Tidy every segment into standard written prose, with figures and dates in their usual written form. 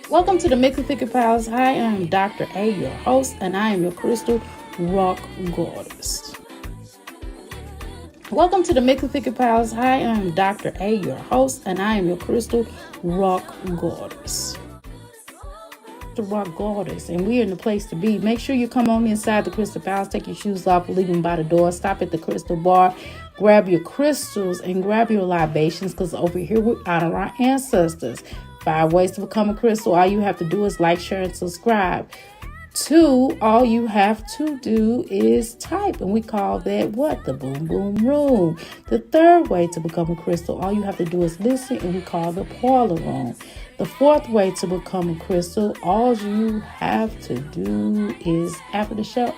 Welcome to the Mix and Figure Pals. I am Dr. A, your host, and I am your crystal rock goddess. Welcome to the Mix and Figure Pals. I am Dr. A, your host, and I am your crystal rock goddess. The rock goddess, and we're in the place to be. Make sure you come on inside the crystal palace, take your shoes off, leave them by the door, stop at the crystal bar, grab your crystals and grab your libations, because over here we honor our ancestors. 5 ways to become a crystal. All you have to do is like, share, and subscribe. 2, all you have to do is type, and we call that what? The boom boom room. The 3rd way to become a crystal, all you have to do is listen, and we call the parlor room. The 4th way to become a crystal, all you have to do is after the show,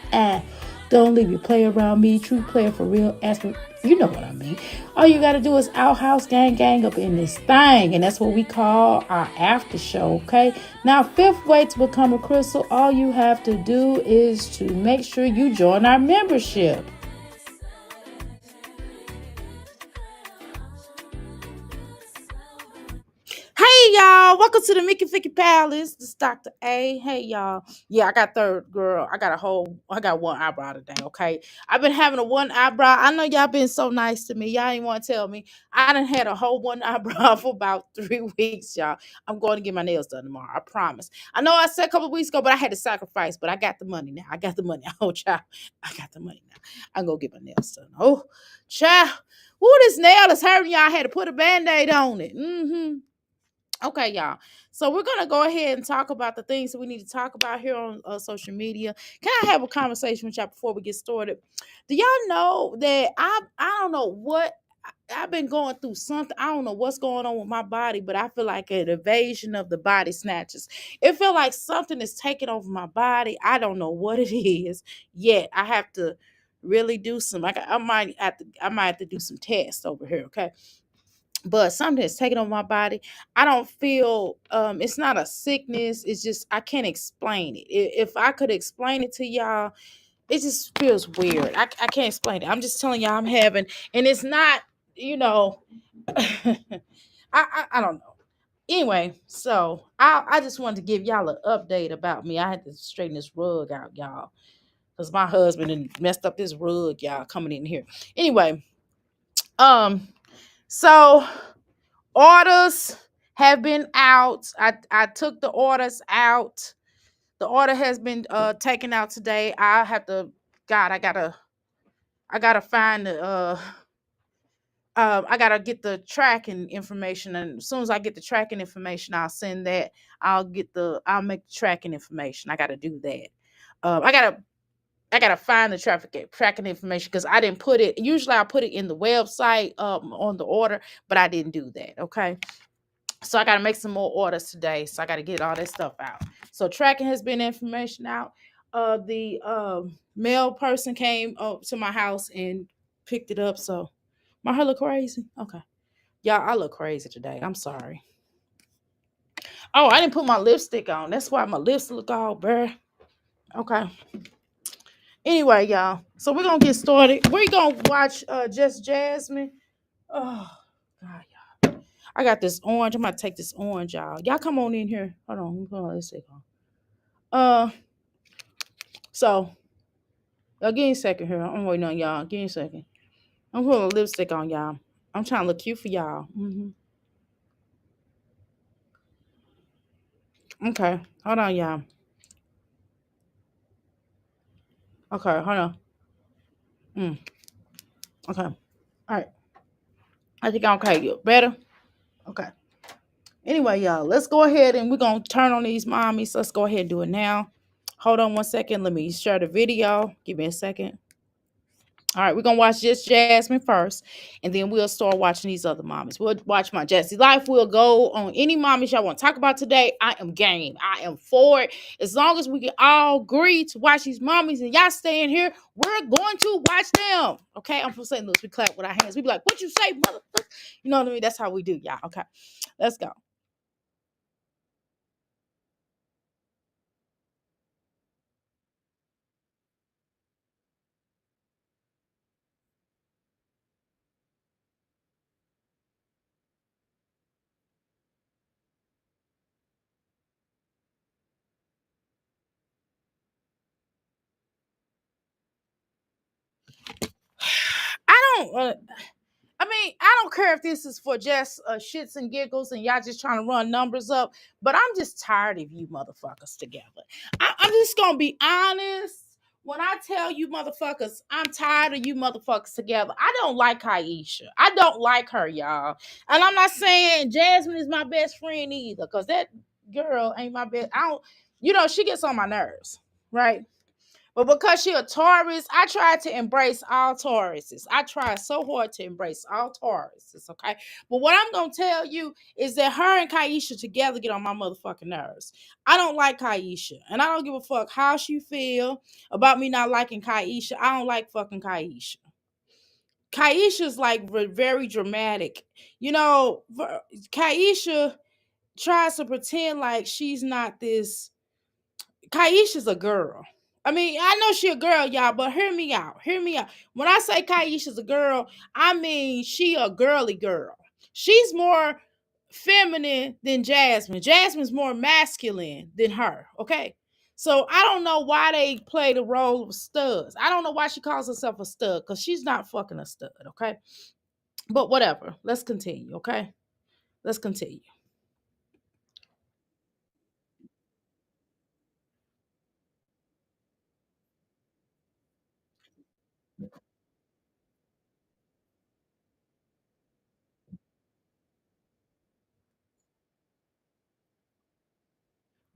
don't leave your play around me. True player for real. Ask me, you know what I mean. All you got to do is outhouse gang up in this thing. And that's what we call our after show, okay? Now, 5th way to become a crystal, all you have to do is to make sure you join our membership. Hey y'all, welcome to the Mickey Ficky Palace. This is Dr. A. Hey y'all. Yeah, I got third girl. I got one eyebrow today, okay? I've been having a one eyebrow. I know y'all been so nice to me. Y'all ain't want to tell me. I done had a whole one eyebrow for about 3 weeks, y'all. I'm going to get my nails done tomorrow. I promise. I know I said a couple of weeks ago, but I had to sacrifice, but I got the money now. I got the money. Oh, child. I got the money now. I'm going to get my nails done. Oh, child. Ooh, this nail is hurting y'all. I had to put a band-aid on it. Okay, y'all. So we're gonna go ahead and talk about the things that we need to talk about here on social media. Can I have a conversation with y'all before we get started? Do y'all know that I don't know what I've been going through something. I don't know what's going on with my body, but I feel like an invasion of the body snatches. It feel like something is taking over my body. I don't know what it is yet. I have to really do some. I might have to do some tests over here. Okay, but something is taking over my body. I don't feel it's not a sickness, it's just I can't explain it. If I could explain it to y'all, it just feels weird. I can't explain it. I'm just telling y'all I'm having, and it's not, you know, I don't know. Anyway, so I just wanted to give y'all an update about me. I had to straighten this rug out, y'all, because my husband and messed up this rug, y'all, coming in here. Anyway, um, so orders have been out. I took the orders out. The order has been taken out today. I have to, God, I gotta find the I gotta get the tracking information, and as soon as I get the tracking information, I'll send that. I'll make the tracking information. I gotta do that. I gotta find the tracking information, because I didn't put it. Usually I put it in the website on the order, but I didn't do that. Okay. So I got to make some more orders today. So I got to get all that stuff out. So tracking has been information out. The mail person came up to my house and picked it up. So my hair look crazy. Okay. Y'all, I look crazy today. I'm sorry. Oh, I didn't put my lipstick on. That's why my lips look all bare. Okay. Anyway, y'all. So we're gonna get started. We're gonna watch Just Jasmine. Oh God, y'all. I got this orange. I'm gonna take this orange, y'all. Y'all come on in here. Hold on. Let's see. Uh, so give me a second here. I'm waiting on y'all. Give me a second. I'm putting a lipstick on y'all. I'm trying to look cute for y'all. Okay, hold on, y'all. Okay, hold on. Mm. Okay, all right. I think I'm okay. You better? Okay. Anyway, y'all, let's go ahead and we're gonna turn on these mommies. Let's go ahead and do it now. Hold on one second. Let me share the video. Give me a second. All right, we're gonna watch Just Jasmine first, and then we'll start watching these other mommies. We'll watch my Jazzy life. We'll go on any mommies y'all want to talk about today. I am game. I am for it. As long as we can all agree to watch these mommies and y'all stay in here, we're going to watch them. Okay, I'm from St. Louis. We clap with our hands. We be like, "What you say, motherfucker?" You know what I mean? That's how we do, y'all. Okay, let's go. don't. I mean, I don't care if this is for just shits and giggles and y'all just trying to run numbers up, but I'm just tired of you motherfuckers together. I'm just gonna be honest. When I tell you motherfuckers, I'm tired of you motherfuckers together. I don't like Aisha. I don't like her, y'all. And I'm not saying Jasmine is my best friend either, because that girl ain't my best. I don't, she gets on my nerves, right? But because she a Taurus, I tried to embrace all Tauruses. I tried so hard to embrace all Tauruses, okay? But what I'm going to tell you is that her and Kaisha together get on my motherfucking nerves. I don't like Kaisha. And I don't give a fuck how she feel about me not liking Kaisha. I don't like fucking Kaisha. Kaisha's like very dramatic. Kaisha tries to pretend like she's not this. Kaisha's a girl. I mean, I know she a girl, y'all, but hear me out. Hear me out. When I say Kaisha's a girl, I mean she a girly girl. She's more feminine than Jasmine. Jasmine's more masculine than her. Okay. So I don't know why they play the role of studs. I don't know why she calls herself a stud, because she's not fucking a stud, okay? But whatever. Let's continue, okay? Let's continue.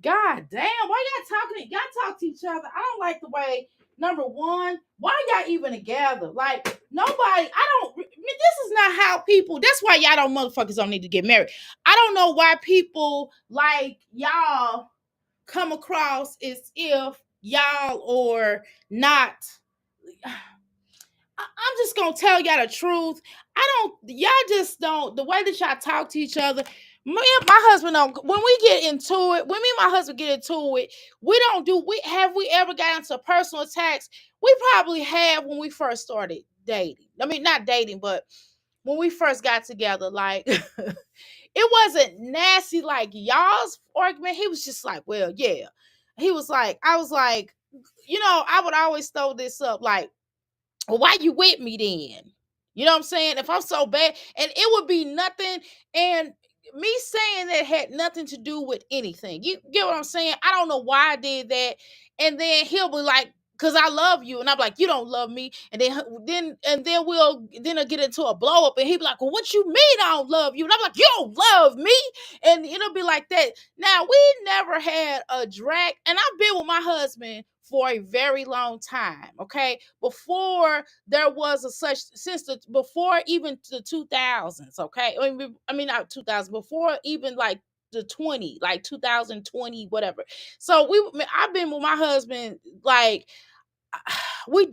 God damn, why y'all talking? Y'all talk to each other. I don't like the way, number one, why y'all even together? Like, nobody, this is not how people, that's why y'all don't motherfuckers don't need to get married. I don't know why people like y'all come across as if y'all or not. I'm just gonna tell y'all the truth. Y'all just don't, the way that y'all talk to each other. Me and my husband don't, when we get into it, when me and my husband get into it, we ever got into personal attacks? We probably have when we first started dating. I mean, not dating, but when we first got together, like it wasn't nasty like y'all's argument. He was just like, well, yeah. He was like, I was like, I would always throw this up like, well, why you with me then? You know what I'm saying? If I'm so bad, and it would be nothing, and me saying that had nothing to do with anything. You get what I'm saying? I don't know why I did that. And then he'll be like, because I love you. And I'm like, you don't love me. And then I'll get into a blow up, and he'll be like, well, what you mean I don't love you? And I'm like, you don't love me. And it'll be like that. Now, we never had a drag, and I've been with my husband for a very long time, okay? Before there was a such, before even the 2000s, okay? I mean not 2000, before even like the 20, like 2020, whatever. So I've been with my husband like we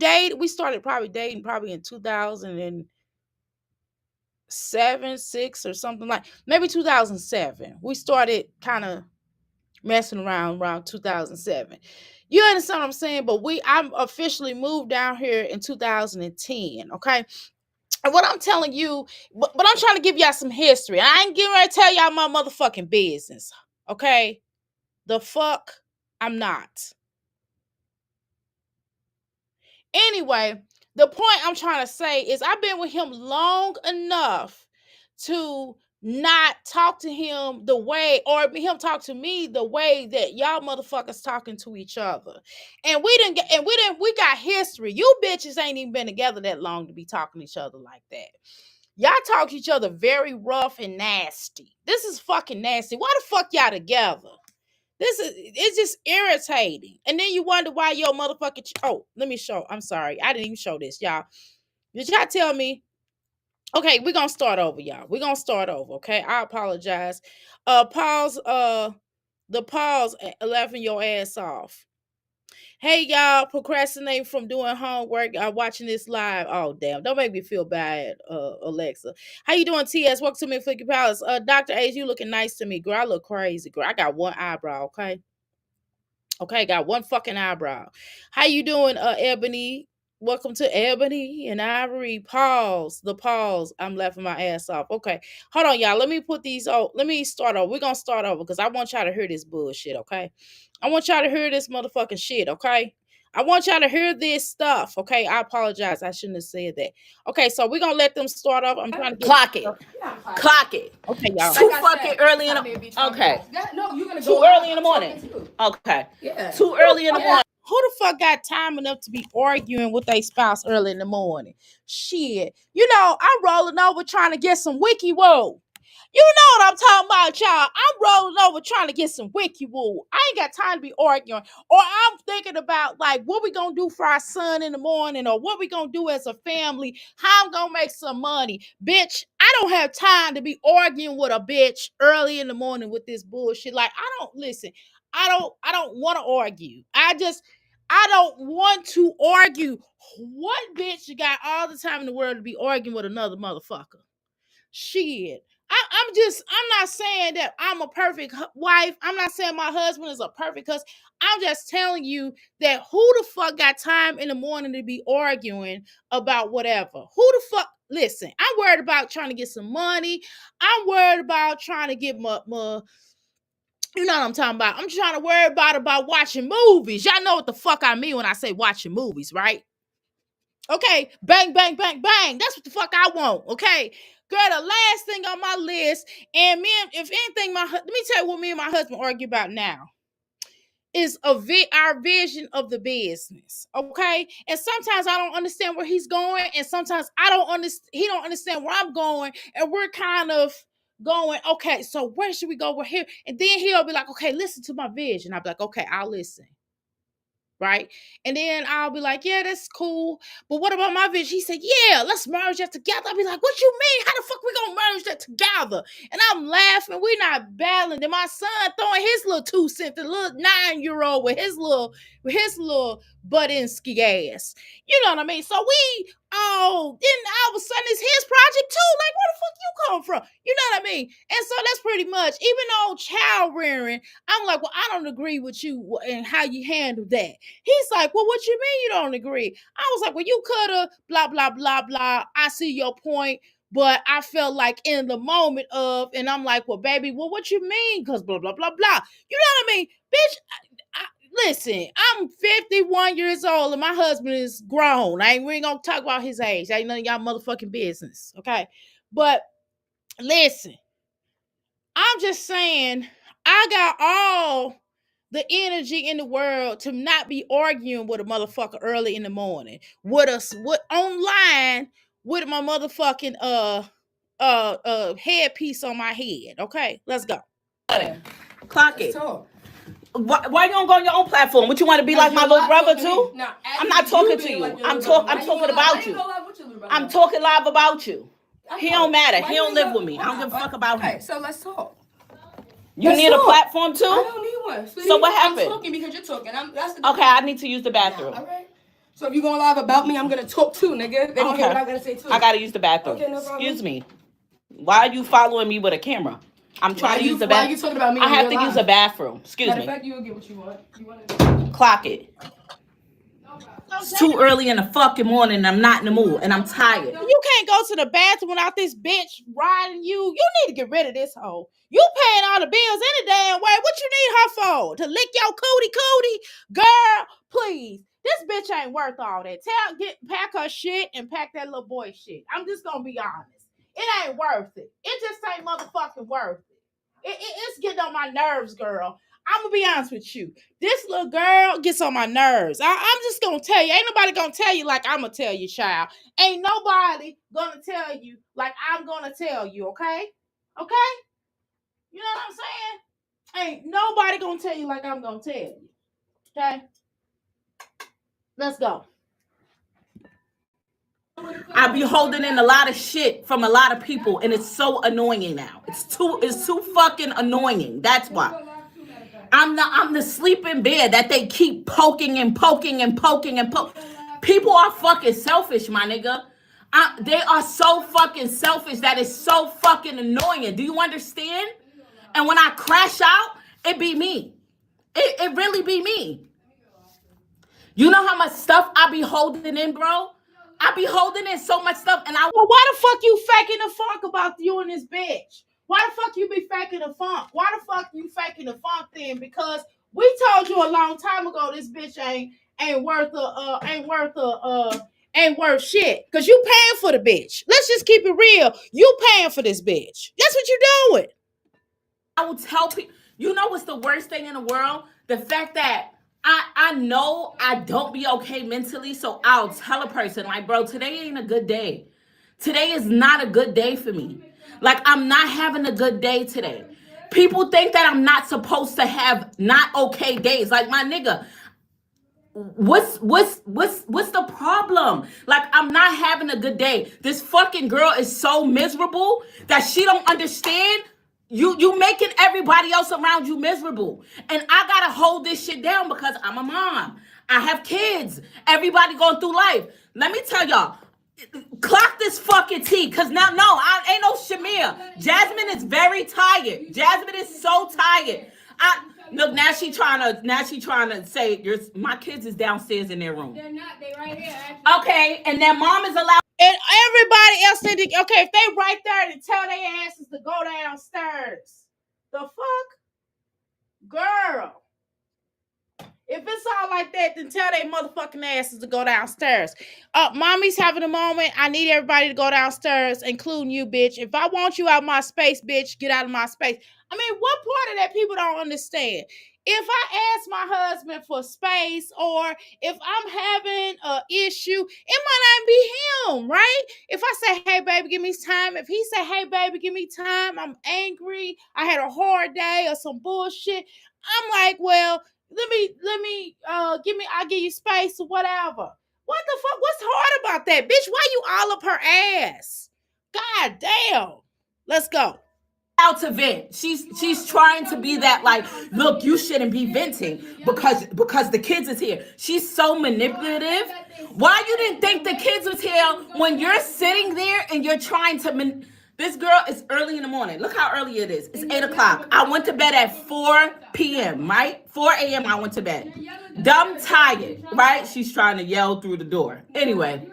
started probably dating probably in 2007, 6 or something, like maybe 2007. We started kind of messing around 2007. You understand what I'm saying? But I'm officially moved down here in 2010. Okay. And what I'm telling you, but I'm trying to give y'all some history. I ain't getting ready to tell y'all my motherfucking business. Okay. The fuck I'm not. Anyway, the point I'm trying to say is I've been with him long enough to not talk to him the way, or him talk to me the way that y'all motherfuckers talking to each other. And we got history. You bitches ain't even been together that long to be talking to each other like that. Y'all talk to each other very rough and nasty. This is fucking nasty. Why the fuck y'all together? It's just irritating. And then you wonder why your motherfucking oh, let me show. I'm sorry. I didn't even show this, y'all. Did y'all tell me? Okay, we're gonna start over, y'all. We're gonna start over. Okay. I apologize. Pause, the pause laughing your ass off. Hey y'all, procrastinating from doing homework, watching this live. Oh damn, don't make me feel bad, Alexa. How you doing, TS? Welcome to me, Flicky Palace. Dr. Age, you looking nice to me, girl. I look crazy, girl. I got one eyebrow, okay? Okay, got one fucking eyebrow. How you doing, Ebony? Welcome to Ebony and Ivory. Pause. The pause. I'm laughing my ass off. Okay. Hold on, y'all. Let me put these oh, let me start over. We're gonna start over because I want y'all to hear this bullshit, okay? I want y'all to hear this motherfucking shit, okay? I want y'all to hear this stuff. Okay, I apologize. I shouldn't have said that. Okay, so we're gonna let them start off. I'm trying to clock it. Clock it. Okay, y'all. Too fucking early in the okay. No, you're gonna go too early in the morning. Okay. Yeah. Too early in the morning. Who the fuck got time enough to be arguing with their spouse early in the morning? Shit. You know, I'm rolling over trying to get some wiki woo. You know what I'm talking about, y'all. I'm rolling over trying to get some wiki woo. I ain't got time to be arguing. Or I'm thinking about like what we gonna do for our son in the morning, or what we gonna do as a family, how I'm gonna make some money. Bitch, I don't have time to be arguing with a bitch early in the morning with this bullshit. Like, I don't listen. I don't want to argue. I don't want to argue. What bitch got all the time in the world to be arguing with another motherfucker? Shit. I'm not saying that I'm a perfect wife. I'm not saying my husband is a perfect husband. I'm just telling you that who the fuck got time in the morning to be arguing about whatever? Who the fuck? Listen, I'm worried about trying to get some money. I'm worried about trying to get my you know what I'm talking about. I'm trying to worry about watching movies. Y'all know what the fuck I mean when I say watching movies, right? Okay, bang, bang, bang, bang. That's what the fuck I want. Okay, girl. The last thing on my list, and me, if anything, let me tell you what me and my husband argue about now is our vision of the business. Okay, and sometimes I don't understand where he's going, and sometimes I don't understand. He don't understand where I'm going, and we're kind of going. Okay, so where should we go? We're here, and then he'll be like, "Okay, listen to my vision." I'll be like, "Okay, I'll listen." Right? And then I'll be like, yeah, that's cool. But what about my vision? He said, yeah, let's merge that together. I'll be like, what you mean? How the fuck we gonna merge that together? And I'm laughing. We're not battling. Then my son throwing his little 2 cents, the little 9-year-old with his little Budinsky ass. You know what I mean? So then all of a sudden it's his project too. Like, where the fuck you come from? You know what I mean? And so that's pretty much, even though child rearing, I'm like, well, I don't agree with you and how you handle that. He's like, well, what you mean you don't agree? I was like, well, you could have, blah, blah, blah, blah. I see your point. But I felt like in the moment of, and I'm like, well, baby, well, what you mean? Because blah, blah, blah, blah. You know what I mean? Bitch, listen, I'm 51 years old and my husband is grown. We ain't gonna talk about his age. Ain't none of y'all motherfucking business. Okay. But listen, I'm just saying, I got all the energy in the world to not be arguing with a motherfucker early in the morning with us online with my motherfucking headpiece on my head. Okay, let's go. Clock it. Why you don't go on your own platform? What, you want to be like my little brother too? No, I'm not talking to you. I'm talking about you. I'm talking live about you. He don't matter. He don't live with me. I don't give a fuck about him. So let's talk. You need a platform too? I don't need one. So what happened? I'm talking because you're talking. Okay, I need to use the bathroom. All right. So if you're going live about me, I'm gonna talk too, nigga. They don't hear what I gotta say too. I gotta use the bathroom. Okay, no problem. Excuse me. Why are you following me with a camera? I'm trying to use the bathroom. Why are you talking about me? I have to use a bathroom. Excuse me. Matter of fact, you'll get what you want. You want to clock it. It's too early in the fucking morning and I'm not in the mood and I'm tired. You can't go to the bathroom without this bitch riding you. You need to get rid of this hoe. You paying all the bills any damn way. What you need her for? To lick your cootie? Girl, please. This bitch ain't worth all that. Pack her shit and pack that little boy shit. I'm just gonna be honest. It ain't worth it. It just ain't motherfucking worth it. It's getting on my nerves, girl. I'm gonna be honest with you. This little girl gets on my nerves. I'm just gonna tell you. Ain't nobody gonna tell you like I'm gonna tell you, child. Ain't nobody gonna tell you like I'm gonna tell you, okay? Okay? You know what I'm saying? Ain't nobody gonna tell you like I'm gonna tell you. Okay? Let's go. I be holding in a lot of shit from a lot of people, and it's so annoying now. It's too fucking annoying. That's why. I'm the sleeping bear that they keep poking and poking and poking and poking. People are fucking selfish, my nigga. They are so fucking selfish that is so fucking annoying. Do you understand? And when I crash out, it be me. It really be me. You know how much stuff I be holding in, bro? I be holding in so much stuff, and well, why the fuck you faking the funk about you and this bitch? Why the fuck you be faking the funk? Why the fuck you faking the funk then? Because we told you a long time ago this bitch ain't ain't worth shit. Cause you paying for the bitch. Let's just keep it real. You paying for this bitch. That's what you doing. I will tell people, you know what's the worst thing in the world? The fact that I know I don't be okay mentally, so I'll tell a person, like, bro, today ain't a good day. Today is not a good day for me. Like, I'm not having a good day today. People think that I'm not supposed to have not okay days. Like, my nigga, what's the problem? Like, I'm not having a good day. This fucking girl is so miserable that she don't understand. You making everybody else around you miserable. And I gotta hold this shit down because I'm a mom. I have kids. Everybody going through life. Let me tell y'all, clock this fucking tea. Cause now, no, I ain't no Shamir. Jasmine is very tired. Jasmine is so tired. I look, now she trying to say my kids is downstairs in their room. They're not, they right here. Actually. Okay, and their mom is allowed. And everybody else said, okay, if they right there, then tell their asses to go downstairs. The fuck? Girl. If it's all like that, then tell they motherfucking asses to go downstairs. Mommy's having a moment. I need everybody to go downstairs, including you, bitch. If I want you out of my space, bitch, get out of my space. I mean, what part of that people don't understand? If I ask my husband for space, or if I'm having an issue, it might not be him, right? If I say, hey, baby, give me time. If he say, hey, baby, give me time, I'm angry, I had a hard day or some bullshit. I'm like, well, I'll give you space or whatever. What the fuck? What's hard about that? Bitch, why you all up her ass? God damn. Let's go. Out to vent. She's trying to be that, like, look, you shouldn't be venting because the kids is here. She's so manipulative. Why you didn't think the kids was here when you're sitting there and you're trying to this girl is early in the morning. Look how early it is. It's 8 o'clock. I went to bed at 4 p.m., right? 4 a.m. I went to bed. Dumb tired, right? She's trying to yell through the door. Anyway,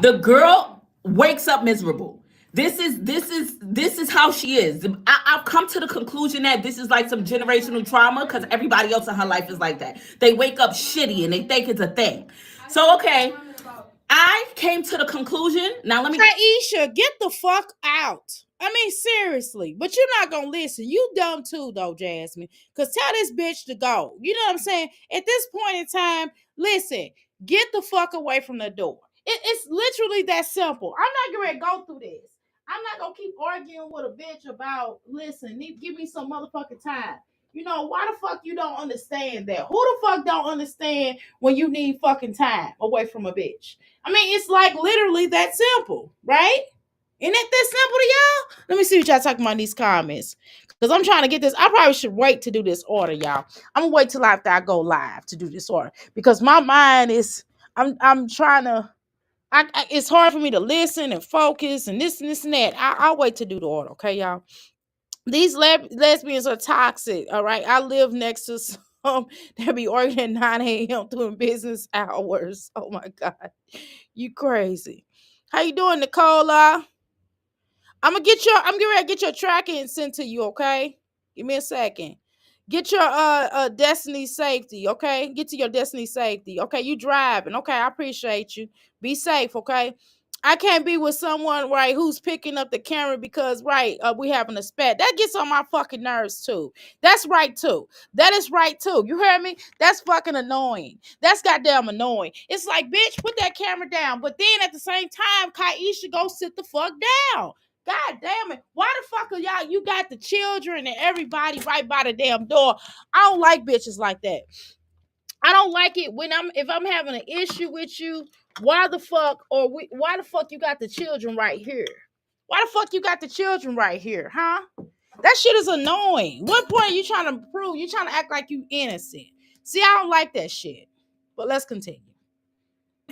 the girl wakes up miserable. This is how she is. I've come to the conclusion that this is like some generational trauma because everybody else in her life is like that. They wake up shitty and they think it's a thing. So okay, I came to the conclusion. Now let me. Aisha, get the fuck out. I mean, seriously. But you're not gonna listen. You dumb too, though, Jasmine. Cause tell this bitch to go. You know what I'm saying? At this point in time, listen. Get the fuck away from the door. It's literally that simple. I'm not gonna go through this. I'm not gonna keep arguing with a bitch about, listen, give me some motherfucking time. You know, why the fuck you don't understand that? Who the fuck don't understand when you need fucking time away from a bitch? I mean, it's like literally that simple, right? Isn't it that simple to y'all? Let me see what y'all talking about in these comments. Because I'm trying to get this. I probably should wait to do this order, y'all. I'm gonna wait till after I go live to do this order. Because my mind is, I'm trying to, it's hard for me to listen and focus and this and that. I'll wait to do the order, okay, y'all? These lesbians are toxic, all right? I live next to some that be ordering at 9 a.m. doing business hours. Oh my God. You crazy. How you doing, Nicola? I'm getting ready to get your tracking sent to you, okay? Give me a second. Get your destiny safety, okay? Get to your destiny safety. Okay, you driving. Okay, I appreciate you. Be safe, okay? I can't be with someone, right, who's picking up the camera because, right, we having a spat. That gets on my fucking nerves too. That's right too. That is right too. You hear me? That's fucking annoying. That's goddamn annoying. It's like, bitch, put that camera down. But then at the same time, Kaisha, go sit the fuck down. God damn it. Why the fuck are y'all? You got the children and everybody right by the damn door. I don't like bitches like that. I don't like it when if I'm having an issue with you. Why the fuck why the fuck you got the children right here? Why the fuck you got the children right here, huh? That shit is annoying. What point are you trying to prove? You trying to act like you innocent? See, I don't like that shit. But let's continue.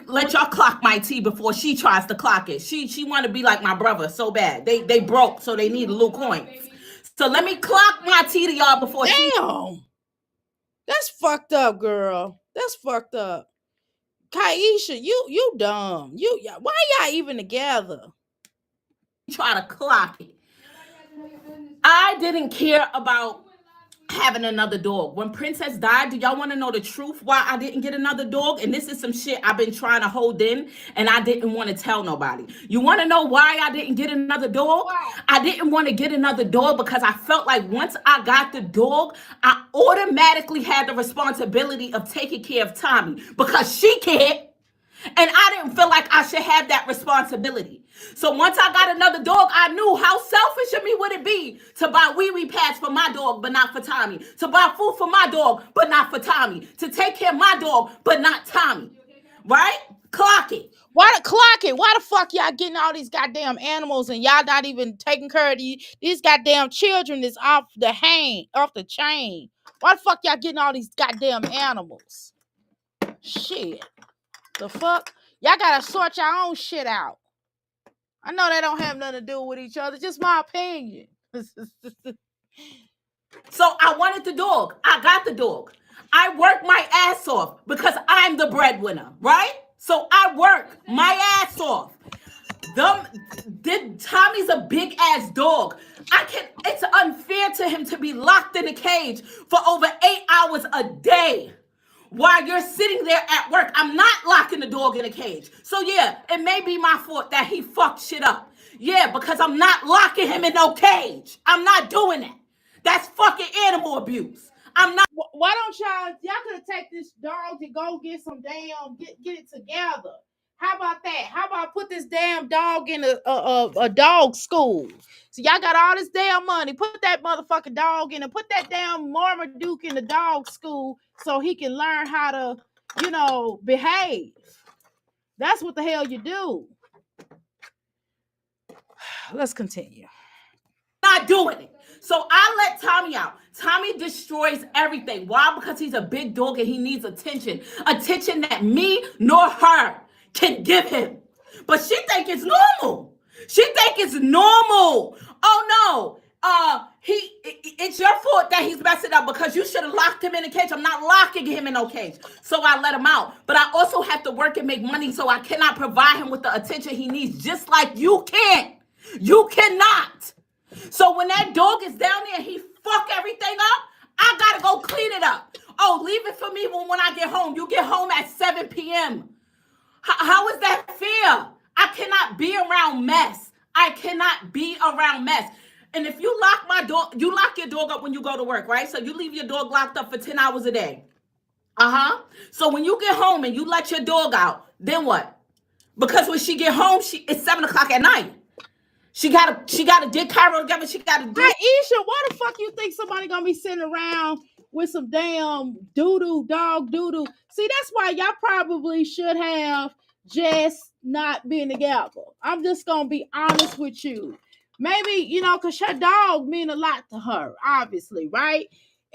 Let y'all clock my tea before she tries to clock it. She want to be like my brother so bad. They broke, so they need a little coins. So let me clock my tea to y'all before she. Damn. That's fucked up, girl. That's fucked up. Kaisha, you dumb. Why y'all even together? Try to clock it. I didn't care about having another dog. When Princess died, do y'all want to know the truth why I didn't get another dog? And this is some shit I've been trying to hold in and I didn't want to tell nobody. You want to know why I didn't get another dog? I didn't want to get another dog because I felt like once I got the dog, I automatically had the responsibility of taking care of Tommy because she can't. And I didn't feel like I should have that responsibility. So once I got another dog, I knew how selfish of me would it be to buy wee-wee pads for my dog, but not for Tommy. To buy food for my dog, but not for Tommy. To take care of my dog, but not Tommy. Right? Clock it. Why the clock it? Why the fuck y'all getting all these goddamn animals and y'all not even taking care of these goddamn children that's off the chain? Why the fuck y'all getting all these goddamn animals? Shit. The fuck? Y'all gotta sort your own shit out. I know they don't have nothing to do with each other. Just my opinion. So I wanted the dog. I got the dog. I work my ass off because I'm the breadwinner, right? So I work my ass off. Tommy's a big ass dog. It's unfair to him to be locked in a cage for over 8 hours a day while you're sitting there at work. I'm not locking the dog in a cage. So yeah, it may be my fault that he fucked shit up. Yeah, because I'm not locking him in no cage. I'm not doing that. That's fucking animal abuse. I'm not. Why don't y'all could have take this dog to go get some damn get it together. How about that? How about put this damn dog in a dog school? So y'all got all this damn money. Put that motherfucking dog in and put that damn Marmaduke in the dog school so he can learn how to, behave. That's what the hell you do. Let's continue. Not doing it. So I let Tommy out. Tommy destroys everything. Why? Because he's a big dog and he needs attention. Attention that me nor her can give him. But she think it's normal. She think it's normal. Oh no. It's your fault that he's messing up because you should have locked him in a cage. I'm not locking him in no cage. So I let him out. But I also have to work and make money, so I cannot provide him with the attention he needs, just like you can't. You cannot. So when that dog is down there and he fuck everything up, I gotta go clean it up. Oh, leave it for me when I get home. You get home at 7 p.m. How is that fair? I cannot be around mess. I cannot be around mess. And if you lock your dog up when you go to work, right? So you leave your dog locked up for 10 hours a day. So when you get home and you let your dog out, then what? Because when she get home, it's 7 o'clock at night. She gotta get Cairo together. She gotta do. Aisha, why the fuck you think somebody gonna be sitting around with some damn dog doo-doo? See, that's why y'all probably should have just not been together. I'm just gonna be honest with you. Maybe, because her dog mean a lot to her, obviously, right?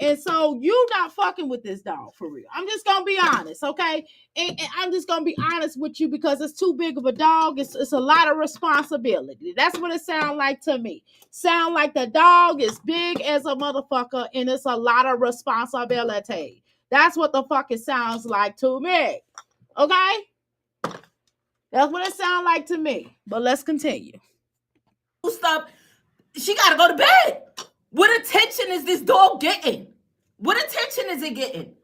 And so you not fucking with this dog for real. I'm just gonna be honest, okay? And I'm just gonna be honest with you because it's too big of a dog. It's a lot of responsibility. That's what it sounds like to me. Sound like the dog is big as a motherfucker and it's a lot of responsibility. That's what the fuck it sounds like to me. Okay? That's what it sounds like to me. But let's continue. Stuff. She gotta go to bed. What attention is this dog getting? What attention is it getting?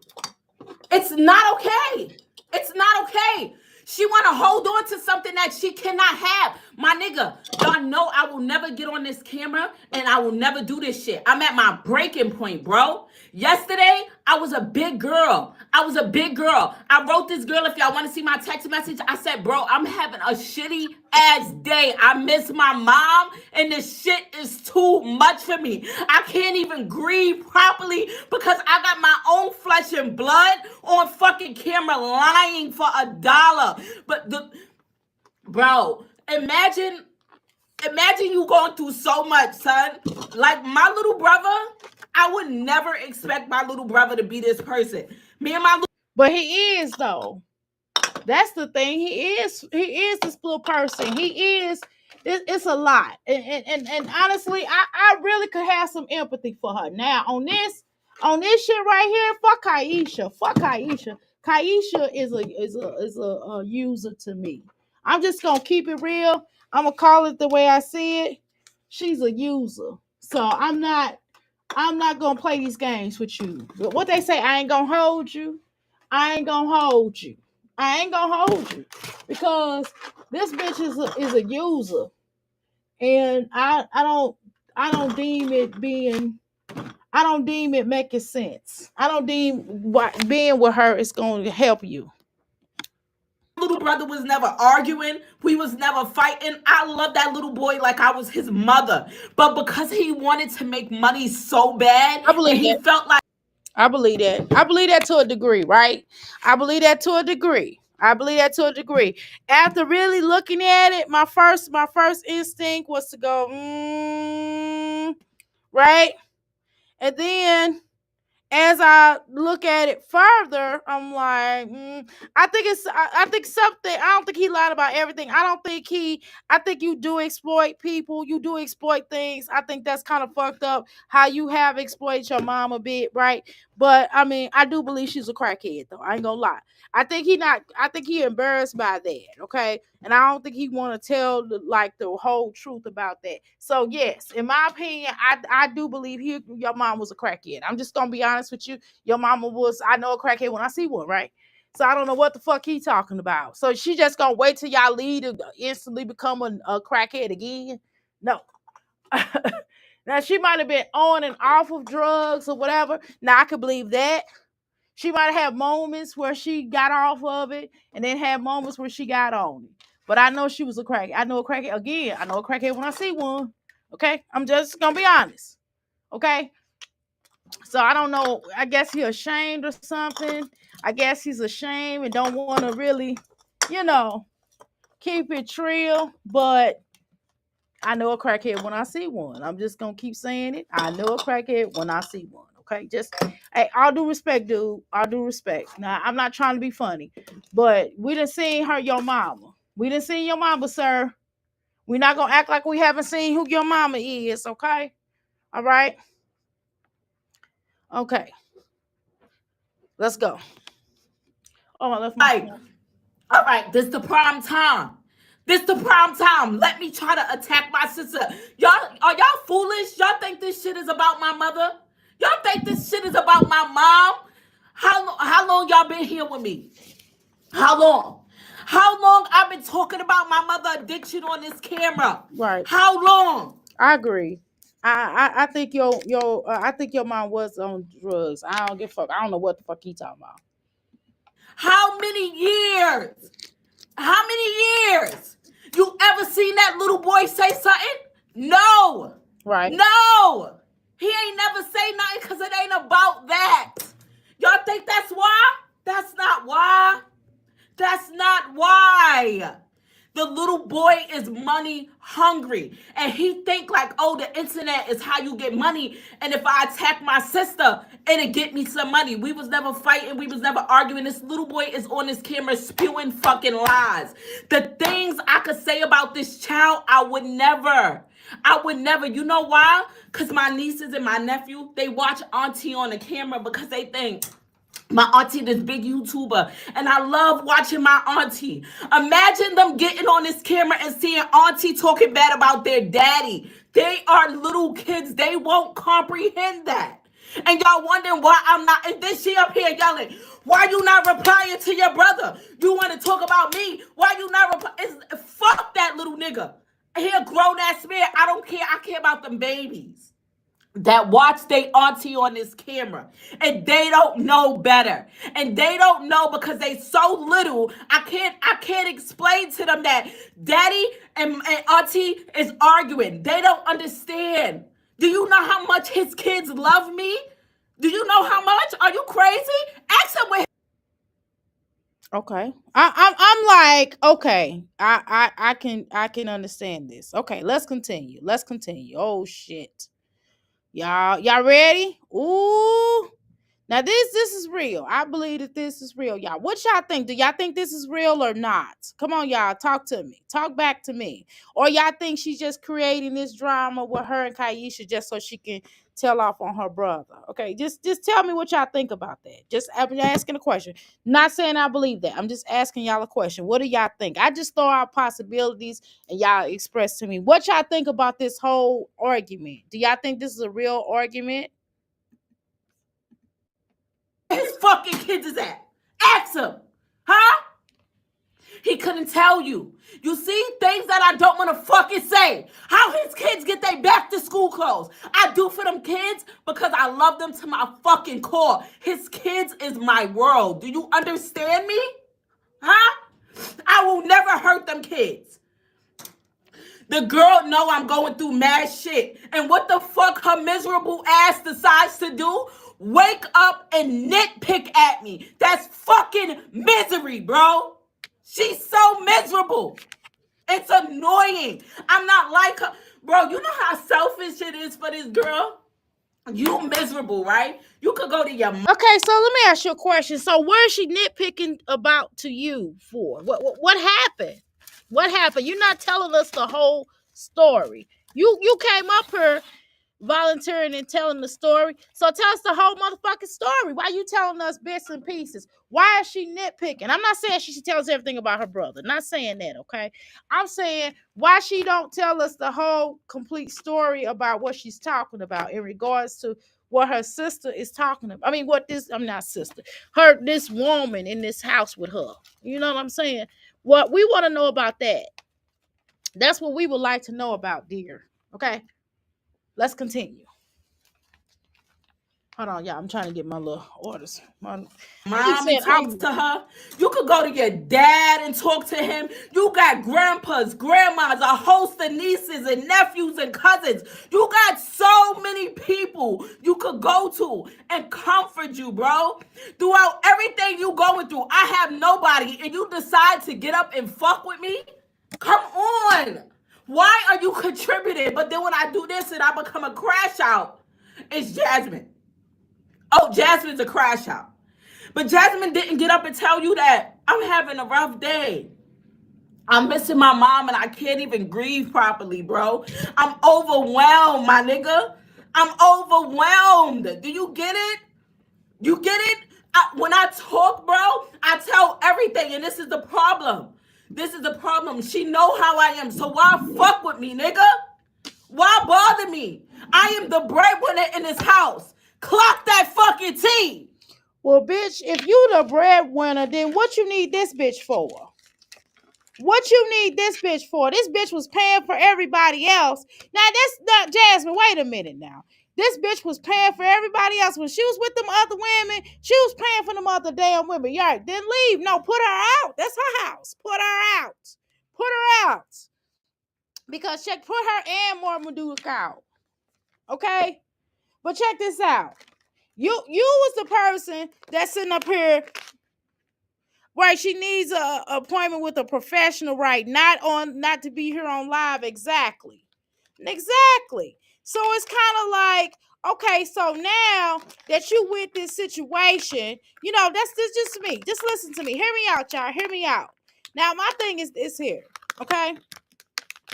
It's not okay. It's not okay. She want to hold on to something that she cannot have. My nigga, y'all know I will never get on this camera and I will never do this shit. I'm at my breaking point, bro. Yesterday, I was a big girl. I wrote this girl, if y'all want to see my text message, I said, bro, I'm having a shitty ass day. I miss my mom and this shit is too much for me. I can't even grieve properly because I got my own flesh and blood on fucking camera lying for $1. But bro, imagine you going through so much, son. Like my little brother, I would never expect my little brother to be this person. But he is though. That's the thing. He is this little person. He is. It's a lot. And honestly, I really could have some empathy for her. Now on this shit right here, fuck Aisha. Kaisha is a user to me. I'm just gonna keep it real. I'm gonna call it the way I see it. She's a user. So I'm not I'm not gonna play these games with you. What they say, I ain't gonna hold you. I ain't gonna hold you. I ain't gonna hold you because this bitch is a user, and I don't deem it being. I don't deem it making sense. I don't deem what being with her is going to help you. Little brother was never arguing. We was never fighting. I love that little boy like I was his mother. But because he wanted to make money so bad I and believe he that. felt like I believe that. I believe that to a degree, right? I believe that to a degree. I believe that to a degree. After really looking at it, my first instinct was to go, right? And then as I look at it further, I'm like, I think something. I don't think he lied about everything. I don't think he. I think you do exploit people. You do exploit things. I think that's kind of fucked up. How you have exploited your mom a bit, right? But I mean, I do believe she's a crackhead, though. I ain't gonna lie. I think he not. I think he embarrassed by that. Okay, and I don't think he want to tell like the whole truth about that. So yes, in my opinion, I do believe your mom was a crackhead. I'm just gonna be honest with you. Your mama was. I know a crackhead when I see one, right? So I don't know what the fuck he talking about. So she just gonna wait till y'all leave to instantly become a crackhead again? No. Now she might have been on and off of drugs or whatever. Now I could believe that. She might have moments where she got off of it and then had moments where she got on it. But I know she was a crackhead. I know a crackhead again. I know a crackhead when I see one. Okay? I'm just gonna be honest. Okay? So I don't know. I guess he ashamed or something. I guess he's ashamed and don't want to really, you know, keep it real. But I know a crackhead when I see one. I'm just gonna keep saying it. I know a crackhead when I see one. Okay, just hey, all due respect, dude. All due respect. Now I'm not trying to be funny, but we done seen her, your mama. We done seen your mama, sir. We're not gonna act like we haven't seen who your mama is. Okay, all right. Okay, let's go. Oh, I left my like, phone. all right, this the prime time. This the prime time. Let me try to attack my sister. Y'all are y'all foolish? Y'all think this shit is about my mother? Y'all think this shit is about my mom? How long y'all been here with me? How long? How long I've been talking about my mother addiction on this camera? Right. How long? I agree. I think your mom was on drugs. I don't give a fuck. I don't know what the fuck he talking about. How many years? How many years? You ever seen that little boy say something? No. Right. No. He ain't never say nothing because it ain't about that. Y'all think that's why? That's not why. That's not why. The little boy is money hungry. And he think like, oh, the internet is how you get money. And if I attack my sister, it'll get me some money. We was never fighting. We was never arguing. This little boy is on his camera spewing fucking lies. The things I could say about this child, I would never. I would never. You know why? Because my nieces and my nephew, they watch auntie on the camera because they think, my auntie, this big YouTuber, and I love watching my auntie. Imagine them getting on this camera and seeing auntie talking bad about their daddy. They are little kids. They won't comprehend that. And y'all wondering why I'm not, and then she up here yelling, why you not replying to your brother? You want to talk about me? Why you not replying? Fuck that little nigga. He a grown ass man. I don't care. I care about them babies that watch they auntie on this camera and they don't know better, and they don't know because they so little. I can't explain to them that daddy and auntie is arguing. They don't understand. Do you know how much his kids love me? Do you know how much? Are you crazy? Ask him where. Okay. I'm like, okay. I can understand this. Okay, let's continue. Let's continue. Oh shit. Y'all ready? Ooh. Now this is real. I believe that this is real, y'all. What y'all think? Do y'all think this is real or not? Come on, y'all. Talk to me. Talk back to me. Or y'all think she's just creating this drama with her and Kaisha just so she can tell off on her brother? Okay, just tell me what y'all think about that. Just I'm asking a question. Not saying I believe that. I'm just asking y'all a question. What do y'all think? I just throw out possibilities and y'all express to me what y'all think about this whole argument. Do y'all think this is a real argument? His fucking kids is at. Ask him. Huh? He couldn't tell you. You see things that I don't want to fucking say. How his kids get their back to school clothes. I do for them kids because I love them to my fucking core. His kids is my world. Do you understand me? Huh? I will never hurt them kids. The girl know I'm going through mad shit. And what the fuck her miserable ass decides to do? Wake up and nitpick at me. That's fucking misery, bro. She's so miserable. It's annoying. I'm not like her. Bro, you know how selfish it is for this girl? You miserable, right? You could go to your mom. Okay, so let me ask you a question. So where is she nitpicking about to you for? What happened? What happened? You're not telling us the whole story. You came up here volunteering and telling the story. So tell us the whole motherfucking story. Why you telling us bits and pieces? Why is she nitpicking? I'm not saying she should tell us everything about her brother. Not saying that, okay? I'm saying why she don't tell us the whole complete story about what she's talking about in regards to what her sister is talking about. I mean, what this, I'm not sister, her, this woman in this house with her. You know what I'm saying? What we want to know about that. That's what we would like to know about, dear. Okay? Let's continue. Hold on, y'all. I'm trying to get my little orders. I keep Mom and saying talk to her. You could go to your dad and talk to him. You got grandpas, grandmas, a host of nieces and nephews and cousins. You got so many people you could go to and comfort you, bro. Throughout everything you going through, I have nobody, and you decide to get up and fuck with me? Come on. Why are you contributing? But then when I do this and I become a crash out, it's Jasmine. Oh, Jasmine's a crash out. But Jasmine didn't get up and tell you that I'm having a rough day. I'm missing my mom and I can't even grieve properly, bro. I'm overwhelmed, my nigga. I'm overwhelmed. Do you get it? You get it? When I talk, bro, I tell everything, and this is the problem. This is the problem. She know how I am, so why fuck with me, nigga? Why bother me? I am the breadwinner in this house. Clock that fucking T. well, bitch, if you the breadwinner, then what you need this bitch for? What you need this bitch for? This bitch was paying for everybody else. Now, that's not Jasmine. Wait a minute now. This bitch was paying for everybody else. When she was with them other women, she was paying for them other damn women. Yeah, then leave. No, put her out. That's her house. Put her out. Put her out. Because check, put her and Marmaduke out. Okay? But check this out. You was the person that's sitting up here. Right, she needs a appointment with a professional, right? Not to be here on live, exactly. Exactly. So it's kind of like, okay, so now that you with this situation, that's this just me. Just listen to me. Hear me out, y'all. Hear me out. Now, my thing is this here, okay?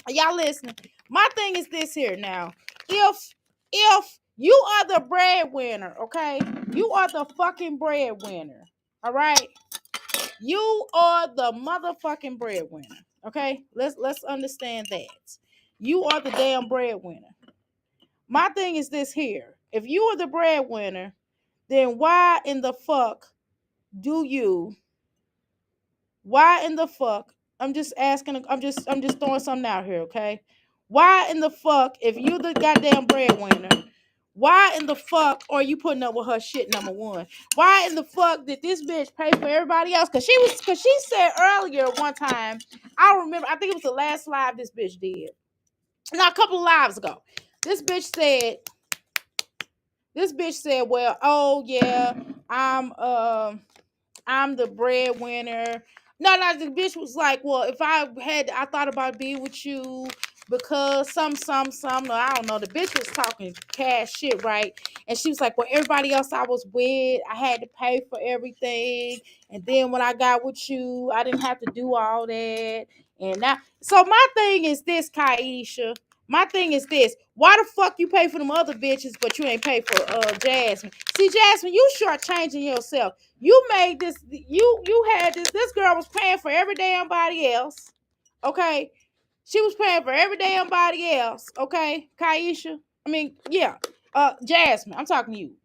Y'all listening? My thing is this here now. If you are the breadwinner, okay? You are the fucking breadwinner. All right? You are the motherfucking breadwinner. Okay? Let's understand that. You are the damn breadwinner. My thing is this here. If you are the breadwinner, then do you why in the fuck? I'm just asking, I'm just throwing something out here, okay? Why in the fuck, if you the goddamn breadwinner, why in the fuck are you putting up with her shit, number one? Why in the fuck did this bitch pay for everybody else? Cause she said earlier one time, I remember, I think it was the last live this bitch did. Now a couple of lives ago. This bitch said, well, oh yeah, I'm the breadwinner. No, the bitch was like, well, if I thought about being with you because no, I don't know. The bitch was talking cash shit, right? And she was like, well, everybody else I was with, I had to pay for everything. And then when I got with you, I didn't have to do all that. And now, so my thing is this, Kaisha. My thing is this. Why the fuck you pay for them other bitches, but you ain't pay for Jasmine? See, Jasmine, you shortchanging yourself. You made this, you had this girl was paying for every damn body else. Okay. She was paying for every damn body else. Okay, Kaisha. I mean, yeah. Jasmine, I'm talking to you.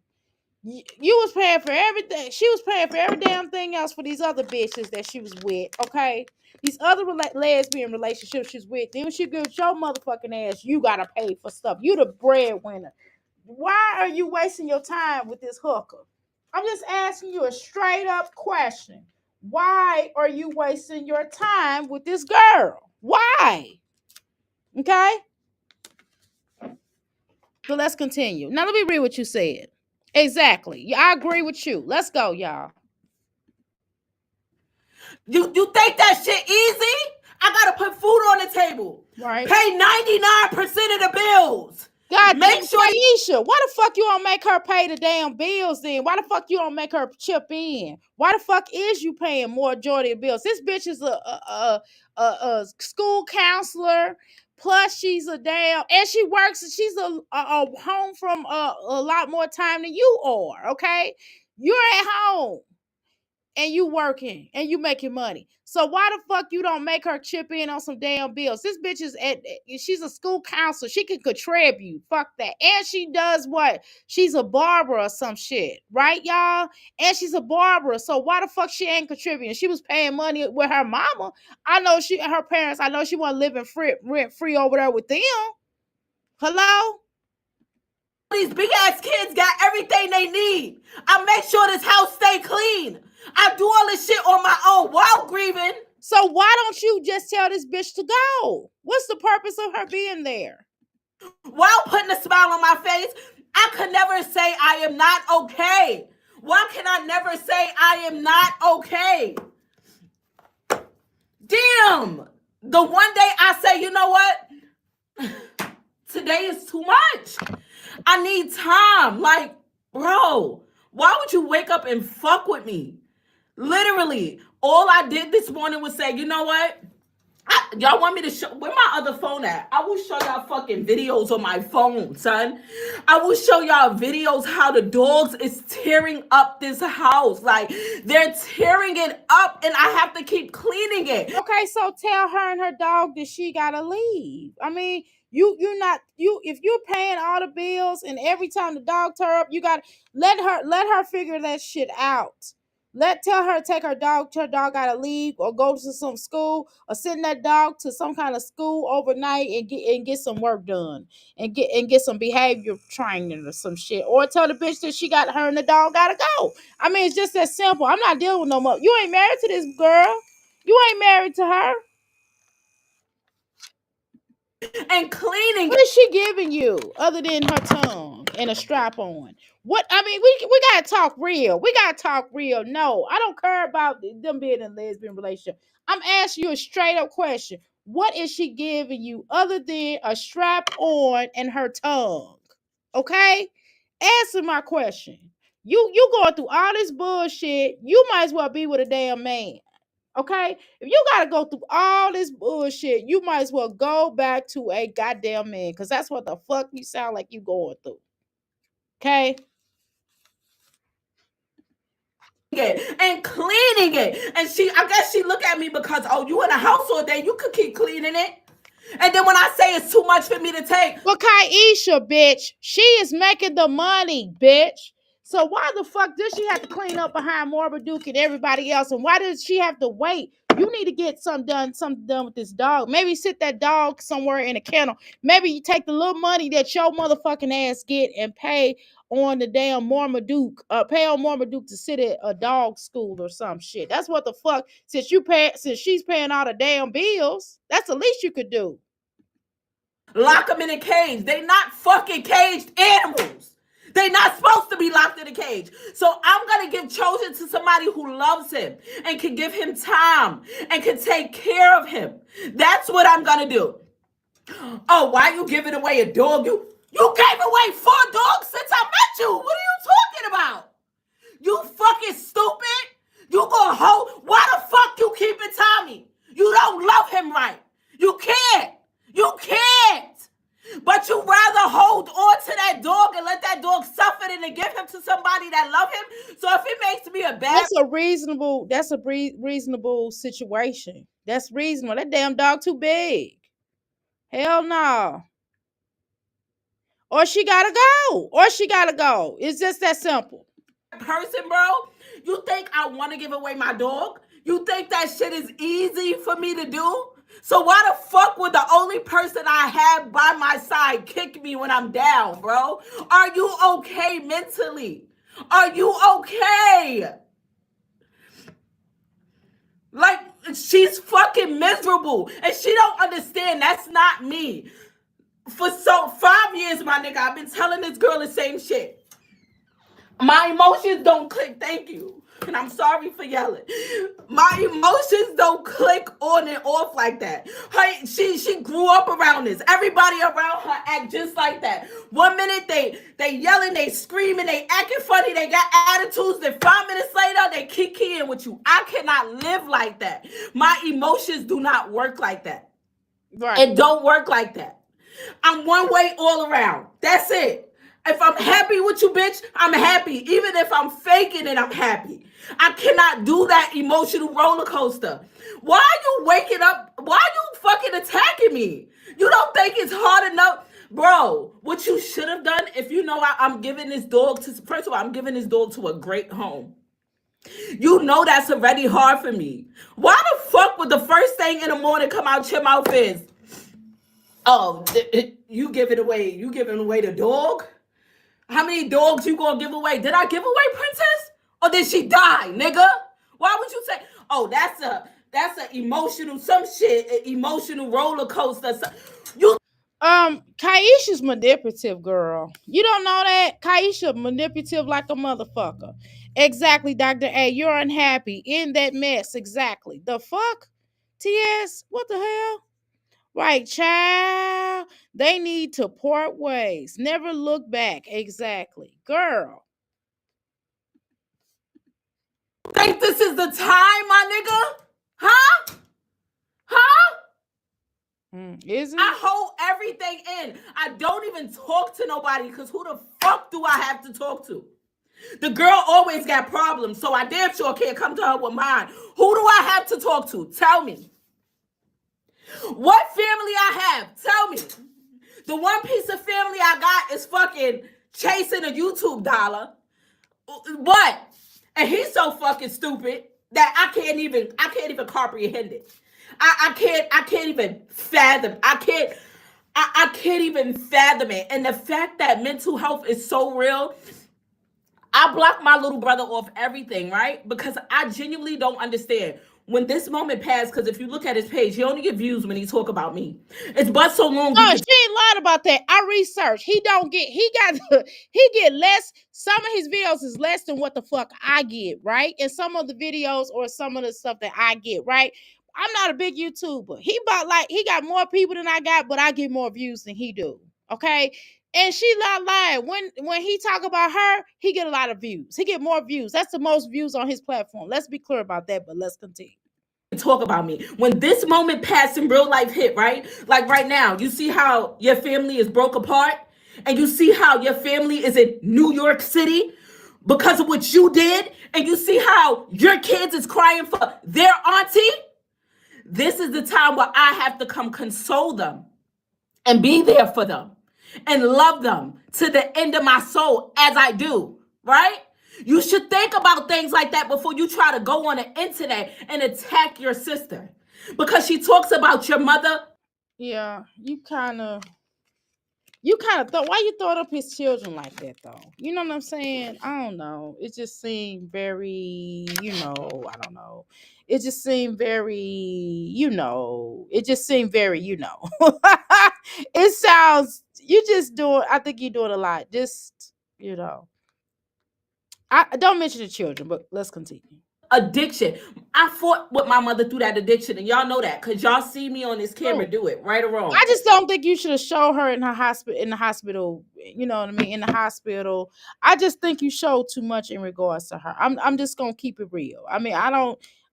You was paying for everything. She was paying for every damn thing else for these other bitches that she was with. Okay, these other lesbian relationships she's with. Then when she gives your motherfucking ass, you gotta pay for stuff. You the breadwinner. Why are you wasting your time with this hooker? I'm just asking you a straight up question. Why are you wasting your time with this girl? Why? Okay. So let's continue. Now let me read what you said. Exactly. Yeah, I agree with you. Let's go, y'all. You think that shit easy? I gotta put food on the table. Right. Pay 99% of the bills. God damn, Make sure Taisha, why the fuck you don't make her pay the damn bills then? Why the fuck you don't make her chip in? Why the fuck is you paying more majority of bills? This bitch is a school counselor. Plus, she's a damn, and she works. She's a home from a lot more time than you are. Okay, you're at home and you working and you making money. So why the fuck you don't make her chip in on some damn bills? This bitch is she's a school counselor. She can contribute. Fuck that. And she does what? She's a barber or some shit, right, y'all? And she's a barber. So why the fuck she ain't contributing? She was paying money with her mama. I know she her parents. I know she wasn't living rent free over there with them. Hello? these big ass kids got everything they need. I make sure this house stay clean. I do all this shit on my own while grieving. So why don't you just tell this bitch to go? What's the purpose of her being there? While putting a smile on my face, I could never say I am not okay. Why can I never say I am not okay? Damn. The one day I say, you know what? Today is too much. I need time. Like, bro, why would you wake up and fuck with me? Literally, all I did this morning was say, you know what? Y'all want me to show where my other phone at? I will show y'all fucking videos on my phone, son. I will show y'all videos how the dogs is tearing up this house. Like, they're tearing it up and I have to keep cleaning it. Okay, so tell her and her dog that she gotta leave. I mean, you're not you if you're paying all the bills and every time the dog tear up, you gotta let her figure that shit out. Tell her to take her dog gotta leave or go to some school or send that dog to some kind of school overnight and get some work done and get some behavior training or some shit. Or tell the bitch that she got her and the dog gotta go. I mean, it's just that simple. I'm not dealing with no more. You ain't married to this girl. You ain't married to her. And cleaning. What is she giving you other than her tongue and a strap on? What I mean, we gotta talk real. We gotta talk real. No, I don't care about them being in a lesbian relationship. I'm asking you a straight up question. What is she giving you other than a strap on and her tongue? Okay? Answer my question. You going through all this bullshit. You might as well be with a damn man. Okay? If you gotta go through all this bullshit, you might as well go back to a goddamn man. Cause that's what the fuck you sound like you going through. Okay? It and cleaning it. And I guess she look at me because, oh, you in the house all day, you could keep cleaning it. And then when I say it's too much for me to take, Well, Kaisha, bitch, she is making the money, bitch. So why the fuck does she have to clean up behind Marmaduke and everybody else? And why does she have to wait? You need to get something done with this dog. Maybe sit that dog somewhere in a kennel. Maybe you take the little money that your motherfucking ass get and pay on the damn Marmaduke. Pay on Marmaduke to sit at a dog school or some shit. That's what the fuck. Since she's paying all the damn bills, that's the least you could do. lock them in a cage. They not fucking caged animals. They not supposed to be locked in a cage. So I'm going to give Chosen to somebody who loves him and can give him time and can take care of him. That's what I'm going to do. Oh, why you giving away a dog? You gave away 4 dogs since I met you. What are you talking about? You fucking stupid. You gonna hold. Why the fuck you keeping Tommy? You don't love him right. You can't. You can't. But you rather hold on to that dog and let that dog suffer than to give him to somebody that love him. So if it makes me a bad, That's a reasonable situation. That's reasonable. That damn dog too big. Hell no. or she gotta go, or she gotta go. It's just that simple. Person, bro. You think I want to give away my dog? You think that shit is easy for me to do? So why the fuck would the only person I have by my side kick me when I'm down, bro? Are you okay mentally? Are you okay? Like, she's fucking miserable and she don't understand that's not me. For 5 years, my nigga, I've been telling this girl the same shit. My emotions don't click. Thank you. And I'm sorry for yelling. My emotions don't click on and off like that. She grew up around this. Everybody around her act just like that. 1 minute they yelling, they screaming, they acting funny, they got attitudes. Then 5 minutes later they kicking with you. I cannot live like that. My emotions do not work like that. Right. It don't work like that. I'm one way all around. That's it. If I'm happy with you, bitch, I'm happy. Even if I'm faking it, I'm happy. I cannot do that emotional roller coaster. Why are you waking up? Why are you fucking attacking me? You don't think it's hard enough? Bro, what you should have done, if you know I'm giving this dog to, first of all, I'm giving this dog to a great home. You know that's already hard for me. Why the fuck would the first thing in the morning come out your mouth is, oh, you giving away the dog? How many dogs you gonna give away? Did I give away Princess? Or did she die, nigga? Why would you say, oh, that's a emotional, some shit, emotional roller coaster. You Kaisha's manipulative, girl. You don't know that? Kaisha manipulative like a motherfucker. Exactly, Dr. A. You're unhappy in that mess. Exactly. The fuck? TS? What the hell? Right, child. They need to part ways. Never look back. Exactly. Girl. think this is the time, my nigga? Huh? Huh? Is it? I hold everything in. I don't even talk to nobody because who the fuck do I have to talk to? The girl always got problems, so I damn sure can't come to her with mine. Who do I have to talk to? Tell me. What family I have? Tell me. The one piece of family I got is fucking chasing a YouTube dollar. What? And he's so fucking stupid that I can't even comprehend it. I can't even fathom. I can't even fathom it. And the fact that mental health is so real, I blocked my little brother off everything, right? Because I genuinely don't understand. When this moment passed, because if you look at his page, he only get views when he talk about me. It's but so long you No, can. she ain't lied about that. I researched. He get less. Some of his videos is less than what the fuck I get, right? And some of the videos or some of the stuff that I get, right? I'm not a big YouTuber. He got more people than I got, but I get more views than he do. Okay. And she not lying. When he talk about her, he get a lot of views. He get more views. That's the most views on his platform. Let's be clear about that, but let's continue. Talk about me. When this moment passed in real life hit, right? Like right now, you see how your family is broke apart and you see how your family is in New York City because of what you did, and you see how your kids is crying for their auntie. This is the time where I have to come console them and be there for them and love them to the end of my soul as I do, right? You should think about things like that before you try to go on the internet and attack your sister because she talks about your mother. Yeah, you kind of thought, why you thought up his children like that though? You know what I'm saying? I don't know. It just seemed very, I don't know. It just seemed very, it just seemed very, it sounds, you just doing, I think you're doing a lot. Just, I don't mention the children, but let's continue. Addiction. I fought with my mother through that addiction, and y'all know that because y'all see me on this camera do it, right or wrong. I just don't think you should have showed her in the hospital. You know what I mean? In the hospital. I just think you showed too much in regards to her. I'm just gonna keep it real. I mean,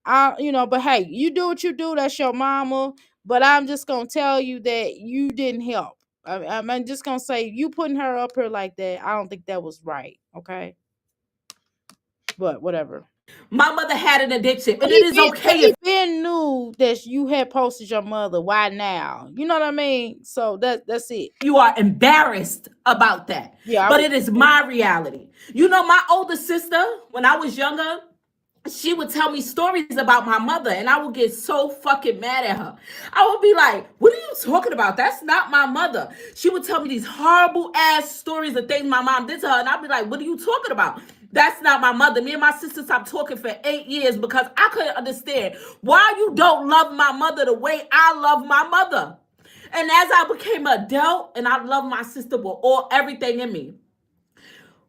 but hey, you do what you do, that's your mama. But I'm just gonna tell you that you didn't help. I'm just gonna say you putting her up here like that, I don't think that was right. Okay. But whatever. My mother had an addiction, and it He is been, but okay if he been knew that you had posted your mother. Why now? You know what I mean? So that's it. you are embarrassed about that. Yeah, I But was. it is my reality. You know, my older sister, when I was younger, she would tell me stories about my mother, and I would get so fucking mad at her. I would be like, what are you talking about? That's not my mother. She would tell me these horrible ass stories of things my mom did to her, and I'd be like, what are you talking about? That's not my mother. Me and my sister stopped talking for 8 years because I couldn't understand why you don't love my mother the way I love my mother. And as I became an adult and I love my sister with all everything in me,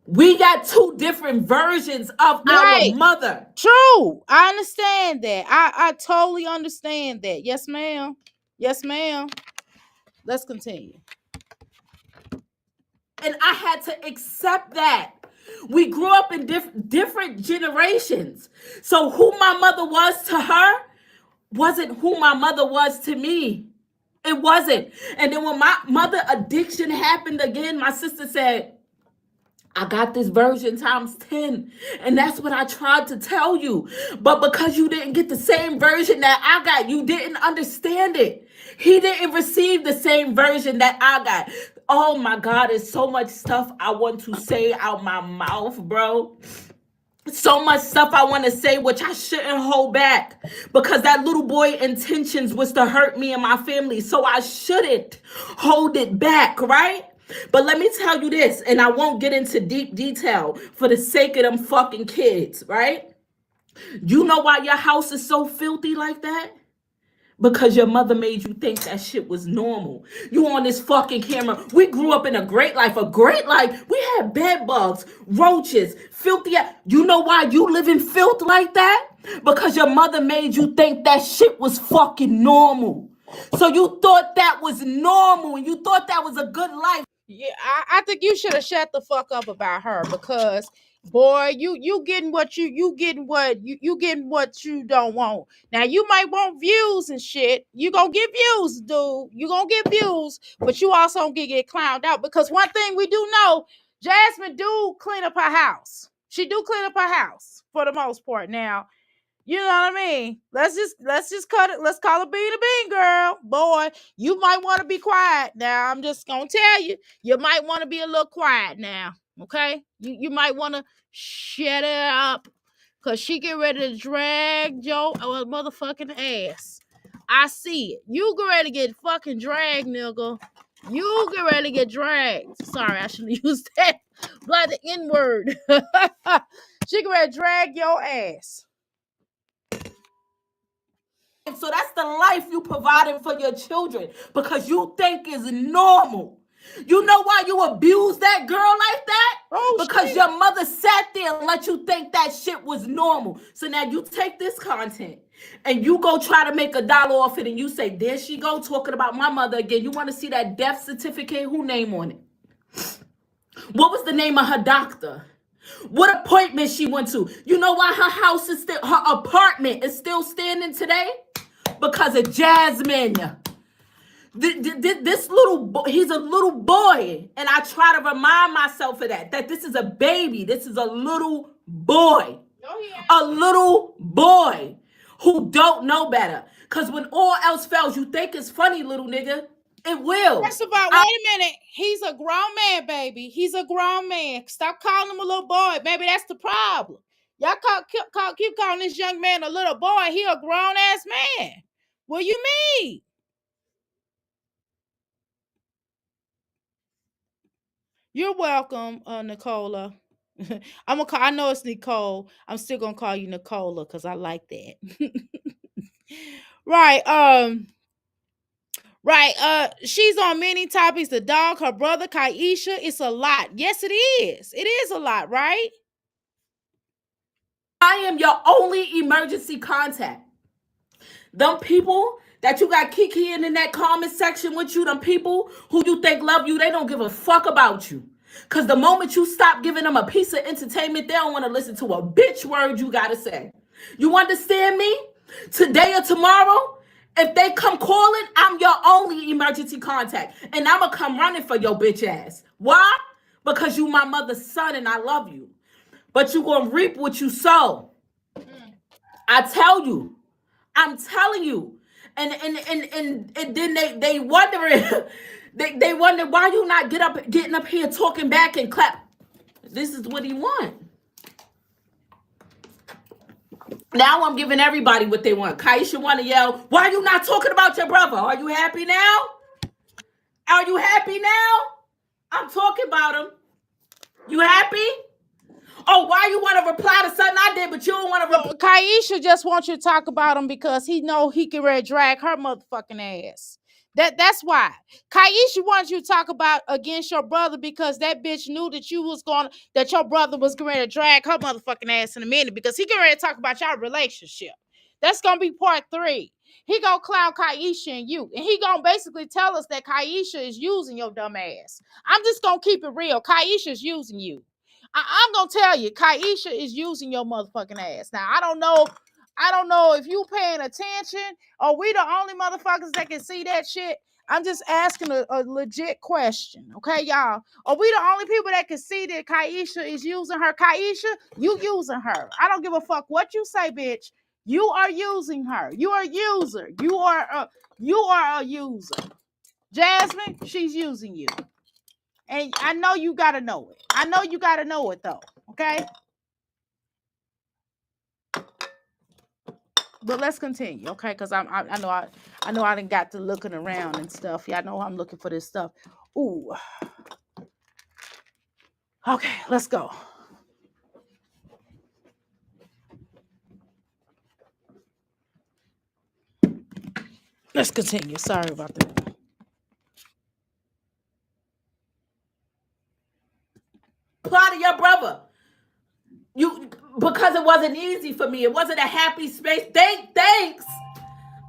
we got two different versions of our Right. mother. True. I understand that. I totally understand that. Yes, ma'am. Yes, ma'am. Let's continue. And I had to accept that. We grew up in different generations. So who my mother was to her wasn't who my mother was to me. It wasn't. And then when my mother addiction happened again, my sister said, I got this version times 10. And that's what I tried to tell you. But because you didn't get the same version that I got, you didn't understand it. He didn't receive the same version that I got. Oh my God, there's so much stuff I want to say out my mouth, bro. So much stuff I want to say, which I shouldn't hold back because that little boy intentions was to hurt me and my family. So I shouldn't hold it back, right? But let me tell you this, and I won't get into deep detail for the sake of them fucking kids, right? You know why your house is so filthy like that? Because your mother made you think that shit was normal. You on this fucking camera. We grew up in a great life. A great life. We had bed bugs, roaches, filthy. You know why you live in filth like that? Because your mother made you think that shit was fucking normal. So you thought that was normal and you thought that was a good life. Yeah, I think you should have shut the fuck up about her because boy, you getting what you getting what you getting what you don't want. Now you might want views and shit. You gonna get views, dude. You gonna get views, but you also gonna get clowned out because one thing we do know, Jasmine do clean up her house. She do clean up her house for the most part. Now you know what I mean? Let's just cut it. Let's call it being a bean girl. Boy, you might want to be quiet. Now I'm just gonna tell you, you might want to be a little quiet now. Okay? You might want to shut it up. Cause she get ready to drag your motherfucking ass. I see it. You get ready to get fucking dragged, nigga. You get ready to get dragged. Sorry, I shouldn't use that. Like the N-word. She get ready to drag your ass. So that's the life you providing for your children because you think is normal. You know why you abused that girl like that? Oh Because shit. your mother sat there and let you think that shit was normal. So now you take this content and you go try to make $1 off it and you say, there she go talking about my mother again. You want to see that death certificate? Who name on it? What was the name of her doctor? What appointment she went to? You know why her house is still, her apartment is still standing today? Because of Jasmine. This little boy, he's a little boy. And I try to remind myself of that this is a baby. This is a little boy. Oh yeah. A little boy who don't know better. Because when all else fails, you think it's funny, little nigga. It will. First of all, wait a minute. He's a grown man, baby. He's a grown man. Stop calling him a little boy, baby. That's the problem. Y'all keep calling this young man a little boy. He a grown ass man. What you mean? You're welcome, Nicola. I'm gonna call. I know it's Nicole. I'm still gonna call you Nicola because I like that. Right. Right. She's on many topics. The dog, her brother, Kaisha. It's a lot. Yes, it is. It is a lot, right? I am your only emergency contact. Them people that you got kikiing in that comment section with you, them people who you think love you, they don't give a fuck about you. Because the moment you stop giving them a piece of entertainment, they don't want to listen to a bitch word you got to say. You understand me? Today or tomorrow, if they come calling, I'm your only emergency contact. And I'm going to come running for your bitch ass. Why? Because you my mother's son and I love you. But you going to reap what you sow. I tell you, I'm telling you. And then they wondering, they wonder why you not getting up here talking back and clap. This is what he want. Now I'm giving everybody what they want. Kaisha want to yell, why are you not talking about your brother? Are you happy now? Are you happy now? I'm talking about him. You happy? Oh, why you want to reply to something I did, but you don't want to reply? Kaisha just wants you to talk about him because he know he can ready drag her motherfucking ass. That's why. Kaisha wants you to talk about against your brother because that bitch knew that your brother was going to drag her motherfucking ass in a minute because he can ready to talk about your relationship. That's gonna be part 3. He gonna clown Kaisha and you, and he gonna basically tell us that Kaisha is using your dumb ass. I'm just gonna keep it real. Kaisha is using you. I'm gonna tell you, Kaisha is using your motherfucking ass. Now, I don't know if you paying attention or we the only motherfuckers that can see that shit. I'm just asking a legit question, okay, y'all? Are we the only people that can see that Kaisha is using her? Kaisha, you using her. I don't give a fuck what you say, bitch. You are using her. You are a user. You are a user. Jasmine, she's using you. And I know you gotta know it. I know you gotta know it though. Okay. But let's continue, okay? Because I know I done got to looking around and stuff. Yeah, I know I'm looking for this stuff. Ooh. Okay, let's go. Let's continue. Sorry about that. Reply to your brother. You because it wasn't easy for me. It wasn't a happy space. Thanks.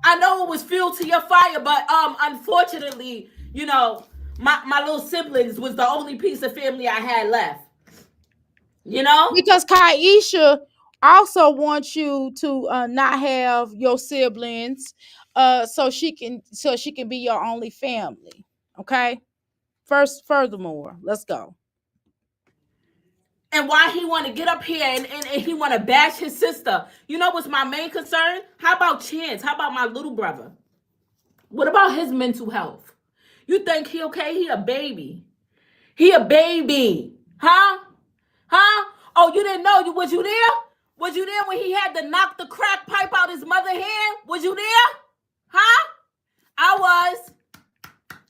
I know it was fuel to your fire, but unfortunately, my little siblings was the only piece of family I had left. You know? Because Kaisha also wants you to not have your siblings, so she can be your only family. Okay. Furthermore, let's go. And why he want to get up here and he want to bash his sister. You know what's my main concern? How about Chance? How about my little brother? What about his mental health? You think he okay? He a baby. He a baby. Huh? Huh? Oh, you didn't know? Was you there? Was you there when he had to knock the crack pipe out his mother's hand? Was you there? Huh? I was.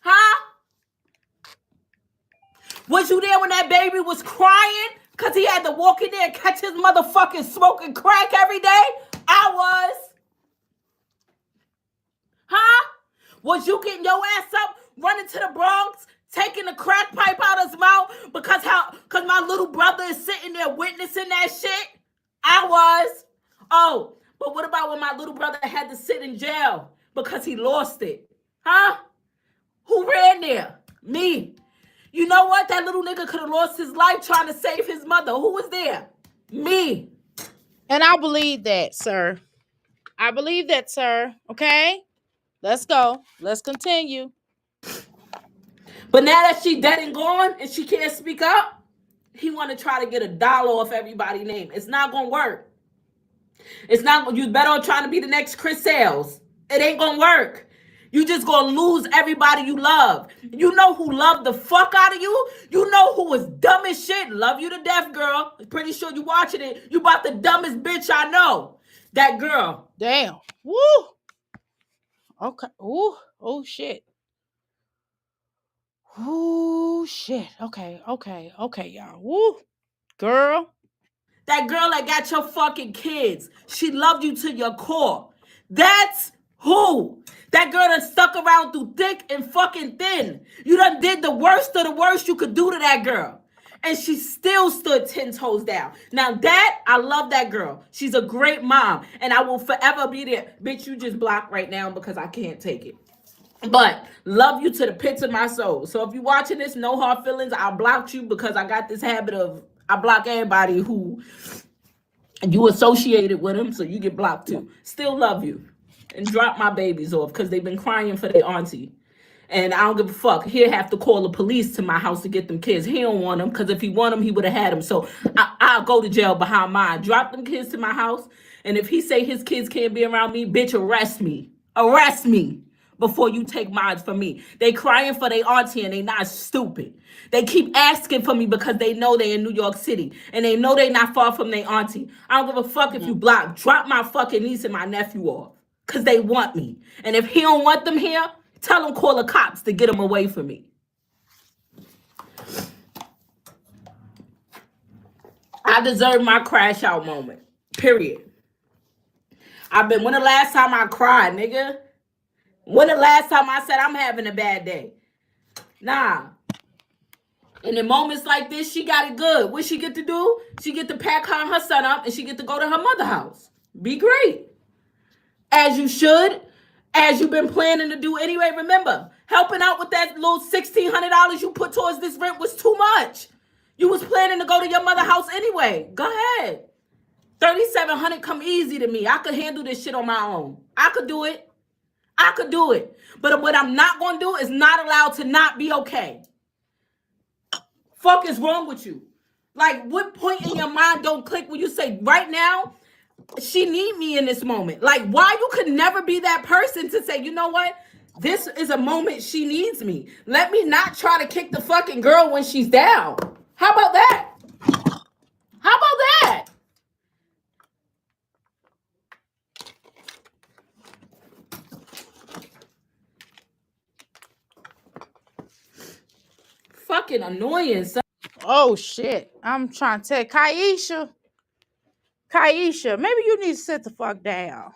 Huh? Was you there when that baby was crying? Because he had to walk in there and catch his motherfucking smoking crack every day? I was. Huh? Was you getting your ass up, running to the Bronx, taking the crack pipe out of his mouth because my little brother is sitting there witnessing that shit? I was. Oh, but what about when my little brother had to sit in jail because he lost it? Huh? Who ran there? Me. You know what? That little nigga could have lost his life trying to save his mother. Who was there? Me. And I believe that, sir. I believe that, sir. Okay? Let's go. Let's continue. But now that she dead and gone and she can't speak up, he want to try to get $1 off everybody's name. It's not going to work. It's not. You better trying to be the next Chris Sales. It ain't going to work. You just gonna lose everybody you love. You know who loved the fuck out of you? You know who was dumb as shit? Love you to death, girl. Pretty sure you watching it. You about the dumbest bitch I know. That girl. Damn. Woo. Okay. Ooh. Oh shit. Ooh shit. Okay. Okay, y'all. Woo. Girl. That girl that got your fucking kids. She loved you to your core. That's who? That girl that stuck around through thick and fucking thin. You done did the worst of the worst you could do to that girl. And she still stood 10 toes down. Now that, I love that girl. She's a great mom. And I will forever be there. Bitch, you just blocked right now because I can't take it. But love you to the pits of my soul. So if you're watching this, no hard feelings. I blocked you because I got this habit of, I block everybody who you associated with them, so you get blocked too. Still love you. And drop my babies off because they've been crying for their auntie. And I don't give a fuck. He'll have to call the police to my house to get them kids. He don't want them because if he want them, he would have had them. So I'll go to jail behind mine. Drop them kids to my house And if he say his kids can't be around me, bitch, arrest me. Arrest me before you take mine from me. They crying for their auntie and they not stupid. They keep asking for me because they know they in New York City and they know they not far from their auntie. I don't give a fuck if you block. Drop my fucking niece and my nephew off because they want me. And if he don't want them here, tell him call the cops to get them away from me. I deserve my crash out moment. Period. When the last time I cried, nigga? When the last time I said I'm having a bad day? Nah. And in moments like this, she got it good. What she get to do? She get to pack her and her son up and she get to go to her mother's house. Be great. As you should. As you've been planning to do anyway. Remember, helping out with that little $1,600 you put towards this rent was too much. You was planning to go to your mother's house anyway. Go ahead. $3,700 come easy to me. I could handle this shit on my own. I could do it. I could do it. But what I'm not going to do is not allowed to not be okay. Fuck is wrong with you? Like, what point in your mind don't click when you say, right now, she need me in this moment? Like, why you could never be that person to say, you know what? This is a moment she needs me. Let me not try to kick the fucking girl when she's down. How about that? How about that? Fucking annoying, son. Oh shit. I'm trying to tell Kaisha, maybe you need to sit the fuck down.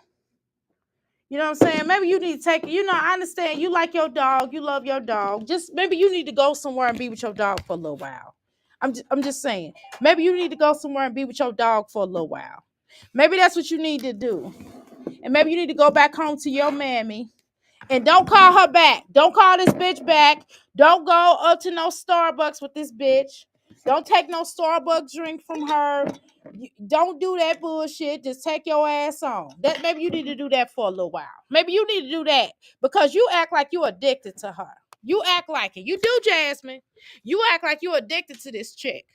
You know what I'm saying? Maybe you need to take, I understand you like your dog, you love your dog. Just maybe you need to go somewhere and be with your dog for a little while. I'm just saying. Maybe you need to go somewhere and be with your dog for a little while. Maybe that's what you need to do. And maybe you need to go back home to your mammy. And don't call her back. Don't call this bitch back. Don't go up to no Starbucks with this bitch. Don't take no Starbucks drink from her. Don't do that bullshit. Just take your ass on. That maybe you need to do that for a little while. Maybe you need to do that because you act like you addicted to her. You act like it. You do, Jasmine. You act like you addicted to this chick.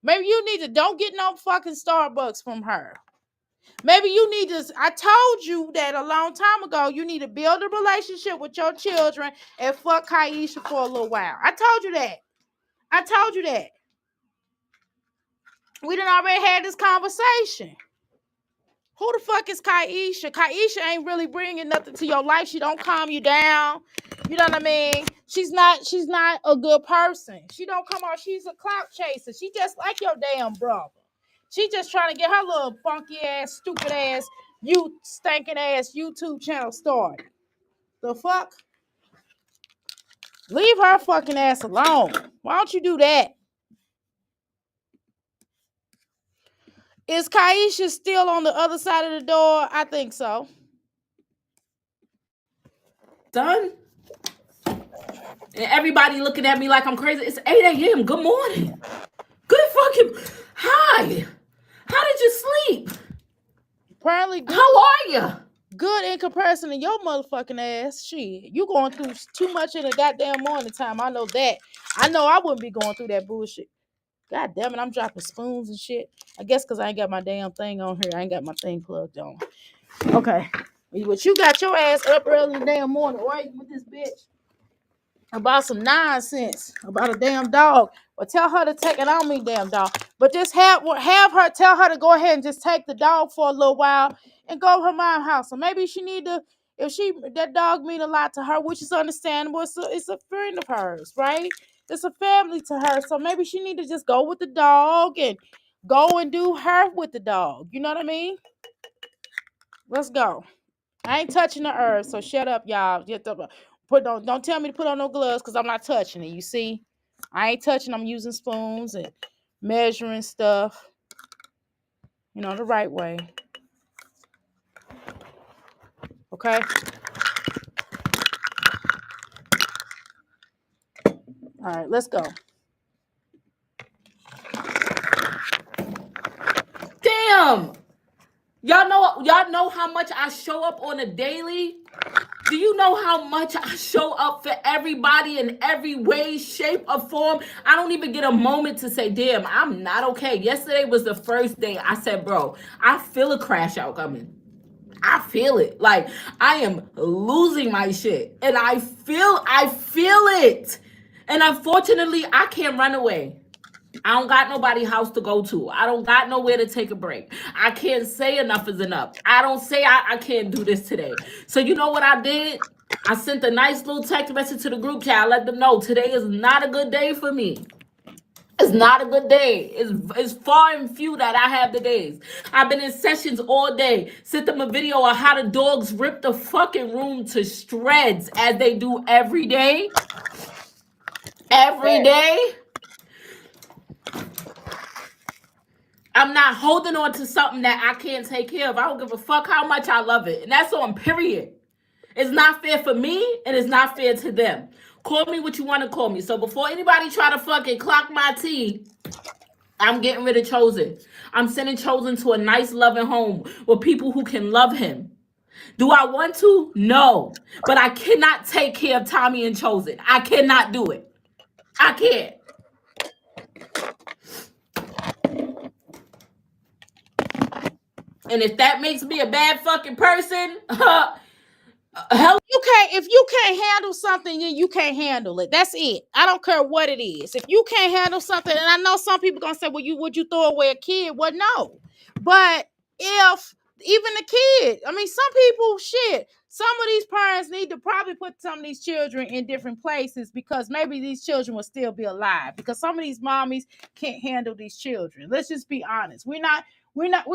Maybe you need to don't get no fucking Starbucks from her. Maybe you need to, I told you that a long time ago, you need to build a relationship with your children and fuck Kaisha for a little while. I told you that. I told you that. We done already had this conversation. Who the fuck is Kaisha? Kaisha ain't really bringing nothing to your life. She don't calm you down. You know what I mean? She's not a good person. She don't come out. She's a clout chaser. She just like your damn brother. She just trying to get her little funky ass, stupid ass, stinking ass YouTube channel started. The fuck? Leave her fucking ass alone. Why don't you do that? Is Kaisha still on the other side of the door? I think so. Son? And everybody looking at me like I'm crazy. It's 8 a.m. Good morning. Good fucking... Hi. How did you sleep? Apparently good. How are you? Good in comparison to your motherfucking ass. Shit. You going through too much in the goddamn morning time. I know that. I know I wouldn't be going through that bullshit. God damn it, I'm dropping spoons and shit. I guess because I ain't got my damn thing on here. I ain't got my thing plugged on. Okay. But you got your ass up early in the damn morning, right? With this bitch. About some nonsense. About a damn dog. But tell her to take it on me, damn dog. But just have her, tell her to go ahead and just take the dog for a little while and go to her mom's house. So maybe she need to, that dog mean a lot to her, which is understandable. It's a friend of hers, right? It's a family to her. So maybe she need to just go with the dog and go and do her with the dog. You know what I mean? Let's go. I ain't touching the herb, so shut up, y'all. Don't tell me to put on no gloves because I'm not touching it. You see? I ain't touching. I'm using spoons and measuring stuff. The right way. Okay? All right, let's go. Damn. Y'all know how much I show up on a daily? Do you know how much I show up for everybody in every way, shape, or form? I don't even get a moment to say, damn, I'm not okay. Yesterday was the first day I said, bro, I feel a crash out coming. I feel it. Like I am losing my shit. And I feel it. And unfortunately, I can't run away. I don't got nobody house to go to. I don't got nowhere to take a break. I can't say enough is enough. I don't say I can't do this today. So you know what I did? I sent a nice little text message to the group chat. I let them know today is not a good day for me. It's not a good day. It's far and few that I have the days. I've been in sessions all day. Sent them a video of how the dogs rip the fucking room to shreds as they do every day. Every day. I'm not holding on to something that I can't take care of. I don't give a fuck how much I love it. And that's on period. It's not fair for me and it's not fair to them. Call me what you want to call me. So before anybody try to fucking clock my tea, I'm getting rid of Chosen. I'm sending Chosen to a nice loving home with people who can love him. Do I want to? No. But I cannot take care of Tommy and Chosen. I cannot do it. I can't. And if that makes me a bad fucking person, hell. You can't, if you can't handle something, then you can't handle it. That's it. I don't care what it is. If you can't handle something, and I know some people gonna say, well, would you throw away a kid? Well, no. But if even a kid, I mean, some people, shit, some of these parents need to probably put some of these children in different places because maybe these children will still be alive. Because some of these mommies can't handle these children. Let's just be honest. We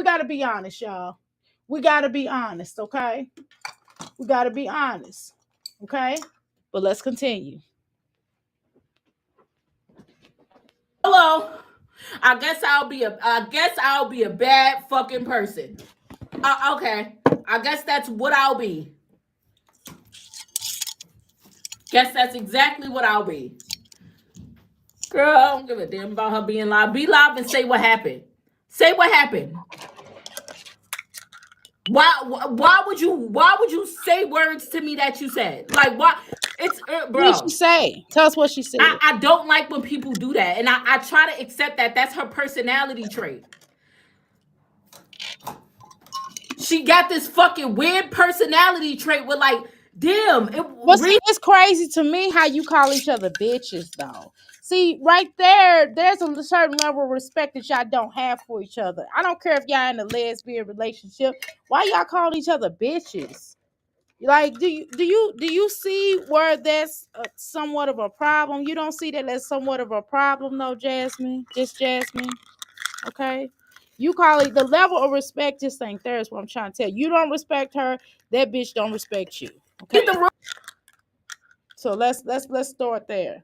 gotta be honest, y'all. We gotta be honest, okay? We got to be honest. Okay? But let's continue. Hello. I guess I'll be a bad fucking person. Okay. I guess that's what I'll be. Guess that's exactly what I'll be. Girl, I don't give a damn about her being live. Be live and say what happened. Say what happened. Why would you say words to me that you said? Like why? It's What bro. did she say? Tell us what she said. I don't like when people do that, and I try to accept that that's her personality trait. She got this fucking weird personality trait with like, damn. It's crazy to me how you call each other bitches, though. See, right there's a certain level of respect that y'all don't have for each other. I don't care if y'all in a lesbian relationship. Why y'all calling each other bitches? Like, do you see where that's somewhat of a problem? You don't see that as somewhat of a problem, though, Jasmine. Just Jasmine, okay? You call it the level of respect. Just ain't there. Is what I'm trying to tell you. You don't respect her. That bitch don't respect you. Okay. So let's start there.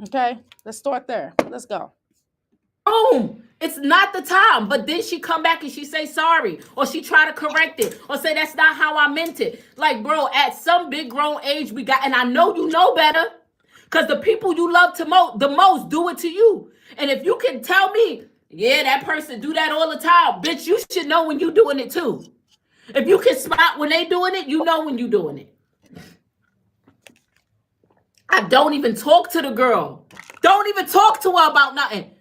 Okay, let's start there. Let's go. Boom. It's not the time. But then she come back and she say sorry. Or she try to correct it. Or say that's not how I meant it. Like, bro, at some big grown age we got, and I know you know better. Because the people you love the most do it to you. And if you can tell me, yeah, that person do that all the time, bitch, you should know when you doing it too. If you can spot when they doing it, you know when you doing it. I don't even talk to the girl. Don't even talk to her about nothing.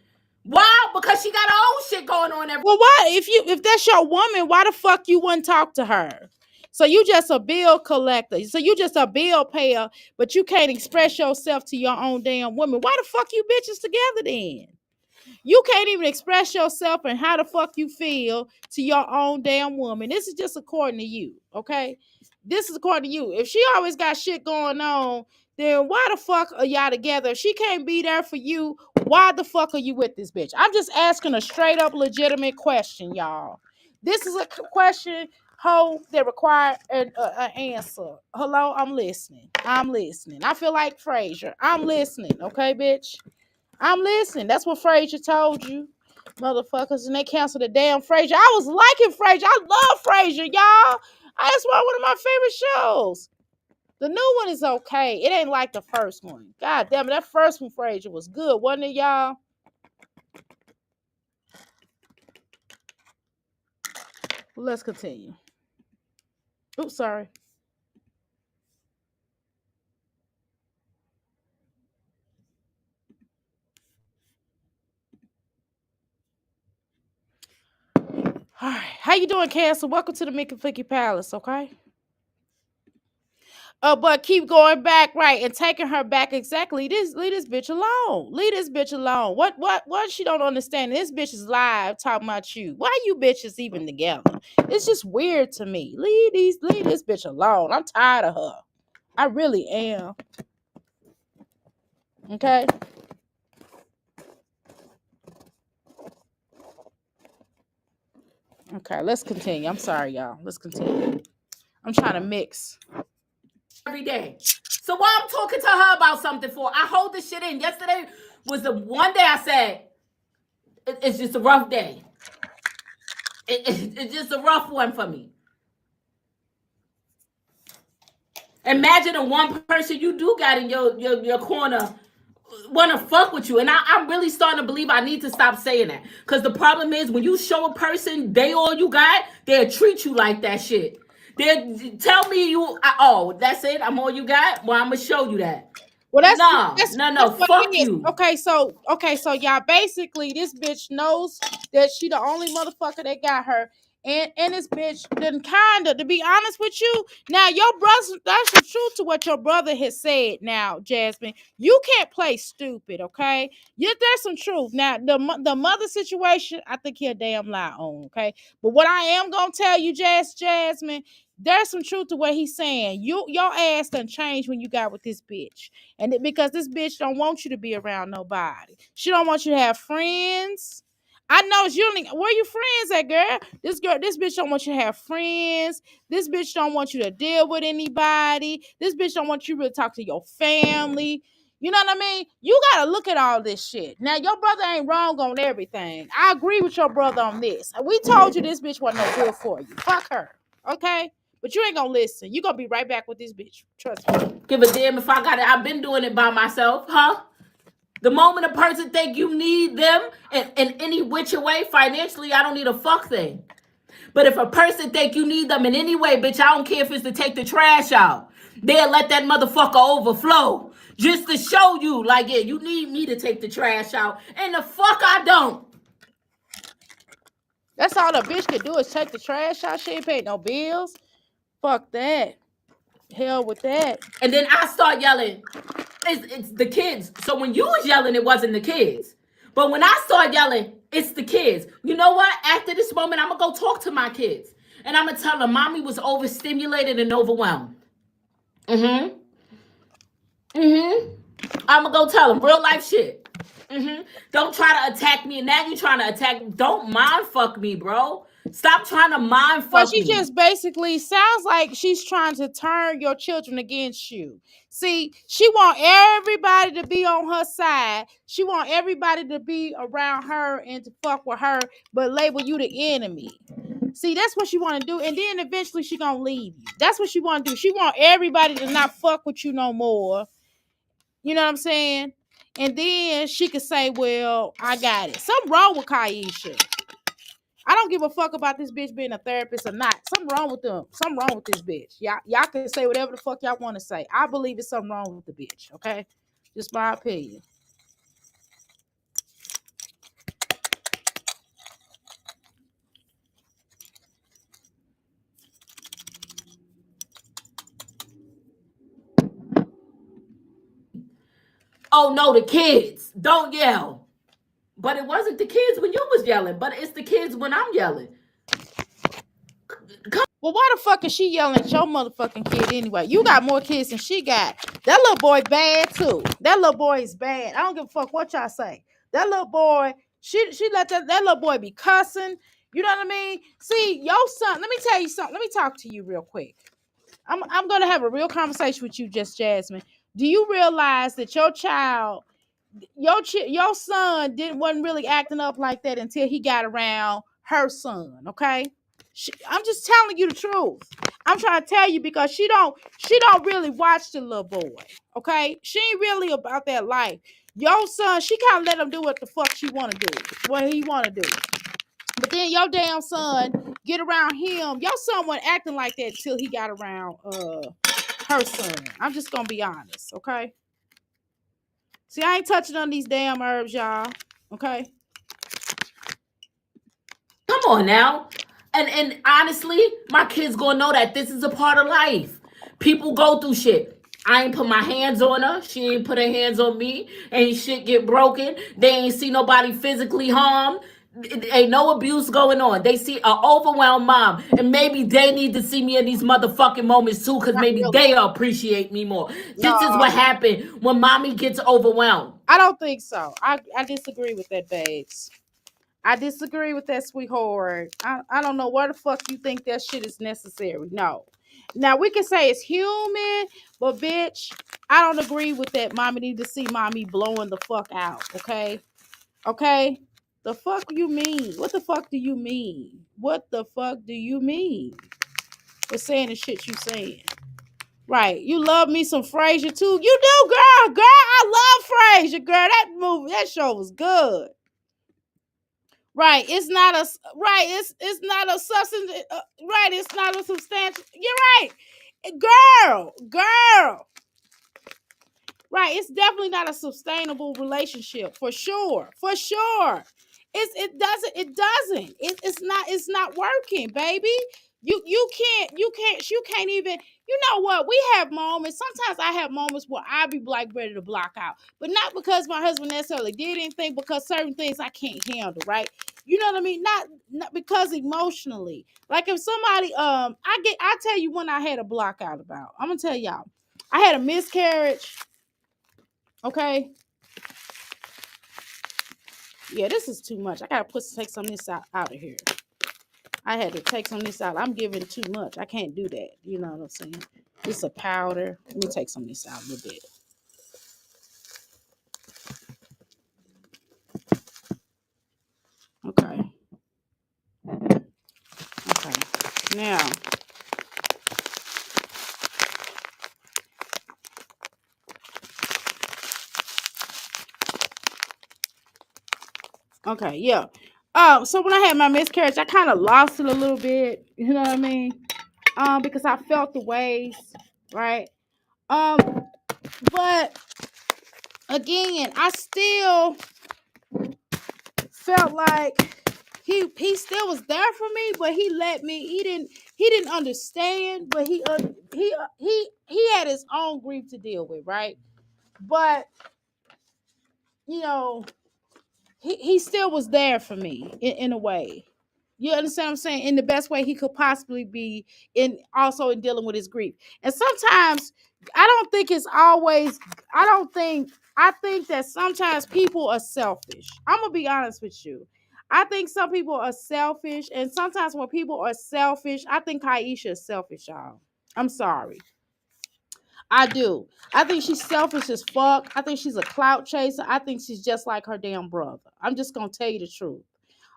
Why? Because she got her own shit going on. Well, why if that's your woman, why the fuck you wouldn't talk to her? So you just a bill collector. So you just a bill payer, but you can't express yourself to your own damn woman. Why the fuck you bitches together then? You can't even express yourself and how the fuck you feel to your own damn woman. This is just according to you, okay? This is according to you. If she always got shit going on, then why the fuck are y'all together? If she can't be there for you, why the fuck are you with this bitch? I'm just asking a straight up legitimate question, y'all. This is a question, ho, that require an answer. Hello, I'm listening. I'm listening. I feel like Frazier. I'm listening, okay, bitch? I'm listening. That's what Frazier told you, motherfuckers, and they canceled the damn Frazier. I was liking Frazier. I love Frazier, y'all. That's one of my favorite shows. The new one is okay. It ain't like the first one. God damn it, that first one, Frazier, was good, wasn't it, y'all? Let's continue. Oops, sorry. All right, how you doing, Castle? Welcome to the Mickey Flicky Palace. Okay. But keep going back, right, and taking her back exactly. Leave this bitch alone. Leave this bitch alone. What she don't understand? This bitch is live talking about you. Why you bitches even together? It's just weird to me. Leave this bitch alone. I'm tired of her. I really am. Okay. Okay, let's continue. I'm sorry, y'all. Let's continue. I'm trying to mix. Every day. So why I'm talking to her about something for? I hold this shit in. Yesterday was the one day I said it's just a rough day. It's just a rough one for me. Imagine the one person you do got in your corner want to fuck with you. And I'm really starting to believe I need to stop saying that. Because the problem is when you show a person they all you got, they'll treat you like that shit. They'll tell me oh, that's it? I'm all you got? Well, I'm going to show you that. Well, No, no, no. that's what Fuck it is. you. Okay, so y'all basically this bitch knows that she the only motherfucker that got her. And this bitch then kinda, to be honest with you, now your brother, that's the truth to what your brother has said. Now, Jasmine, you can't play stupid, okay? Yeah, there's some truth. Now, the mother situation, I think he a damn lie on, okay? But what I am gonna tell you, Jasmine, there's some truth to what he's saying. Your ass done changed when you got with this bitch. Because this bitch don't want you to be around nobody. She don't want you to have friends. I know you don't. Where your friends at, girl? This bitch don't want you to have friends. This bitch don't want you to deal with anybody. This bitch don't want you to really talk to your family. You know what I mean? You gotta look at all this shit. Now, your brother ain't wrong on everything. I agree with your brother on this. We told you this bitch wasn't no good for you. Fuck her. Okay? But you ain't gonna listen. You gonna be right back with this bitch. Trust me. Give a damn if I got it. I've been doing it by myself, huh? The moment a person think you need them in any which way financially, I don't need a fuck thing. But if a person think you need them in any way, bitch, I don't care if it's to take the trash out. They'll let that motherfucker overflow. Just to show you, like, yeah, you need me to take the trash out. And the fuck I don't. That's all the bitch can do is take the trash out. She ain't paying no bills. Fuck that. Hell with that. And then I start yelling, it's the kids. So when you was yelling, it wasn't the kids. But when I start yelling, it's the kids. You know what? After this moment, I'm going to go talk to my kids. And I'm going to tell them mommy was overstimulated and overwhelmed. Mm-hmm. Mm-hmm. I'm going to go tell them real life shit. Mm-hmm. Don't try to attack me. And now you trying to attack me. Don't mind fuck me, bro. Stop trying to mind Well, fuck she me. just basically sounds like she's trying to turn your children against you. See, she want everybody to be on her side. She want everybody to be around her and to fuck with her, but label you the enemy. See, that's what she want to do, and then eventually she gonna leave you. That's what she want to do. She want everybody to not fuck with you no more. You know what I'm saying? And then she could say, "Well, I got it." Something wrong with Kaisha. I don't give a fuck about this bitch being a therapist or not. Something wrong with them. Something wrong with this bitch. Y'all can say whatever the fuck y'all want to say. I believe it's something wrong with the bitch. Okay, just my opinion. Oh, no, the kids. Don't yell. But it wasn't the kids when you was yelling. But it's the kids when I'm yelling. Well, why the fuck is she yelling at your motherfucking kid anyway? You got more kids than she got. That little boy bad too. That little boy is bad. I don't give a fuck what y'all say. That little boy, she let that little boy be cussing. You know what I mean? See, your son, let me tell you something. Let me talk to you real quick. I'm gonna have a real conversation with you, just Jasmine. Do you realize that your child, your son wasn't really acting up like that until he got around her son? Okay, I'm just telling you the truth. I'm trying to tell you because she don't really watch the little boy. Okay, she ain't really about that life. Your son, she kind of let him do what the fuck she want to do, what he want to do. But then your damn son get around him. Your son wasn't acting like that till he got around her son. I'm just gonna be honest, okay? See, I ain't touching on these damn herbs, y'all. Okay? Come on now. And honestly, my kids gonna know that this is a part of life. People go through shit. I ain't put my hands on her. She ain't put her hands on me. Ain't shit get broken. They ain't see nobody physically harmed. Ain't no abuse going on. They see an overwhelmed mom. And maybe they need to see me in these motherfucking moments too, because Not maybe really. they'll appreciate me more. No, This is what happened when mommy gets overwhelmed. I don't think so. I disagree with that, babes. I disagree with that, sweetheart. I don't know where the fuck you think that shit is necessary. No. Now we can say it's human, but bitch, I don't agree with that. Mommy need to see mommy blowing the fuck out. Okay? Okay? The fuck you mean? What the fuck do you mean? What the fuck do you mean? For saying the shit you saying. Right. You love me some Frasier too. You do, girl. Girl, I love Frasier, girl. That show was good. Right. It's not a right. It's not a substance. Right. It's not a substantial. You're right, girl. Right. It's definitely not a sustainable relationship for sure. For sure. It's not working, baby. You can't even, you know what? We have moments. Sometimes I have moments where I be like ready to block out. But not because my husband necessarily did anything, because certain things I can't handle, right? You know what I mean? Not because emotionally. Like if somebody I tell you when I had a block out about. I'm gonna tell y'all. I had a miscarriage. Okay. Yeah, this is too much. I gotta take some of this out of here. I had to take some of this out. I'm giving too much. I can't do that. You know what I'm saying? It's a powder. Let me take some of this out a little bit. Okay. Okay. Now. Okay, yeah. So when I had my miscarriage, I kind of lost it a little bit. You know what I mean? Because I felt the waves, right? Um, but again, I still felt like he still was there for me, but he let me. He didn't understand, but he had his own grief to deal with, right? But you know, he still was there for me in a way. You understand what I'm saying? In the best way he could possibly be, in also in dealing with his grief. And sometimes I don't think it's always. I don't think. I think that sometimes people are selfish. I'm gonna be honest with you. I think some people are selfish, and sometimes when people are selfish, I think Kaisha is selfish, y'all. I'm sorry. I do. I think she's selfish as fuck. I think she's a clout chaser. I think she's just like her damn brother. I'm just gonna tell you the truth.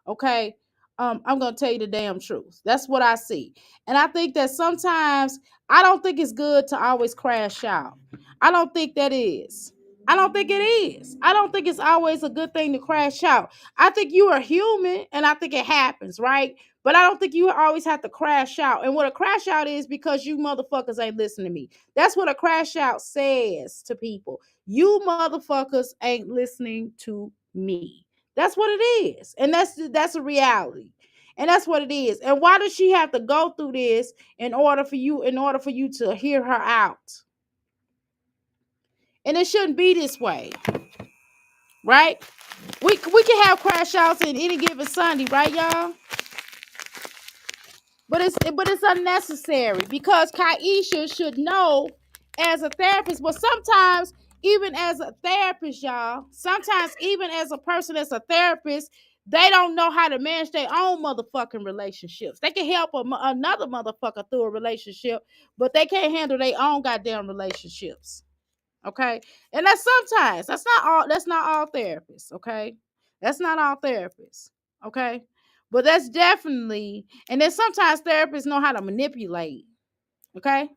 Okay. I'm gonna tell you the damn truth. That's what I see. And I think that sometimes I don't think it's good to always crash out. I don't think that is. I don't think it is. I don't think it's always a good thing to crash out. I think you are human and I think it happens, right? But I don't think you always have to crash out. And what a crash out is, because you motherfuckers ain't listening to me. That's what a crash out says to people. You motherfuckers ain't listening to me. That's what it is. And that's a reality. And that's what it is. And why does she have to go through this in order for you to hear her out? And it shouldn't be this way. Right? We can have crash outs in any given Sunday, right, y'all? But it's unnecessary, because Kaisha should know as a therapist. But sometimes, even as a therapist, y'all, sometimes even as a person that's a therapist, they don't know how to manage their own motherfucking relationships. They can help another motherfucker through a relationship, but they can't handle their own goddamn relationships. Okay, and that's not all therapists. Okay, that's not all therapists. Okay, but that's definitely. And then sometimes therapists know how to manipulate. Okay,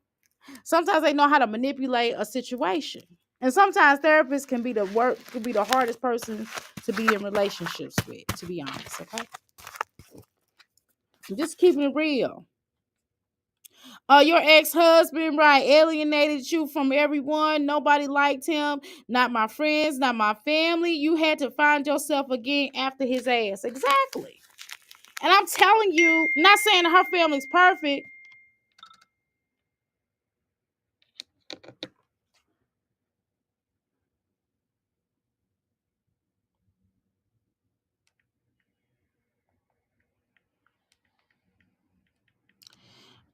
sometimes they know how to manipulate a situation. And sometimes therapists can be the hardest person to be in relationships with, to be honest. Okay, Just keeping it real. Your ex-husband, right, alienated you from everyone. Nobody liked him. Not my friends, not my family. You had to find yourself again after his ass. Exactly. And I'm telling you, not saying her family's perfect.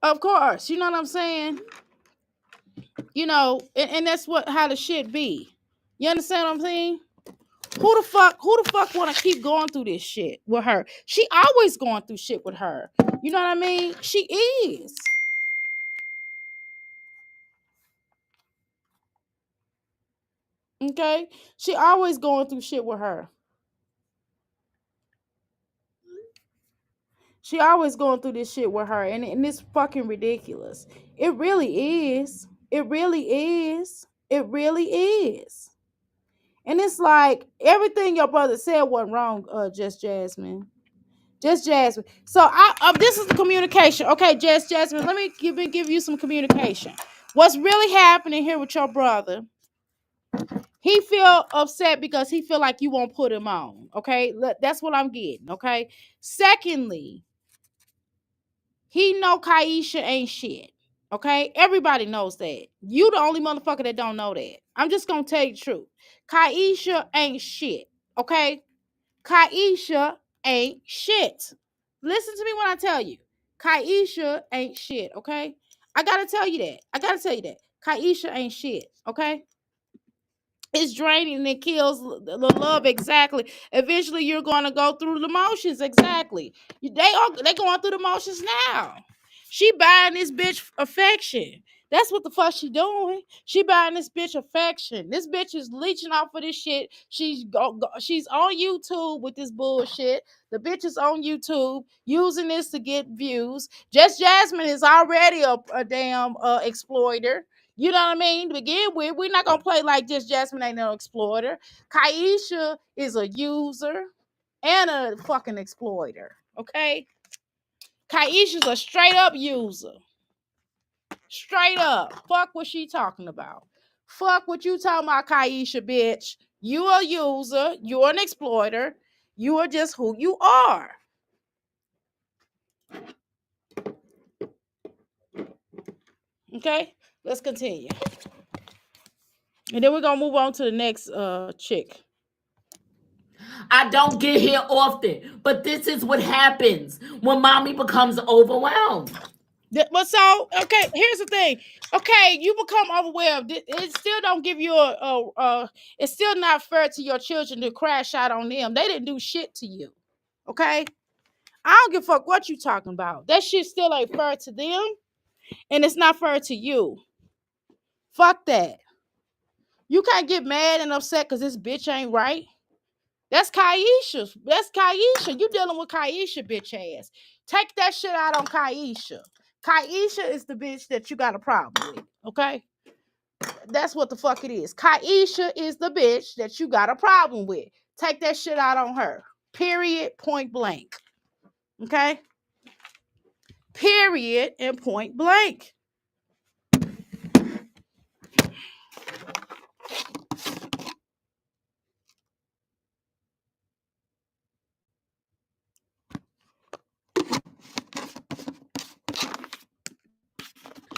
Of course, you know what I'm saying? And that's what how the shit be. You understand what I'm saying? Who the fuck wanna keep going through this shit with her? She always going through shit with her. You know what I mean? She is. Okay? She always going through shit with her. She always going through this shit with her. And it's fucking ridiculous. It really is. It really is. It really is. And it's like everything your brother said wasn't wrong, just Jasmine. Just Jasmine. So this is the communication. Okay, just Jasmine, let me give you some communication. What's really happening here with your brother? He feel upset because he feel like you won't put him on. Okay, that's what I'm getting. Okay. Secondly, he know Kaisha ain't shit. Okay, everybody knows that. You the only motherfucker that don't know that. I'm just gonna tell you the truth. Kaisha ain't shit. Okay, Kaisha ain't shit. Listen to me when I tell you. Kaisha ain't shit, okay? I gotta tell you that. I gotta tell you that. Kaisha ain't shit, okay? It's draining and it kills the love exactly. Eventually, you're gonna go through the motions exactly. They going through the motions now. She buying this bitch affection. That's what the fuck she doing. She buying this bitch affection. This bitch is leeching off of this shit. She's on YouTube with this bullshit. The bitch is on YouTube using this to get views. Just Jasmine is already a damn exploiter. You know what I mean? To begin with, we're not gonna play like just Jasmine ain't no exploiter. Kaisha is a user and a fucking exploiter. Okay? Kaisha's a straight up user. Straight up. Fuck what she talking about. Fuck what you talking about, Kaisha, bitch. You a user. You're an exploiter. You are just who you are. Okay? Let's continue. And then we're gonna move on to the next chick. I don't get here often, but this is what happens when mommy becomes overwhelmed. But so okay, here's the thing. Okay, you become overwhelmed. It still don't give you it's still not fair to your children to crash out on them. They didn't do shit to you. Okay? I don't give a fuck what you talking about. That shit still ain't fair to them, and it's not fair to you. Fuck that. You can't get mad and upset because this bitch ain't right. That's Kaisha. That's Kaisha. You dealing with Kaisha, bitch ass. Take that shit out on Kaisha. Kaisha is the bitch that you got a problem with. Okay? That's what the fuck it is. Kaisha is the bitch that you got a problem with. Take that shit out on her. Period. Point blank. Okay? Period and point blank.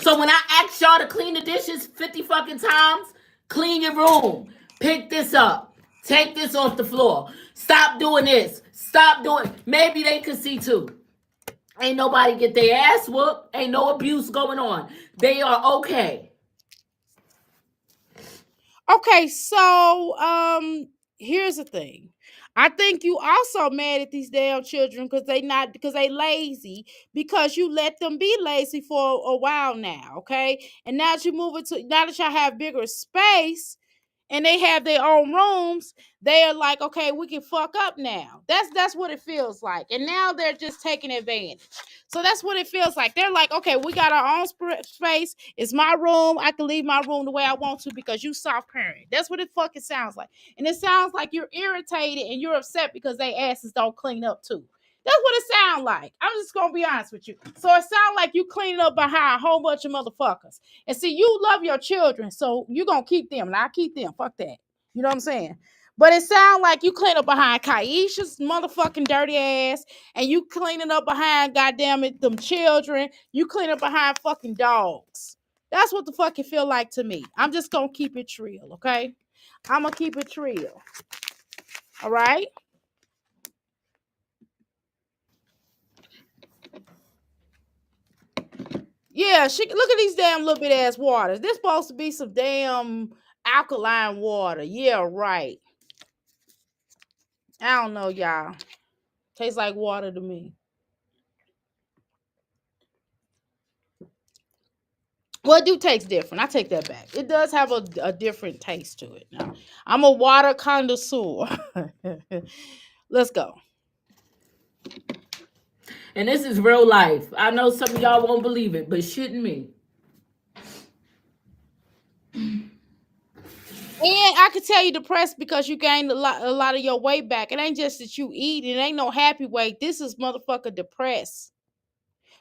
So when I ask y'all to clean the dishes 50 fucking times, clean your room, pick this up, take this off the floor, stop doing this, stop doing. Maybe they could see too. Ain't nobody get their ass whooped. Ain't no abuse going on. They are okay. Okay, so here's the thing. I think you also mad at these damn children because they lazy because you let them be lazy for a while now, okay? And now that y'all have bigger space, and they have their own rooms, they are like, okay, we can fuck up now. That's what it feels like. And now they're just taking advantage. So that's what it feels like. They're like, okay, we got our own space. It's my room. I can leave my room the way I want to because you soft parent. That's what it fucking sounds like. And it sounds like you're irritated and you're upset because they asses don't clean up too. That's what it sounds like. I'm just gonna be honest with you. So it sounds like you cleaning up behind a whole bunch of motherfuckers. And see, you love your children, so you gonna keep them. And I keep them. Fuck that. You know what I'm saying? But it sounds like you clean up behind Kaisha's motherfucking dirty ass, and you cleaning up behind goddamn it, them children. You clean up behind fucking dogs. That's what the fuck it feel like to me. I'm just gonna keep it real, okay? I'm gonna keep it real. All right. Yeah, she look at these damn little bit ass waters. This supposed to be some damn alkaline water. Yeah, right. I don't know, y'all. Tastes like water to me. Well, it do taste different. I take that back. It does have a different taste to it. Now, I'm a water connoisseur. Let's go. And this is real life. I know some of y'all won't believe it, but shitting me. And I could tell you depressed because you gained a lot of your weight back. It ain't just that you eat. It ain't no happy weight. This is motherfucker depressed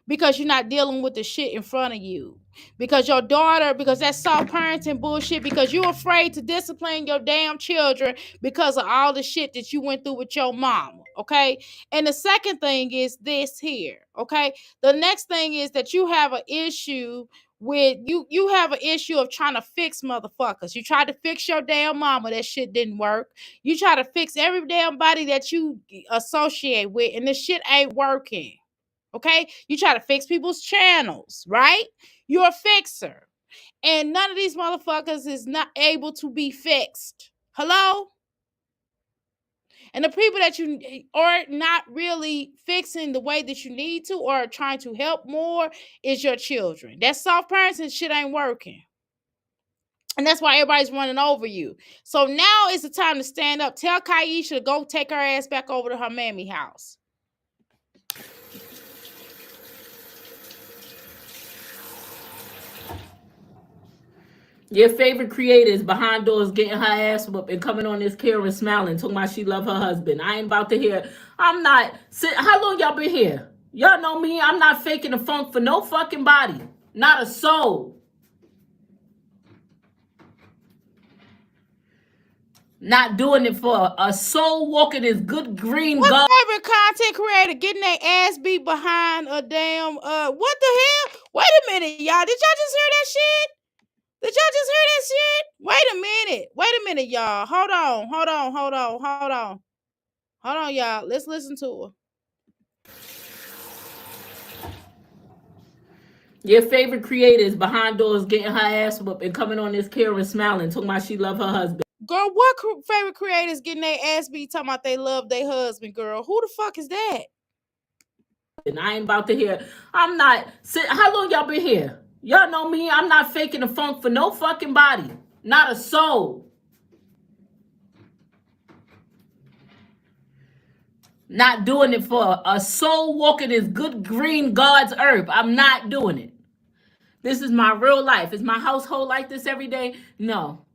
because you're not dealing with the shit in front of you. Because your daughter, because that's soft parenting bullshit, because you're afraid to discipline your damn children because of all the shit that you went through with your mama. Okay. And the second thing is this here. Okay. The next thing is that you have an issue with you have an issue of trying to fix motherfuckers. You tried to fix your damn mama, that shit didn't work. You try to fix every damn body that you associate with, and this shit ain't working. Okay? You try to fix people's channels, right? You're a fixer. And none of these motherfuckers is not able to be fixed. Hello? And the people that you are not really fixing the way that you need to or trying to help more is your children. That soft parenting shit ain't working. And that's why everybody's running over you. So now is the time to stand up. Tell Kaisha to go take her ass back over to her mammy house. Your favorite creator is behind doors getting her ass whooped and coming on this camera smiling, talking about she love her husband. I ain't about to hear. I'm not. How long y'all been here? Y'all know me. I'm not faking the funk for no fucking body. Not a soul. Not doing it for a soul walking this good green What God. favorite content creator getting their ass beat behind a damn what the hell? Wait a minute, y'all. Did y'all just hear that shit? Did y'all just hear that shit? Wait a minute. Wait a minute, y'all. Hold on. Hold on. Hold on. Hold on. Hold on, y'all. Let's listen to her. Your favorite creator is behind doors getting her ass whooped and coming on this camera smiling, talking about she love her husband. Girl, what favorite creators getting their ass beat talking about they love their husband, girl? Who the fuck is that? And I ain't about to hear. I'm not. How long y'all been here? Y'all know me. I'm not faking the funk for no fucking body. Not a soul. Not doing it for a soul walking this good green God's earth. I'm not doing it. This is my real life. Is my household like this every day? No.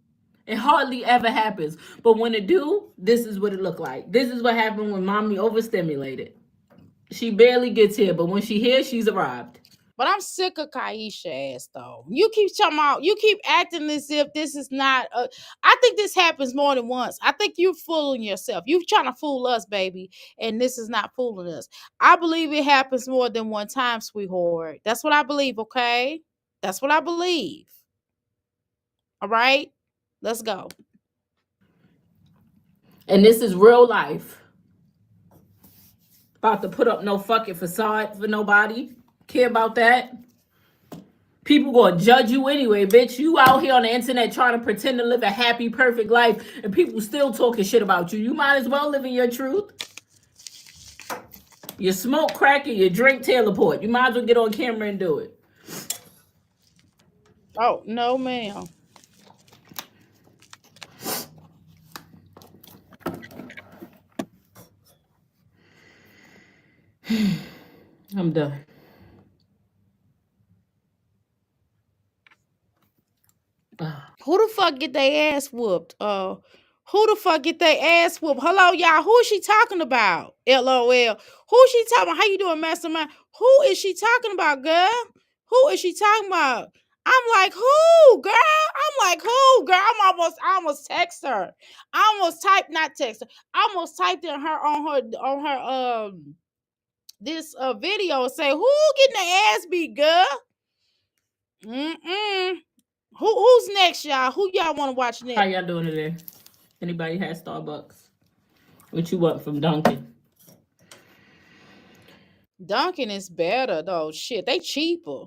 It hardly ever happens. But when it do, this is what it look like. This is what happened when mommy overstimulated. She barely gets here, but when she here, she's arrived. But I'm sick of Kaisha ass though. You keep talking about, you keep acting as if this is not I think this happens more than once. I think you're fooling yourself. You're trying to fool us, baby, and this is not fooling us. I believe it happens more than one time, sweetheart. That's what I believe, okay? That's what I believe. All right? Let's go. And this is real life. About to put up no fucking facade for nobody. Care about that? People gonna judge you anyway, bitch. You out here on the internet trying to pretend to live a happy, perfect life, and people still talking shit about you. You might as well live in your truth. You smoke crack and you drink Taylorport. You might as well get on camera and do it. Oh, no, ma'am. I'm done. Who the fuck get their ass whooped? Who the fuck get their ass whooped? Hello, y'all. Who is she talking about? LOL. Who is she talking about? How you doing, mastermind? Who is she talking about, girl? Who is she talking about? I'm like, who, girl? I'm like, who, girl? I almost text her. I almost typed, not text her. I almost typed in her on her this video and say, who getting their ass beat, girl? Mm-mm. Who's next, y'all? Who y'all want to watch next? How y'all doing today? Anybody had Starbucks? What you want from Dunkin'? Dunkin' is better though. Shit, they cheaper.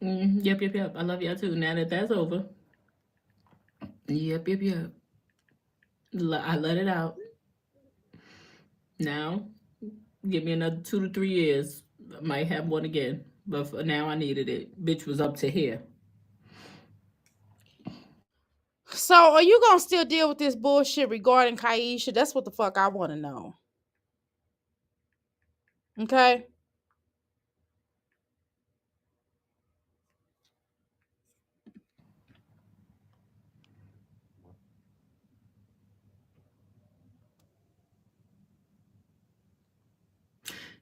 Yep. I love y'all too. Now that that's over. Yep. I let it out. Now, give me another 2 to 3 years. I might have one again. But for now, I needed it. Bitch was up to here. So are you gonna still deal with this bullshit regarding Kaisha? That's what the fuck I want to know. Okay.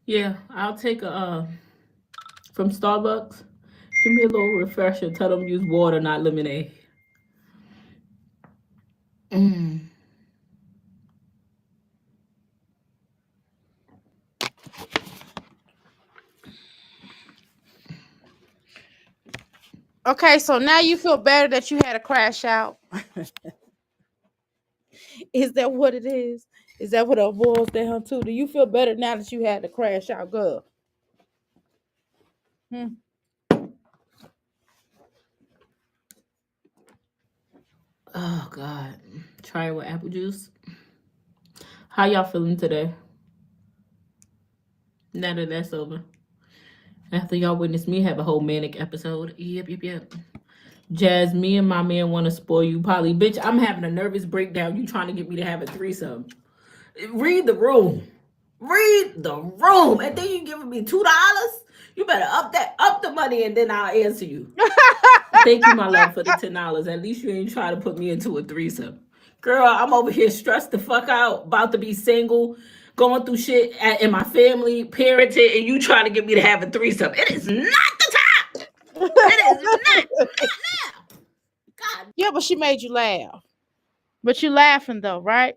Yeah, I'll take a from Starbucks. Give me a little refresher. Tell them use water, not lemonade. Mm. Okay, so now you feel better that you had a crash out. Is that what it is? Is that what it boils down to? Do you feel better now that you had to crash out, girl? Hmm. Oh God. Try it with apple juice. How y'all feeling today? Now that that's over. After y'all witnessed me have a whole manic episode. Yep. Jazz, me and my man want to spoil you, Polly. Bitch, I'm having a nervous breakdown. You trying to get me to have a threesome. Read the room. Read the room. And then you giving me $2? You better up the money and then I'll answer you. Thank you, my love, for the $10. At least you ain't try to put me into a threesome. Girl, I'm over here stressed the fuck out, about to be single, going through shit in my family, parenting, and you trying to get me to have a threesome. It is not the time. It is not now. God Yeah, but she made you laugh. But you laughing though, right?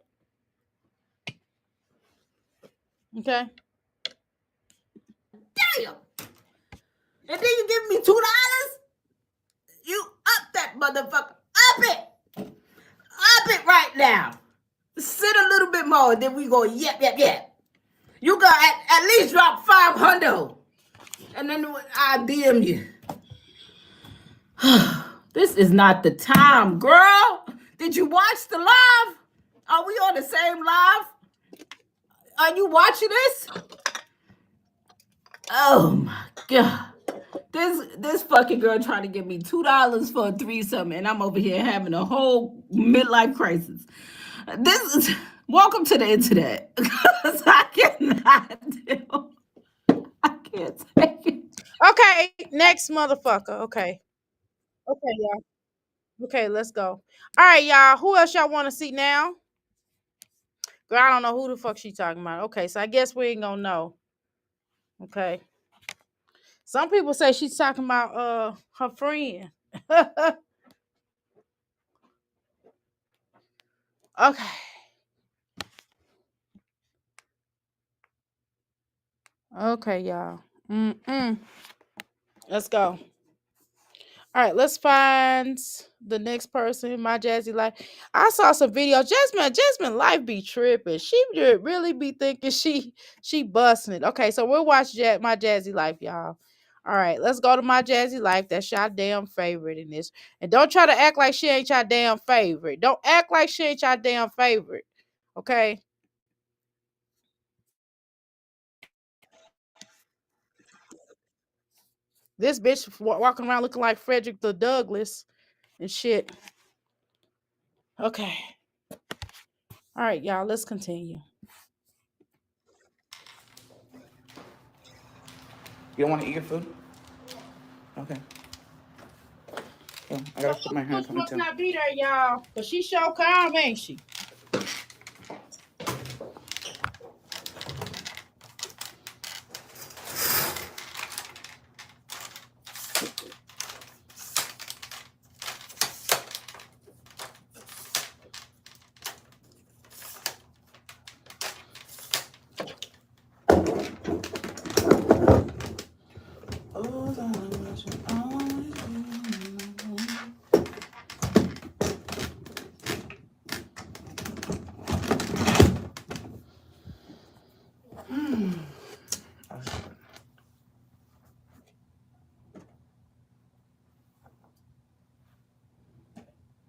Okay. damn. And then you give me $2? You up that motherfucker. Up it. Up it right now. Sit a little bit more, and then we go, yep. You got at least drop 500. And then I DM you. This is not the time, girl. Did you watch the live? Are we on the same live? Are you watching this? Oh my God. This fucking girl trying to give me $2 for a threesome, and I'm over here having a whole midlife crisis. This is welcome to the internet. Because I cannot deal. I can't take it. Okay, next motherfucker. Okay. Okay, y'all. Okay, let's go. All right, y'all. Who else y'all want to see now? Girl, I don't know who the fuck she talking about. Okay, so I guess we ain't gonna know. Okay. Some people say she's talking about her friend. Okay. Okay, y'all. Let's go. All right, let's find the next person in my Jazzy life. I saw some video. Jasmine life be tripping. She really be thinking she busting it. Okay, so we'll watch my Jazzy life, y'all. All right, let's go to my Jazzy life. That's your damn favorite in this. And don't try to act like she ain't your damn favorite. Don't act like she ain't your damn favorite. Okay. This bitch walking around looking like Frederick the Douglass and shit. Okay. All right, y'all, let's continue. You don't want to eat your food? Okay. Well, I gotta put my hand She on must ponytail. not be there, y'all. Cause she sure calm, ain't she?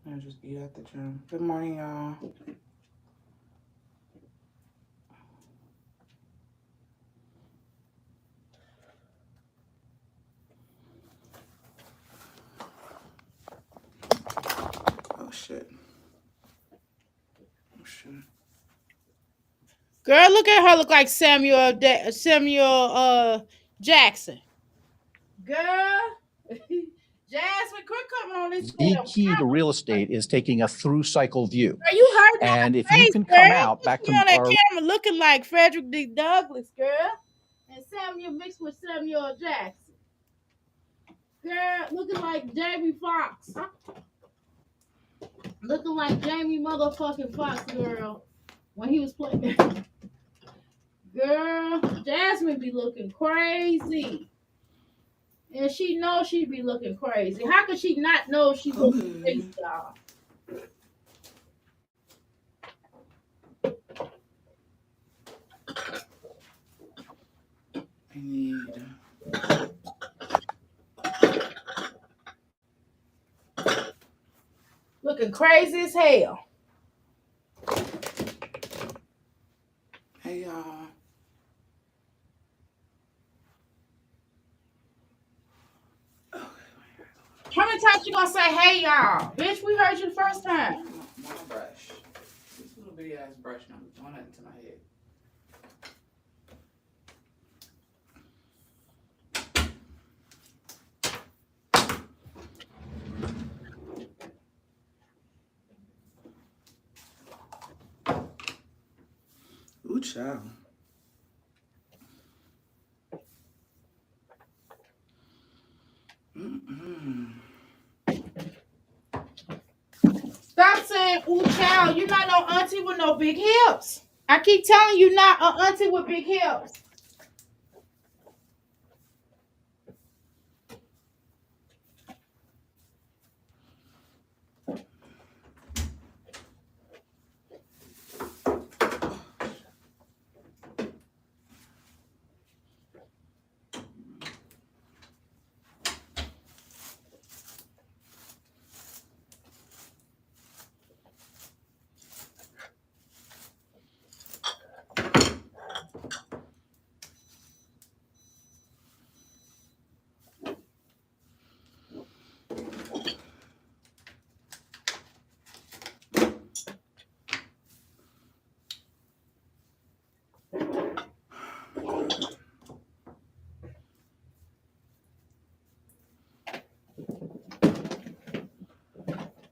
I just eat at the gym. Good morning, y'all. Oh shit. Oh shit. Girl, look at her. Look like Samuel Jackson. Girl, Jasmine, quit coming on this The damn key to camera. real estate is taking a through cycle view. Girl, you hurting my And if you face, can girl. come out Look back me to on that our camera looking like Frederick D. Douglass, girl. And Samuel mixed with Samuel Jackson. Girl, looking like Jamie Foxx. Looking like Jamie motherfucking Foxx, girl. When he was playing. Girl, Jasmine be looking crazy. And she knows she be looking crazy. How could she not know she looking crazy, y'all? I need. Looking crazy as hell. Hey, y'all. How many times you gonna say, hey, y'all? Bitch, we heard you the first time. My brush. This little bitty ass brush now. Doing that into my head. Ooh, child. Stop saying, ooh, child, you're not no auntie with no big hips. I keep telling you, not an auntie with big hips.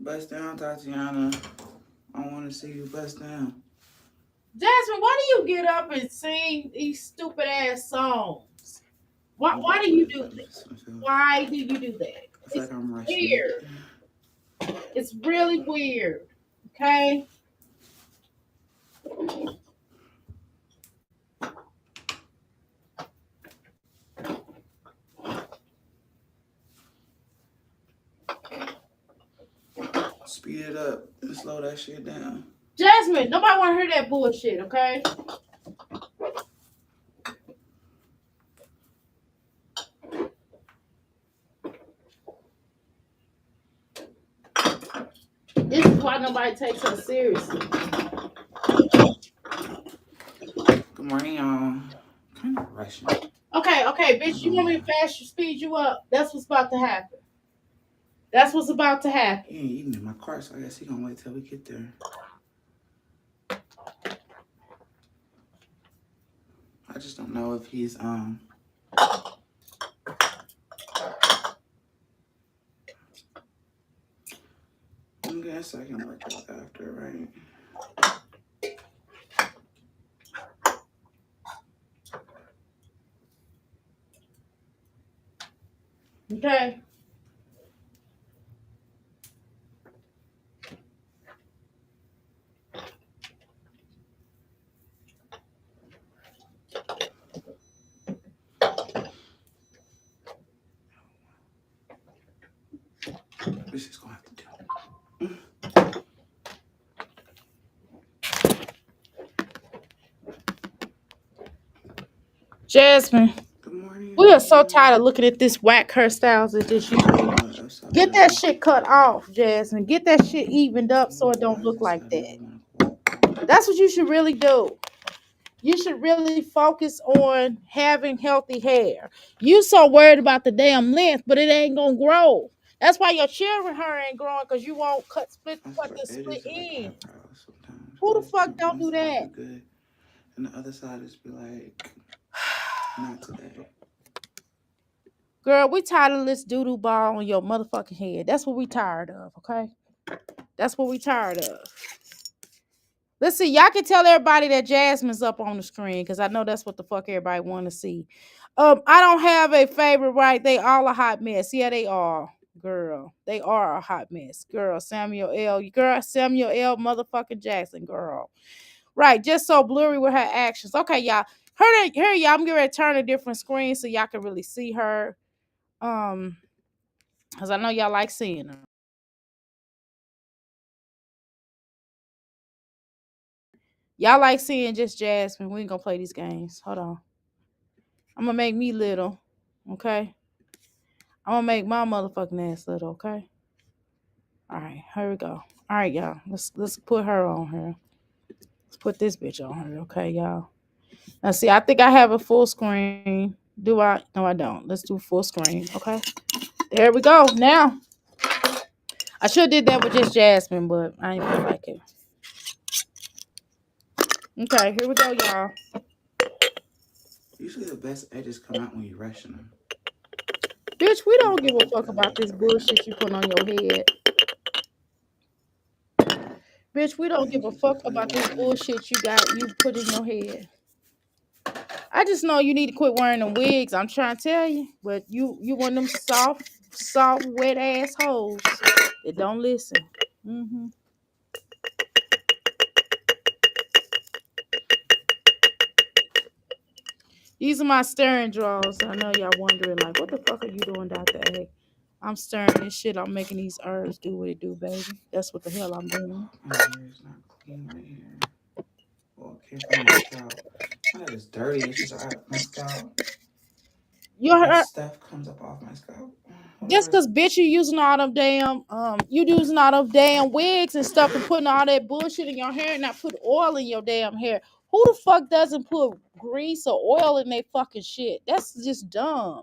Bust down, Tatiana. I want to see you bust down. Jasmine, why do you get up and sing these stupid ass songs? Why do you do that? Why do you do that? I feel like I'm rushing. Weird. It's really weird. Okay? Speed it up and slow that shit down. Jasmine, nobody want to hear that bullshit, okay? This is why nobody takes her seriously. Good morning, y'all. Kind of rushing. Okay, bitch, you want me to fast speed you up? That's what's about to happen. That's what's about to happen. He ain't eating in my car, so I guess he gonna wait till we get there. I just don't know if he's second workout after, right? Okay. We're just gonna have to do. Jasmine, Good morning, we are so tired of everyone. looking at this whack hairstyles that this you do. What's up, Get that y'all? shit cut off, Jasmine. Get that shit evened up so it don't Why does look this like guy never that. want to cooperate? That's what you should really do. You should really focus on having healthy hair. You so worried about the damn length, but it ain't gonna grow. That's why your children hair ain't growing because you won't I cut swear, the it split is like end. eyebrows sometimes. Who the Cause fuck don't one do side that? be good, and the other side is be like, not today. Girl, we tired of this doo-doo ball on your motherfucking head. That's what we tired of, okay? That's what we tired of. Listen, y'all can tell everybody that Jasmine's up on the screen because I know that's what the fuck everybody want to see. I don't have a favorite, right? They all a hot mess. Yeah, they are, girl. They are a hot mess, girl. Samuel L. Motherfucking Jackson, girl. Right, just so blurry with her actions. Okay, y'all. Her, y'all. I'm gonna turn a different screen so y'all can really see her. Because I know y'all like seeing her. Y'all like seeing just Jasmine. We ain't gonna play these games. Hold on. I'm gonna make me little. Okay. I'm gonna make my motherfucking ass little. Okay. All right. Here we go. All right, y'all. Let's put her on here. Let's put this bitch on her. Okay, y'all. Now see, I think I have a full screen. Do I? No, I don't. Let's do full screen. Okay. There we go. Now I should have did that with just Jasmine, but I ain't feel like it. Okay, here we go, y'all. Usually, the best edges come out when you're rushing them. Bitch, we I'm don't give starting a to fuck feel about like this that right now. bullshit you put on your head. Bitch, we I don't give think a you took fuck a about little this too much. bullshit you put in your head. I just know you need to quit wearing them wigs. I'm trying to tell you, but you one of them soft, wet ass hoes that don't listen. hmm These are my stirring drawers. I know y'all wondering, like, what the fuck are you doing, Dr. A? I'm stirring this shit. I'm making these herbs do what it do, baby. That's what the hell I'm doing. My hair is not clean right here. Well, it came from my scalp. It's not that it's dirty. It's just my scalp. Your Like hair, stuff comes up off my scalp. just Whatever. cause bitch you using all them damn wigs and stuff and putting all that bullshit in your hair and not put oil in your damn hair. Who the fuck doesn't put grease or oil in their fucking shit? That's just dumb.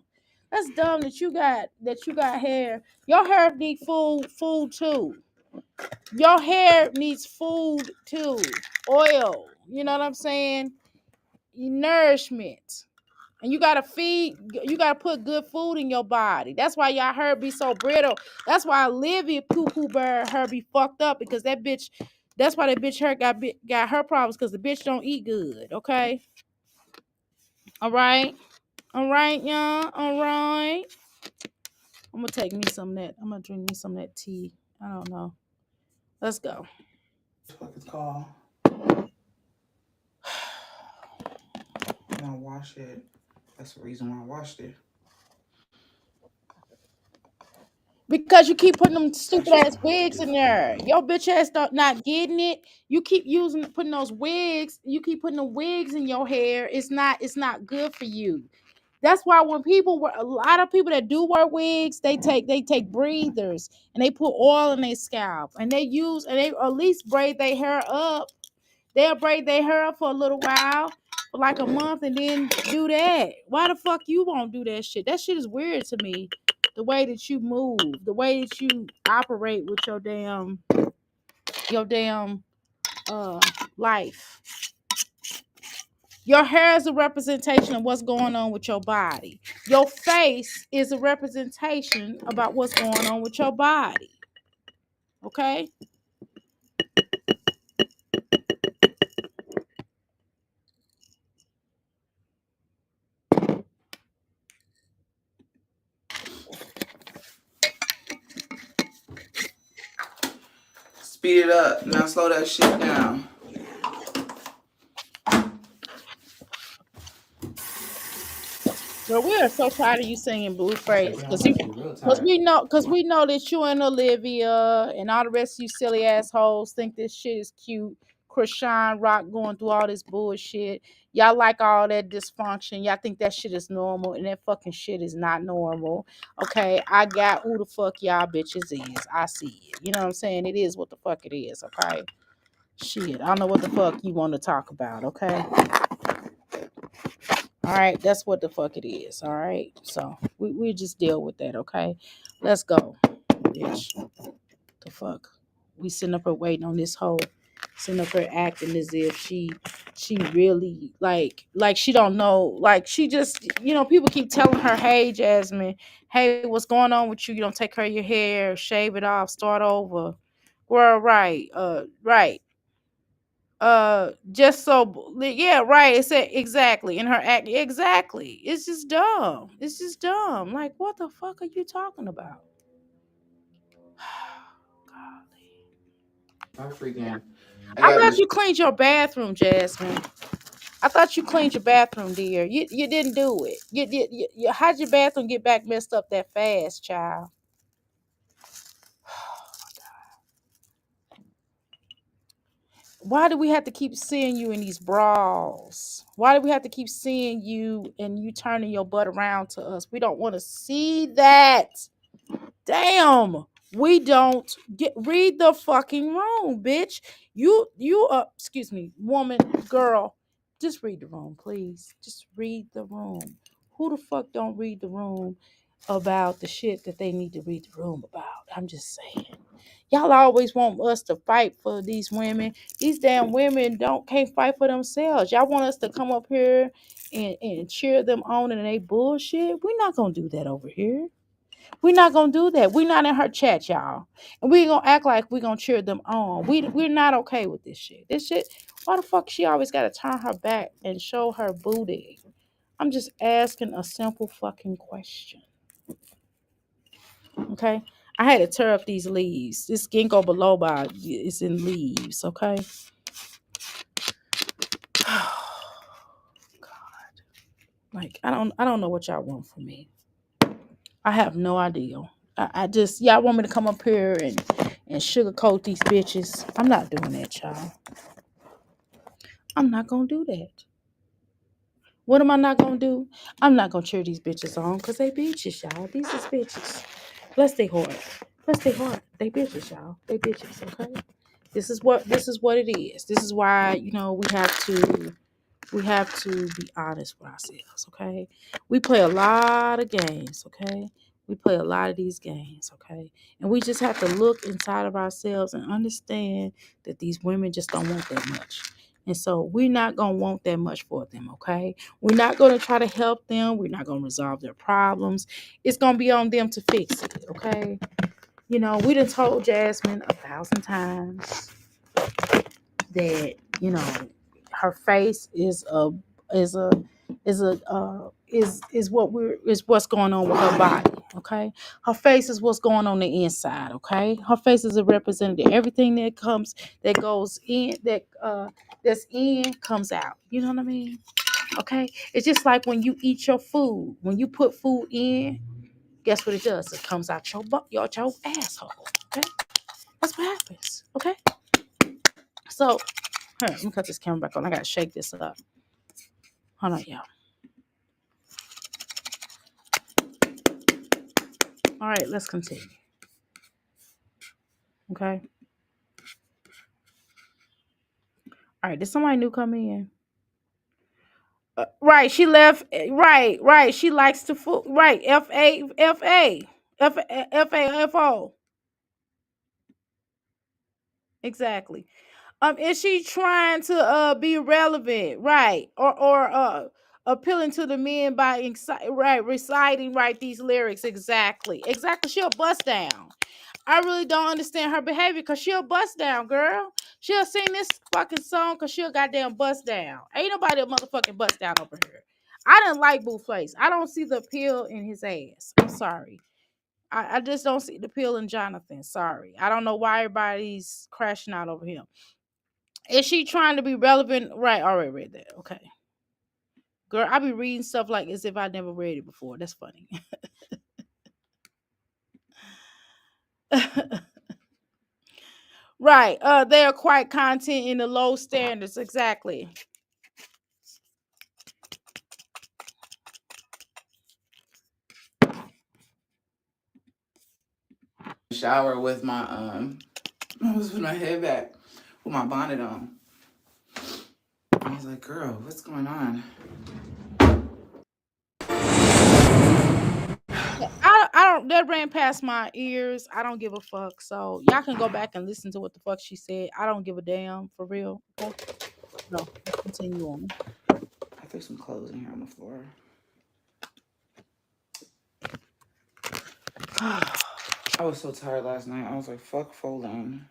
That's dumb that you got hair. Your hair need food too. Your hair needs food too. Oil. You know what I'm saying? Nourishment. And you gotta put good food in your body. That's why y'all hair be so brittle. That's why Olivia Poo Poo Bear her be fucked up because that's why that bitch hair got her problems because the bitch don't eat good. Okay. All right. All right, y'all. All right. I'm gonna take me some of that. I'm gonna drink me some of that tea. I don't know. Let's go. What it's called. And I wash it. That's the reason why I washed it. Because you keep putting them It's stupid actually ass gonna have to wigs do in for me there. though. Your bitch ass not getting it. You keep putting those wigs. You keep putting the wigs in your hair. It's not good for you. That's why when people wear a lot of people that do wear wigs, they take breathers and they put oil in their scalp and they at least braid their hair up. They'll braid their hair up for a little while, for like a month, and then do that. Why the fuck you won't do that shit? That shit is weird to me. The way that you move, the way that you operate with your damn uh life. Your hair is a representation of what's going on with your body. Your face is a representation about what's going on with your body. Okay? Speed it up. Now slow that shit down. Girl, we are so tired of you singing Blueface I'm about to be real tired. because we know that you and Olivia and all the rest of you silly assholes think this shit is cute. Krishan Rock going through all this bullshit. Y'all like all that dysfunction. Y'all think that shit is normal, and that fucking shit is not normal. Okay, I got who the fuck y'all bitches is. I see it. You know what I'm saying? It is what the fuck it is. Okay, shit. I don't know what the fuck you want to talk about. Okay. All right, that's what the fuck it is. All right, so we just deal with that. Okay, let's go, bitch. The fuck, we sitting up here waiting on this hoe, sitting up here acting as if she really like she don't know, like she just people keep telling her, hey Jasmine, hey, what's going on with you? You don't take care of your hair, shave it off, start over. Well, right, right. Just so yeah, right, it said exactly in her act, exactly. It's just dumb, it's just dumb. Like, what the fuck are you talking about? Golly. I freaking. I I got thought this. you cleaned your bathroom, Jasmine. I thought you cleaned your bathroom, dear. You didn't do it. How'd your bathroom get back messed up that fast, child? Why do we have to keep seeing you in these bras? Why do we have to keep seeing you and you turning your butt around to us? We don't want to see that. Damn. We don't read the fucking room, bitch. You excuse me, woman, girl. Just read the room, please. Just read the room. Who the fuck don't read the room about the shit that they need to read the room about? I'm just saying. Y'all always want us to fight for these women. These damn women can't fight for themselves. Y'all want us to come up here and cheer them on and they bullshit. We're not gonna do that over here. We're not gonna do that. We're not in her chat, y'all. And we ain't gonna act like we're gonna cheer them on. We're not okay with this shit. This shit, why the fuck she always gotta turn her back and show her booty? I'm just asking a simple fucking question. Okay? I had to tear up these leaves. This ginkgo biloba is in leaves, okay? Like, I don't know what y'all want from me. I have no idea. I just, y'all want me to come up here and sugarcoat these bitches. I'm not doing that, y'all. I'm not gonna do that. What am I not gonna do? I'm not gonna cheer these bitches on because they bitches, y'all. These is bitches. Bless their heart. Bless their heart. They bitches, y'all. They bitches, okay? This is what it is. This is why, we have to be honest with ourselves, okay? We play a lot of games, okay? We play a lot of these games, okay? And we just have to look inside of ourselves and understand that these women just don't want that much. And so we're not going to want that much for them, okay? We're not going to try to help them. We're not going to resolve their problems. It's going to be on them to fix it, okay? We done told Jasmine 1,000 times that her face is a is what's going on with her body. Okay, her face is what's going on the inside. Okay, her face is a representative. Everything that goes in that's in comes out. You know what I mean? Okay, it's just like when you eat your food. When you put food in, guess what it does? It comes out your butt, your asshole. Okay, that's what happens. Okay, so. Here, let me cut this camera back on. I gotta shake this up. Hold on, y'all. All right, let's continue. Okay. All right. Did somebody new come in? Right. She left. Right. Right. She likes to fool. Right. FAFO. Exactly. Is she trying to be relevant? Right. Or appealing to the men by reciting these lyrics? Exactly. Exactly. She'll bust down. I really don't understand her behavior because she'll bust down, girl. She'll sing this fucking song because she'll goddamn bust down. Ain't nobody a motherfucking bust down over here. I didn't like Blueface. I don't see the appeal in his ass. I'm sorry. I just don't see the appeal in Jonathan. Sorry. I don't know why everybody's crashing out over him. Is she trying to be relevant? Right, I already read that. Okay. Girl, I be reading stuff like as if I never read it before. That's funny. Right. They are quite content in the low standards. Exactly. Shower with my I was putting my head back with my bonnet on. And he's like, girl, what's going on? I don't that ran past my ears. I don't give a fuck. So y'all can go back and listen to what the fuck she said. I don't give a damn for real. Okay. No, let's continue on. I threw some clothes in here on the floor. I was so tired last night. I was like, fuck folding.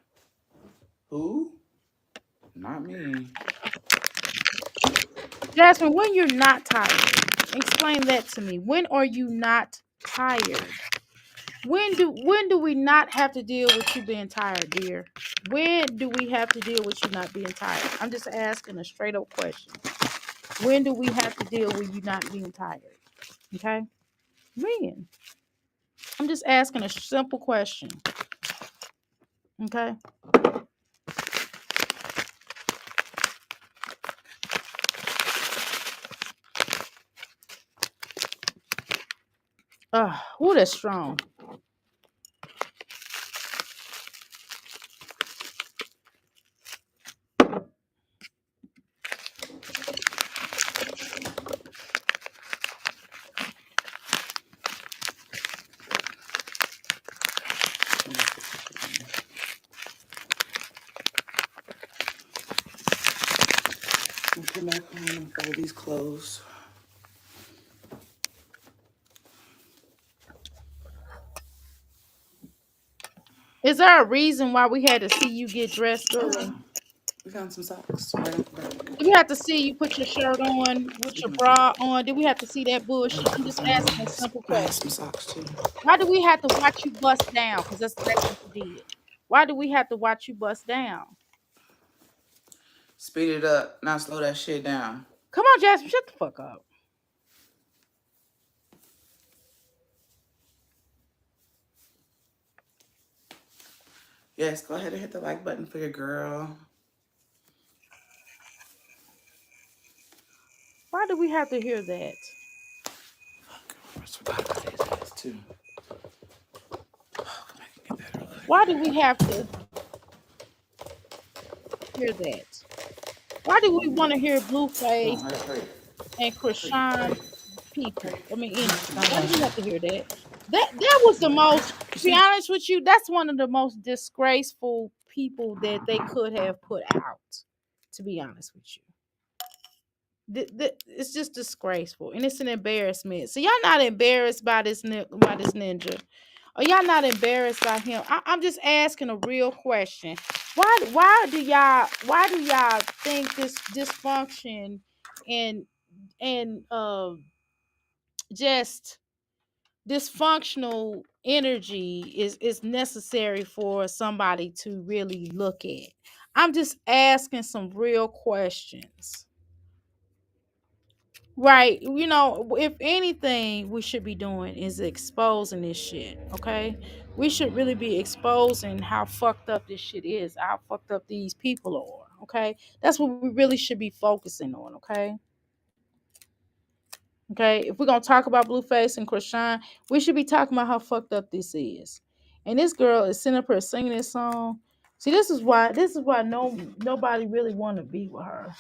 Who? Not me. Jasmine, when you're not tired, explain that to me. When are you not tired? When do we not have to deal with you being tired, dear? When do we have to deal with you not being tired? I'm just asking a straight up question. When do we have to deal with you not being tired? Okay? When? I'm just asking a simple question. Okay? Oh, that's strong. I'll come back home and fold these clothes. Is there a reason why we had to see you get dressed, girl? We found some socks right at the back. Did we have to see you put your shirt on with We your found some. bra on? Did we have to see that bullshit? I'm just asking a simple I had some question. socks too. Why do we have to watch you bust down? Because that's exactly what you did. Why do we have to watch you bust down? Speed it up, not slow that shit down. Come on, Jasmine, shut the fuck up. Yes, go ahead and hit the like button for your girl. Why do we have to hear that? I just forgot about these guys too. Oh, come back and get that real quick. Why do we have to hear that? Why do we want to hear Come Blueface on, hurry. and Hurry. Krishan people? I mean, energy. Why do we have Hurry. to hear that? That was the most. You To be see? honest with you, that's one of the most disgraceful people that they could have put out. To be honest with you. It's just disgraceful and it's an embarrassment. So y'all not embarrassed by this ninja, or y'all not embarrassed by him? I'm just asking a real question. Why do y'all think this dysfunction and just dysfunctional energy is necessary for somebody to really look at? I'm just asking some real questions. Right. If anything we should be doing is exposing this shit, okay? We should really be exposing how fucked up this shit is, how fucked up these people are, okay? That's what we really should be focusing on, okay? Okay? If we're going to talk about Blueface and Krishan, we should be talking about how fucked up this is. And this girl is sitting up here singing this song. See, this is why nobody really want to be with her.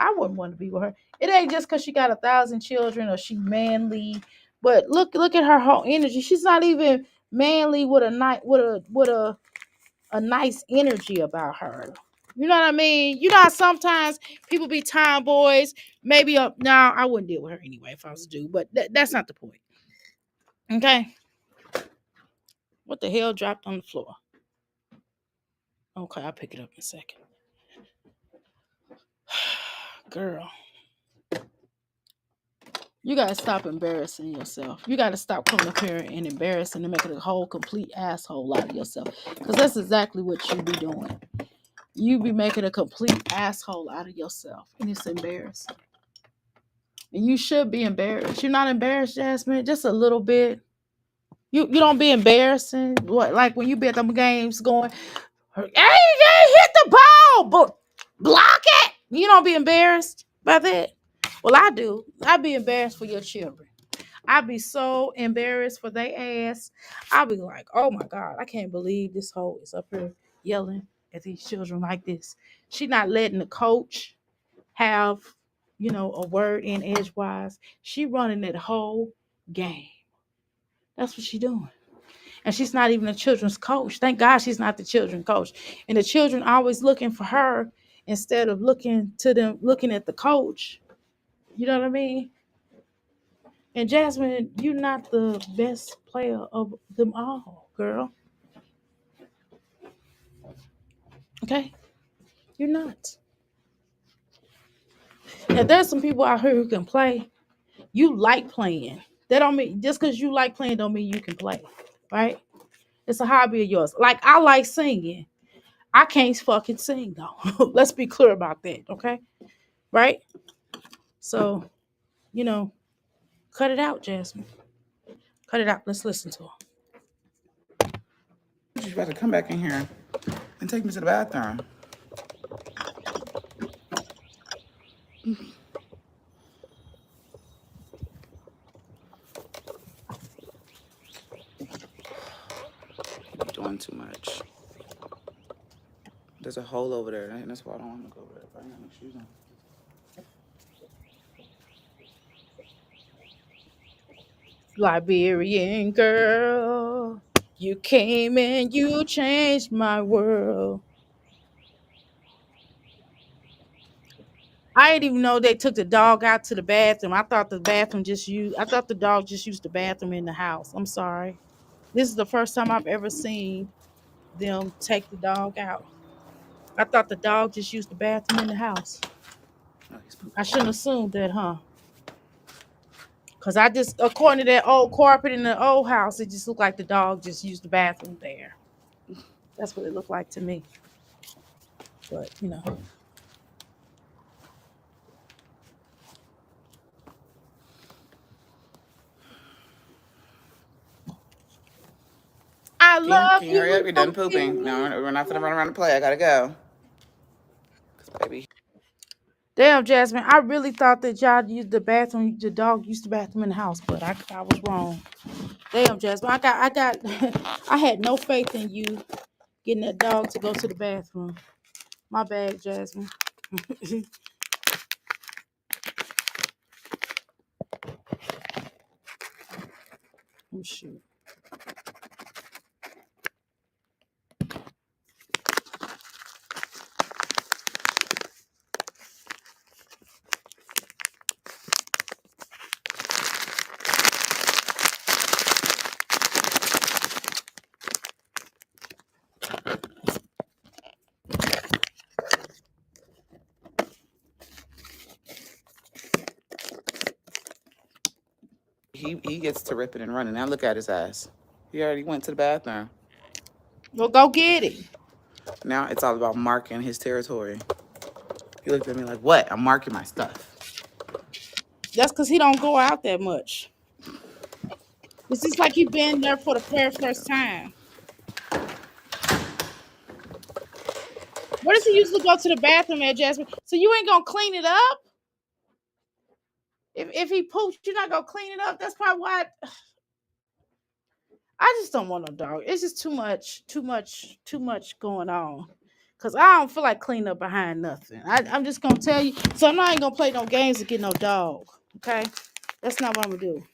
I wouldn't want to be with her. It ain't just because she got 1,000 children or she manly, but look at her whole energy. She's not even manly with a nice energy about her. You know what I mean? You know how sometimes people be tomboys. Maybe now I wouldn't deal with her anyway if I was a dude, but that's not the point. Okay. What the hell dropped on the floor? Okay, I'll pick it up in a second. Girl. You gotta stop embarrassing yourself. You gotta stop coming up here and embarrassing and making a whole complete asshole out of yourself. Because that's exactly what you be doing. You be making a complete asshole out of yourself. And it's embarrassing. And you should be embarrassed. You're not embarrassed, Jasmine, just a little bit. You don't be embarrassing. What, like when you be at them games going, hey, hit the ball, but block it. You don't be embarrassed by that. Well, I do. I be embarrassed for your children. I be so embarrassed for their ass. I be like, oh my God, I can't believe this hoe is up here yelling at these children like this. She not letting the coach have, a word in edgewise. She running that whole game. That's what she doing. And she's not even a children's coach. Thank God she's not the children's coach. And the children always looking for her instead of looking at the coach. You know what I mean? And Jasmine, you're not the best player of them all, girl. Okay? You're not. And there's some people out here who can play. You like playing. That don't mean just because you like playing don't mean you can play. Right? It's a hobby of yours. Like I like singing. I can't fucking sing though. Let's be clear about that, okay? Right? So, you know, cut it out, Jasmine. Cut it out. Let's listen to her. You better come back in here and take me to the bathroom. You're doing too much. There's a hole over there, and that's why I don't want to go over there. I got my shoes on. Liberian girl, you came and you changed my world. I didn't even know they took the dog out to the bathroom. I thought the dog just used the bathroom in the house. I'm sorry. This is the first time I've ever seen them take the dog out. I thought the dog just used the bathroom in the house. Oh, he's I pooping. shouldn't assume that, huh? Because according to that old carpet in the old house, it just looked like the dog just used the bathroom there. That's what it looked like to me. But, I love Can you hurry up? you. You're done pooping. No, we're not gonna run around and play. I gotta go. 'Cause baby. Damn, Jasmine, I really thought that y'all used the bathroom, the dog used the bathroom in the house, but I was wrong. Damn, Jasmine, I had no faith in you getting that dog to go to the bathroom. My bad, Jasmine. Oh, shit. He gets to ripping and running. Now look at his ass. He already went to the bathroom. Well, go get it. Now it's all about marking his territory. He looked at me like, "What? I'm marking my stuff." That's because he don't go out that much. It's just like he been there for the very first time. Where does he usually go to the bathroom at, Jasmine? So you ain't gonna clean it up? If he poops, you're not gonna clean it up. That's probably why I just don't want no dog. It's just too much going on. Cause I don't feel like cleaning up behind nothing. I'm just gonna tell you. So I'm not even gonna play no games to get no dog. Okay, that's not what I'm gonna do.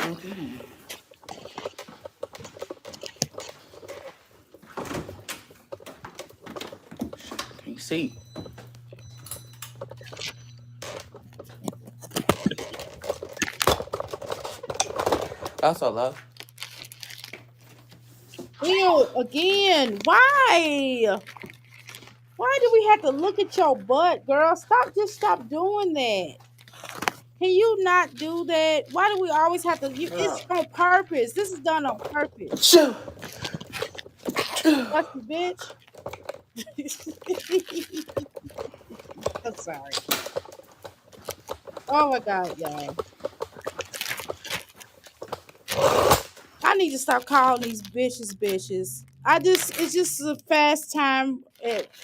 Okay. receipt. Also, love. Ew, again. Why? Why do we have to look at your butt, girl? Stop doing that. Can you not do that? Why do we always have to? It's on purpose. This is done on purpose. Shoo. That's the bitch. I'm sorry. Oh my god, y'all. I need to stop calling these bitches. It's just a fast time at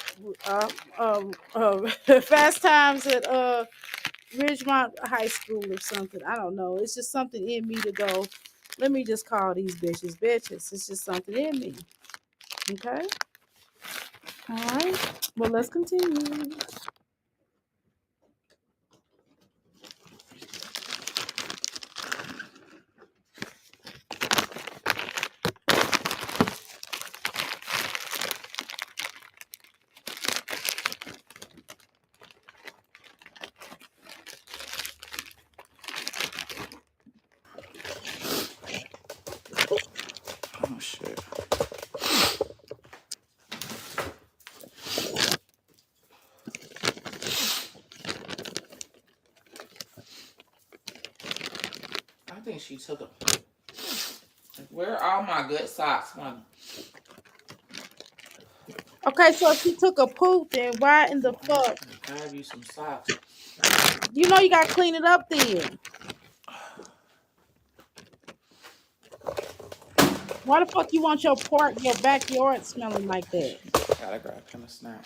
fast times at Ridgemont High School or something. I don't know. It's just something in me to go. Let me just call these bitches. It's just something in me. Okay. All right. Well, let's continue. Oh shit. I think she took them. Where are all my good socks? One. Okay, so if she took a poop, then why in the I'm fuck? gonna grab you some socks. You know you gotta clean it up then. Why the fuck you want your backyard smelling like that? Gotta grab him a snack.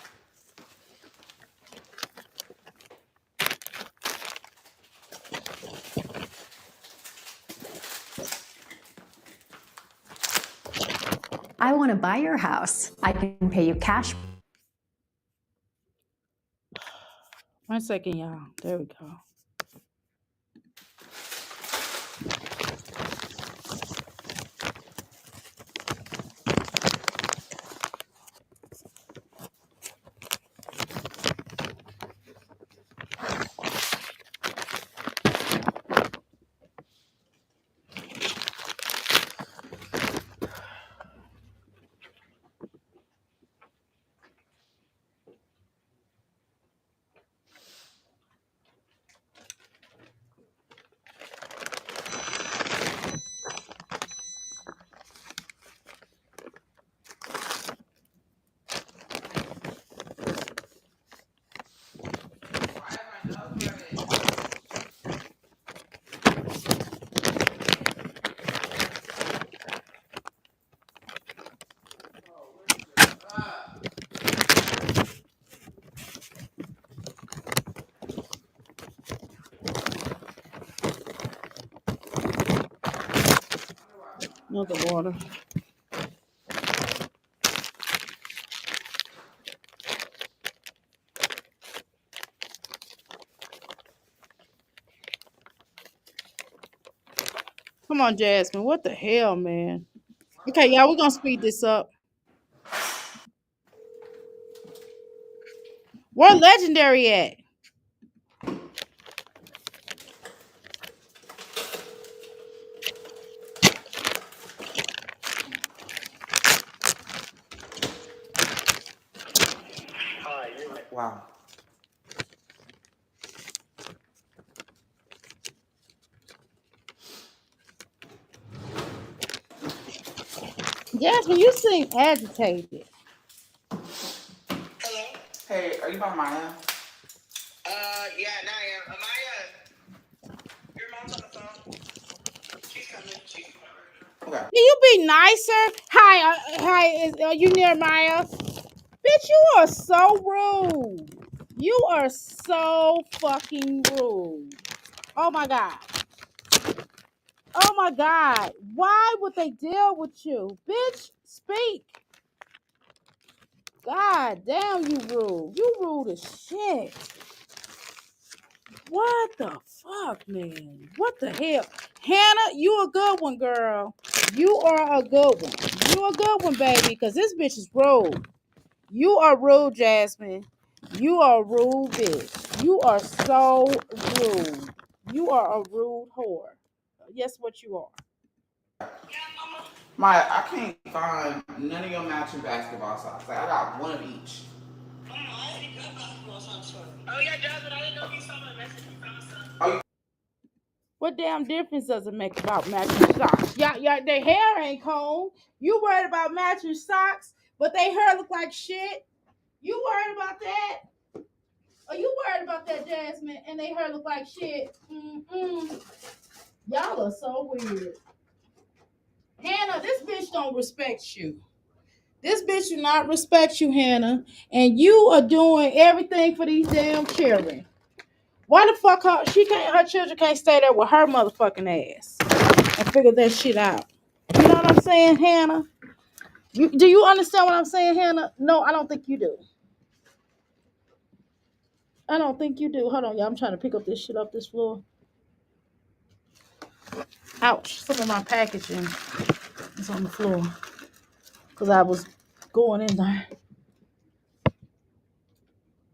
I want to buy your house. I can pay you cash. 1 second, y'all. There we go. Another water. Come on, Jasmine. What the hell, man? Okay, y'all, we're gonna speed this up. Where legendary at? Wow. Jasmine, you seem agitated. Hello? Hey, are you by Maya? Yeah, Naya. Amaya, your mom's on the phone. She's coming. She's coming. Okay. Can you be nicer? Hi, are you near Maya? Bitch, you are so rude. You are so fucking rude. Oh my god. Oh my god. Why would they deal with you? Bitch, speak. God damn, you rude. You rude as shit. What the fuck, man? What the hell? Hannah, you a good one, girl. You are a good one. You a good one, baby, because this bitch is rude. You are rude, Jasmine. You are a rude bitch. You are so rude. You are a rude whore. Yes, what you are. Maya, I can't find none of your matching basketball socks. Like, I got one of each. Oh yeah, Jasmine, I didn't know if you saw my message. You found some. Oh, What damn difference does it make about matching socks? Yeah, their hair ain't combed. You worried about matching socks, but they hair look like shit. You worried about that? Are you worried about that, Jasmine? And they hair look like shit. Y'all are so weird. Hannah, this bitch don't respect you. This bitch do not respect you, Hannah. And you are doing everything for these damn children. Why the fuck her children can't stay there with her motherfucking ass and figure that shit out? You know what I'm saying, Hannah? Do you understand what I'm saying, Hannah? No, I don't think you do. I don't think you do. Hold on, y'all. I'm trying to pick up this shit off this floor. Ouch. Some of my packaging is on the floor. Because I was going in there.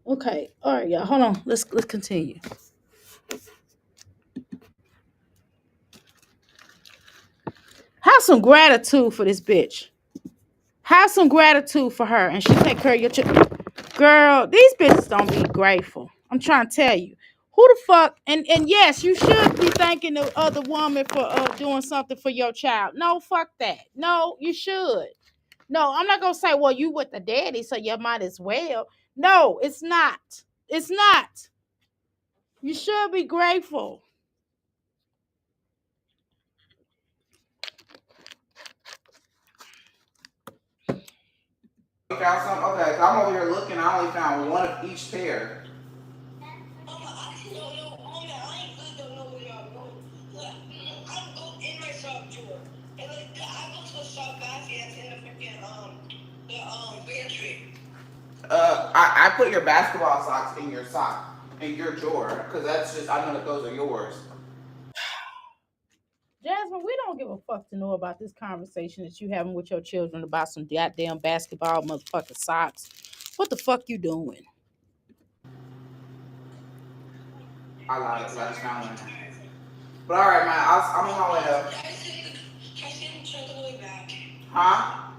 Okay. All right, y'all. Hold on. Let's continue. Have some gratitude for this bitch. Have some gratitude for her, and she take care of your children. Girl, these bitches don't be grateful. I'm trying to tell you. Who the fuck? And yes, you should be thanking the other woman for doing something for your child. No, fuck that. No, you should. No, I'm not gonna say, well, you with the daddy, so you might as well. No, it's not. It's not. You should be grateful. you found some? Okay, I'm over here looking. I only found one of each pair. I put your basketball socks in your drawer, because that's just, I know that those are yours. Jasmine, we don't give a fuck to know about this conversation that you having with your children about some goddamn basketball motherfucking socks. What the fuck you doing? I lied because I just found one. But all right, man, I'm on my way though. Huh?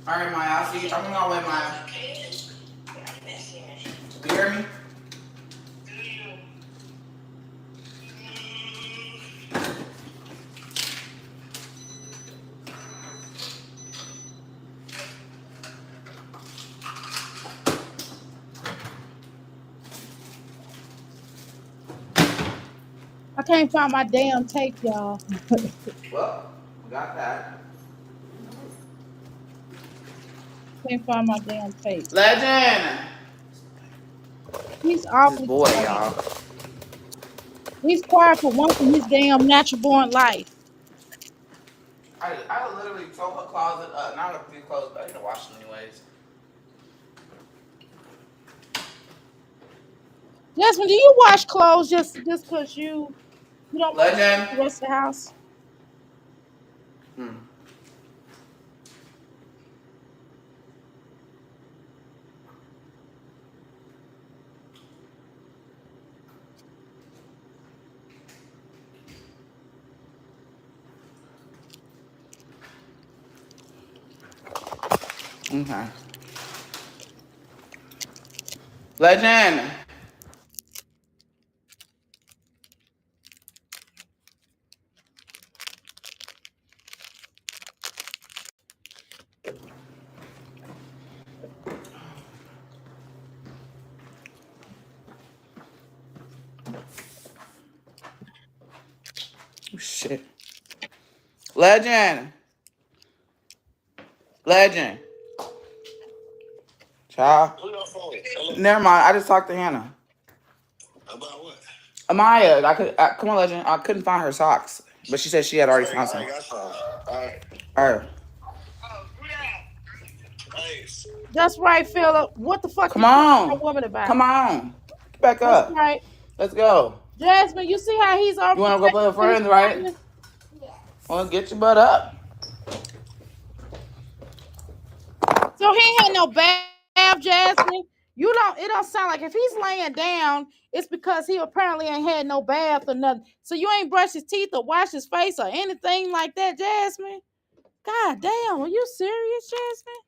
All right, Maya, I'll see you. I'm on my way, Maya. You hear me? I can't find my damn tape, y'all. Well, we got that. Can't find my damn tape. Legend. He's This awfully boy, quiet. y'all. He's quiet for once in his damn natural born life. I literally tore her closet up. Now I have to do clothes, but I need to wash them anyways. Jasmine, do you wash clothes just because you don't want to Legend. the rest of the house? Hmm. Okay. Legend. Oh, shit. Legend. Legend. Child. Never mind. I just talked to Hannah. About what? Amaya, come on, Legend. I couldn't find her socks, but she said she had already found some. I got some. All right. All right. Oh, thanks. That's right, Philip. What the fuck Come you telling that on. woman about? Come on. Get back That's up. right. Let's go. Jasmine, you see how he's You want to go play overprotective with for his friends, right? partner? Well, get your butt up. So he ain't had no bath, Jasmine. You don't. It don't sound like if he's laying down, it's because he apparently ain't had no bath or nothing. So you ain't brushed his teeth or washed his face or anything like that, Jasmine. God damn, are you serious, Jasmine?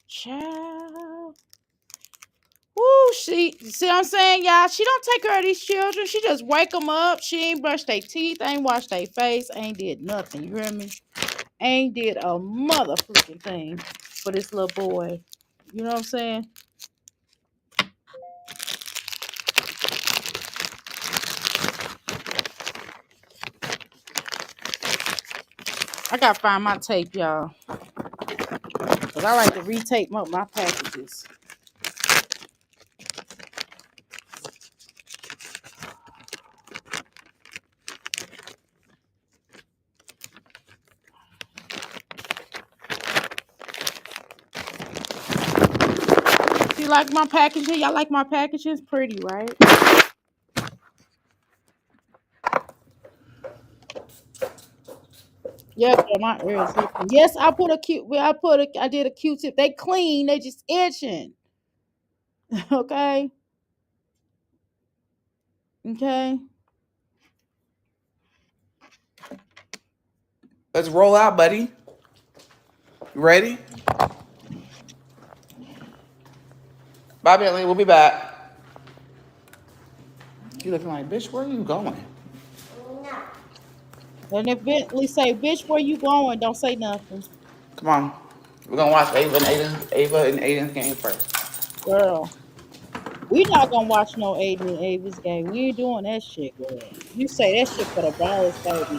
Child. Woo, see what I'm saying, y'all? She don't take care of these children. She just wake them up. She ain't brushed their teeth, ain't washed their face, ain't did nothing. You hear me? Ain't did a motherfucking thing for this little boy. You know what I'm saying? I gotta find my tape, y'all. Cause I like to retape my packages. You like my packaging? Y'all like my packages? Pretty, right? Yeah, girl, my ears itching. Yes, I put a cute. Well, I did a Q-tip. They clean. They just itching. Okay. Okay. Let's roll out, buddy. You ready? Bye, Bentley. We'll be back. You looking like, bitch, where are you going? And if Bentley say, "Bitch, where you going?" Don't say nothing, Come on. We're gonna watch Ava and Aiden's game first. girl. We not gonna watch no Aiden and Ava's game. We ain't doing that shit, girl. You say that shit for the balls, baby. We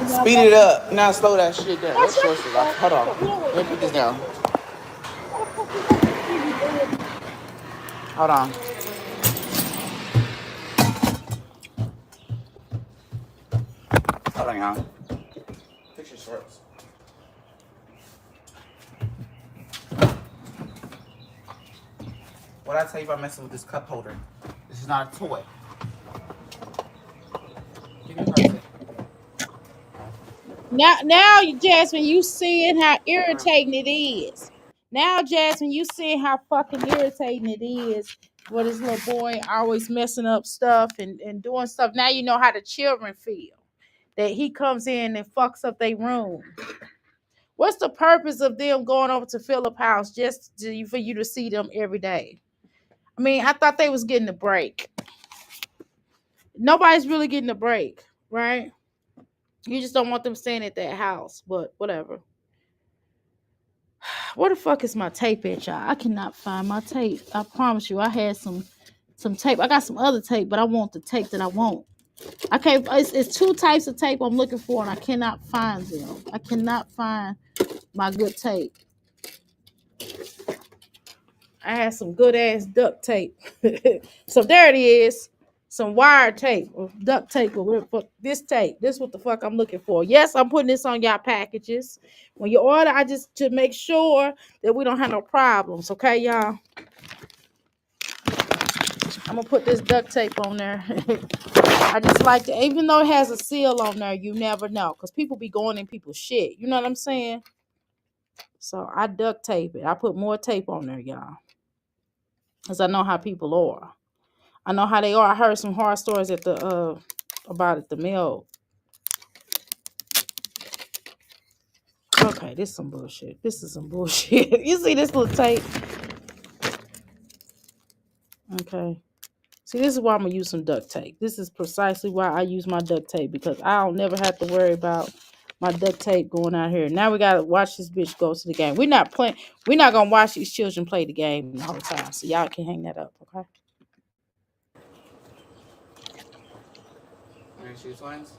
not Speed it watching. up. Now slow that shit down. Watch What that choices? shit. Hold on. We don't. Let me put this down. Why the fuck we watching TV, baby? Hold on. Hold on, y'all. Fix your shorts. What I tell you about messing with this cup holder? This is not a toy. Give me a person. Now, Jasmine, you seeing how irritating it is. Now, Jasmine, you seeing how fucking irritating it is. For this little boy always messing up stuff and doing stuff. Now you know how the children feel. That he comes in and fucks up their room. What's the purpose of them going over to Philip house for you to see them every day? I mean, I thought they was getting a break. Nobody's really getting a break, right? You just don't want them staying at that house, but whatever. Where the fuck is my tape at, y'all? I cannot find my tape. I promise you, I had some tape. I got some other tape, but I want the tape that I want. I can't. It's two types of tape I'm looking for, and I cannot find them. I cannot find my good tape. I had some good ass duct tape. So there it is. Some wire tape or duct tape or whatever. This tape. This is what the fuck I'm looking for. Yes, I'm putting this on y'all packages. When you order, I just to make sure that we don't have no problems. Okay, y'all. I'm gonna put this duct tape on there. I just like to, even though it has a seal on there, you never know. Because people be going in people's shit. You know what I'm saying? So I duct tape it. I put more tape on there, y'all. Because I know how people are. I know how they are. I heard some horror stories at the about at the mill. Okay, this is some bullshit. This is some bullshit. You see this little tape? Okay. See, this is why I'm gonna use some duct tape. This is precisely why I use my duct tape because I don't never have to worry about my duct tape going out here. Now we gotta watch this bitch go to the game. We're not playing. We're not gonna watch these children play the game the whole time. So y'all can hang that up, okay? You ready to choose twins?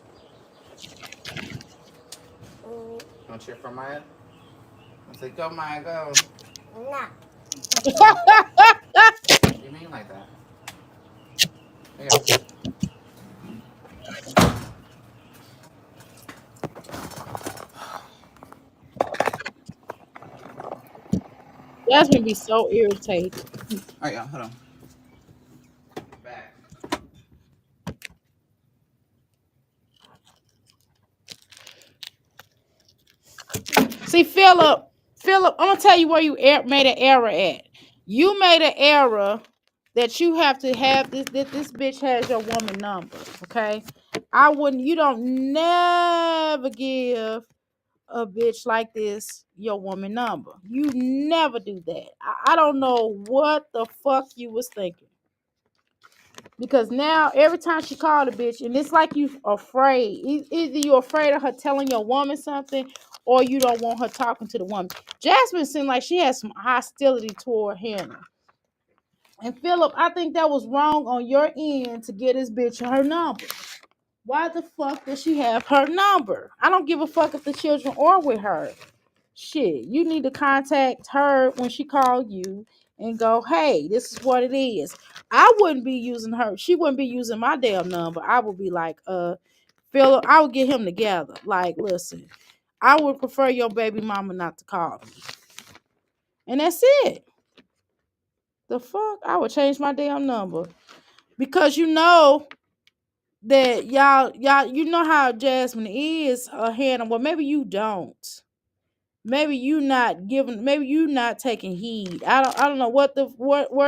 Don't cheer for Maya? I say, go, Maya, go. What do you mean like that? Yeah. Jasmine be so irritated. All right, y'all, hold on. Back. See, Philip. Philip, I'm gonna tell you where you made an error at. You made an error that you have to have this bitch has your woman number. Okay, I wouldn't. You don't never give a bitch like this your woman number. You never do that. I don't know what the fuck you was thinking. Because now every time she called a bitch, and it's like you afraid. Either you're afraid of her telling your woman something, or you don't want her talking to the woman. Jasmine seemed like she has some hostility toward Hannah. And Philip, I think that was wrong on your end to get this bitch her number. Why the fuck does she have her number? I don't give a fuck if the children are with her. Shit, you need to contact her when she call you and go, hey, this is what it is. I wouldn't be using her. She wouldn't be using my damn number. I would be like, Philip, I would get him together. Like, listen, I would prefer your baby mama not to call me. And that's it. The fuck? I would change my damn number. Because you know that y'all, you know how Jasmine is, Hannah. Well, maybe you don't. Maybe you not giving. Maybe you not taking heed. I don't know where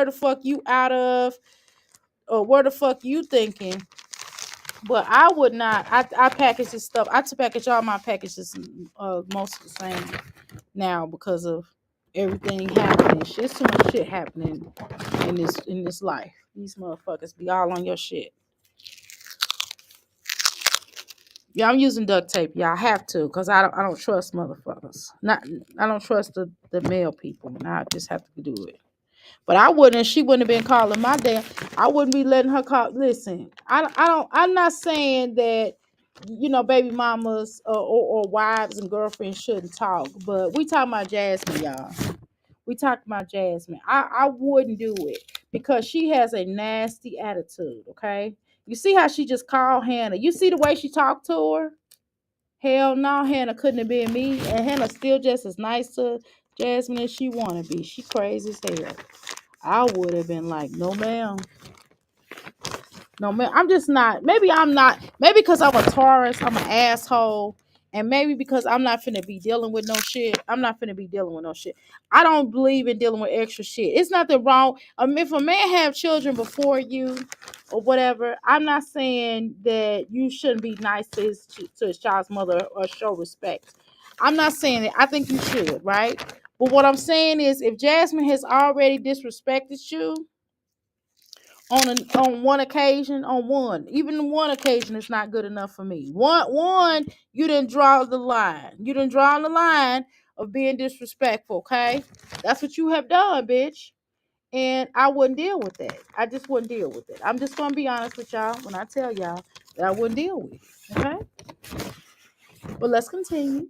the fuck you out of, or where the fuck you thinking. But I would not. I package this stuff. I package all my packages most of the same now because of everything happening. Shit's too much shit happening in this life. These motherfuckers be all on your shit. Yeah, I'm using duct tape. Yeah, I have to because I don't trust motherfuckers. I don't trust the male people. And I just have to do it. But I wouldn't. She wouldn't have been calling my damn. I wouldn't be letting her call. Listen, I don't. I'm not saying that baby mamas or wives and girlfriends shouldn't talk. But we talking about Jasmine, y'all. We talking about Jasmine. I wouldn't do it because she has a nasty attitude. Okay. You see how she just called Hannah. You see the way she talked to her? Hell no, Hannah couldn't have been me. And Hannah's still just as nice to Jasmine as she want to be. She crazy as hell. I would have been like, no, ma'am. No, man, I'm just not. Maybe I'm not. Maybe because I'm a Taurus, I'm an asshole. And maybe because I'm not finna be dealing with no shit. I'm not finna be dealing with no shit. I don't believe in dealing with extra shit. It's nothing wrong. If a man have children before you or whatever, I'm not saying that you shouldn't be nice to his child's mother or show respect. I'm not saying it. I think you should, right? But what I'm saying is if Jasmine has already disrespected you, on one occasion, even one occasion is not good enough for me. One, you didn't draw the line. You didn't draw the line of being disrespectful. Okay, that's what you have done, bitch. And I wouldn't deal with that. I just wouldn't deal with it. I'm just gonna be honest with y'all when I tell y'all that I wouldn't deal with it. Okay, but let's continue.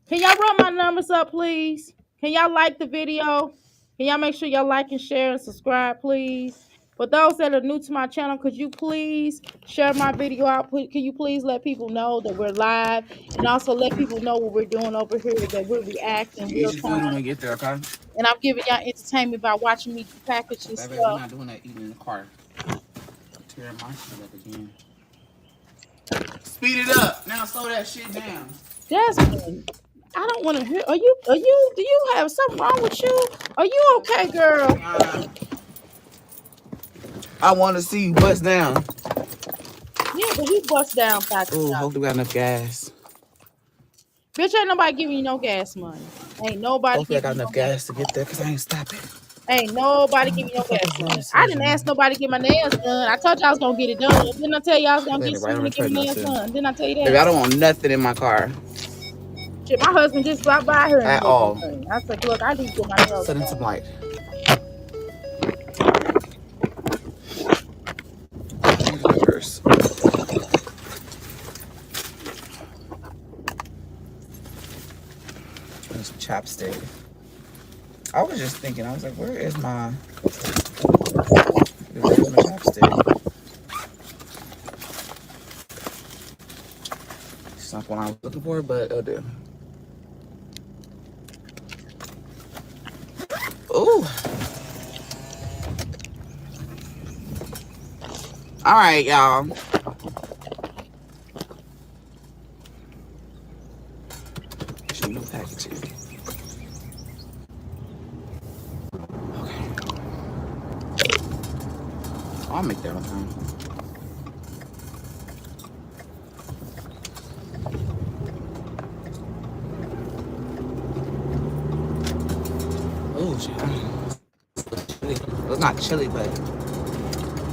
Can y'all run my numbers up, please? Can y'all like the video? Can y'all make sure y'all like and share and subscribe, please? For those that are new to my channel, could you please share my video out? Can you please let people know that we're live and also let people know what we're doing over here, that we're reacting You eat real your time. food when we get there, okay? And I'm giving y'all entertainment by watching me package this Baby, we're stuff. not doing that eating in the car. Tear my shit up again. Speed it up. Now slow that shit down. Jasmine, I don't want to hear. Do you have something wrong with you? Are you okay, girl? I want to see you bust down. Yeah, but he bust down package. Ooh, hopefully we got enough gas. Bitch, ain't nobody giving you no gas money. Ain't nobody Hopefully I giving got you no enough gas gas to get money. there because I ain't stopping. Ain't nobody giving you What no the fuck gas is money. this? I didn't ask nobody to get my nails done. I told you I was gonna get it done. Didn't I tell you I was gonna get Baby, right on someone the to get my treadmill nails too. done? Didn't I tell you Baby, that? I don't want nothing in my car Shit, my husband just dropped by here and at did all. everything. I said, look, I need to get my nails Sudden some done. light. Where's my purse? There's some chapstick. I was just thinking, I was like, where's my chapstick? It's not what I was looking for, but it'll do. Ooh. All right, y'all. Show no packaging. I'll make that on time. Oh, it's not chilly, but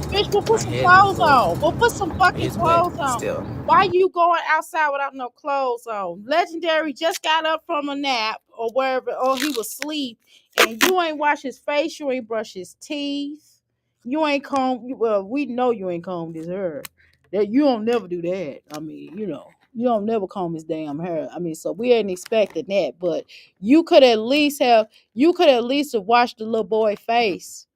Bitch, we'll put my some head is a clothes little. on. We'll put some fucking It's wet clothes on. still. Why you going outside without no clothes on? Legendary just got up from a nap or wherever, or he was asleep, and you ain't wash his face, you ain't brush his teeth, you ain't comb. Well, we know you ain't combed his hair. That you don't never do that. I mean, you don't never comb his damn hair. I mean, so we ain't expecting that, but you could at least have washed the little boy face.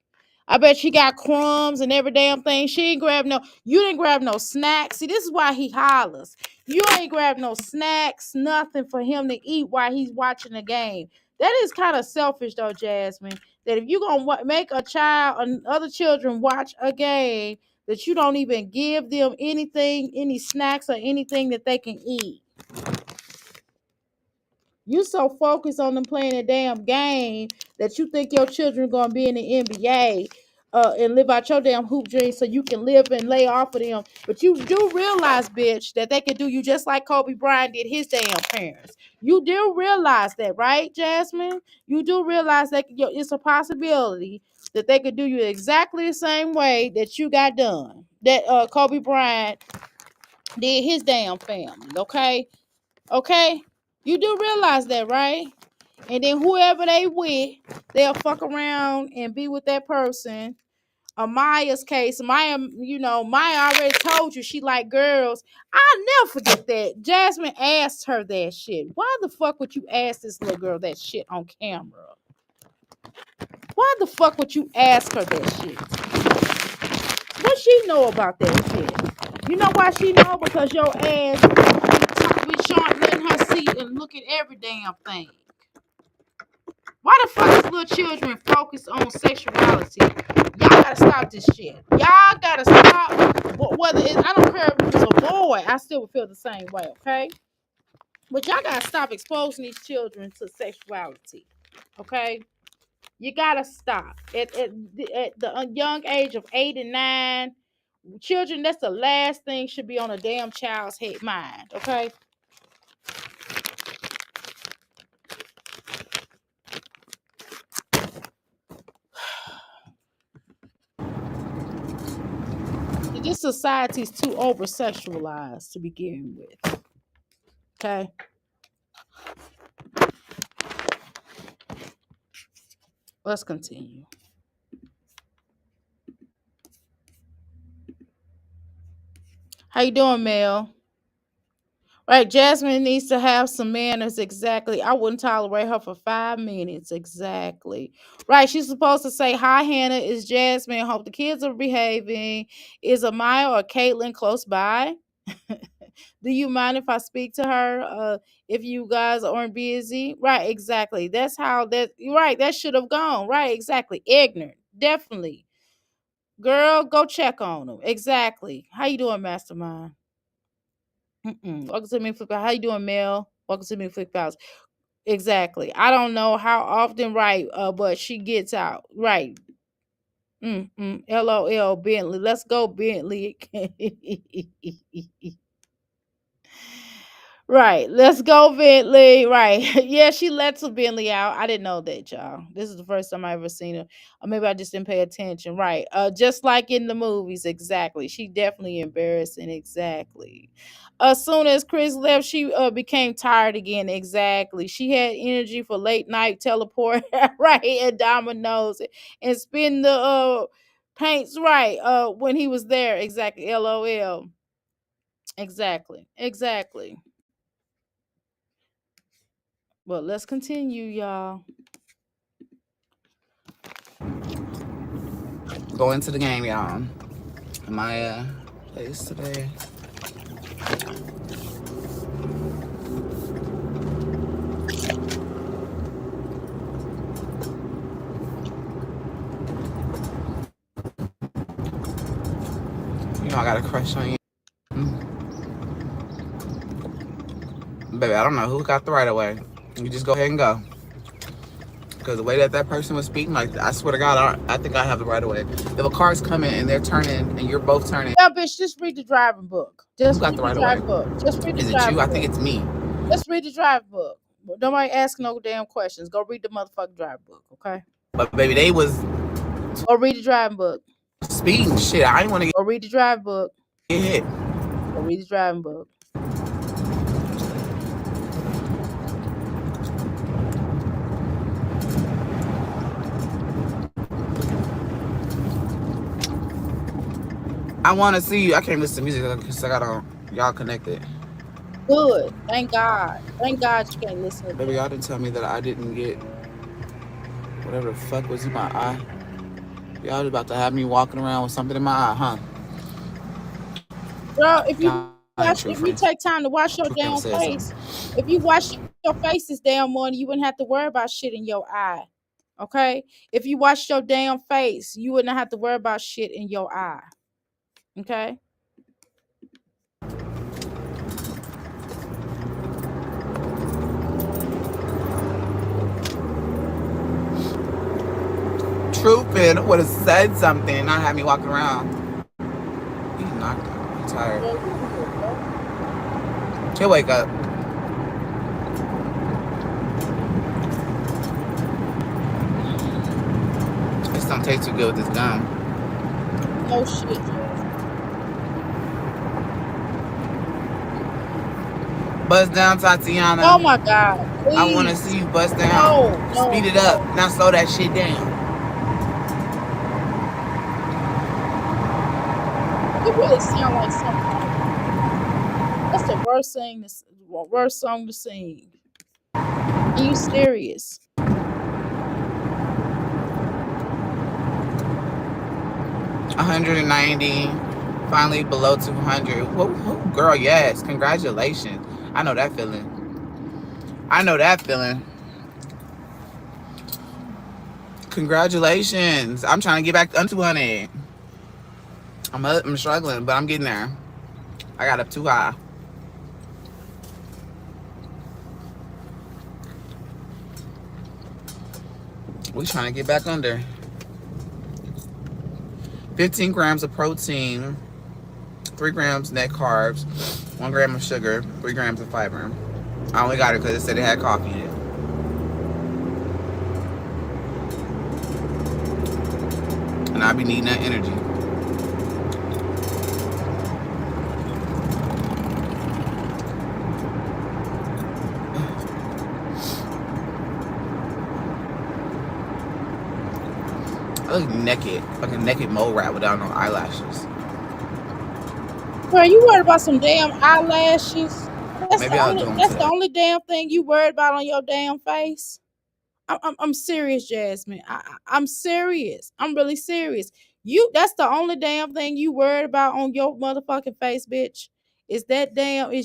I bet she got crumbs and every damn thing. You didn't grab no snacks. See, this is why he hollers. You ain't grab no snacks, nothing for him to eat while he's watching the game. That is kind of selfish though, Jasmine. That if you going to make a child and other children watch a game, that you don't even give them anything, any snacks or anything that they can eat. You so focused on them playing a damn game that you think your children are gonna be in the NBA and live out your damn hoop dreams so you can live and lay off of them. But you do realize, bitch, that they can do you just like Kobe Bryant did his damn parents. You do realize that, right, Jasmine? You do realize that it's a possibility that they could do you exactly the same way that you got done. That Kobe Bryant did his damn family, okay? Okay? You do realize that, right? And then whoever they with, they'll fuck around and be with that person. Maya's case, Maya already told you she like girls. I'll never forget that. Jasmine asked her that shit. Why the fuck would you ask this little girl that shit on camera? Why the fuck would you ask her that shit? What she know about that shit? You know why she know? Because your ass be showing, letting her see and look at every damn thing. Why the fuck is little children focused on sexuality? Y'all gotta stop this shit. Y'all gotta stop. Whether it's, I don't care if it's a boy, I still would feel the same way, okay? But y'all gotta stop exposing these children to sexuality, okay? You gotta stop. At the young age of 8 and 9, children, that's the last thing should be on a damn child's head mind, okay? This society's too over sexualized to begin with. Okay. Let's continue. How you doing, Mel? Right, Jasmine needs to have some manners. Exactly. I wouldn't tolerate her for 5 minutes. Exactly. Right. She's supposed to say, "Hi, Hannah. Is Jasmine? Hope the kids are behaving. Is Amaya or Caitlin close by? Do you mind if I speak to her? If you guys aren't busy." Right. Exactly. That's how that. Right. That should have gone. Right. Exactly. Ignorant. Definitely. Girl, go check on them. Exactly. How you doing, Mastermind? Welcome to me, Flip House. How you doing, Mel? Welcome to me, Flip House. Exactly. I don't know how often, right? But she gets out, right? LOL, Bentley. Let's go, Bentley. Right. Let's go, Bentley. Right. Yeah, she lets a Bentley out. I didn't know that, y'all. This is the first time I ever seen her. Or maybe I just didn't pay attention. Right. Just like in the movies, exactly. She definitely embarrassing. Exactly. As soon as Chris left, she became tired again. Exactly. She had energy for late night teleport, right, and dominoes and spin the paints, right. When he was there. Exactly. LOL. Exactly. Exactly. But let's continue, y'all. Going to the game, y'all. My place today. You know I got a crush on you. Baby, I don't know who got the right of way. You just go ahead and go. because the way that that person was speaking, like I swear to God, I think I have the right of way. If a car's coming and they're turning and you're both turning, Yeah, bitch, just read the driving book. who Just got read the the right of way? driving book. Just read the Is it you? driving I think book. it's me. Just read the driving book. Nobody ask no damn questions. Go read the motherfucking driving book, okay? But baby, they was Go read the driving book. speeding shit. I didn't want to Go read the driving book. get hit. Go read the driving book. I want to see you. I can't listen to music because I got on y'all connected. Good. Thank God. Thank God you can't listen to Baby, that. y'all didn't tell me that I didn't get whatever the fuck was in my eye. Y'all was about to have me walking around with something in my eye, huh? Girl, Y'all ain't true if you friends. take time to wash your True friends damn said face, something. if you wash your face this damn morning, you wouldn't have to worry about shit in your eye. Okay? If you wash your damn face, you wouldn't have to worry about shit in your eye. Okay? True friend would have said something, not have me walking around. He's knocked out. He's tired. Girl, you don't give a fuck. He'll wake up. This don't taste too good with this gum. No shit, Jasmine. Buzz down, Oh Tatiana. my God. I want to see Please. you bust No, down. no, Speed it up. no. Now slow that shit down. You really sound like something like that's the worst thing worst song to sing. Are you serious? 190. Finally below 200. Whoa, whoa, girl, yes. Congratulations. I know that feeling. I know that feeling. Congratulations. I'm trying to get back to 200. I'm struggling, but I'm getting there. I got up too high. We trying to get back under. 15 grams of protein, 3 grams net carbs, 1 gram of sugar, 3 grams of fiber. I only got it because it said it had coffee in it. And I be needing that energy. I look naked, like a naked mole rat without no eyelashes. Girl, you worried about some damn eyelashes? Maybe I'll do them That's the today. only damn thing you worried about on your damn face. I'm serious, Jasmine. I'm serious. I'm really serious. That's the only damn thing you worried about on your motherfucking face, bitch. Is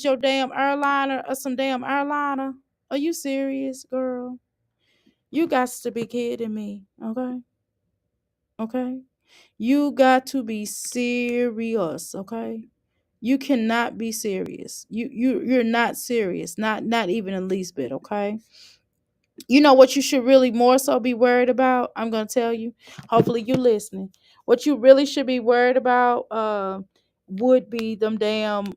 your damn airliner or some damn airliner? Are you serious, girl? You got to be kidding me. Okay? Okay? You got to be serious, okay? You cannot be serious. You're not serious. Not even the least bit, okay? You know what you should really more so be worried about? I'm gonna tell you. Hopefully you listening. What you really should be worried about would be them damn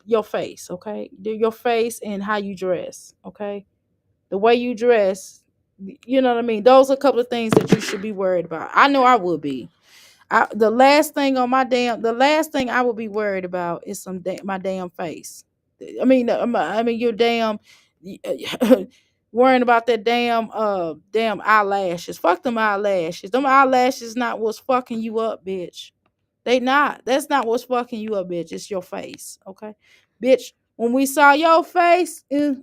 your face, okay? Your face and how you dress, okay? The way you dress, you know what I mean? Those are a couple of things that you should be worried about. I know I would be. The last thing I would be worried about is my damn face. I mean your damn worrying about that damn eyelashes. Fuck them eyelashes. Them eyelashes not what's fucking you up, bitch. They not. That's not what's fucking you up, bitch. It's your face, okay, bitch. When we saw your face, we'll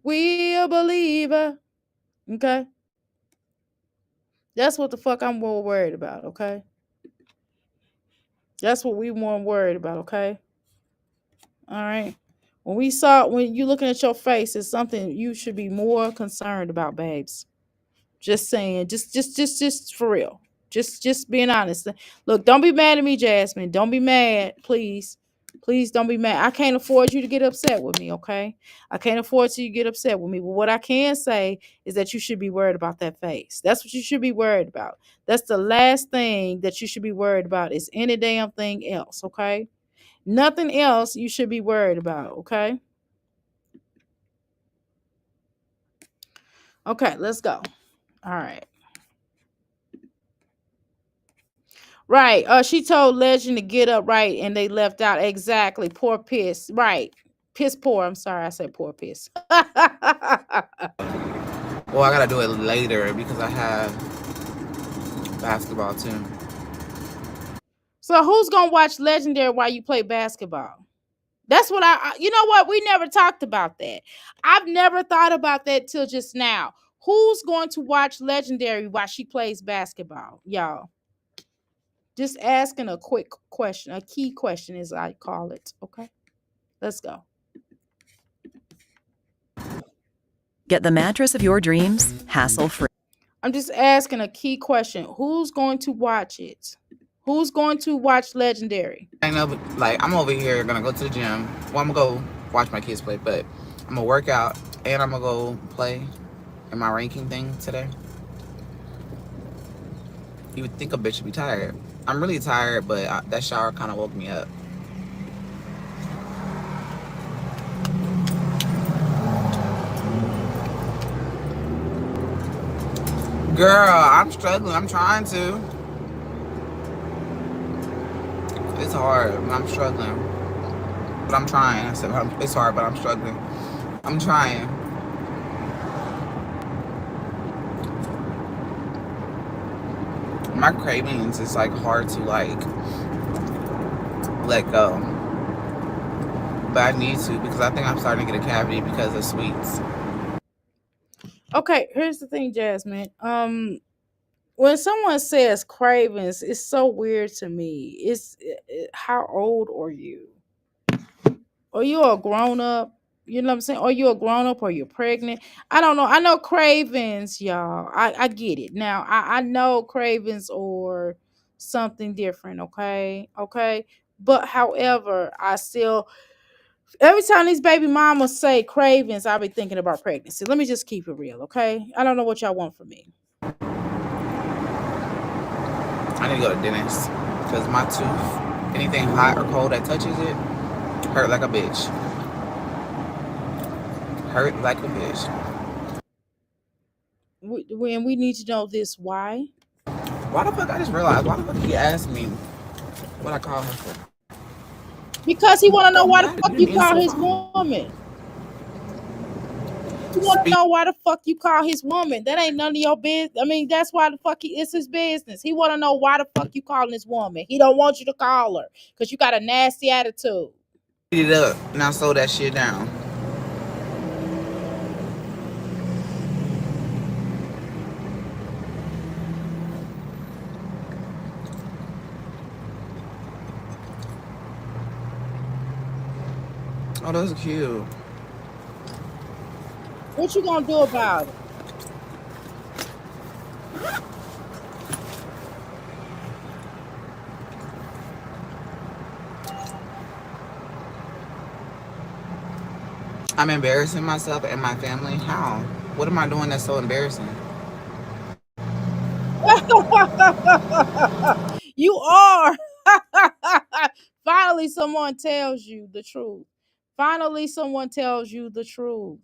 believe her. Okay, that's what the fuck I'm more worried about. Okay. That's what we weren't worried about, okay? All right. When you looking at your face, it's something you should be more concerned about, babes. Just saying, just for real. Just being honest. Look, don't be mad at me, Jasmine. Don't be mad, please. Please don't be mad. I can't afford you to get upset with me, okay? I can't afford you to get upset with me. But what I can say is that you should be worried about that face. That's what you should be worried about. That's the last thing that you should be worried about is any damn thing else, okay? Nothing else you should be worried about, okay? Okay, let's go. All right. Right. She told Legend to get up, right, and they left out. Exactly. Poor piss. Right. Piss poor. I'm sorry, I said poor piss. Well, I gotta do it later because I have basketball too. So who's gonna watch Legendary while you play basketball? That's what you know what? We never talked about that. I've never thought about that till just now. Who's going to watch Legendary while she plays basketball, y'all? Just asking a quick question, a key question, as I call it. Okay, let's go. Get the mattress of your dreams, hassle-free. I'm just asking a key question. Who's going to watch it? Who's going to watch Legendary? I know, like, I'm over here gonna go to the gym. Well, I'm gonna go watch my kids play, but I'm gonna work out and I'm gonna go play in my ranking thing today. You would think a bitch should be tired. I'm really tired, but that shower kind of woke me up. Girl, I'm struggling. I'm trying to. It's hard. I'm struggling. But I'm trying. I said it's hard, but I'm struggling. I'm trying. My cravings is like hard to like let go. But I need to because I think I'm starting to get a cavity because of sweets. Okay, here's the thing, Jasmine. When someone says cravings, it's so weird to me. How old are you? Are you a grown up? You know what I'm saying? Are you a grown up or you're pregnant? I don't know. I know cravings, y'all. I get it. Now, I know cravings or something different, okay? Okay. But however, I still every time these baby mamas say cravings, I'll be thinking about pregnancy. Let me just keep it real, okay? I don't know what y'all want from me. I need to go to the dentist because my tooth, anything hot or cold that touches it, hurt like a bitch. Hurt like a bitch. We need to know this. Why? Why the fuck? I just realized. Why the fuck he asked me what I call her for? Because he want to know why the fuck You you didn't call answer his the phone. woman. You want to know why the fuck you call his woman. That ain't none of your business. I mean, that's why the fuck it's his business. He want to know why the fuck you calling his woman. He don't want you to call her because you got a nasty attitude. Beat it up and I slow that shit down. Oh, those are cute. What you gonna do about it? I'm embarrassing myself and my family. How? What am I doing that's so embarrassing? You are. Finally, someone tells you the truth. Finally, someone tells you the truth.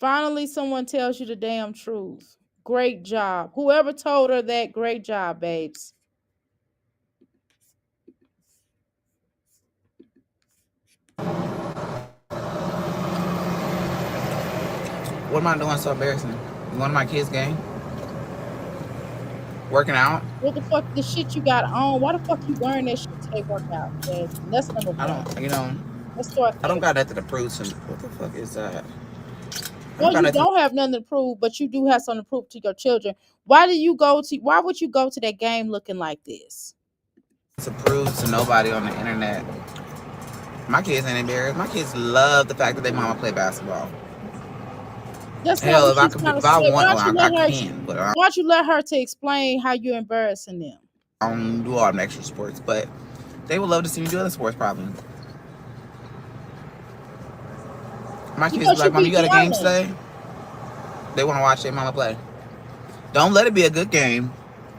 Finally, someone tells you the damn truth. Great job. Whoever told her that, great job, babes. What am I doing so embarrassing? One of my kids' game? Working out? What the fuck, the shit you got on? Why the fuck you wearing that shit to work out, Jasmine? That's number I one. don't, you know, Let's start I don't there. got nothing to prove to me. What the fuck is that? I No, don't got you nothing don't have nothing to prove, but you do have something to prove to your children. Why would you go to that game looking like this? to prove to nobody on the internet. My kids ain't embarrassed. My kids love the fact that they mama play basketball. That's not Hell, what if I she's could, trying to if say. I Why want, don't you well, I let her? can, but I Why don't you let her to explain how you're embarrassing them? don't do all them extra sports. But they would love to see me do other sports, probably. My kids be Because like, you "Mom, be you got a game yelling. today?" They want to watch their mama play. Don't let it be a good game,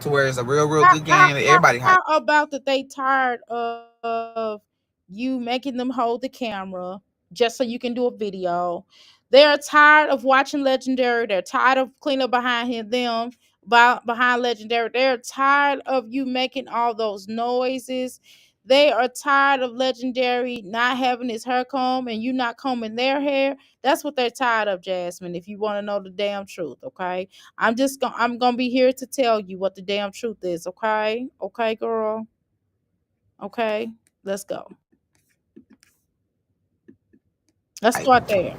to where it's a real, real How, good how, game that how, everybody hype. how about that they tired of you making them hold the camera just so you can do a video? They're tired of watching Legendary. They're tired of cleaning up behind them, behind Legendary. They're tired of you making all those noises. They are tired of Legendary not having his hair comb and you not combing their hair. That's what they're tired of, Jasmine. If you want to know the damn truth, okay? I'm gonna be here to tell you what the damn truth is, okay? Okay, girl. Okay, let's go. Let's start there.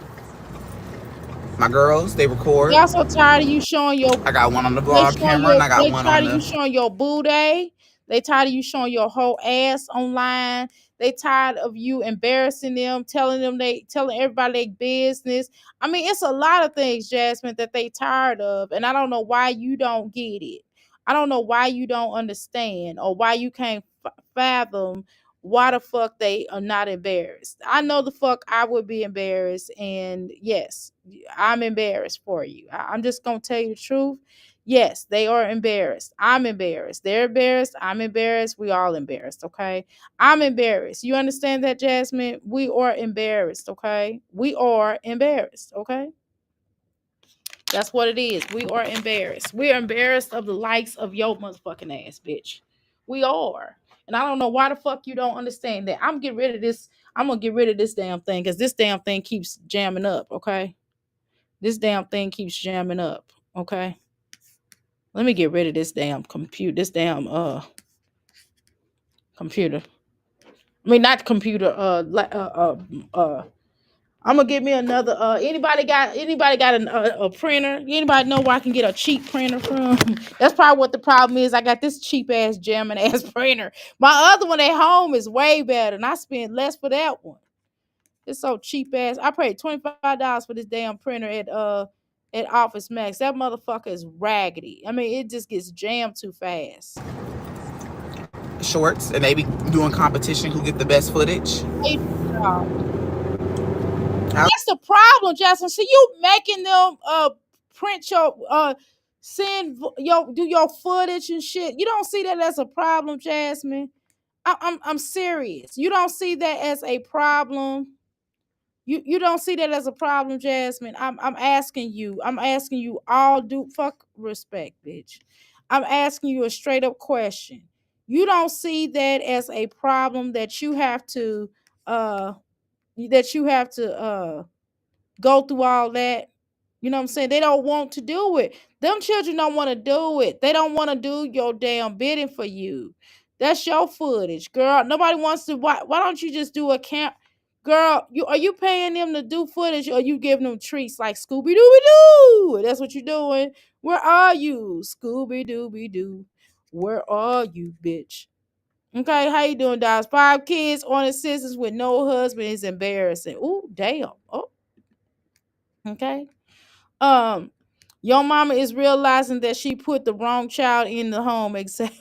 My girls, they They record. also tired of you showing your I got one on the vlog camera, and I got they one on tired of the. you showing your booty. They tired of you showing your whole ass online. They tired of you embarrassing them, telling everybody their business. I mean, it's a lot of things, Jasmine, that they tired of, and I don't know why you don't get it. I don't know why you don't understand or why you can't fathom why the fuck they are not embarrassed. I know the fuck I would be embarrassed, and yes, I'm embarrassed for you. I'm just gonna tell you the truth. Yes, they are embarrassed. I'm embarrassed. They're embarrassed. I'm embarrassed. We all embarrassed. Okay, I'm embarrassed. You understand that, Jasmine? We are embarrassed. Okay, we are embarrassed. Okay, that's what it is. We are embarrassed. We are embarrassed of the likes of your motherfucking ass, bitch. We are. And I don't know why the fuck you don't understand that. I'm getting rid of this. I'm gonna get rid of this damn thing because this damn thing keeps jamming up. Okay. This damn thing keeps jamming up. Okay. Let me get rid of this damn computer. This damn computer. I mean not computer. I'm gonna get me another. Anybody got a printer? Anybody know where I can get a cheap printer from? That's probably what the problem is. I got this cheap ass German ass printer. My other one at home is way better, and I spent less for that one. It's so cheap ass. I paid $25 for this damn printer at Office Max. That motherfucker is raggedy. I mean, it just gets jammed too fast. Shorts, and they be doing competition who get the best footage. That's the problem, Jasmine. See, you making them print your send your do your footage and shit. You don't see that as a problem, Jasmine. I'm serious. You don't see that as a problem. You don't see that as a problem, Jasmine. I'm asking you. I'm asking you all due fuck respect, bitch. I'm asking you a straight up question. You don't see that as a problem that you have to uh go through all that. You know what I'm saying? They don't want to do it. Them children don't want to do it. They don't want to do your damn bidding for you. That's your footage, girl. Nobody wants to. Why don't you just do a camp? Girl, are you paying them to do footage or are you giving them treats like Scooby Dooby Doo? That's what you're doing. Where are you, Scooby Dooby Doo? Where are you, bitch? Okay, how you doing, guys? 5 kids on assistance with no husband is embarrassing. Ooh, damn. Oh, okay. Um, your mama is realizing that she put the wrong child in the home. Exactly.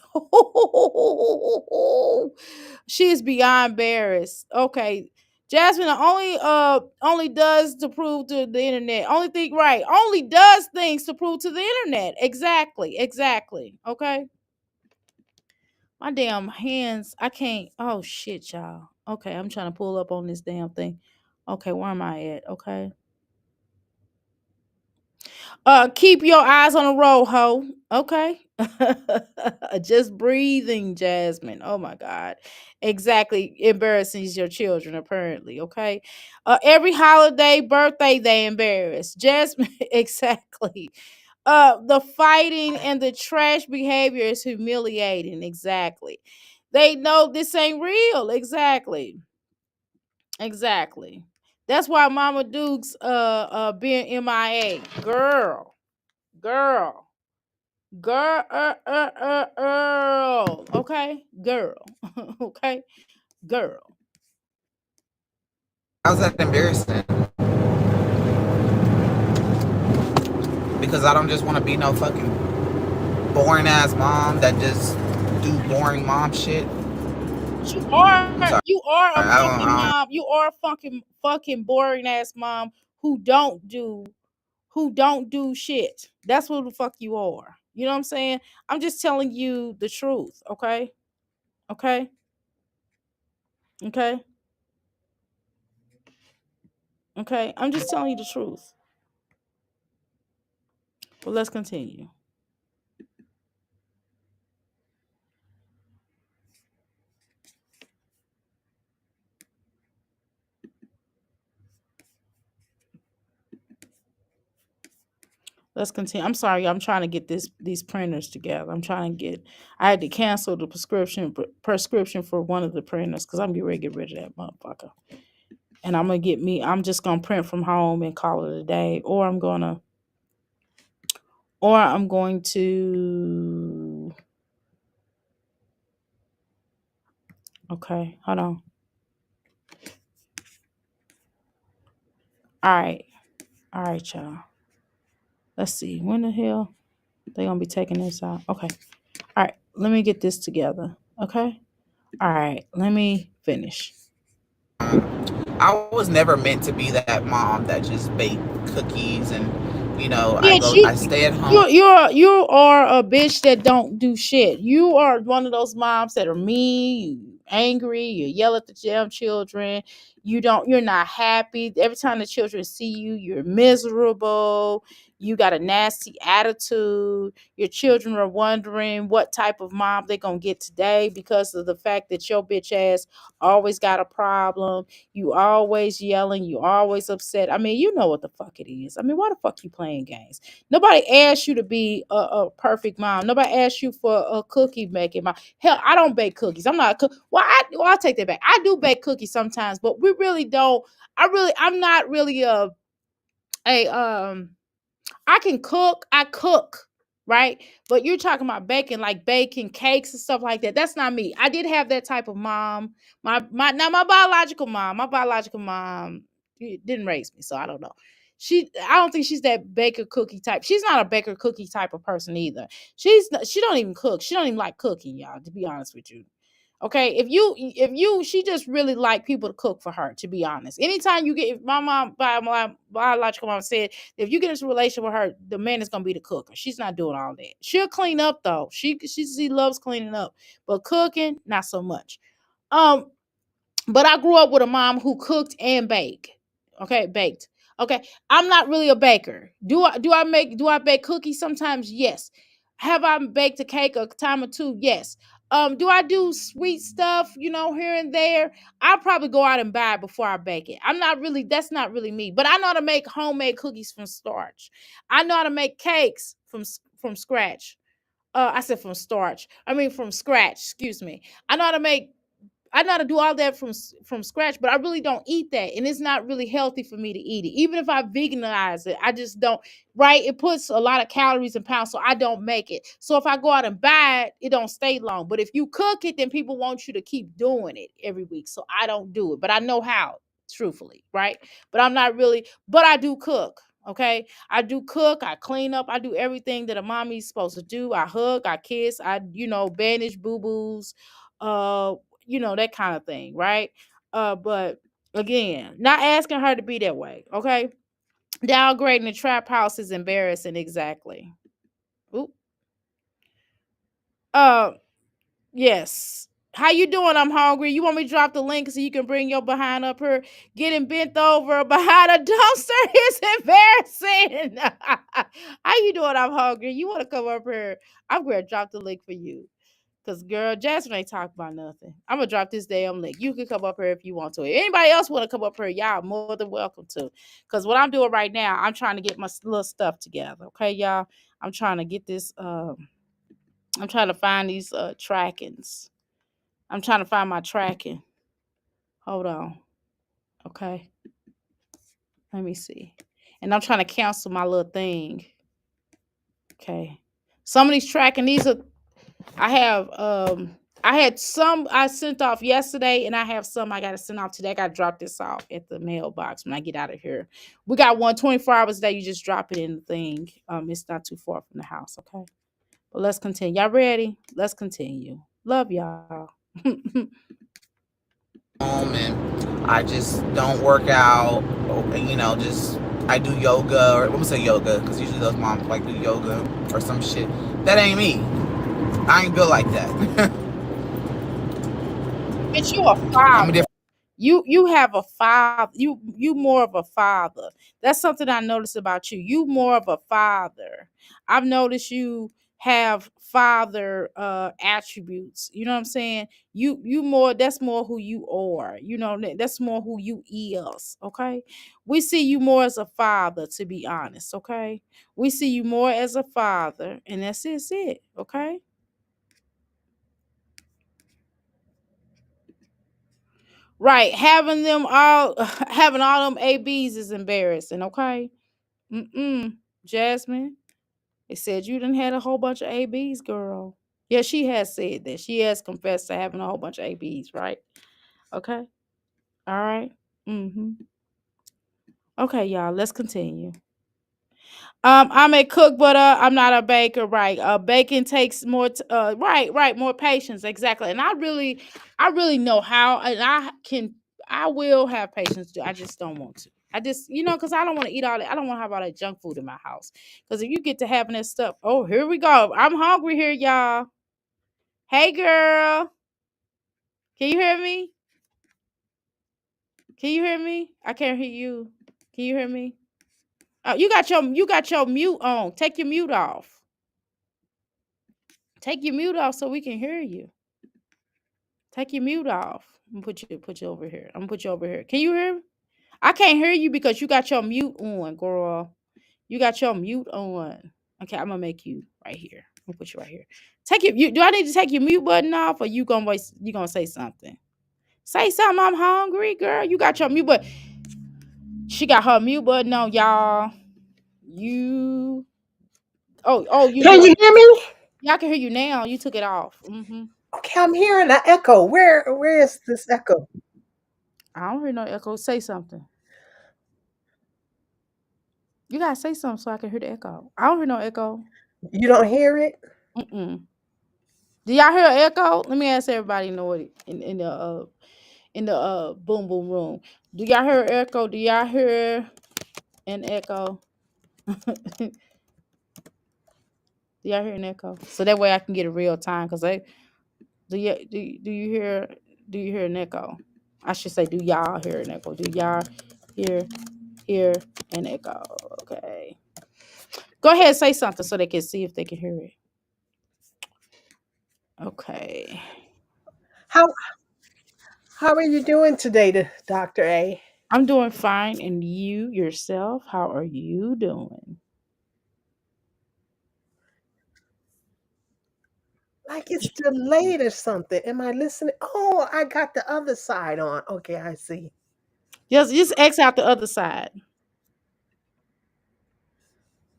She is beyond embarrassed. Okay. Jasmine only does to prove to the internet. Only think right. Only does things to prove to the internet. Exactly. Exactly. Okay. My damn hands. I can't. Oh shit, y'all. Okay, I'm trying to pull up on this damn thing. Okay, where am I at? Okay. Keep your eyes on the road, ho. Okay. Just breathing, Jasmine. Oh my God. Exactly. Embarrasses your children, apparently. Okay. Every holiday, birthday, they embarrass. Jasmine, exactly. The fighting and the trash behavior is humiliating. Exactly. They know this ain't real. Exactly. Exactly. That's why Mama Duke's being MIA. Girl, girl, okay, girl, okay, girl. How's that embarrassing? because I don't just want to be no fucking boring ass mom that just do boring mom shit. You are I'm sorry. you are a fucking I mom. You are a fucking boring ass mom who don't do shit. That's what the fuck you are. You know what I'm saying? I'm just telling you the truth, okay? Okay? Okay? Okay? I'm just telling you the truth. But let's continue. Let's continue. I'm sorry, I'm trying to get these printers together. I had to cancel the prescription for one of the printers because I'm getting ready to get rid of that motherfucker. And I'm just gonna print from home and call it a day. Or I'm going to okay, hold on. All right. All right, y'all. Let's see. When the hell they gonna be taking this out? Okay. All right. Let me get this together. Okay. All right. Let me finish. I was never meant to be that mom that just bake cookies and Bitch, I stay at home. you are a bitch that don't do shit. You are one of those moms that are mean, you angry, you yell at the damn children. You're not happy. Every time the children see you, you're miserable. You got a nasty attitude. Your children are wondering what type of mom they're gonna get today because of the fact that your bitch ass always got a problem. You always yelling, you always upset. I mean, you know what the fuck it is. I mean, why the fuck you playing games? Nobody asked you to be a perfect mom. Nobody asked you for a cookie making mom. Hell, I don't bake cookies. I'm not a cook. I'll take that back. I do bake cookies sometimes, but we really don't. I'm not really a I can cook. I cook, right? But you're talking about baking, like baking cakes and stuff like that. That's not me. I did have that type of mom. My biological mom didn't raise me, so I don't know. I don't think she's that baker cookie type. She's not a baker cookie type of person either. She don't even cook. She don't even like cooking, y'all. To be honest with you. Okay, if you she just really like people to cook for her, to be honest. Anytime you get if my biological mom said if you get into a relationship with her, the man is gonna be the cooker. She's not doing all that. She'll clean up though. She loves cleaning up, but cooking, not so much. Um, but I grew up with a mom who cooked and baked. Okay, baked. Okay, I'm not really a baker. Do I bake cookies sometimes? Yes. Have I baked a cake a time or two? Yes. Do I do sweet stuff, here and there? I'll probably go out and buy it before I bake it. That's not really me. But I know how to make homemade cookies from starch. I know how to make cakes from scratch. I said from starch. I mean from scratch, excuse me. I know how to make I know how to do all that from scratch, but I really don't eat that, and it's not really healthy for me to eat it. Even if I veganize it, I just don't. Right? It puts a lot of calories and pounds, so I don't make it. So if I go out and buy it, it don't stay long. But if you cook it, then people want you to keep doing it every week. So I don't do it, but I know how. Truthfully, right? But I'm not really. But I do cook. Okay, I do cook. I clean up. I do everything that a mommy's supposed to do. I hug. I kiss. I bandage boo boos. Uh, that kind of thing, right? But again, not asking her to be that way, okay? Downgrading the trap house is embarrassing, exactly. Oop. Uh, yes. How you doing? I'm hungry. You want me to drop the link so you can bring your behind up here? Getting bent over behind a dumpster is embarrassing. How you doing? I'm hungry. You want to come up here? I'm going to drop the link for you. Cause girl, Jasmine ain't talking about nothing. I'm gonna drop this damn link. You can come up here if you want to. If anybody else want to come up here, y'all more than welcome to. Cause what I'm doing right now, I'm trying to get my little stuff together. Okay, y'all. I'm trying to get this. I'm trying to find these trackings. I'm trying to find my tracking. Hold on. Okay. Let me see. And I'm trying to cancel my little thing. Okay. Some of these tracking, these are I I had some I sent off yesterday, and I have some I got to send off today. I got to drop this off at the mailbox when I get out of here. We got one 24 hours a day. You just drop it in the thing. It's not too far from the house. Okay, but let's continue. Y'all ready? Let's continue. Love y'all. home and I just don't work out. Just I do yoga, or I'm gonna say yoga because usually those moms like do yoga or some shit. That ain't me. I ain't built like that. Bitch, you a I'm a father. different. You have a father. You more of a father. That's something I noticed about you. You more of a father. I've noticed you have father attributes. You know what I'm saying? You more that's more who you are. That's more who you is. Okay. We see you more as a father, to be honest. Okay. We see you more as a father, and that's it. Okay. Right. Having all them ABs is embarrassing, okay? Jasmine. It said you done had a whole bunch of ABs, girl. Yeah, she has said that. She has confessed to having a whole bunch of ABs, right? Okay. All right. Mm-hmm. Okay, y'all. Let's continue. I'm a cook, but I'm not a baker, right? Baking takes more right, more patience, exactly. And I really know how, and I will have patience. I just don't want to. I just, because I don't want to eat all that. I don't want to have all that junk food in my house. Because if you get to having that stuff, oh, here we go. I'm hungry here, y'all. Hey, girl, can you hear me? Can you hear me? I can't hear you. Can you hear me? Oh, you got your mute on. Take your mute off. Take your mute off so we can hear you. Take your mute off. I'm gonna put you over here. I'm gonna put you over here. Can you hear me? I can't hear you because you got your mute on, girl. You got your mute on. Okay, I'm gonna make you right here. I'm gonna put you right here. Take your do I need to take your mute button off, or you gonna say something? Say something. I'm hungry, girl. You got your mute button. She got her mute button on, y'all. You oh you Can do. you hear me? Yeah, I can hear you now. You took it off. Okay, I'm hearing an echo. Where is this echo? I don't hear no echo. Say something. You gotta say something so I can hear the echo. I don't hear no echo. You don't hear it? Mm-mm. Do y'all hear an echo? Let me ask everybody know it in the boom boom room. Do y'all hear an echo? Do y'all hear an echo? Do y'all hear an echo? So that way I can get a real time. Cause do you hear an echo? I should say, do y'all hear an echo? Do y'all hear hear an echo? Okay. Go ahead and say something so they can see if they can hear it. Okay. How how are you doing today, Dr. A? I'm doing fine. And you yourself, how are you doing? Like it's delayed or something. Am I listening? Oh, I got the other side on. Okay, I see. Just X out the other side.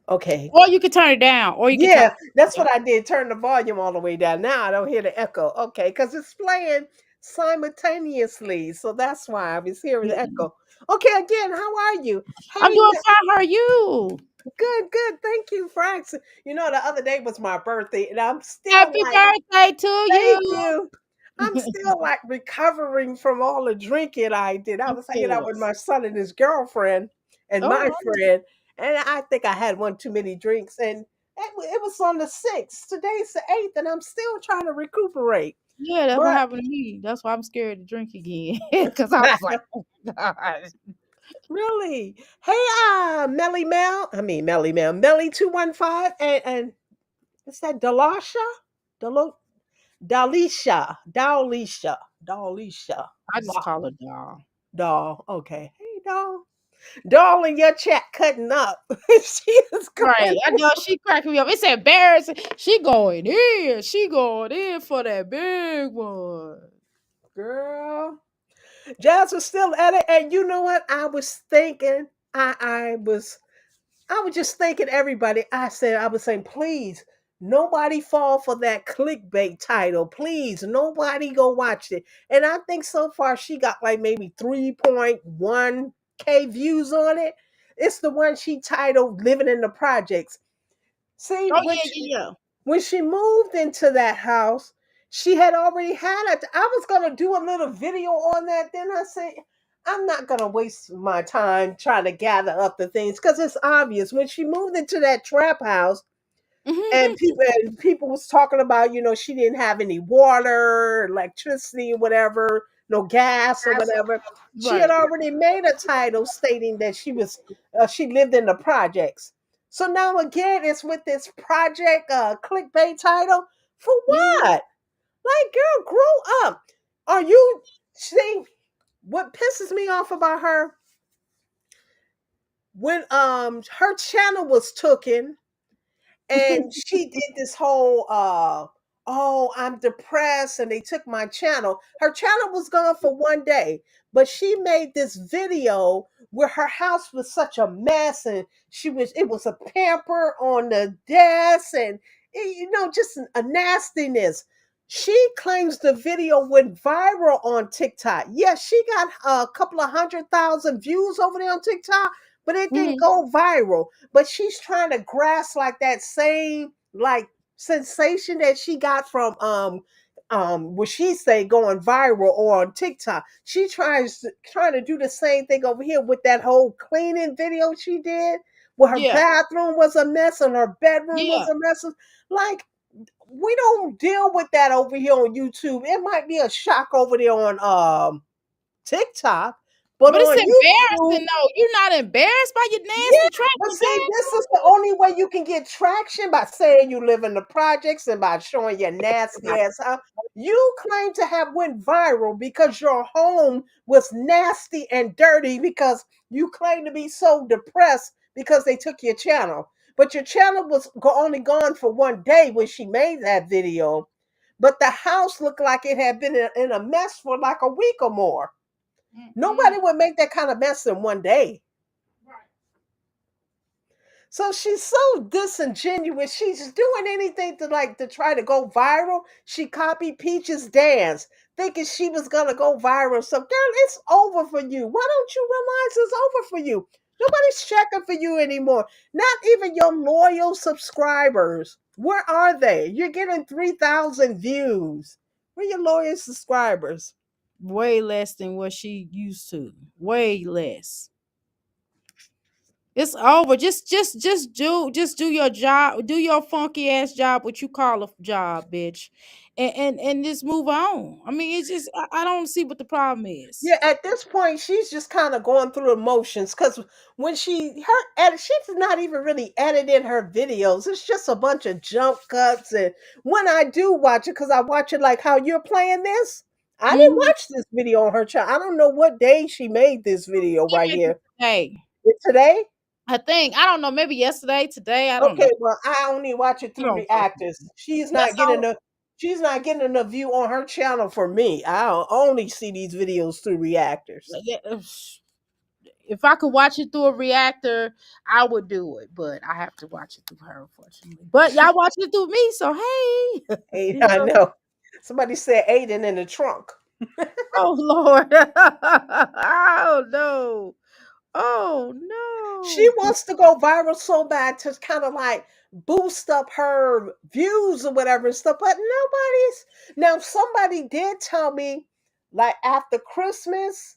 Okay. Or you can turn it down. Or you can turn Yeah, that's it what I did. Turn the volume all the way down. Now I don't hear the echo. Okay, because it's playing simultaneously. So that's why I was hearing the down. echo. Okay, again, how are you? I'm Hey, doing fine. How are you? good, good. Thank you for asking. The other day was my birthday, and I'm still Happy like, birthday to thank you. you. I'm still like recovering from all the drinking I did. I Of was hanging out with course. my son and his girlfriend and my Oh, friend, and I think I had one too many drinks. And it was on the 6th. Today's the 8th, and I'm still trying to recuperate. yeah, that's what But happened to me. That's why I'm scared to drink again. Because I was like, oh, God. really, hey, Melly Mel, Melly 215, and is that Dalasha? Dalo- Dalisha, I just call her doll. doll. Okay, hey, doll. Doll in your chat cutting up. She is Right. going, I know she cracking me up. It's embarrassing. She going in. She going in for that big one. girl. Jazz was still at it, and you know what? I was thinking, I was just thinking everybody. I was saying, please. Nobody fall for that clickbait title. Please, nobody go watch it. And I think so far she got like maybe 3.1K views on it. It's the one she titled Living in the Projects. See, Oh yeah, yeah, when she moved into that house, she had already had it. I was gonna do a little video on that. Then I said, I'm not gonna waste my time trying to gather up the things because it's obvious when she moved into that trap house yeah. and people was talking about, she didn't have any water, electricity, whatever, no gas or whatever. She had Right. already made a title stating that she lived in the projects. So now again, it's with this project clickbait title for Mhm. what? Like, girl, grow up. Are you see what pisses me off about her when her channel was taken and she did this whole oh, I'm depressed and they took my channel. Her channel was gone for one day, but she made this video where her house was such a mess and it was a pamper on the desk and just a nastiness. She claims the video went viral on TikTok. Yes, she got a couple of 100,000 views over there on TikTok, but it didn't Mhm. go viral. But she's trying to grasp like that same like sensation that she got from what she say going viral or on TikTok. She trying to do the same thing over here with that whole cleaning video she did, where her Yeah. bathroom was a mess and her bedroom was Yeah. a mess. Like, we don't deal with that over here on YouTube. It might be a shock over there on TikTok, but But it's on YouTube, embarrassing though. You're not embarrassed by your yeah, nasty but traffic see, this bathroom? is the only way you can get traction by saying you live in the projects and by showing your nasty ass house. You claim to have went viral because your home was nasty and dirty because you claim to be so depressed because they took your channel. But your channel was only gone for one day when she made that video. But the house looked like it had been in a mess for like a week or more. Mm-mm. Nobody would make that kind of mess in one day. So she's so disingenuous. She's doing anything to try to go viral. She copied Peach's dance, thinking she was gonna go viral. So, girl, it's over for you. Why don't you realize it's over for you? Nobody's checking for you anymore. Not even your loyal subscribers. Where are they? You're getting 3,000 views. Where are your loyal subscribers? Way less than what she used to. Way less. It's over. Just do your job. Do your funky ass job, what you call a job, bitch, and just move on. I mean, it's just I don't see what the problem is. Yeah, at this point, she's just kind of going through the motions because when her edit, she's not even really editing her videos. It's just a bunch of jump cuts. And when I do watch it, because I watch it like how you're playing this, I didn't Mhm. watch this video on her channel. I don't know what day she made this video right here. Hey, Today? I think I don't know. Maybe yesterday, today. I don't know. Okay, well, I only watch it I through don't fucking reactors. know. She's That's not getting all. the she's not getting enough view on her channel for me. I only see these videos through reactors. Yeah, if I could watch it through a reactor, I would do it. But I have to watch it through her, unfortunately. But y'all watching it through me, so hey, Hey, you I know. know. Somebody said Aiden in the trunk. Oh Lord. Oh no. Oh She no. wants to go viral so bad to kind of like boost up her views or whatever and stuff, but nobody's. Now, somebody did tell me, like, after Christmas,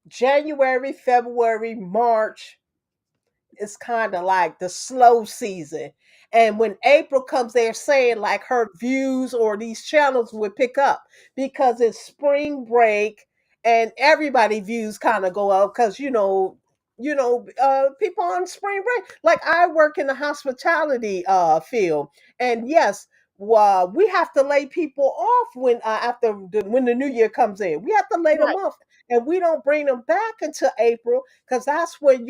January, February, March, it's kind of like the slow season. And when April comes, they're saying like her views or these channels would pick up because it's spring break and everybody views kind of go up because people on spring break. Like, I work in the hospitality field, and yes, we have to lay people off when the new year comes in. We have to lay them Right. off, and we don't bring them back until April because that's when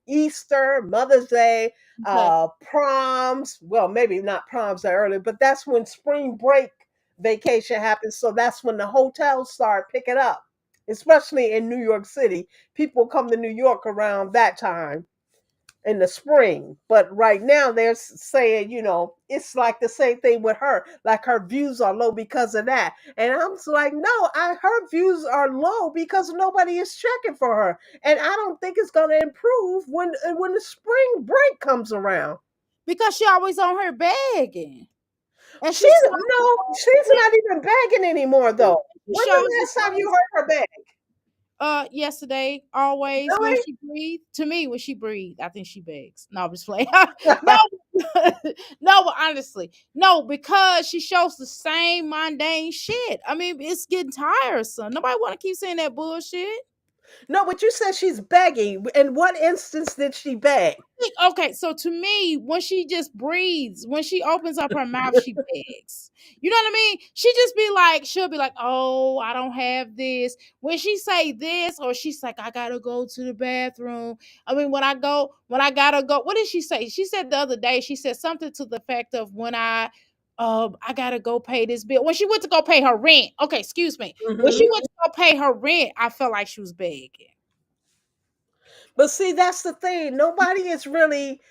Easter, Mother's Day, Okay. proms. Well, maybe not proms that early, but that's when spring break vacation happens. So that's when the hotels start picking up, especially in New York City. People come to New York around that time. in the spring. But right now they're saying, it's like the same thing with her. Like her views are low because of that. And I'm just like, no, her views are low because nobody is checking for her. And I don't think it's gonna improve when the spring break comes around. Because she always on her begging. And She she no, she's not even begging anymore though. she When shows the the last time you same heard her beg? yesterday, always when Really? she breathed. To me, when she breathed, I think she begs. No, I'm just playing. No, no, but honestly, no, because she shows the same mundane shit. I mean, it's getting tiresome. Nobody want to keep saying that bullshit. No, but you said she's begging. In what instance did she beg? Okay, so to me, when she just breathes, when she opens up her mouth, she begs. You know what I mean? She'll be like, "Oh, I don't have this." When she say this, or she's like, "I gotta go to the bathroom." I mean, when I gotta go, what did she say? She said the other day, she said something to the effect of I gotta go pay this bill. When she went to go pay her rent, okay, excuse me. When Hmm. she went to go pay her rent, I felt like she was begging. But see, that's the thing. Nobody is really.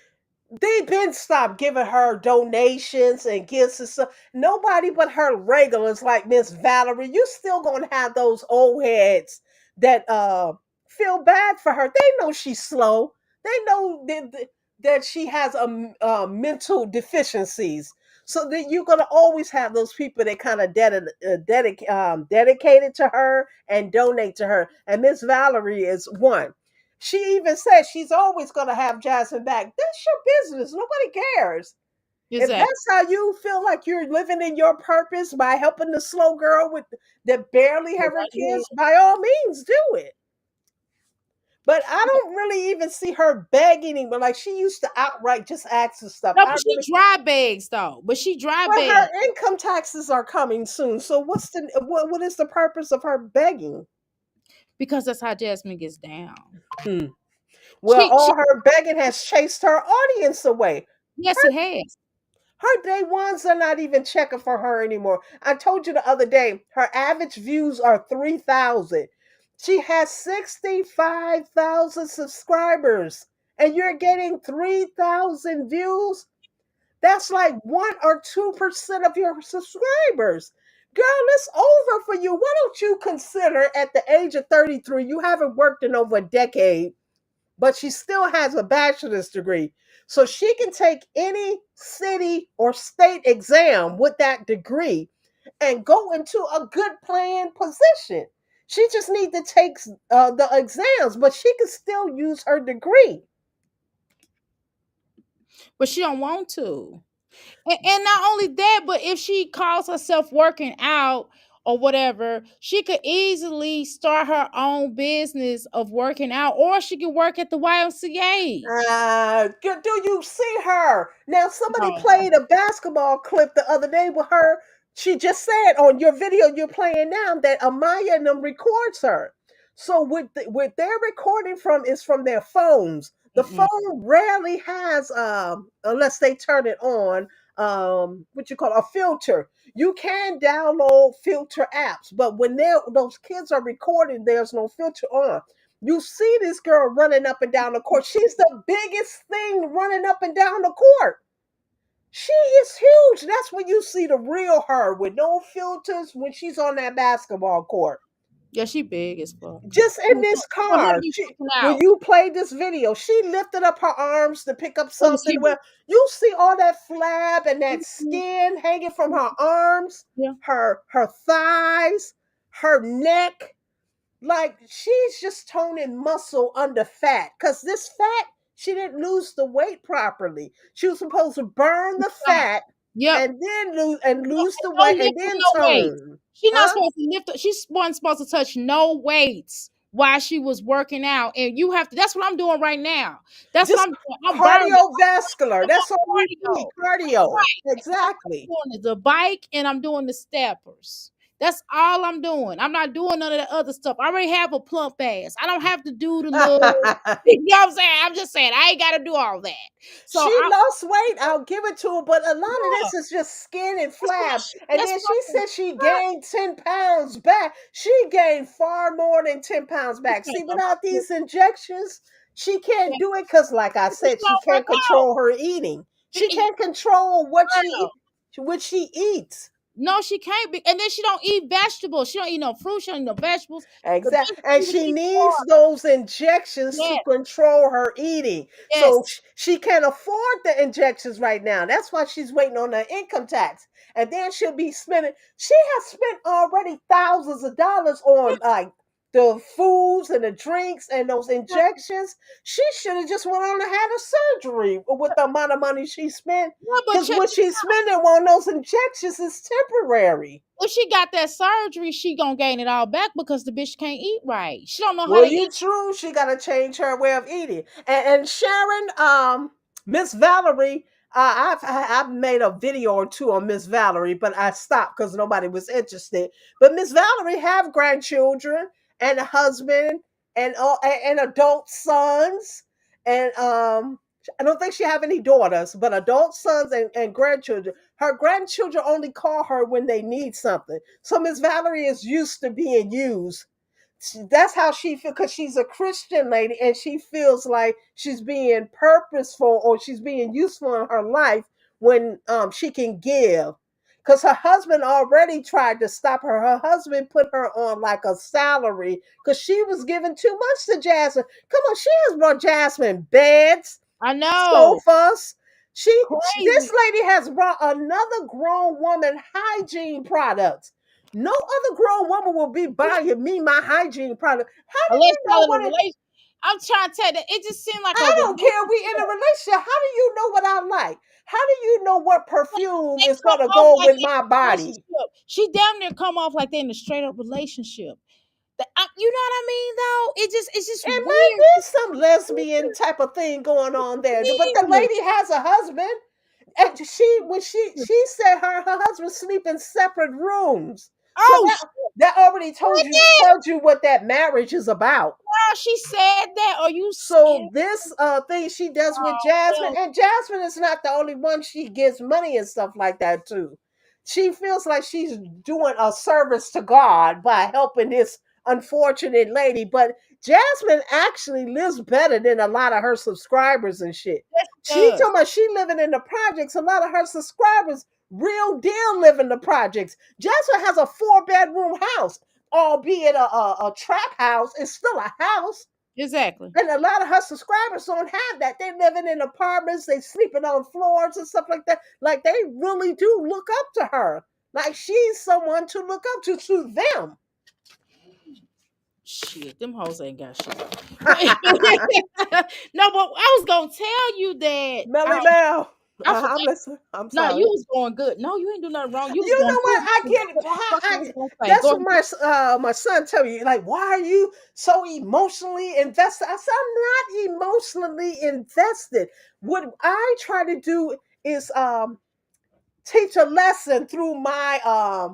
They've been stopped giving her donations and gifts and stuff. Nobody but her regulars like Miss Valerie. You still gonna have those old heads that feel bad for her. They know she's slow. They know that she has mental deficiencies. So that you're gonna always have those people that kind of dedicated to her and donate to her. And Miss Valerie is one. She even says she's always going to have Jasmine back. That's your business. Nobody cares. If Exactly. that's how you feel like you're living in your purpose by helping the slow girl with that barely have her kids, by all means do it. But I don't really even see her begging him, but like she used to outright just ask for stuff. No, I but she really, dry bags though. But she dry but her bags income taxes are coming soon. So what is the purpose of her begging? because that's how Jasmine gets down. Hmm. Well, She all her begging has chased her audience away. yes, it has. Her day ones are not even checking for her anymore. I told you the other day, her average views are 3,000. She has 65,000 subscribers, and you're getting 3,000 views. That's like 1 or 2% of your subscribers. Girl, it's over for you. Why don't you consider at the age of 33, you haven't worked in over a decade, but she still has a bachelor's degree. So she can take any city or state exam with that degree and go into a good playing position. She just needs to take the exams, but she can still use her degree. But she don't want to. And not only that, but if she calls herself working out or whatever, she could easily start her own business of working out, or she could work at the YMCA. Do you see her? Now, somebody No. played a basketball clip the other day with her. She just said on your video you're playing now that Amaya and them records her. So what they're recording from is from their phones. The Mm-mm. phone rarely has unless they turn it on, what you call a filter. You can download filter apps, but when those kids are recording, there's no filter on. You see this girl running up and down the court. She's the biggest thing running up and down the court. She is huge. That's when you see the real her with no filters when she's on that basketball court. Yeah, she big as fuck. Just in For this her to car, be working when out. you played this video, she lifted up her arms to pick up It was something. huge. Well, you see all that flab and that skin hanging from her arms, Yeah. her thighs, her neck. Like she's just toning muscle under fat because this fat, she didn't lose the weight properly. She was supposed to burn the fat Yep. and then lose the No weight and lifting, then no weights. tone. She not Huh? supposed to lift. She wasn't supposed to touch no weights while she was working out. And you have to. That's what I'm doing right now. That's what Just I'm doing. I'm burning. cardiovascular. I'm That's all you on need. cardio. Cardio. Right. I'm Exactly. doing the bike and I'm doing the steppers. That's all I'm doing. I'm not doing none of that other stuff. I already have a plump ass. I don't have to do the little. You know what I'm saying? I'm just saying I ain't got to do all that. So She I, lost weight. I'll give it to her, but a lot of yeah, this is just skin and that's what flab. And that's then what she I'm said she saying. gained 10 pounds back. She gained far more than 10 pounds This back. See, ain't no without shit. these injections, she can't do it because, like I She said, she don't work can't out. control her eating. She She, can't control girl, what she eats. no, she can't be. And then she don't eat vegetables. She don't eat no fruit. She don't eat no vegetables. The Exactly. bitch And even she eat needs pork. those injections to Yes, control her eating. yes. So she can't afford the injections right now. That's why she's waiting on the income tax. And then she'll be spending, she has spent already thousands of dollars on like the foods and the drinks and those injections. She should have just went on and had a surgery with the amount of money she spent. Yeah, but Because check what this she's out. spending on those injections is temporary. If she got that surgery, she gonna gain it all back because the bitch can't eat right. She don't know how Well, to you eat. true. She got to change her way of eating. And Sharon, Miss Valerie, I've made a video or two on Miss Valerie, but I stopped because nobody was interested. But Miss Valerie have grandchildren and a husband and adult sons, and I don't think she have any daughters, but adult sons and grandchildren. Her grandchildren only call her when they need something. So Miss Valerie is used to being used. That's how she feels because she's a Christian lady and she feels like she's being purposeful or she's being useful in her life when she can give. Because her husband already tried to stop her. Her husband put her on like a salary because she was giving too much to Jasmine. Come on, she has brought Jasmine beds, I know. sofas. This Crazy. lady has brought another grown woman hygiene products. No other grown woman will be buying me my hygiene product. How do Unless you y'all know in a what it? relation. I'm trying to tell you that it just seemed like a I don't care. We in a relationship. relationship. How do you know what I like? How do you know what perfume They is come gonna off go like with they my in a body? relationship. She damn near come off like they in a straight up relationship. You know what I mean? Though it's just It might weird. be some lesbian type of thing going on there, but the Weird. lady has a husband. And she said her husband sleep in separate rooms. So Oh that already shit! told you what that marriage is about. Wow, she said that. Are you So scared? this thing she does with Oh Jasmine, hell, and Jasmine is not the only one she gives money and stuff like that to. She feels like she's doing a service to God by helping this unfortunate lady, but Jasmine actually lives better than a lot of her subscribers and shit. yes it She does. told me she living in the projects. A lot of her subscribers real deal live in the projects. Jasmine has a 4-bedroom house, albeit a trap house. It's still a house. Exactly. And a lot of her subscribers don't have that. They're living in apartments, they sleeping on floors and stuff like that. Like they really do look up to her. Like she's someone to look up to them. Shit, them hoes ain't got shit. No, but I was gonna tell you that Melly Mel. I forgot. I'm listening. I'm No, you sorry. was going good. No, you ain't do nothing wrong. You was You going know what? good. I I get it. forgot what the fuck I was gonna say. That's Go what ahead. my son tell you. Like, why are you so emotionally invested? I said, I'm not emotionally invested. What I try to do is teach a lesson through my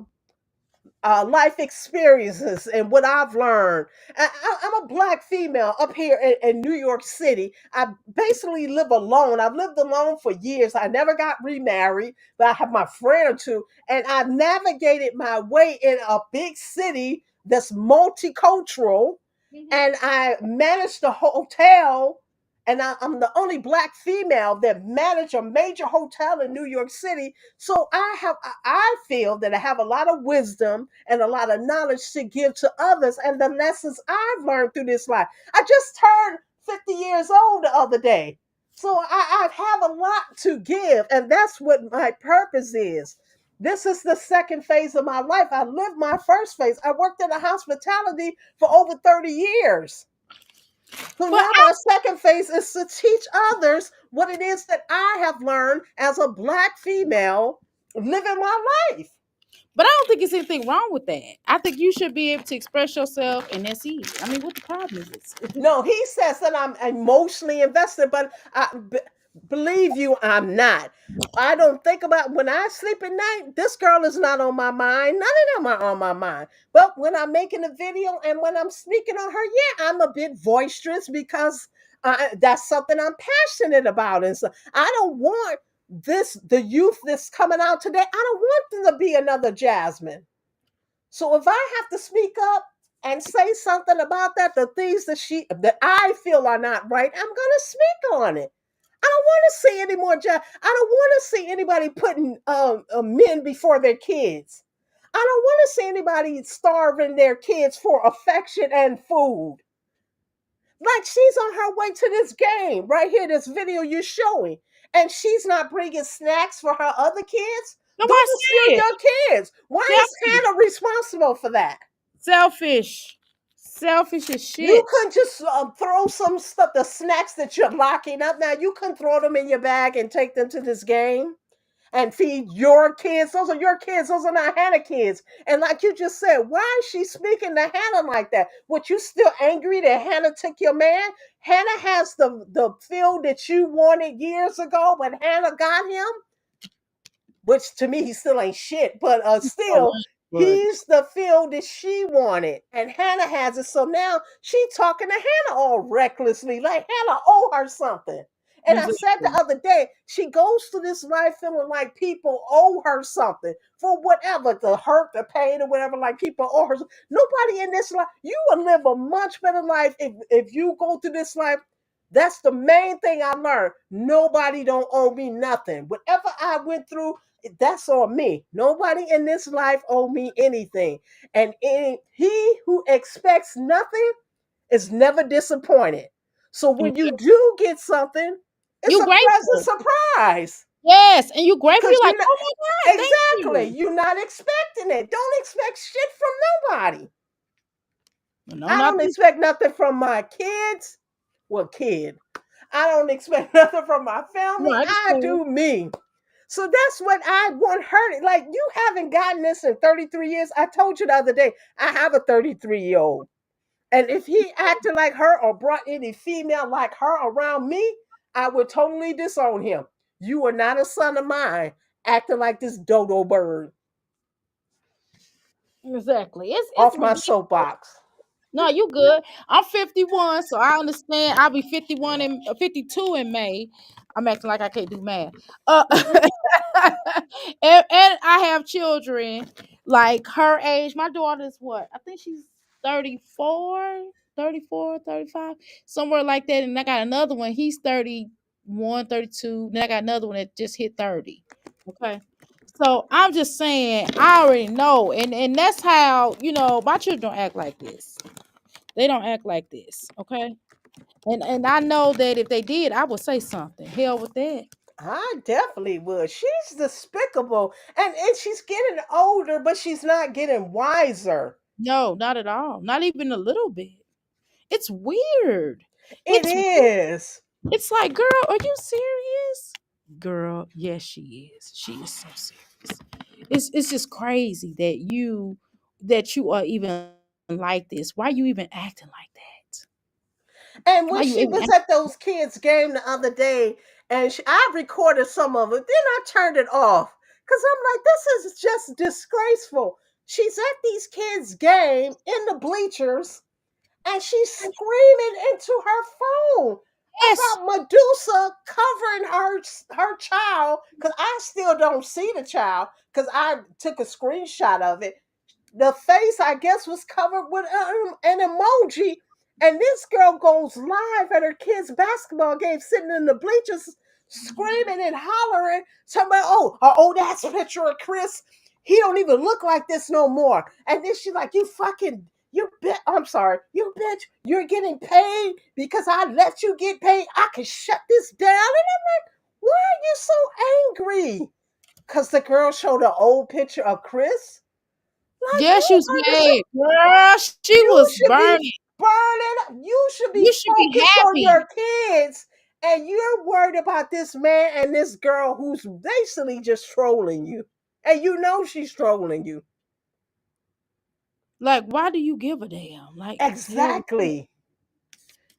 life experiences and what I've learned. I'm a black female up here in New York City. I basically live alone. I've lived alone for years. I never got remarried, but I have my friend or two, and I navigated my way in a big city that's multicultural. Mhm. And I managed a hotel, and I'm the only black female that managed a major hotel in New York City. So I feel that I have a lot of wisdom and a lot of knowledge to give to others, and the lessons I've learned through this life. I just turned 50 years old the other day. So I have a lot to give, and that's what my purpose is. This is the second phase of my life. I lived my first phase. I worked in the hospitality for over 30 years. So But now my second phase is to teach others what it is that I have learned as a black female living my life. I don't think it's anything wrong with that. I think you should be able to express yourself, and that's it. I mean, what the problem is? No, he says that I'm emotionally invested, but Believe you, I'm not. I don't think about when I sleep at night. This girl is not on my mind. None of them are on my mind. But when I'm making a video and when I'm speaking on her, yeah, I'm a bit boisterous because that's something I'm passionate about. And so I don't want the youth that's coming out today. I don't want them to be another Jasmine. So if I have to speak up and say something about that, the things that I feel are not right, I'm gonna speak on it. I don't want to see any more. I don't want to see anybody putting men before their kids. I don't want to see anybody starving their kids for affection and food. Like she's on her way to this game right here, this video you're showing, and she's not bringing snacks for her other kids. Those Nobody are still said. your kids. Why is Selfish. Hannah responsible for that? Selfish. Selfish as You shit. couldn't just throw some stuff, the snacks that you're locking up now. You couldn't throw them in your bag and take them to this game and feed your kids. Those are your kids. Those are not Hannah kids. And like you just said, why is she speaking to Hannah like that? What, you still angry that Hannah took your man? Hannah has the field that you wanted years ago when Hannah got him, which to me he still ain't shit, but Oh, still but he's the field that she wanted, and Hannah has it. So now she talking to Hannah all recklessly, like Hannah owe her something. And I said the exactly. other day, she goes through this life feeling like people owe her something for whatever, the hurt, the pain, or whatever. Like people owe her. Nobody in this life. You will live a much better life if you go through this life. That's the main thing I learned. Nobody don't owe me nothing. Whatever I went through, that's on me. Nobody in this life owe me anything. And he who expects nothing is never disappointed. So when you do get something, it's You a pleasant grateful. surprise. Yes. And you grateful. Because You're like, you're not oh my God, thank exactly, you. you're not expecting it. Don't expect shit from nobody. No, I not don't this. expect nothing from my kids. Well, kid. I don't expect nothing from my No, family. I I understand. do me. So that's what I want her. Like, you haven't gotten this in 33 years. I told you the other day, I have a 33-year-old. And if he acted like her or brought any female like her around me, I would totally disown him. You are not a son of mine acting like this dodo bird. Exactly. It's Off my ridiculous. soapbox. No, you good. I'm 51, so I understand. I'll be 51 and 52 in May. I'm acting like I can't do math. And I have children like her age. My daughter's what? I think she's 34, 34, 35, somewhere like that. And I got another one. He's 31, 32. Then I got another one that just hit 30. Okay. So I'm just saying, I already know. And that's how, my children don't act like this. They don't act like this, okay? And I know that if they did, I would say something. Hell with that. I definitely would. She's despicable. And she's getting older, but she's not getting wiser. No, not at all. Not even a little bit. It's weird. It It's weird. is. It's like, girl, are you serious? Girl, yes, she is. She is so serious. It's just crazy that you are even like this. Why you even acting like that? And Why when you she even was at those kids' game the other day, and I recorded some of it, then I turned it off because I'm like, this is just disgraceful. She's at these kids' game in the bleachers, and she's screaming into her phone yes, about Medusa covering her child. Because I still don't see the child because I took a screenshot of it. The face, I guess, was covered with an emoji. And this girl goes live at her kids' basketball game, sitting in the bleachers, screaming and hollering, talking about, oh, that's a picture of Chris. He don't even look like this no more. And then she's like, I'm sorry, you bitch, you're getting paid because I let you get paid. I can shut this down. And I'm like, why are you so angry? Because the girl showed an old picture of Chris? Like, yeah, you she was understand? mad. Girl, she You was should be burning. burning. You should be You should be focused on happy. your kids. And you're worried about this man and this girl who's basically just trolling you. And you know she's trolling you. Like, why do you give a damn? Like, hell, Exactly.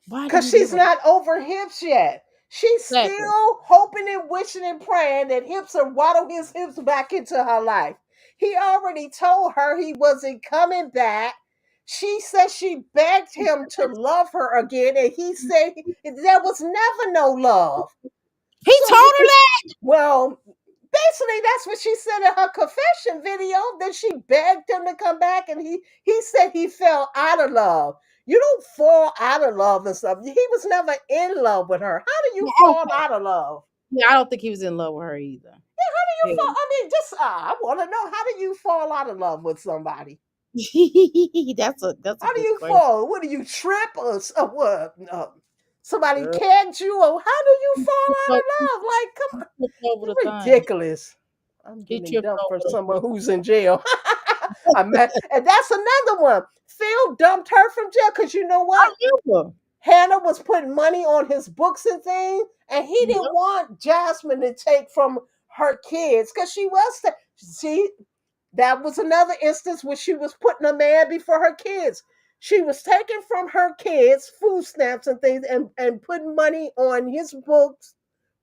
why do Because you give she's a not over hips yet. She's Exactly. still hoping and wishing and praying that Hips will waddle his hips back into her life. He already told her he wasn't coming back. She said she begged him to love her again, and he said there was never no love. He So, told her that. well, basically that's what she said in her confession video. Then she begged him to come back, and he said he fell out of love. You don't fall out of love and stuff. He was never in love with her. How do you fall Okay. out of love? Yeah, I don't think he was in love with her either. How do you fall? Yeah. I mean, just I want to know, how do you fall out of love with somebody? That's a How do good you question. fall? What do you trip or what? Somebody Girl, kegged you, or how do you he fall tripped out over, of love? Like, come on, tripped over the you're thing. ridiculous. I'm He getting tripped dumped for over the someone who's in jail. I'm mad. And that's another one. Phil dumped her from jail because you know what? thing. Hannah was putting money on his books and things, and he Yep. didn't want Jasmine to take from her kids because she was. See, that was another instance where she was putting a man before her kids. She was taking from her kids food stamps and things, and putting money on his books,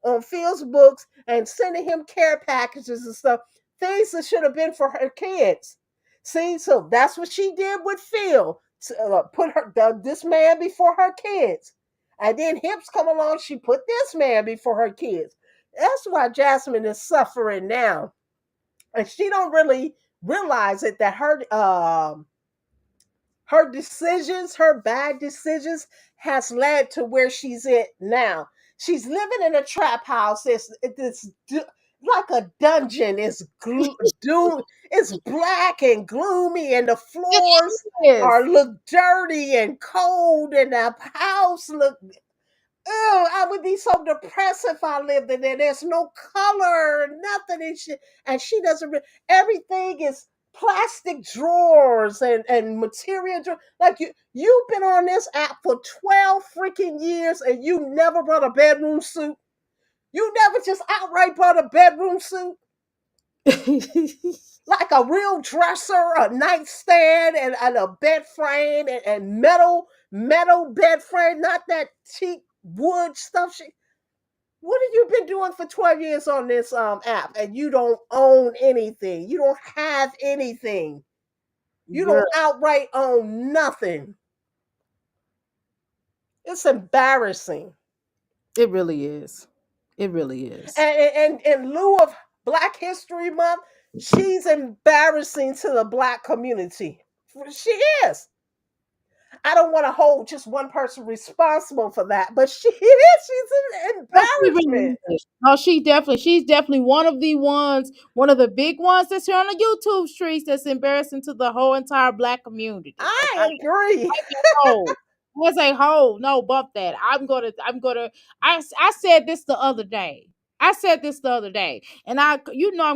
on Phil's books, and sending him care packages and stuff. Things that should have been for her kids. See, so that's what she did with Phil. Put this man before her kids. And then Hips come along, she put this man before her kids. That's why Jasmine is suffering now. And she don't really realize it, that her decisions, her bad decisions, has led to where she's at now. She's living in a trap house. Like a dungeon. It's black and gloomy, and the It floors is. look dirty and cold, and the house look. Oh, I would be so depressed if I lived in there. There's no color, nothing. And she doesn't. Everything is plastic drawers and material drawers. Like you've been on this app for 12 freaking years, and you never brought a bedroom suit. You never just outright brought a bedroom suit, like a real dresser, a nightstand, and a bed frame, and metal bed frame, not that cheap wood stuff. What have you been doing for 12 years on this app, and you don't own anything? You don't have anything. You Girl, don't outright own nothing. It's embarrassing. it really is. It really is. And in lieu of Black History Month, she's embarrassing to the Black community. She is. I don't want to hold just one person responsible for that, but she is. She's an No, she really embarrassment. is. No, she's definitely one of the big ones that's here on the YouTube streets that's embarrassing to the whole entire Black community. Okay. I agree. As a whole. As a whole. No, bump that. I said this the other day. I said this the other day. And I'm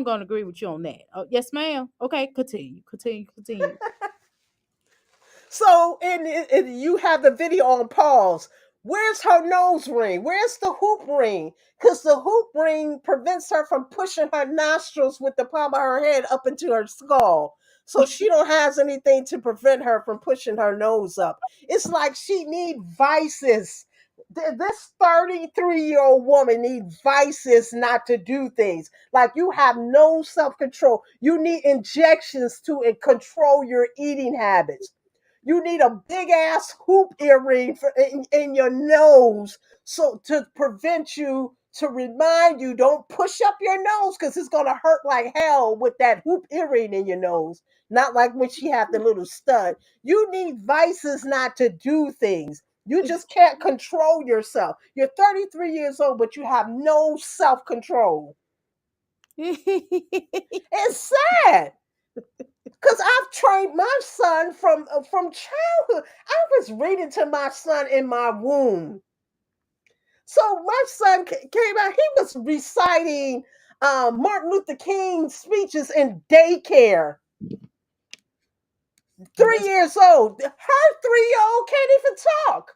gonna agree with you on that. Yes, ma'am. Okay, continue. Continue. Continue. So, and you have the video on pause. Where's her nose ring? Where's the hoop ring? Because the hoop ring prevents her from pushing her nostrils with the palm of her head up into her skull. So she don't has anything to prevent her from pushing her nose up. It's like she need vices. This 33-year-old woman needs vices not to do things. Like you have no self-control. You need injections to control your eating habits. You need a big ass hoop earring in your nose, so to prevent you, to remind you, don't push up your nose because it's gonna hurt like hell with that hoop earring in your nose. Not like when she had the little stud. You need vices not to do things. You just can't control yourself. You're 33 years old, but you have no self control. It's sad. Because I've trained my son from childhood. I was reading to my son in my womb. So my son came out. He was reciting Martin Luther King speeches in daycare. 3 years old. Her 3-year old can't even talk.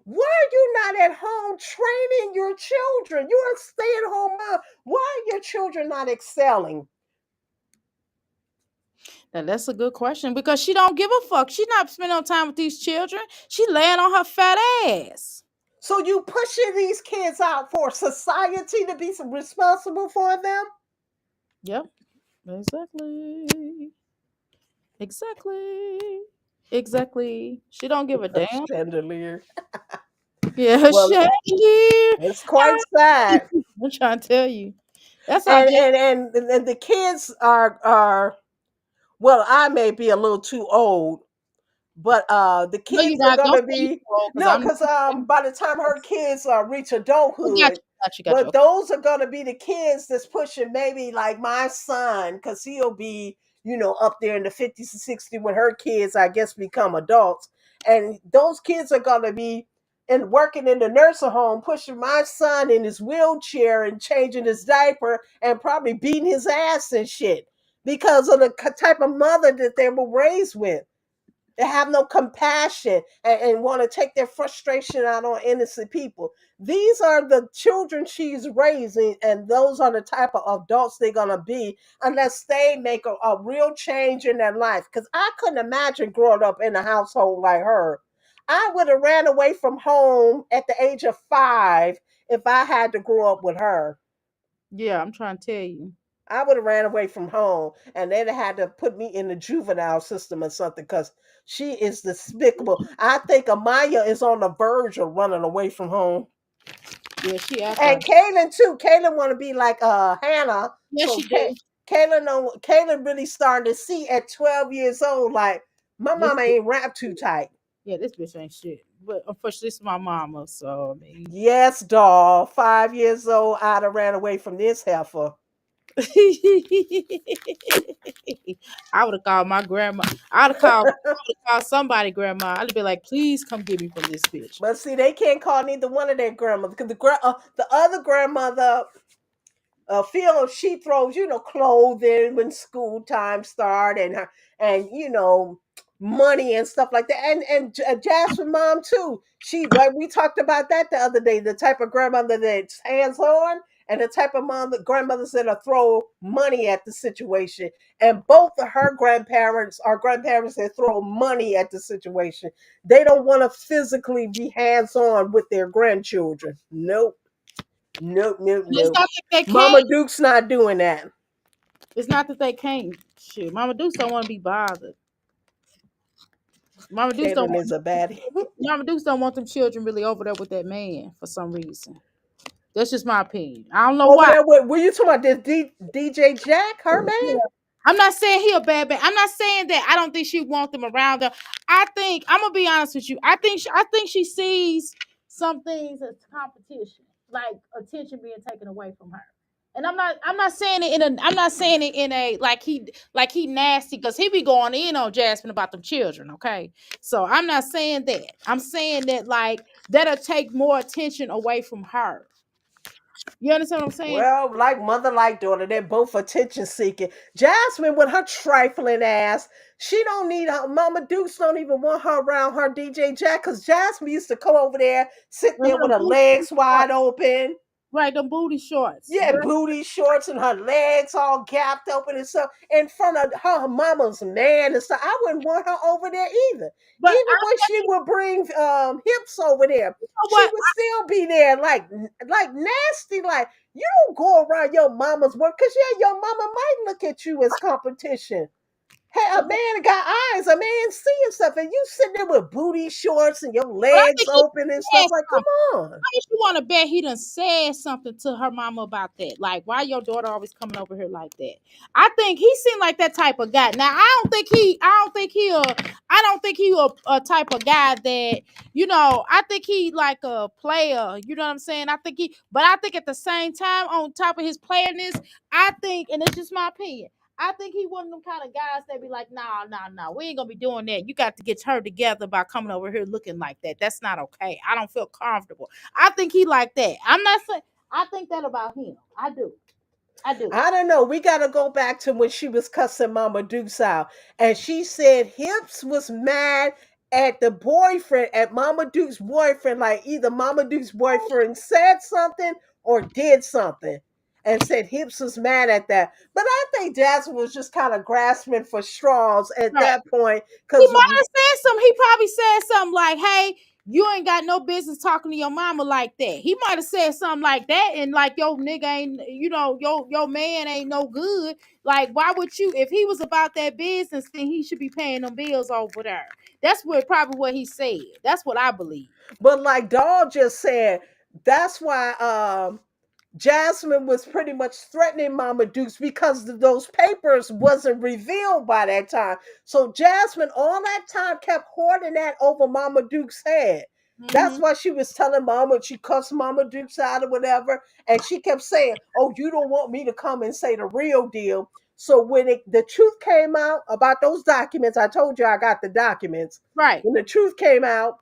Why are you not at home training your children? You're a stay-at-home mom. Why are your children not excelling? Now that's a good question because she don't give a fuck. She not spending no time with these children. She laying on her fat ass. So you pushing these kids out for society to be responsible for them? Yep. Exactly. Exactly. Exactly. She don't give a damn. Chandelier. Yeah, Well, chandelier. it's quite sad. I'm trying to tell you. That's how And Jazzy. and the kids are well, I may be a little too old, but the No, you kids are not. Don't gonna say you be old because no, I'm. because by the time her kids reach Oh, got adulthood, you. Got you. Got you. but those are gonna be the kids that's pushing maybe like my son, because he'll be, up there in the 50s and 60s when her kids, I guess, become adults. And those kids are gonna be and working in the nursing home, pushing my son in his wheelchair and changing his diaper and probably beating his ass and shit because of the type of mother that they were raised with. They have no compassion and want to take their frustration out on innocent people. These are the children she's raising, and those are the type of adults they're going to be unless they make a real change in their life. Because I couldn't imagine growing up in a household like her. I would have ran away from home at the age of 5 if I had to grow up with her. Yeah, I'm trying to tell you. I would have ran away from home and they'd have had to put me in the juvenile system or something because she is despicable. I think Amaya is on the verge of running away from home. Yeah, she act And like. Kaylin too. Kaylin want to be like Hannah. Yeah, So she do. Kaylin really starting to see at 12 years old, like my This. mama ain't wrapped too tight. Yeah, this bitch ain't shit. But unfortunately, this is my mama, so I mean. Yes, doll. 5 years old, I'd have ran away from this heifer. I would have called my grandma. I would have called somebody grandma. I'd be like, please come get me from this bitch. But see, they can't call neither one of their grandmothers because the other grandmother feel she throws clothing when school time start and money and stuff like that and Jasmine mom too. She like we talked about that the other day, the type of grandmother that's hands on and the type of mom that grandmothers that throw money at the situation. And both of her grandparents are grandparents that throw money at the situation. They don't want to physically be hands on with their grandchildren. Nope. Nope, nope, It's nope. not that they can't. Mama Duke's not doing that. It's not that they can't. Shit, Mama Dukes don't want to be bothered. Mama Dukes don't Caitlin want. is a baddie. Mama Dukes don't want them children really over there with that man for some reason. That's just my opinion. I don't know Over why. there, what were you talking about? This DJ Jack, her Yeah. man? I'm not saying he a bad man. I'm not saying that I don't think she want them around her. I think I'm gonna be honest with you. I think she sees some things as competition, like attention being taken away from her. And I'm not saying it in a like he nasty because he be going in on Jasmine about them children. Okay, so I'm not saying that. I'm saying that like that'll take more attention away from her. You understand what I'm saying? Well, like mother, like daughter, they're both attention seeking. Jasmine, with her trifling ass, she don't need her. Mama Dukes don't even want her around her DJ Jack because Jasmine used to come over there, sit With there her with her booty legs wide shorts. open. Right, them booty shorts. Yeah, booty shorts and her legs all gapped open and stuff in front of her mama's man and stuff. I wouldn't want her over there either. But Even I when she would bring hips over there, you know she what? would still be there like nasty. Like you don't go around your mama's work because yeah, your mama might look at you as competition. Hey, a man got eyes, a man seeing stuff, and you sitting there with booty shorts and your But I legs think he open and stuff. said Like, something. come on. I just want to bet he done said something to her mama about that. Like, why your daughter always coming over here like that? I think he seemed like that type of guy. Now, I don't think he a type of guy that, I think he like a player. You know what I'm saying? But I think at the same time, on top of his playerness, I think, and it's just my opinion, I think he one of them kind of guys that be like, nah, nah, nah, we ain't gonna be doing that. You got to get her together by coming over here looking like that. That's not okay. I don't feel comfortable. I think he like that. I'm not saying I think that about him. I do. I do. I don't know. We got to go back to when she was cussing Mama Dukes out. And she said Hips was mad at the boyfriend, at Mama Duke's boyfriend. Like either Mama Duke's boyfriend said something or did something. And said Hips was mad at that. But I think Jasmine was just kind of grasping for straws at Right. that point. He Because might have said something. He probably said something like, "Hey, You ain't got no business talking to your mama like that. He might have said something like that, and like your nigga ain't, your man ain't no good. Like, why would you? If he was about that business, then he should be paying them bills over there. That's probably what he said. That's what I believe. But like Doll just said, that's why Jasmine was pretty much threatening Mama Dukes because those papers wasn't revealed by that time. So Jasmine all that time kept hoarding that over Mama Duke's head. That's Mm-hmm. why she was telling Mama, she cussed Mama Dukes out or whatever. And she kept saying, "Oh, you don't want me to come and say the real deal." So when the truth came out about those documents, I told you I got the documents. Right. When the truth came out,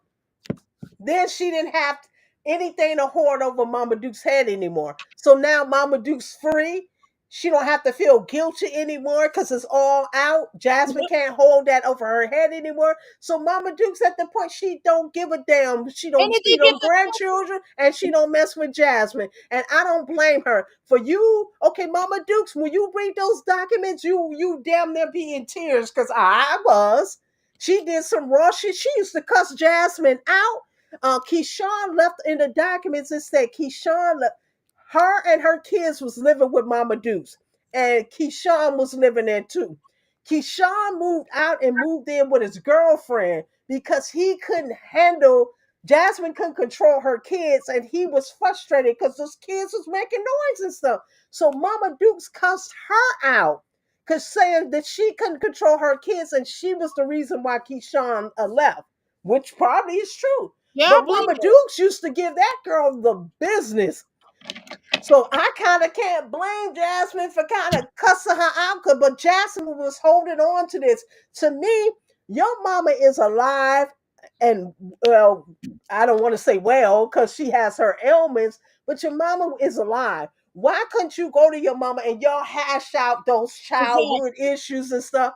then she didn't have anything to hoard over Mama Duke's head anymore. So now Mama Duke's free. She don't have to feel guilty anymore because it's all out. Jasmine can't hold that over her head anymore. So Mama Duke's at the point she don't give a damn. She And don't did see they get no grandchildren and she don't mess with Jasmine. And I don't blame her. For you, okay, Mama Dukes, when you read those documents, you damn near be in tears because I was. She did some raw shit. She used to cuss Jasmine out. Keyshawn left in the documents. It said Keyshawn left. Her and her kids was living with Mama Deuce, and Keyshawn was living there too. Keyshawn moved out and moved in with his girlfriend because he couldn't handle. Jasmine couldn't control her kids, and he was frustrated because those kids was making noise and stuff. So Mama Dukes cussed her out because saying that she couldn't control her kids, and she was the reason why Keyshawn left, which probably is true. Yeah, I But believe Mama it. Dukes used to give that girl the business. So I kind of can't blame Jasmine for kind of cussing her out, but Jasmine was holding on to this. To me, your mama is alive, and well, I don't want to say well because she has her ailments, but your mama is alive. Why couldn't you go to your mama and y'all hash out those Exactly. childhood issues and stuff?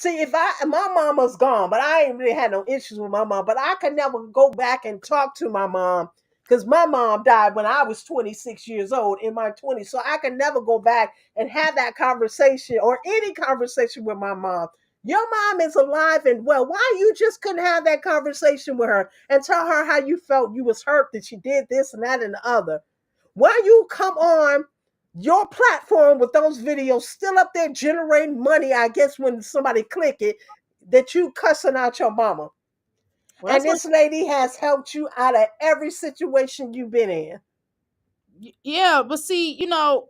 See, if my mama's gone, but I ain't really had no issues with my mom, but I could never go back and talk to my mom because my mom died when I was 26 years old in my 20s. So I could never go back and have that conversation or any conversation with my mom. Your mom is alive and well. Why you just couldn't have that conversation with her and tell her how you felt you was hurt that she did this and that and the other? Why you come on your platform with those videos still up there generating money, I guess when somebody click it, that you cussing out your mama. Well, And that's what. this lady has helped you out of every situation you've been in. Yeah, but see,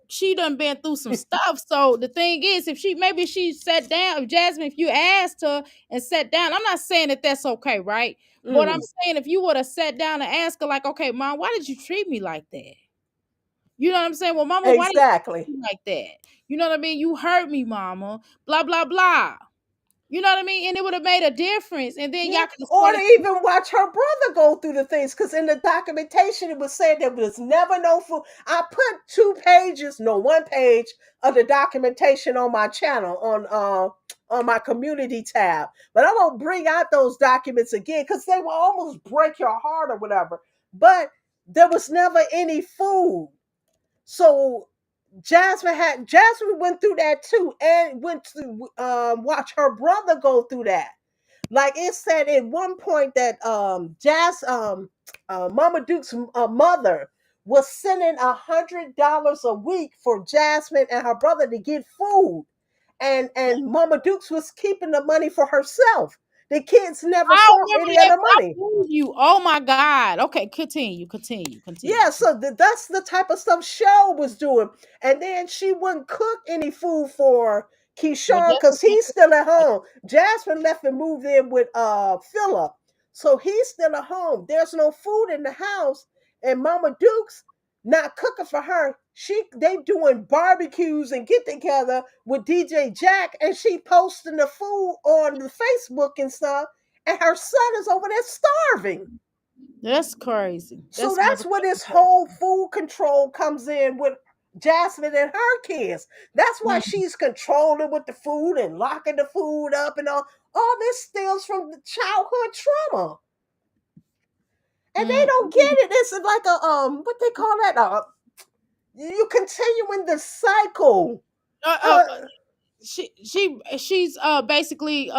she done been through some stuff. So the thing is, if she sat down, if Jasmine, if you asked her and sat down, I'm not saying that that's okay, right? But I'm Mm, saying if you would have sat down and asked her, like, okay, mom, why did you treat me like that? You know what I'm saying? Well, mama, why did you exactly. treat me like that? You know what I mean? You hurt me, mama. Blah blah blah. You know what I mean? And it would have made a difference. And then Yeah, y'all could have or to started. even watch her brother go through the things. Because in the documentation, it was said there was never no food. I put 2 pages, no, 1 page of the documentation on my channel on my community tab. But I won't bring out those documents again because they will almost break your heart or whatever. But there was never any food. So Jasmine went through that too, and went to watch her brother go through that. Like it said at one point that Mama Duke's mother was sending $100 a week for Jasmine and her brother to get food, and Mama Dukes was keeping the money for herself. The kids never I saw remember any of that. the I money. believe you. Oh my God. Okay, continue. Yeah, so that's the type of stuff Cheryl was doing. And then she wouldn't cook any food for Well, Keyshawn Jasmine because can't he's cook. still at home. Jasmine left and moved in with Philip. So he's still at home. There's no food in the house. And Mama Duke's not cooking for her. They doing barbecues and get together with DJ Jack, and she posting the food on the Facebook and stuff. And her son is over there starving. That's crazy. So That's that's where motherfucking this crazy. whole food control comes in with Jasmine and her kids. That's why Mm, she's controlling with the food and locking the food up and all. All this stems from the childhood trauma. And they mm. don't get it. It's like a what they call that? You continuing the cycle. Uh, uh, Uh, she's basically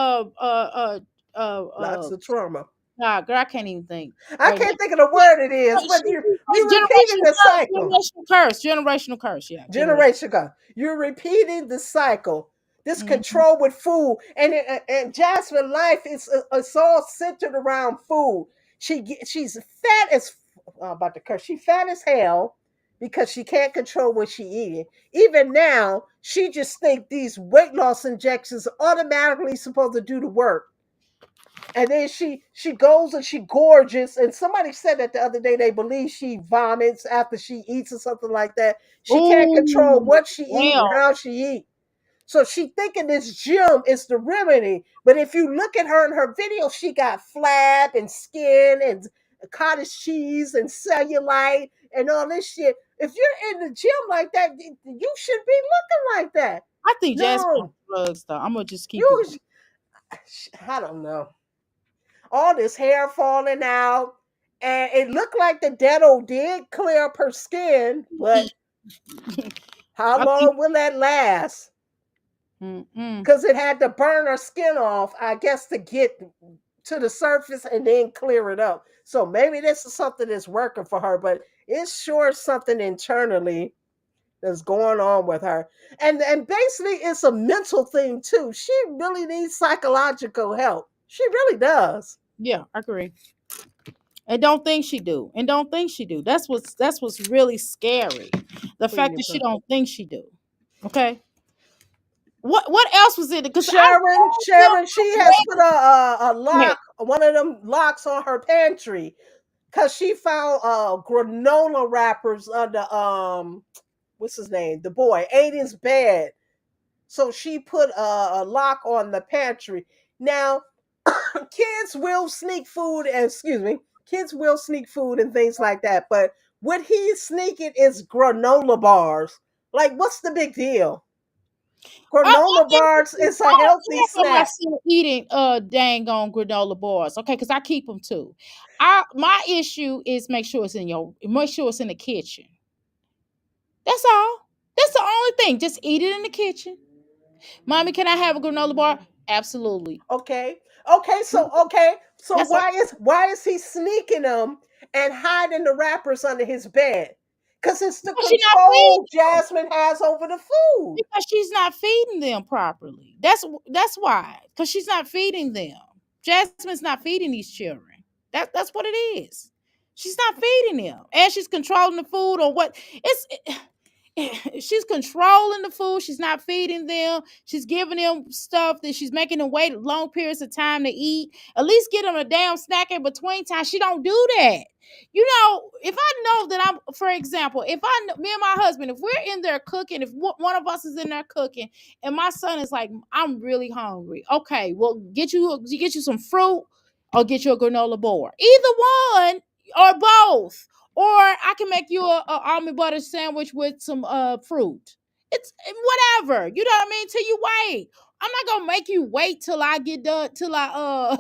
lots of trauma. God, girl, I can't even think I right now. can't think of the word it is, but you're repeating the cycle. Generational curse. Yeah, generation. Generation ago. You're repeating the cycle. This Mhm. control with food, and Jasmine life is it's all centered around food. She's fat as about to curse. She fat as hell because she can't control what she eating. Even now, she just think these weight loss injections automatically supposed to do the work. And then she goes and she gorges. And somebody said that the other day. They believe she vomits after she eats or something like that. She can't control Ooh, what she eat and well, how she eat. So she thinking this gym is the remedy. But if you look at her in her video, she got flab and skin and cottage cheese and cellulite and all this shit. If you're in the gym like that, you should be looking like that. I think Jasmine on No, drugs though. I'm gonna just keep it. you. I don't know. All this hair falling out, and it looked like the dental did clear up her skin, but how I think. long will that last? Mm-mm. Because it had to burn her skin off, I guess, to get to the surface and then clear it up. So maybe this is something that's working for her, but it's sure something internally that's going on with her. And basically it's a mental thing too. She really needs psychological help. She really does. Yeah, I agree. And don't think she do. And don't think she do. That's what's really scary. The fact that she don't think she do. Okay. What else was in it? Because I Sharon, she has put a read. lock, one of them locks on her pantry because she found granola wrappers under what's his name, the boy Aiden's bed. So she put a lock on the pantry. Now kids will sneak food, and excuse me, kids will sneak food and things like that. But what he's sneaking is granola bars. Like, what's the big deal? I Granola bars is a healthy don't remember my snack. son eating dang on granola bars. Okay, because I keep them too. My issue is make sure it's in the kitchen. That's all. That's the only thing. Just eat it in the kitchen. Mommy, can I have a granola bar? Absolutely. Okay. So That's all. why is he sneaking them and hiding the wrappers under his bed? Because it's the Because she's not feeding control them. Jasmine has over the food. Because she's not feeding them properly. That's why. Because she's not feeding them. Jasmine's not feeding these children. That's what it is. She's not feeding them, and she's controlling the food or what. It's she's controlling the food. She's not feeding them. She's giving them stuff that she's making them wait long periods of time to eat. At least get them a damn snack in between time. She don't do that. You know, if I know that for example, if me and my husband, if we're in there cooking, if one of us is in there cooking, and my son is like, I'm really hungry. Okay, well, get you some fruit or get you a granola bar. Either one or both, or I can make you a almond butter sandwich with some fruit. It's whatever. You know what I mean? Till you wait. I'm not gonna make you wait till I get done. Till I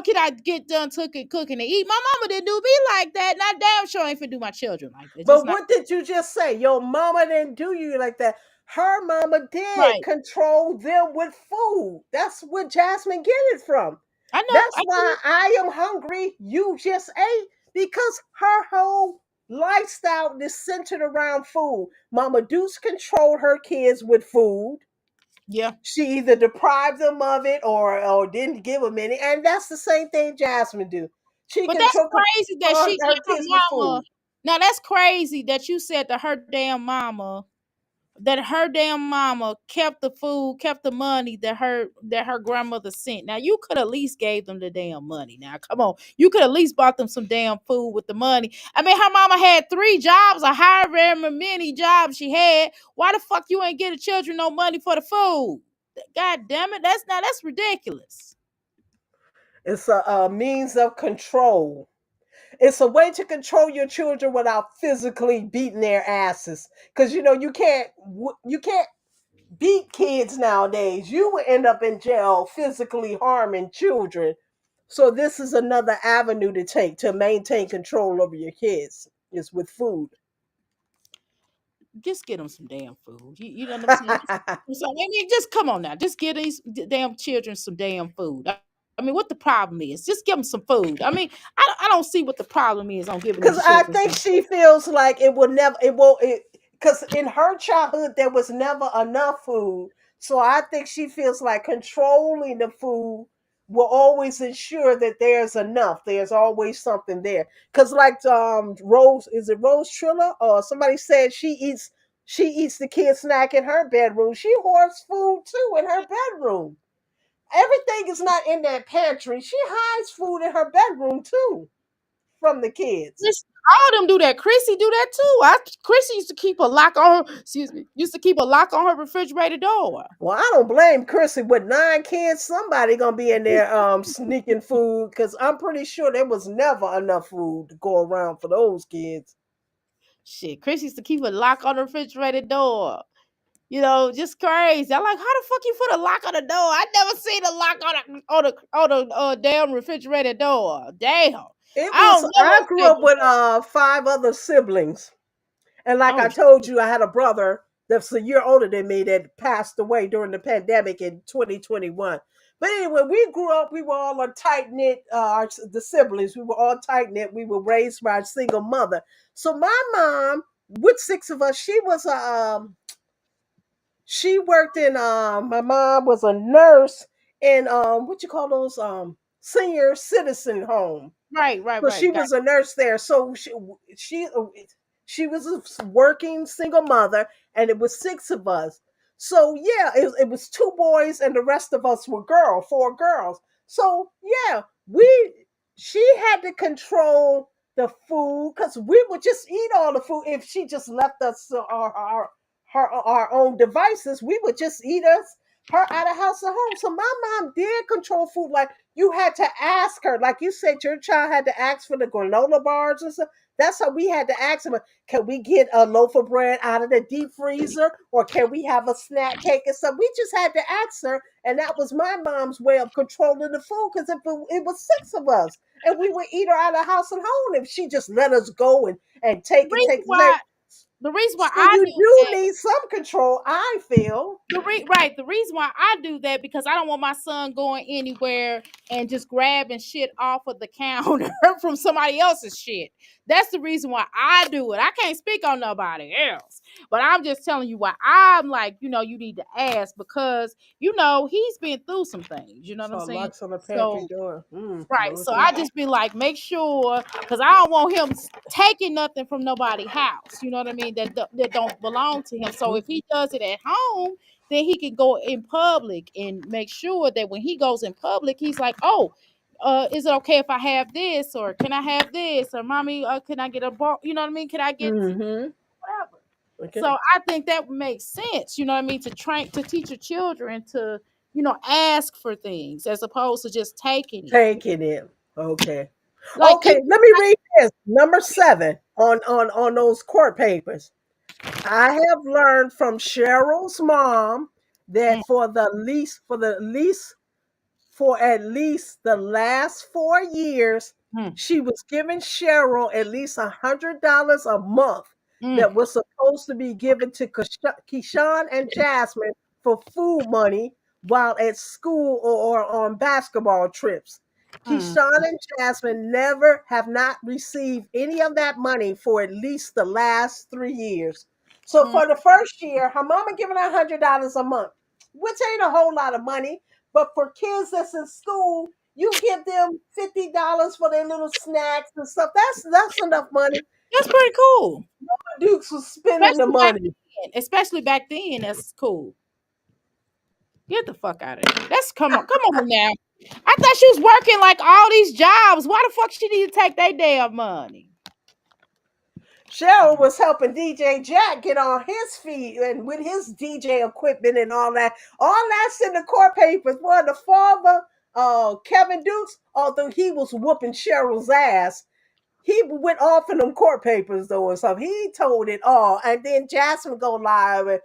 can I get done cooking and eat? My mama didn't do me like that. Not damn sure I ain't finna do my children like that. Just But not what did you just say? Your mama didn't do you like that. Her mama did right. control them with food. That's where Jasmine get it from. I know. That's why I am hungry. You just ate because her whole lifestyle is centered around food. Mama Deuce controlled her kids with food. Yeah. She either deprived them of it or didn't give them any. And that's the same thing Jasmine do. She But that's control crazy that she her that her kids with mama. food. Now that's crazy that you said that her damn mama kept the food, kept the money that her grandmother sent. Now you could at least gave them the damn money. Now come on, you could at least bought them some damn food with the money. I mean, her mama had 3 jobs or however many jobs she had. Why the fuck you ain't get the children no money for the food? God damn it, that's ridiculous. It's a means of control. It's a way to control your children without physically beating their asses. Because you can't beat kids nowadays. You will end up in jail physically harming children. So this is another avenue to take to maintain control over your kids is with food. Just get them some damn food. You know what I'm saying? So I mean, just come on now. Just get these damn children some damn food. I mean, what the problem is? Just give them some food. I mean, I don't see what the problem is on giving Because these I children think some she feels like it will never, it won't, because in her childhood, there was never enough food. So I think she feels like controlling the food will always ensure that there's enough. There's always something there. Because like Rose, is it Rose Trilla? Or somebody said she eats the kid snack in her bedroom. She hoards food too in her bedroom. Everything is not in that pantry. She hides food in her bedroom too from the kids. Listen, all of them do that. Chrissy do that too. Chrissy used to keep a lock on her. Excuse me. Used to keep a lock on her refrigerator door. Well, I don't blame Chrissy with 9 kids. Somebody gonna be in there sneaking food because I'm pretty sure there was never enough food to go around for those kids. Shit, Chrissy used to keep a lock on the refrigerator door. Just crazy. I'm like, how the fuck you put a lock on the door? I never seen a lock on the damn refrigerator door. Damn. It I was don't never I grew okay up with with that. 5 other siblings. And like I Oh, told you, I had a brother that's a year older than me that passed away during the pandemic in 2021. But anyway, we grew up, we were all a tight knit, the siblings, we were all tight knit. We were raised by a single mother. So my mom, with 6 of us, she worked in my mom was a nurse in what you call those senior citizen home. right, right, So right. she Got was a nurse there. So she was a working single mother, and it was 6 of us. So yeah, it was 2 boys, and the rest of us were 4 girls. So yeah, we she had to control the food because we would just eat all the food if she just left us our own devices. We would just eat her out of house and home. So my mom did control food. Like you had to ask her, like you said, your child had to ask for the granola bars and stuff. That's how we had to ask them. Can we get a loaf of bread out of the deep freezer, or can we have a snack cake and stuff? We just had to ask her, and that was my mom's way of controlling the food. Because if it was 6 of us, and we would eat her out of house and home, if she just let us go and the reason take why the reason why so I you do do that. need some control, I feel. Right. The reason why I do that because I don't want my son going anywhere and just grabbing shit off of the counter from somebody else's shit. That's the reason why I do it. I can't speak on nobody else. But I'm just telling you why I'm like, you need to ask because, he's been through some things. You know what I'm So saying? locks on the pantry So door. right. So I just be like, make sure, because I don't want him taking nothing from nobody's house. You know what I mean? That don't belong to him. So if he does it at home, then he can go in public and make sure that when he goes in public, he's like, oh, is it okay if I have this, or can I have this, or mommy, can I get a bar? You know what I mean? Can I get Mm-hmm. whatever? Okay. So I think that makes sense. You know what I mean? To teach your children to ask for things as opposed to just taking it. Taking it. Okay. Like Okay, let me read this. Number 7 on those court papers. I have learned from Cheryl's mom mm, that for at least the last 4 years, mm, she was giving Cheryl at least $100 a month mm, that was supposed to be given to Keyshawn and Jasmine for food money while at school or on basketball trips. mm, Keyshawn and Jasmine never have not received any of that money for at least the last 3 years. So mm. for the first year, her mama giving her $100 a month, which ain't a whole lot of money. But for kids that's in school, you give them $50 for their little snacks and stuff. That's enough money. That's pretty cool. Dukes was spending the Especially back money. then. Especially back then, that's cool. Get the fuck out of here. That's come on now. I thought she was working like all these jobs. Why the fuck she need to take their damn money? Cheryl was helping DJ Jack get on his feet and with his DJ equipment and all that. All that's in the court papers. Well, the father, Kevin Dukes, although he was whooping Cheryl's ass, he went off in them court papers though or something. He told it all. And then Jasmine go live and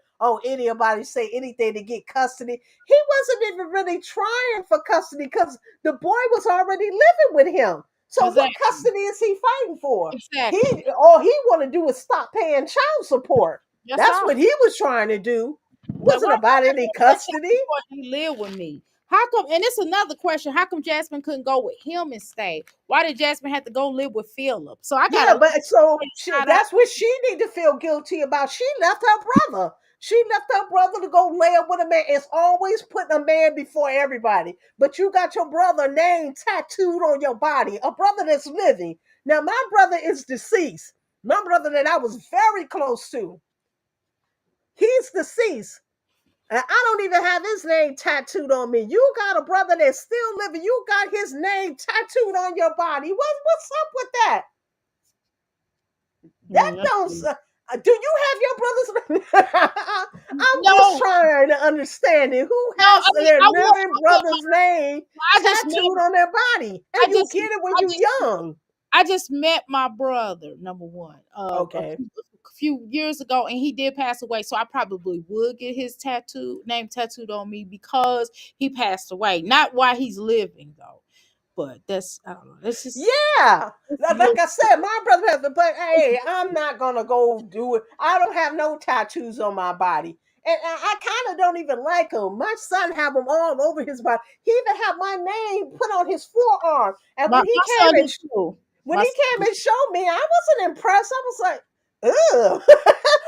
anybody say anything to get custody. He wasn't even really trying for custody because the boy was already living with him. So what Exactly. custody is he fighting for? Exactly. All he want to do is stop paying child support. That's That's all. what he was trying to do. Now, Wasn't about any what child custody. support he live with me? How come? And it's another question. How come Jasmine couldn't go with him and stay? Why did Jasmine have to go live with Philip? So I got Yeah, a but so shout out. that's what she need to feel guilty about. She left her brother. She left her brother to go lay up with a man. It's always putting a man before everybody. But you got your brother name tattooed on your body, a brother that's living. Now, my brother is deceased. My brother that I was very close to, he's deceased. And I don't even have his name tattooed on me. You got a brother that's still living. You got his name tattooed on your body. What's up with that? That That's don't. weird. Do you have your brother's? I'm just No, trying to understand it. Who no. has I mean, their I will. living brother's name I just met. tattooed on their body, and I you just. get it when I you just. young? I just met my brother, number one, Okay. a few years ago, and he did pass away. So I probably would get his name tattooed on me because he passed away. Not why he's living though, but that's I don't know. It's just Yeah. it's a Like little I said, my brother has to, but hey, I'm not gonna go do it. I don't have no tattoos on my body. And I kind of don't even like them. My son have them all over his body. He even have my name put on his forearm. And when he my son came do and too. when My he son came do. and showed me, I wasn't impressed. I was like, ugh,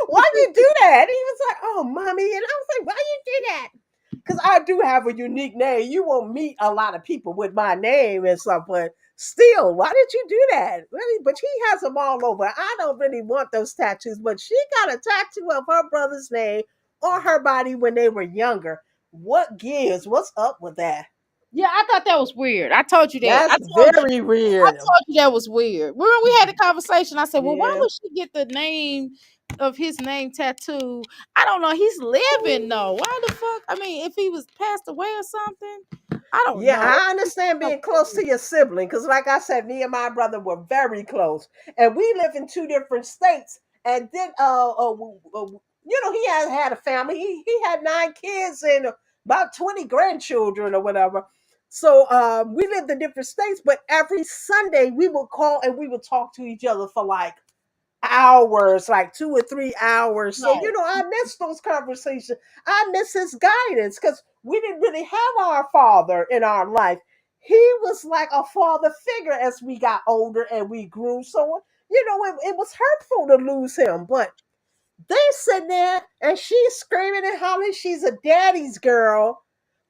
why you do that? And he was like, oh, mommy. And I was like, why you do that? Because I do have a unique name. You won't meet a lot of people with my name and stuff, but still, why did you do that? Really? But he has them all over. I don't really want those tattoos, but she got a tattoo of her brother's name on her body when they were younger. What gives? What's up with that? Yeah, I thought that was weird. I told you that. That's very I weird. told you that was weird. When we had a conversation, I said, "Well, why Yeah. would she get the name of his name tattooed? I don't know. He's living though. Why the fuck? I mean, if he was passed away or something, I don't Yeah, know. I understand being close to your sibling because, like I said, me and my brother were very close, and we live in two different states. And then, he has had a family. He had 9 kids and about 20 grandchildren or whatever. So we lived in different states, but every Sunday we would call and we would talk to each other for like hours, like 2 or 3 hours. So, Right. I miss those conversations. I miss his guidance because we didn't really have our father in our life. He was like a father figure as we got older and we grew. So, it was hurtful to lose him. But they sitting there and she's screaming and hollering. She's a daddy's girl.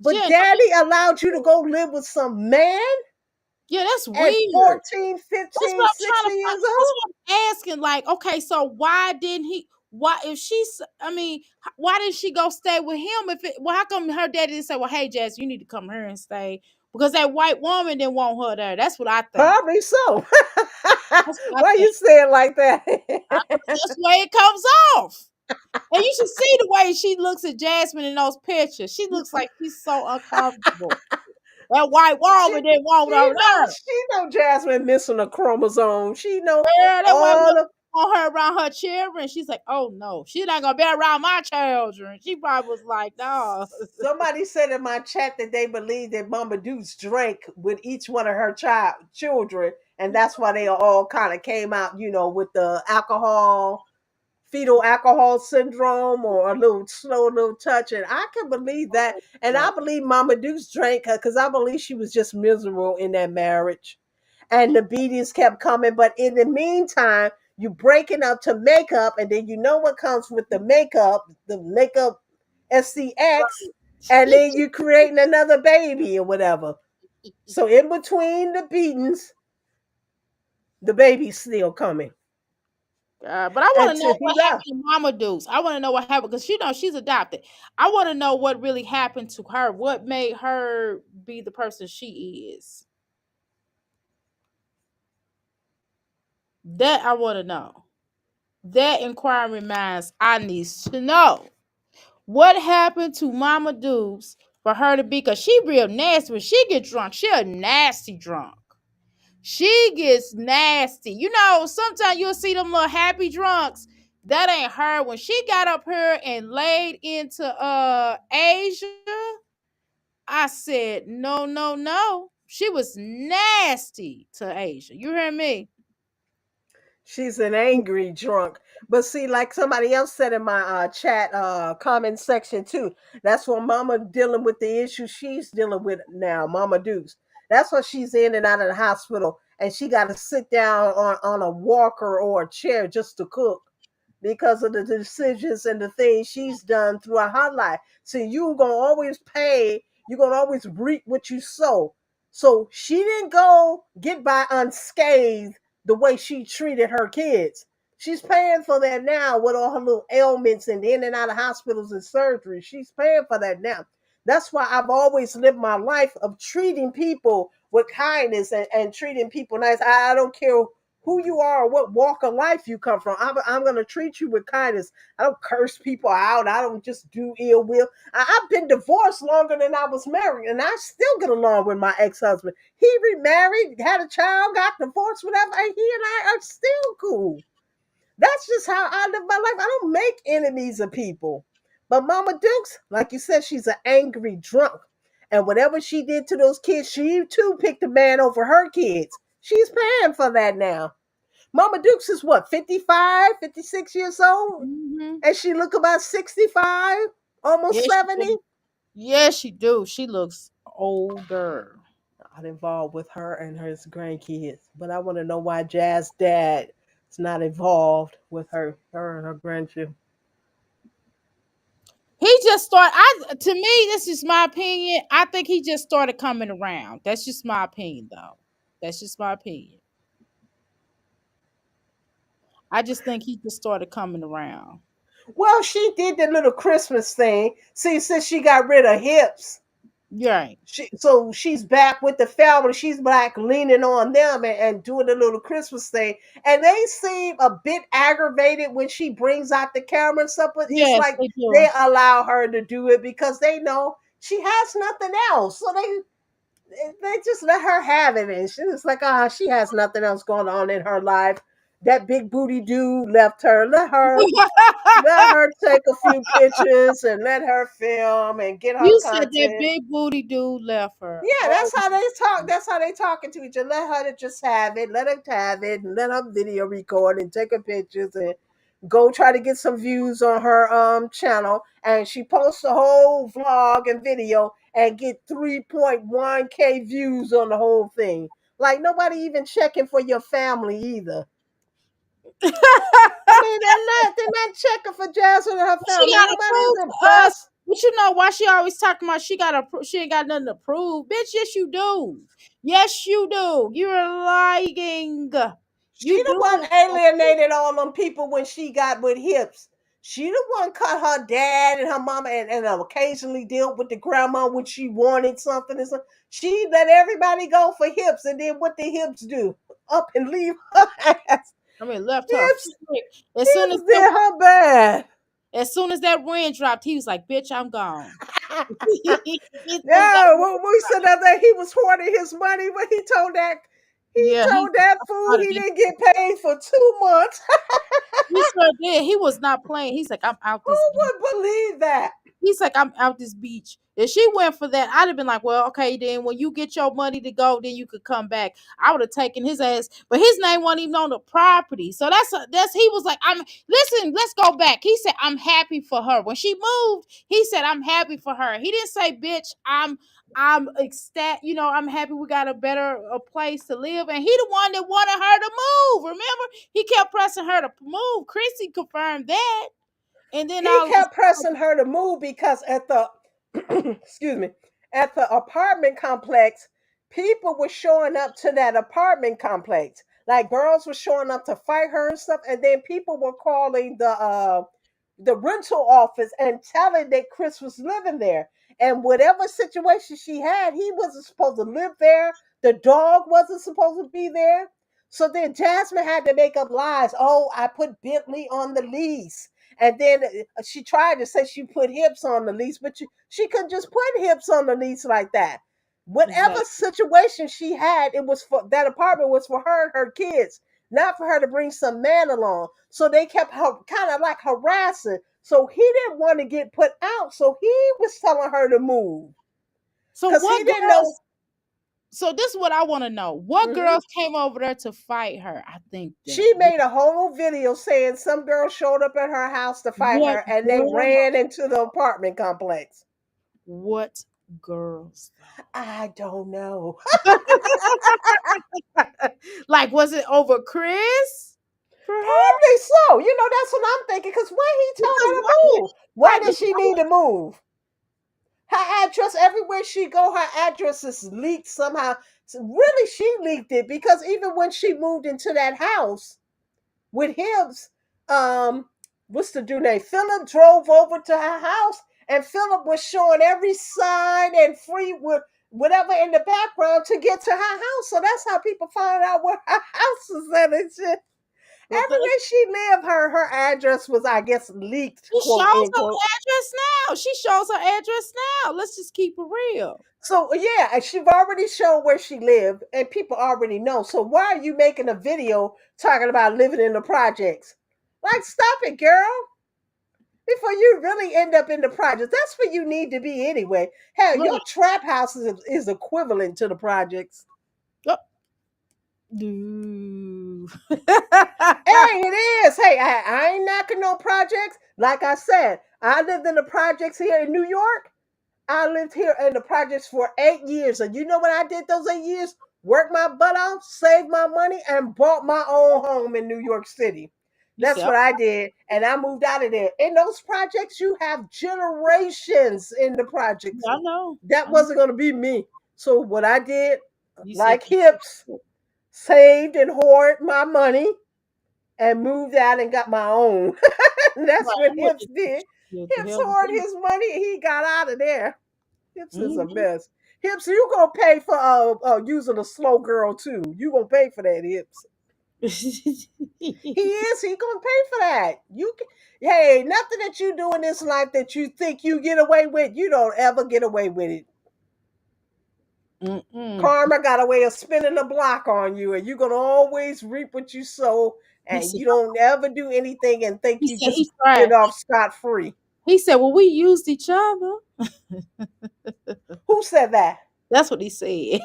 She But ain't no daddy allowed you to go live with some man Yeah, that's at weird. 14, That's 15, what I'm trying to 16 find. years That's old. what I'm asking. Like, okay, so why didn't he? Why if she's? I mean, why didn't she go stay with him? If it, well, how come her daddy didn't say, "Well, hey, Jazz, you need to come here and stay"? Because that white woman didn't want her there. That's what I think. Probably so. That's what I Why think. you say it like that? That's the way it comes off. And you should see the way she looks at Jasmine in those pictures. She looks like she's so uncomfortable. That white she woman didn't want her there. she know Jasmine missing a chromosome. She know Girl, that white woman all the want her around her children. She's like, oh no, she's not gonna be around my children. She probably was like, no. somebody said in my chat that they believe that Mama Deuce drank with each one of her children, and that's why they all kind of came out, with the alcohol, fetal alcohol syndrome, or a little slow little touch. And I can believe that. And I believe Mama Deuce drank her because I believe she was just miserable in that marriage. And the beatings kept coming. But in the meantime, you breaking up to make up, and then you know what comes with the makeup SCX, and then you creating another baby or whatever. So in between the beatings, the baby's still coming. But I want to know Until he what left. happened to Mama Deuce. I want to know what happened because she's adopted. I want to know what really happened to her. What made her be the person she is? That I want to know. That inquiring minds I need to know. What happened to Mama Deuce for her to be? Because she real nasty. When she get drunk, she a nasty drunk. She gets nasty. Sometimes you'll see them little happy drunks. That ain't her. When she got up here and laid into Asia, I said, no, no, no. She was nasty to Asia. You hear me? She's an angry drunk. But see, like somebody else said in my chat comment section too, that's what Mama dealing with the issue she's dealing with now, Mama Dukes. That's what she's in and out of the hospital, and she got to sit down on a walker or a chair just to cook because of the decisions and the things she's done throughout her life. See, you're gonna always pay, you're gonna always reap what you sow. So she didn't go get by unscathed the way she treated her kids. She's paying for that now with all her little ailments and in and out of hospitals and surgery. She's paying for that now. That's why I've always lived my life of treating people with kindness and treating people nice. I don't care who you are or what walk of life you come from. I'm going to treat you with kindness. I don't curse people out. I don't just do ill will. I've been divorced longer than I was married, and I still get along with my ex-husband. He remarried, had a child, got divorced, whatever, and he and I are still cool. That's just how I live my life. I don't make enemies of people. But Mama Dukes, like you said, she's an angry drunk. And whatever she did to those kids, she too picked a man over her kids. She's paying for that now. Mama Dukes is what, 55, 56 years old? Hmm. And she look about 65, almost Yes, she 70. do. Yes, she do. She looks older. Not involved with her and her grandkids. But I want to know why Jazz dad is not involved with her and her grandchildren. He just started. To me, this is my opinion. I think he just started coming around. That's just my opinion, though. That's just my opinion. I just think he just started coming around. Well, she did the little Christmas thing. See, since she got rid of hips, Right. so she's back with the family. She's back leaning on them and doing the little Christmas thing. And they seem a bit aggravated when she brings out the camera and stuff, but it's Yes, like they they do. allow her to do it because they know she has nothing else. So they just let her have it. And she's like, she has nothing else going on in her life. That big booty dude left her. Let her take a few pictures and let her film and get her You said that content. big booty dude left her. Yeah, Oh, that's how they talk. That's how they talking to each other. Let her to just have it. Let her have it, and let her video record and take her pictures and go try to get some views on her channel. And she posts a whole vlog and video and get 3.1K views on the whole thing. Like nobody even checking for your family either. I mean, they're not checking for Jasmine and her she family. got to prove Nobody's to us. impressed. But you know why she always talking about she ain't got nothing to prove, bitch. Yes, you do. Yes, you do. You're lying. She You the do one look like it. alienated all them people when she got with hips. She the one cut her dad and her mama and occasionally dealt with the grandma when she wanted something and something. She let everybody go for hips, and then what the hips do? Up and leave her ass. I mean, left her Hips, flick. As soon as hips did her bad. that wind dropped, he was like, "Bitch, I'm gone." As soon as that Yeah, wind we said dropped. that he was hoarding his money, but he Yeah, told that I fool started he it. didn't get paid for 2 months. He sure did. He was not playing. He's like, "I'm out Who this beach." would believe that? He's like, "I'm out this beach." If she went for that, I'd have been like, "Well, okay, then when you get your money to go, then you could come back." I would have taken his ass, but his name wasn't even on the property. So that's he was like, "I'm listen, let's go back." He said, "I'm happy for her." When she moved, he said, "I'm happy for her." He didn't say, "Bitch, I'm ecstatic, I'm happy we got a place to live." And he the one that wanted her to move. Remember, he kept pressing her to move. Chrissy confirmed that. And then He all of a kept pressing sudden, her to move because at the excuse me, at the apartment complex, people were showing up to that apartment complex. Like girls were showing up to fight her and stuff, and then people were calling the rental office and telling that Chris was living there. And whatever situation she had, he wasn't supposed to live there. The dog wasn't supposed to be there. So then Jasmine had to make up lies. Oh, I put Bentley on the lease. And then she tried to say she put hips on the lease, but she couldn't just put hips on the lease like that. Whatever exactly. situation she had, it was for that apartment was for her and her kids, not for her to bring some man along. So they kept her kind of like harassing. So he didn't want to get put out. So he was telling her to move So because he what didn't know. girls? So this is what I want to know. What Mhm. girls came over there to fight her? I think that She made a whole video saying some girl showed up at her house to fight what her and they girl? ran into the apartment complex. What girls I don't know. though? Like, was it over Chris for her? Probably so. That's what I'm thinking. Because why he told Because her why? to Yeah, move? Why right. did she need to move? Her address, everywhere she go, her address is leaked somehow. So really, she leaked it because even when she moved into that house with Hibbs, um, what's the dude name? Philip drove over to her house, and Philip was showing every sign and free with whatever in the background to get to her house. So that's how people find out where her house is at and shit. But Everywhere she lived, her address was, I guess, leaked, she quote shows her unquote. address now. She shows her address now. Let's just keep it real. So yeah, and she've already shown where she lived, and people already know. So why are you making a video talking about living in the projects? Like, stop it, girl. Before you really end up in the projects, that's where you need to be anyway. Hell, Right. your trap house is equivalent to the projects. Oh. Ooh. Hey, it is. Hey, I ain't knocking no projects. Like I said, I lived in the projects here in New York. I lived here in the projects for 8 years. And you know what I did those 8 years? Worked my butt off, saved my money, and bought my own home in New York City. You That's said, what I did. And I moved out of there. In those projects, you have generations in the projects. I know. That I know. wasn't going to be me. So what I did, You said, like Hips, saved and hoarded my money and moved out and got my own. That's right, what I know what Hips did. the Hips hell you hoarded think. his money and he got out of there. Hips is a Mhm. mess. Hips, you gonna pay for using a slow girl too. You gonna pay for that, Hips. He is. He gonna pay for that. Hey, nothing that you do in this life that you think you get away with, you don't ever get away with it. Mm-mm. Karma got a way of spinning the block on you, and you're gonna always reap what you sow. He And said, you don't ever do anything and think he you said just he tried. get off scot free. He said, well, we used each other. Who said that? That's what he said.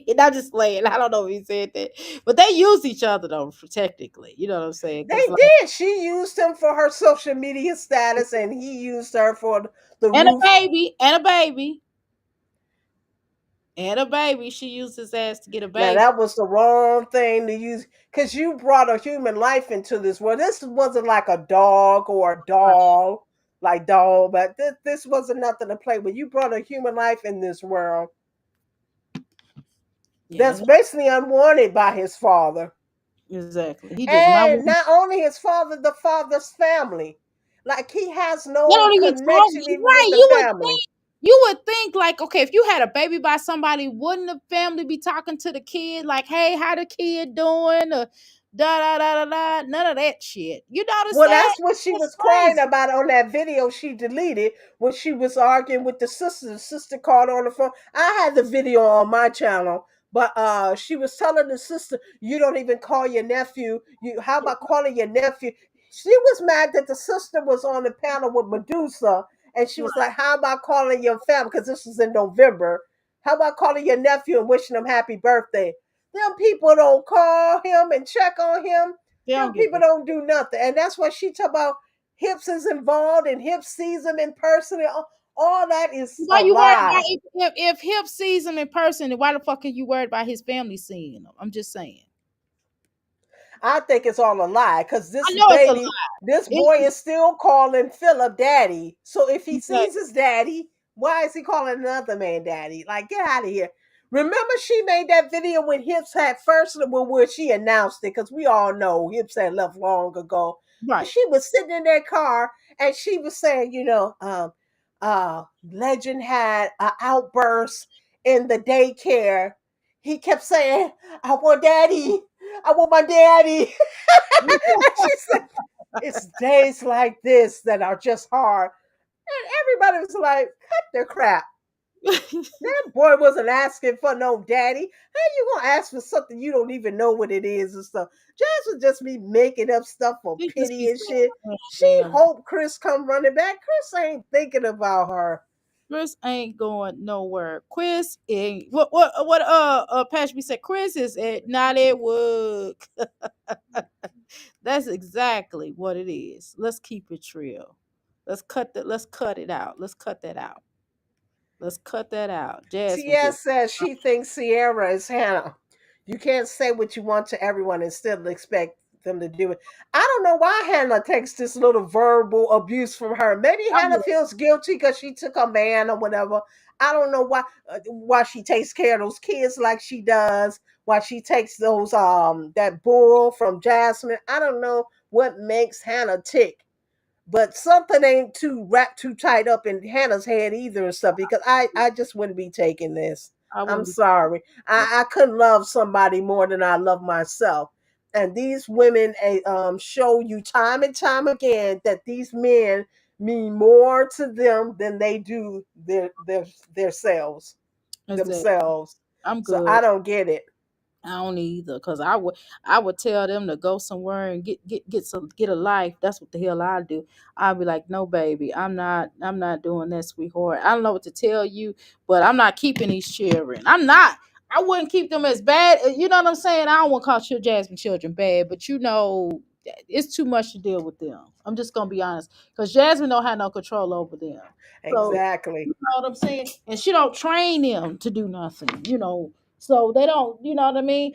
And I'm just playing. I don't know if he said that. But they used each other though, technically. You know what I'm saying? Because They did. She used him for her social media status, and he used her for the and a roof. baby, and a baby, and a baby. She used his ass to get a Now baby. that was the wrong thing to use because you brought a human life into this world. This wasn't like a dog or a Right. doll, like doll, but this wasn't nothing to play with. You brought a human life in this world Yeah, that's basically unwanted by his father. exactly. He does not And want. not only his father, the father's family. Like he has They no don't even talk. connection even Right. with the family. You would think like, okay, if you had a baby by somebody, wouldn't the family be talking to the kid like, hey, how the kid doing? Or da da da da da. None of that shit. You notice Well, that? that's what she That's was crying crazy. about on that video she deleted when she was arguing with the sister. The sister called on the phone. I had the video on my channel, but she was telling the sister, "You don't even call your nephew. You how about calling your nephew?" She was mad that the sister was on the panel with Medusa, and she was like, "How about calling your family?" Because this was in November. How about calling your nephew and wishing him happy birthday? Them people don't call him and check on him. They don't Them give people a. don't do nothing. And that's what she talk about. Hips is involved and Hips sees him in person. And all that is Why a you worried about lie. if Hip sees him in person? Then why the fuck are you worried about his family seeing him? I'm just saying. I think it's all a lie because I know it's a lie. this It boy is is still calling Philip daddy. So if he sees exactly his daddy, why is he calling another man daddy? Like, get out of here. Remember, she made that video when Hips had first, well, where she announced it because we all know Hips had left long ago. But right. she was sitting in that car and she was saying, Legend had an outburst in the daycare. He kept saying, I want daddy. I want my daddy. And she said, it's days like this that are just hard. And everybody was like, cut the crap. That boy wasn't asking for no daddy. How you gonna ask for something you don't even know what it is and stuff? Jazz would just be making up stuff for He just be pity and saying, shit. "Oh, She damn." hoped Chris come running back. Chris ain't thinking about her. Chris ain't going nowhere. Chris ain't Pastor B said Chris is not at work. That's exactly what it is. Let's keep it real. Let's cut it out. Let's cut that out. Let's cut that out. Jasmine Tia just says she thinks Sierra is Hannah. You can't say what you want to everyone and still expect them to do it. I don't know why Hannah takes this little verbal abuse from her. Maybe I'm Hannah feels guilty because she took a man or whatever. I don't know why she takes care of those kids like she does. Why she takes those that bull from Jasmine. I don't know what makes Hannah tick, but something ain't too wrapped too tight up in Hannah's head either and stuff, because I just wouldn't be taking this. I I'm wouldn't be sorry. I couldn't love somebody more than I love myself. And these women show you time and time again that these men mean more to them than they do themselves. exactly. Themselves. I'm So good. I don't get it. I don't either, cause I would tell them to go somewhere and get a life. That's what the hell I do. I'll be like, no, baby, I'm not doing that, sweetheart. I don't know what to tell you, but I'm not keeping these children. I'm not. I wouldn't keep them as bad. You know what I'm saying? I don't want to call Jasmine children bad, but it's too much to deal with them. I'm just gonna be honest, cause Jasmine don't have no control over them. So Exactly. you know what I'm saying? And she don't train them to do nothing. So they don't, you know what I mean?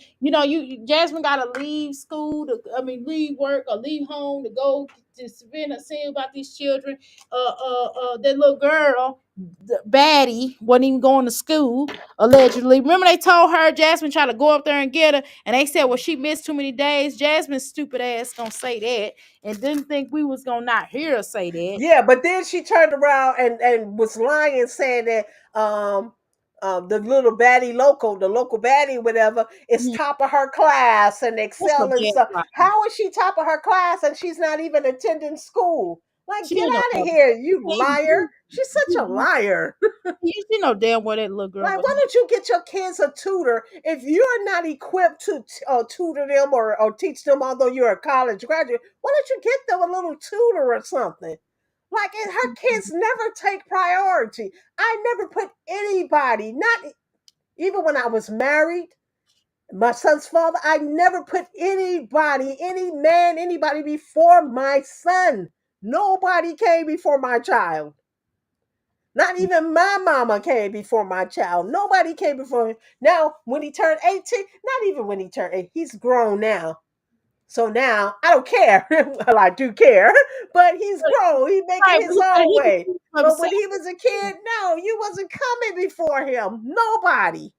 Jasmine gotta leave school leave work or leave home to go to spend a see about these children. That little girl, the baddie, wasn't even going to school, allegedly. Remember they told her Jasmine tried to go up there and get her, and they said, well, she missed too many days. Jasmine's stupid ass gonna say that and didn't think we was gonna not hear her say that. Yeah, but then she turned around and was lying, saying that the little baddie local, the local baddie, whatever, is Mhm. top of her class and That's a excel and bad stuff. lie. How is she top of her class and she's not even attending school? Like, She get ain't no out of top. here, you She ain't- liar! She's such a liar. you know damn well that little girl Like, was. why don't you get your kids a tutor if you're not equipped to tutor them or teach them, although you're a college graduate? Why don't you get them a little tutor or something? Like, and her kids never take priority. I never put anybody, not even when I was married, my son's father, I never put anybody, any man, anybody before my son. Nobody came before my child. Not even my mama came before my child. Nobody came before him. Now, when he turned 18, not even when he turned 18, he's grown now. So now I don't care. Well, I do care, but he's grown. He's making Right, but his he said own he can way. choose for But when himself. he was a kid, no, you wasn't coming before him. Nobody.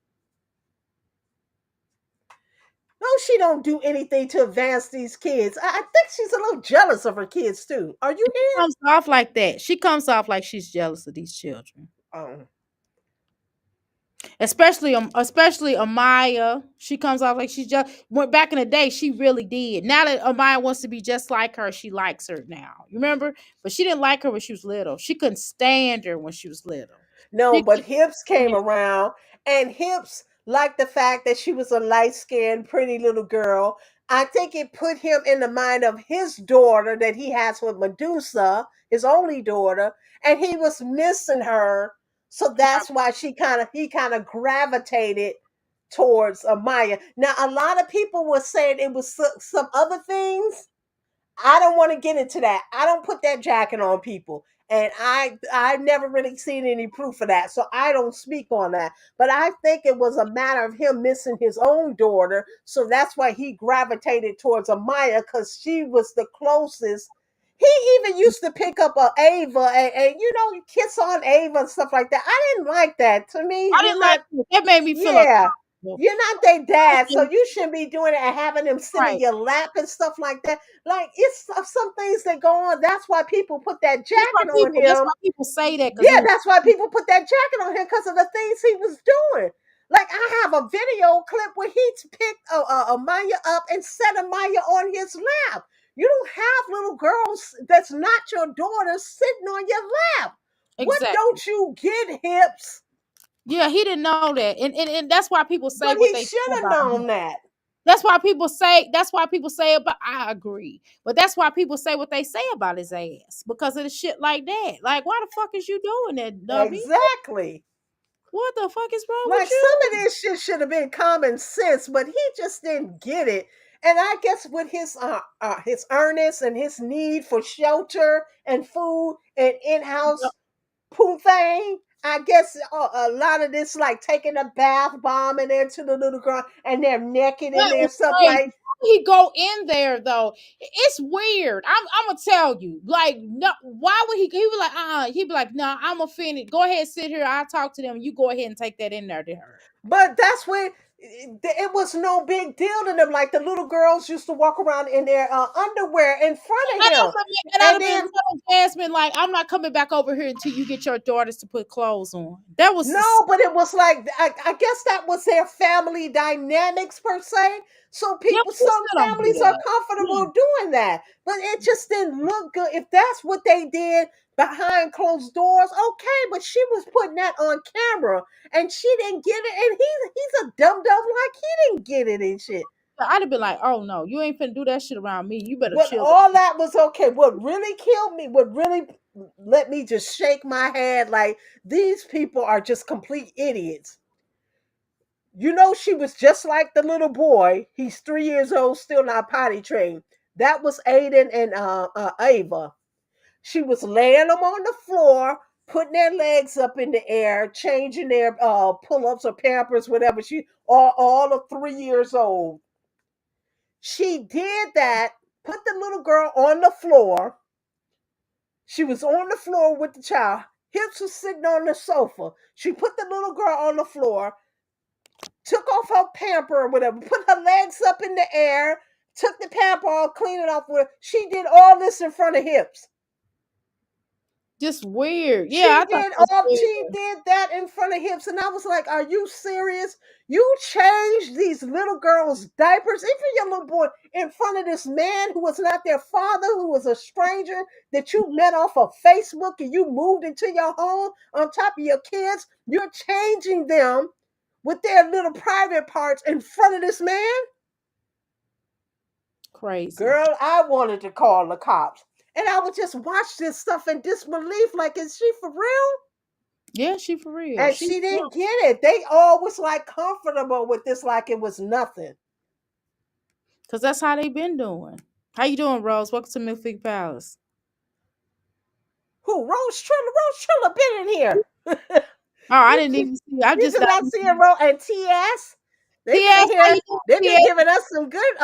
No, she don't do anything to advance these kids. I think she's a little jealous of her kids too. Are you She comes off like that. She comes off like she's jealous of these children. here? Oh. Especially Amaya. She comes off like she's just went back in the day, she really did. Now that Amaya wants to be just like her, she likes her now. You remember? But she didn't like her when she was little. She couldn't stand her when she was little. No, She but couldn't Hips came stand around, and Hips liked the fact that she was a light skinned, pretty little girl. I think it put him in the mind of his daughter that he has with Medusa, his only daughter, and he was missing her. So that's why he kind of gravitated towards Amaya. Now, a lot of people were saying it was some other things. I don't want to get into that. I don't put that jacket on people. And I've never really seen any proof of that. So I don't speak on that. But I think it was a matter of him missing his own daughter. So that's why he gravitated towards Amaya, because she was the closest. He even used to pick up a Ava and kiss on Ava and stuff like that. I didn't like that. To me, I you're didn't like not. it. That made me feel Yeah. uncomfortable. You're not their dad, so you shouldn't be doing it and having them sit in Right. your lap and stuff like that. Like, it's some things that go on. That's why people put that jacket on That's why him. people say that because Yeah, he was that's why people put that jacket on him, because of the things he was doing. Like, I have a video clip where he picked Amaya up and set Amaya on his lap. You don't have little girls that's not your daughter sitting on your lap. What exactly. don't you get, Hips? Yeah, he didn't know that. And that's why people say But what he they should say have about him. known that. That's why people say. That's why people say about. I agree, but that's why people say what they say about his ass because of the shit like that. Like, why the fuck is you doing that, dummy? Exactly. What the fuck is wrong with Like some you? of this shit should have been common sense, but he just didn't get it. And I guess with his earnest and his need for shelter and food and in-house poo thing, I guess a lot of this like taking a bath bomb in there to the little girl and they're naked in That there was stuff crazy. like. He go in there though. It's weird. I'm gonna tell you. Like, no, why would he? He was like, he'd be like, nah, I'm offended. Go ahead, sit here. I'll talk to them. You go ahead and take that in there to her. But that's when it was no big deal to them. Like the little girls used to walk around in their underwear in front of him, And I'd and have been then telling Jasmine, like, I'm not coming back over here until you get your daughters to put clothes on. That was no, but it was like I guess that was their family dynamics per se. So yeah, people, but you some still don't do families are that. Yeah. comfortable doing that, but it just didn't look good. If that's what they did behind closed doors, okay. But she was putting that on camera, and she didn't get it. And he's a dum dum like he didn't get it and shit. I'd have been like, oh no, you ain't finna do that shit around me. You better But chill. all that was okay. What really killed me, what really let me just shake my head, like these people are just complete idiots. You know, she was just like the little boy. He's 3 years old, still not potty trained. That was Aiden and Ava. She was laying them on the floor, putting their legs up in the air, changing their pull-ups or pampers, whatever. She all of 3 years old. She did that, put the little girl on the floor. She was on the floor with the child. Hips was sitting on the sofa. She put the little girl on the floor, took off her pamper or whatever, put her legs up in the air, took the pamper off, cleaned it off with her. She did all this in front of Hips. Just weird. Yeah, She I thought did that was all she weird. did that in front of Hips. And I was like, are you serious? You changed these little girls' diapers, even your little boy, in front of this man who was not their father, who was a stranger that you met off of Facebook and you moved into your home on top of your kids. You're changing them with their little private parts in front of this man? Crazy. Girl, I wanted to call the cops. And I would just watch this stuff in disbelief, like, is she for real? Yeah, she for real. And She she didn't get it. They all was like comfortable with this, like it was nothing. because that's how they been doing. How you doing, Rose? Welcome to Milfig Palace. Who? Rose Trilla? Rose Trilla been in here. Oh, I you, didn't you even see. I you just did not see a Rose and TS. They've been in TS. How here. you doing, They've been TS? giving us some good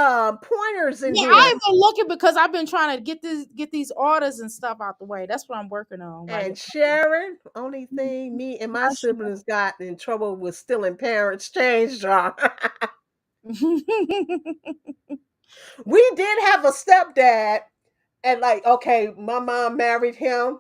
pointers in Yeah, here. I've been looking because I've been trying to get these orders and stuff out the way. That's what I'm working on. Like, And Sharon, only thing me and my siblings got in trouble with stealing parents' change jar. We did have a stepdad, and like, okay, my mom married him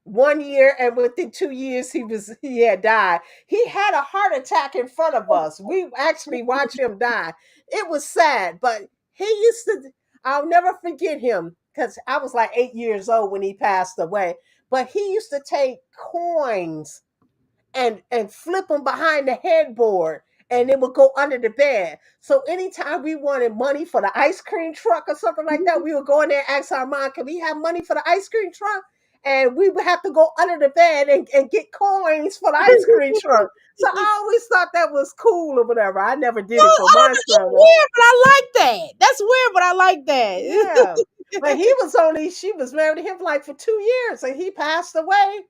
1 year, and within 2 years he had died. He had a heart attack in front of us. We actually watched him die. It was sad, but he used to. I'll never forget him because I was like 8 years old when he passed away. But he used to take coins and flip them behind the headboard, and it would go under the bed. So anytime we wanted money for the ice cream truck or something like that, we would go in there and ask our mom, can we have money for the ice cream truck? And we would have to go under the bed and get coins for the ice cream truck. So I always thought that was cool or whatever. I never did no, it for I don't my know. It's son. weird, but I like that. That's weird, but I like Yeah. But that. she was married to him for like for 2 years, and he passed away.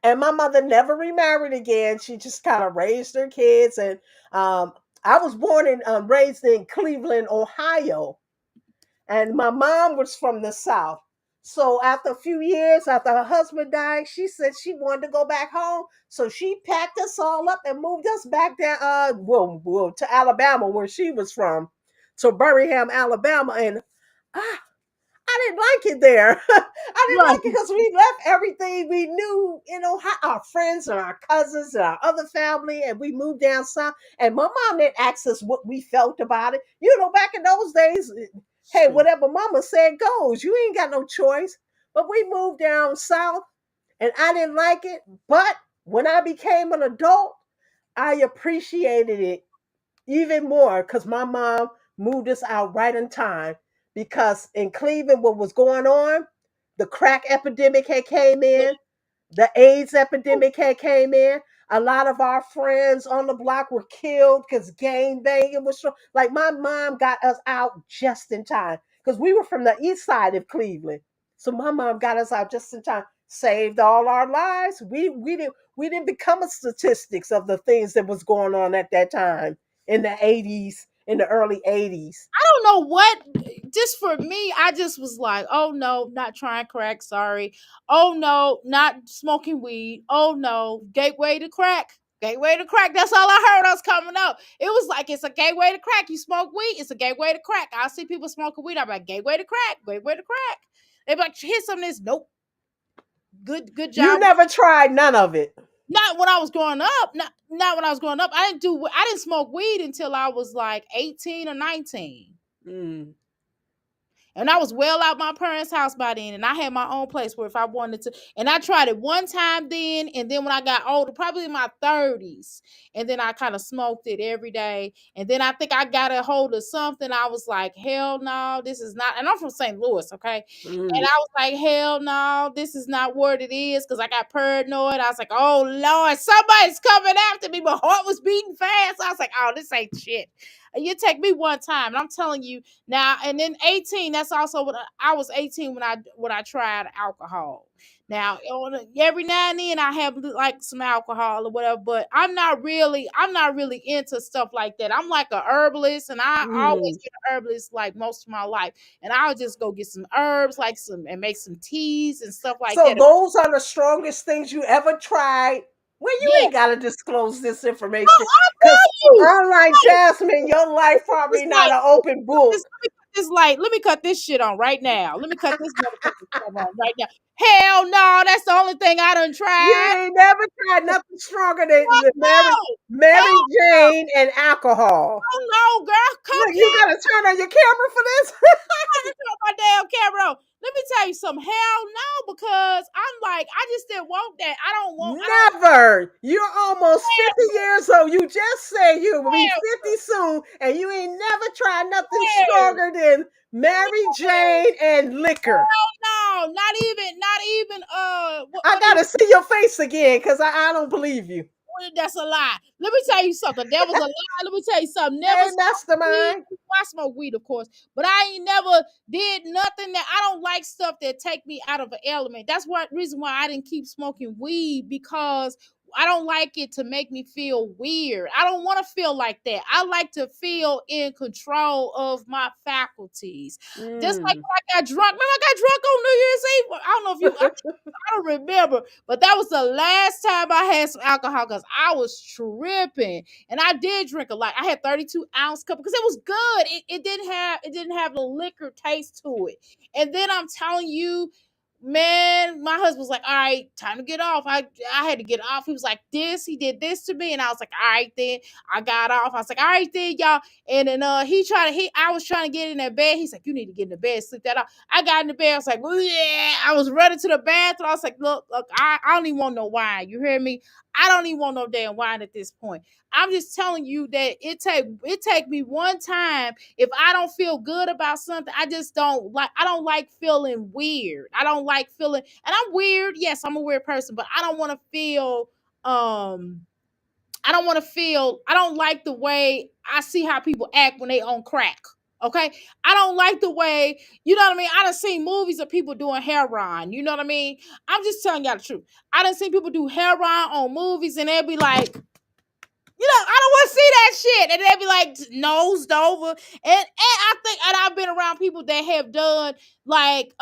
And my mother never remarried again. She just kind of raised her kids. And I was born and raised in Cleveland, Ohio, and my mom was from the South. So after a few years, after her husband died, she said she wanted to go back home. So she packed us all up and moved us back down, to Alabama, where she was from, to Birmingham, Alabama. And ah, I didn't like it there. I didn't Right. like it because we left everything we knew, how our friends and our cousins and our other family, and we moved down south. And my mom didn't ask us what we felt about it. Back in those days, hey, Shit. whatever mama said goes. You ain't got no choice. But we moved down south, and I didn't like it. But when I became an adult, I appreciated it even more because my mom moved us out right in time because in Cleveland, what was going on, the crack epidemic had came in, the AIDS epidemic had came in. A lot of our friends on the block were killed because gang banging was like my mom got us out just in time because we were from the east side of Cleveland. So my mom got us out just in time, saved all our lives. We didn't become a statistics of the things that was going on at that time in the 80s, in the early 80s. I don't know what. Just for me, I just was like, oh no, not trying crack. Sorry. Oh no, not smoking weed. Oh no, gateway to crack. Gateway to crack. That's all I heard. I was coming up. It was like it's a gateway to crack. You smoke weed, it's a gateway to crack. I see people smoking weed. I'm like gateway to crack. Gateway to crack. They be like, hit some of this. Nope. Good You job. never tried none of it. Not when I was growing up. Not when I was growing up. I didn't smoke weed until I was like 18 or 19. Mm. And I was well out my parents' house by then. And I had my own place where if I wanted to. And I tried it one time then. And then when I got older, probably in my 30s. And then I kind of smoked it every day. And then I think I got a hold of something. I was like, hell no, this is not. And I'm from St. Louis, okay? And Mm. I was like, hell no, this is not what it is. Because I got paranoid. I was like, oh, Lord, somebody's coming after me. My heart was beating fast. I was like, oh, this ain't shit. And you take me one time. And I'm telling you, now, and then 18, that's also what I was 18 when I tried alcohol. Now, every now and then I have like some alcohol or whatever, but I'm not really into stuff like that. I'm like a herbalist, and I always Mm. been an herbalist like most of my life. And I'll just go get some herbs, like some, and make some teas and stuff like So that. those are the strongest things you ever tried. Well, you Yeah. ain't gotta disclose this Oh, information I because love you. unlike Jasmine, your life probably It's not like an open book. let me cut this shit on right now. Let me cut this motherfucking stuff on right now. Hell no, that's the only thing I done You tried. ain't never tried nothing stronger than Fuck no. Mary Hell Jane and alcohol. no, girl. Look, you Cocaine. gotta turn on your camera for this. I can turn my damn camera on. Let me tell you some. Hell no, because I'm like, I just didn't want that. I don't Never. You're almost 50 ever, years old. You just say you will be ever, 50 soon, and you ain't never tried nothing ever, stronger than Mary ever. Jane and liquor. No, not even, I what is gotta see your face again because I don't believe you. that's a lie. Let me tell you something. That was a lie. Let me tell you something. Never Hey, smoked weed. mastermind. I smoke weed, of course, but I ain't never did nothing that I don't like stuff that take me out of an element. That's one reason why I didn't keep smoking weed because I don't like it to make me feel weird. I don't want to feel like that. I like to feel in control of my faculties. Just like Mm. when I got drunk. Remember, I got drunk on New Year's Eve. I don't know if you. I don't remember, but that was the last time I had some alcohol because I was tripping, and I did drink a lot. I had 32-ounce cup because it was good. It didn't have the liquor taste to it. And then I'm telling you, man, my husband was like, "All right, time to get off." I had to get off. He was like, "This, he did this to me," and I was like, "All right, then." I got off. I was like, "All right, then, y'all." And then I was trying to get in that bed. He's like, "You need to get in the bed, sleep that off." I got in the bed. I was like, well, yeah. I was running to the bathroom. I was like, look, I don't even want no wine. You hear me? I don't even want no damn wine at this point. I'm just telling you that it take me one time. If I don't feel good about something, I don't like feeling weird. I don't like feeling, and I'm weird. Yes, I'm a weird person, but I don't want to feel um I don't like the way I see how people act when they on crack. Okay. I don't like the way, you know what I mean? I done seen movies of people doing heroin. You know what I mean? I'm just telling y'all the truth. I done seen people do heroin on movies and they'll be like, I don't want to see that shit. And they'll be like nosed over. And I think, and I've been around people that have done like,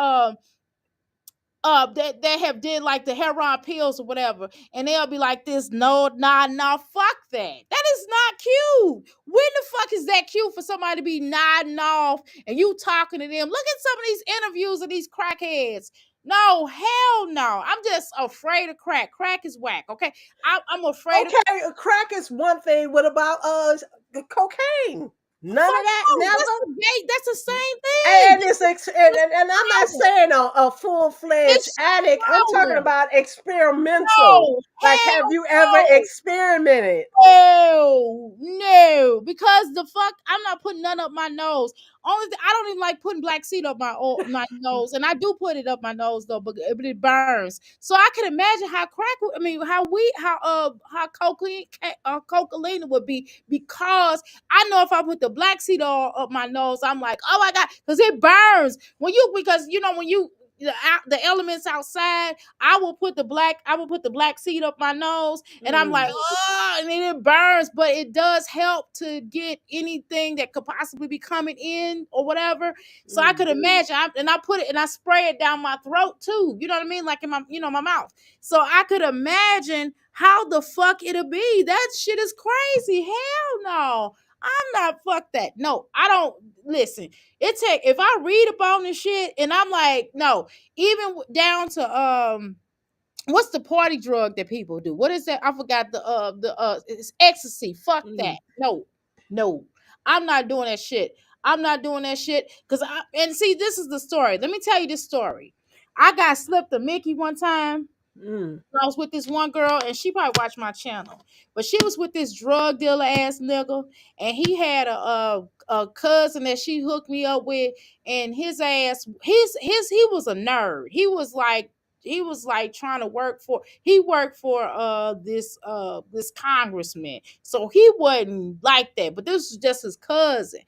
that have did like the heroin pills or whatever, and they'll be like this, no, nah, nah, fuck that. That is not cute. When the fuck is that cute for somebody to be nodding off and you talking to them? Look at some of these interviews of these crackheads. No, hell no. I'm just afraid of crack. Crack is whack. Okay, I'm afraid of. Okay, crack is one thing. What about cocaine? None of Fuck that. no, Never. that's the same thing. And and I'm not saying a full fledged It's addict. I'm talking stronger. about experimental. No, Like, have you ever no. experimented? No, no, because the fuck, I'm not putting none up my nose. I don't even like putting black seed up my nose, and I do put it up my nose though, but it burns. So I can imagine how I mean, how cocaine would be, because I know if I put the black seed all up my nose, I'm like, oh my god, because it burns because when you the elements outside, I will put the black seed up my nose, and I'm like, Mm, oh, and then it burns, but it does help to get anything that could possibly be coming in or whatever. So I mm, could imagine, and I put it and I spray it down my throat too. You know what I mean? Like in my mouth. So I could imagine how the fuck it'll be. That shit is crazy. Hell no. I'm not fuck that. No, I don't listen. If I read about this shit and I'm like, no, even down to what's the party drug that people do? What is that? I forgot it's ecstasy. Fuck that. mm, No, no. I'm not doing that shit. I'm not doing that shit. And see, this is the story. Let me tell you this story. I got slipped a Mickey one time. mm, I was with this one girl, and she probably watched my channel, but she was with this drug dealer ass nigga, and he had a cousin that she hooked me up with, and his ass, he was a nerd. He was like trying to work for this congressman, so he wasn't like that, but this was just his cousin.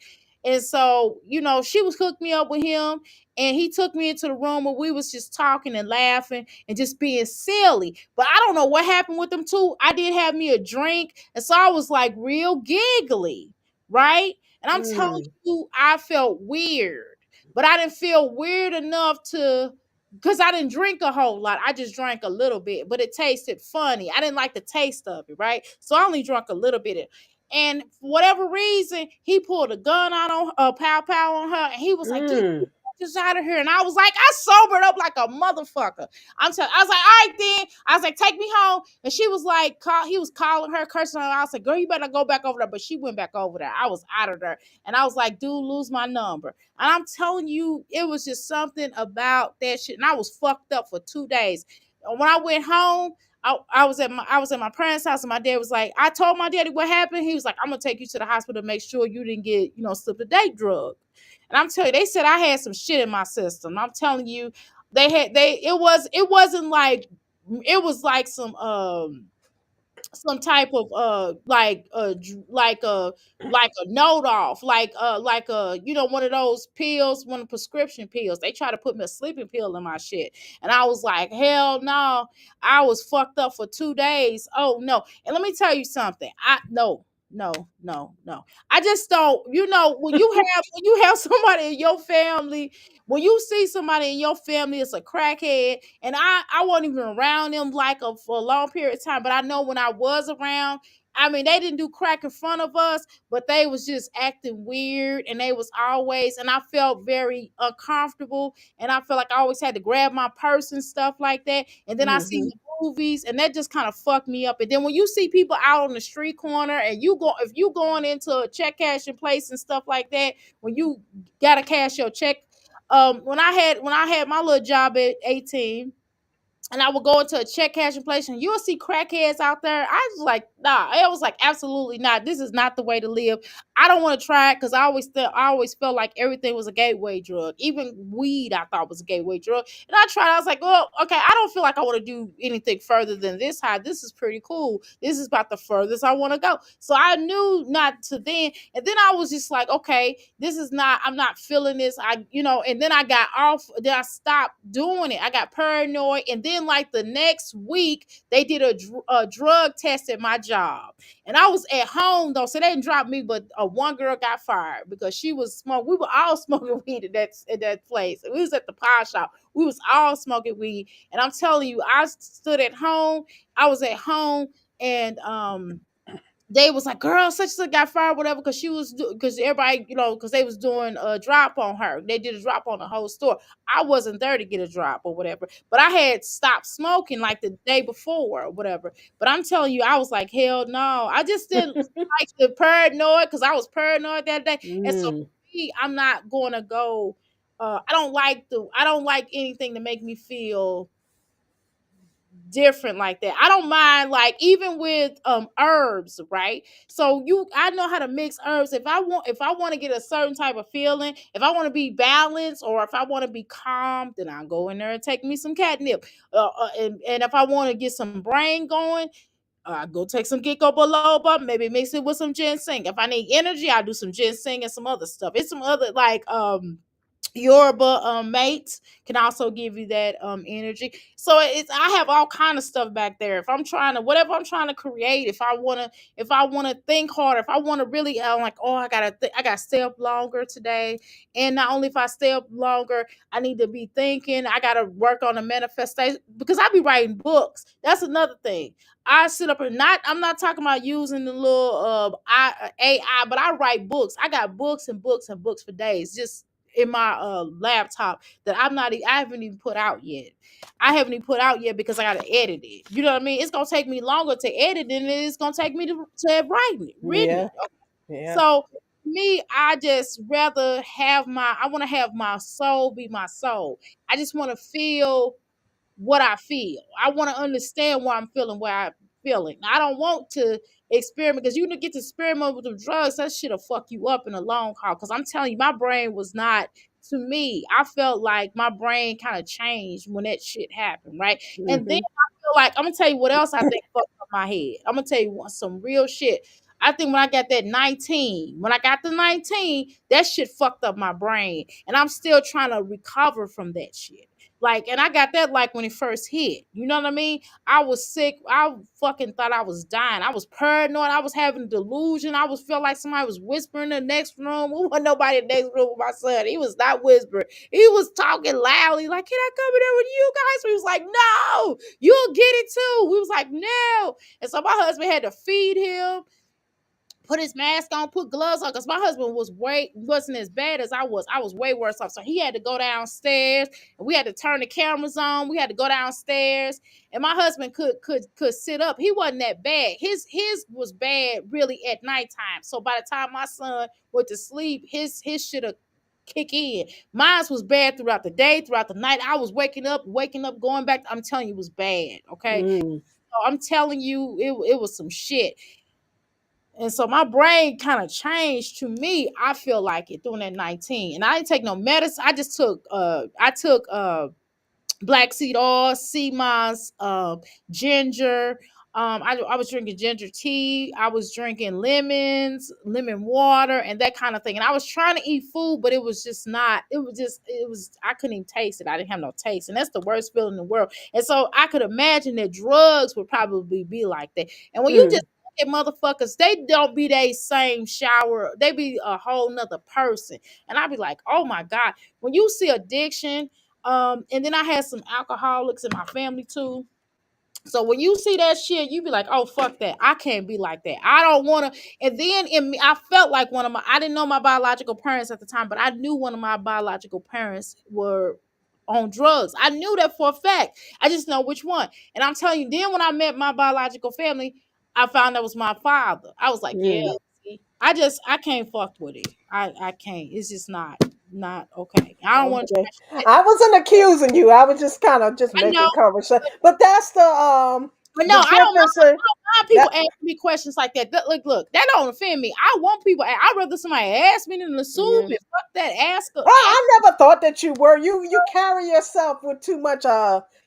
And so, she was hooked me up with him, and he took me into the room where we was just talking and laughing and just being silly. But I don't know what happened with them two. I did have me a drink, and so I was like real giggly, right? And I'm telling mm, you, I felt weird, but I didn't feel weird enough because I didn't drink a whole lot. I just drank a little bit, but it tasted funny. I didn't like the taste of it, right? So I only drank a little bit. And for whatever reason, he pulled a gun out on pow pow on her, and he was like, "Get mm, just out of here." And I was like, I sobered up like a motherfucker. I was like, all right then. I was like, take me home. And she was like, he was calling her, cursing her. I was like, girl, you better go back over there. But she went back over there. I was out of there. And I was like, dude, lose my number. And I'm telling you, it was just something about that shit. And I was fucked up for 2 days. And when I went home, I was at my parents' house, and my dad was like, I told my daddy what happened. He was like, I'm gonna take you to the hospital to make sure you didn't get, slip a date drug. And I'm telling you, they said I had some shit in my system. I'm telling you, it was like some type of like a note off, like one of those pills, one of the prescription pills. They try to put me a sleeping pill in my shit, and I was like, hell no. I was fucked up for 2 days. Oh no. And let me tell you something. I no no no no I just don't, when you have somebody in your family, when you see somebody in your family is a crackhead, and I wasn't even around them for a long period of time, but I know when I was around, I mean, they didn't do crack in front of us, but they was just acting weird, and they was always, and I felt very uncomfortable, and I felt like I always had to grab my purse and stuff like that. And then I seen mhm, the movies, and that just kind of fucked me up. And then when you see people out on the street corner, and if you going into a check cashing place and stuff like that, when you gotta cash your check, when I had my little job at 18, and I would go into a check cashing place, and you'll see crackheads out there. I was like, nah. I was like, absolutely not. This is not the way to live. I don't want to try it, because I always felt like everything was a gateway drug. Even weed, I thought was a gateway drug. And I tried. I was like, well, okay, I don't feel like I want to do anything further than this high. This is pretty cool. This is about the furthest I want to go. So I knew not to then. And then I was just like, okay, this is not. I'm not feeling this. And then I got off. Then I stopped doing it. I got paranoid, and then like the next week, they did a drug test at my job, and I was at home though, so they didn't drop me. But one girl got fired because she was smoking. We were all smoking weed at that place. We was at the pie shop. We was all smoking weed, and I'm telling you, I stood at home. I was at home, and they was like, girl, such and such got fired, whatever, because everybody, because they was doing a drop on her. They did a drop on the whole store. I wasn't there to get a drop or whatever, but I had stopped smoking like the day before or whatever. But I'm telling you, I was like, hell no. I just didn't like the paranoid, because I was paranoid that day. And so mm, for me, I'm not gonna go. I don't like anything to make me feel different like that. I don't mind like even with herbs, right? So I know how to mix herbs. If I want to get a certain type of feeling, if I want to be balanced or if I want to be calm, then I'll go in there and take me some catnip. And if I want to get some brain going, I go take some ginkgo biloba, maybe mix it with some ginseng. If I need energy, I do some ginseng and some other stuff. It's some other like Yoruba mates can also give you that energy. So I have all kind of stuff back there. If I'm trying to whatever I'm trying to create, if I wanna think harder, if I want to really like, oh, I gotta stay up longer today. And not only if I stay up longer, I need to be thinking, I gotta work on the manifestation because I be writing books. That's another thing. I sit up and I'm not talking about using the little AI, but I write books. I got books and books and books for days just in my laptop that I haven't even put out yet. I haven't even put out yet because I gotta edit it. You know what I mean? It's gonna take me longer to edit than it is gonna take me to written Yeah. it. Yeah. So me, I just rather I want to have my soul be my soul. I just want to feel what I feel. I want to understand why I'm feeling what I'm feeling. I don't want to experiment because you get to experiment with the drugs. That shit'll fuck you up in the long haul. Because I'm telling you, my brain was not to me. I felt like my brain kind of changed when that shit happened, right? And then Hmm. I feel like I'm gonna tell you what else I think fucked up my head. I'm gonna tell you some real shit. I think when I got that 19, when I got the 19, that shit fucked up my brain. And I'm still trying to recover from that shit. Like, and I got that like when it first hit. You know what I mean? I was sick. I fucking thought I was dying. I was paranoid. I was having delusion. I was felt like somebody was whispering in the next room. There wasn't nobody in the next room with my son. He was not whispering. He was talking loudly, like, "Can I come in there with you guys?" We was like, "No, you'll get it too." We was like, "No." And so my husband had to feed him, put his mask on, put gloves on, because my husband wasn't as bad as I was. I was way worse off. So he had to go downstairs, and we had to turn the cameras on. We had to go downstairs, and my husband could sit up. He wasn't that bad. His was bad really at nighttime. So by the time my son went to sleep, his should have kick in. Mine was bad throughout the day, throughout the night. I was waking up, going back. I'm telling you, it was bad. Okay, Mm. so I'm telling you, it was some shit. And so my brain kind of changed to me. I feel like it during that 19. And I didn't take no medicine. I took black seed oil, sea moss, ginger. I was drinking ginger tea. I was drinking lemon water, and that kind of thing. And I was trying to eat food, but it was just not. I couldn't even taste it. I didn't have no taste, and that's the worst feeling in the world. And so I could imagine that drugs would probably be like that. And when you Mm. just look at motherfuckers, they don't be they same shower. They be a whole nother person. And I'd be like, oh my God. When you see addiction, and then I had some alcoholics in my family too. So when you see that shit, you be like, "Oh fuck that! I can't be like that. I don't want to." And then in me, I felt like I didn't know my biological parents at the time, but I knew one of my biological parents were on drugs. I knew that for a fact. I just know which one. And I'm telling you, then when I met my biological family, I found that was my father. I was like, "Yeah, Mm. see, I can't fuck with it. I can't. It's just not okay. I don't want to Okay. try." I wasn't accusing you. I was just kind of just I know, making conversation. But that's but no, the difference. I don't mind That people asking me questions like that. Look, that don't offend me. I want people. I'd rather somebody ask me than assume yeah. it. Fuck that. Ask. I never thought that you were. You carry yourself with too much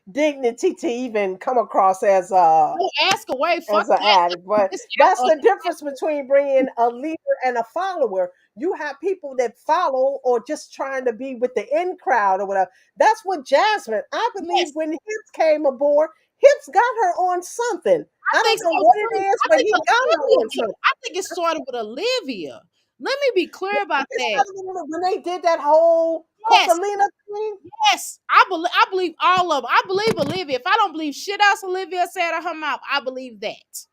dignity to even come across No, ask away. Fuck as an that. addict. But Just that's ask. the difference between bringing a leader and a follower. You have people that follow or just trying to be with the in crowd or whatever. That's what Jasmine. I believe Yes, when Hips came aboard, Hips got her on something. I I think don't so know what it too. is, I but think he got her on Olivia. something. I think it started with Olivia. Let me be clear about It that. started when they did that whole Yes, Cocalina thing. yes. I believe all of them. I believe Olivia. If I don't believe shit else Olivia said out her mouth, I believe that.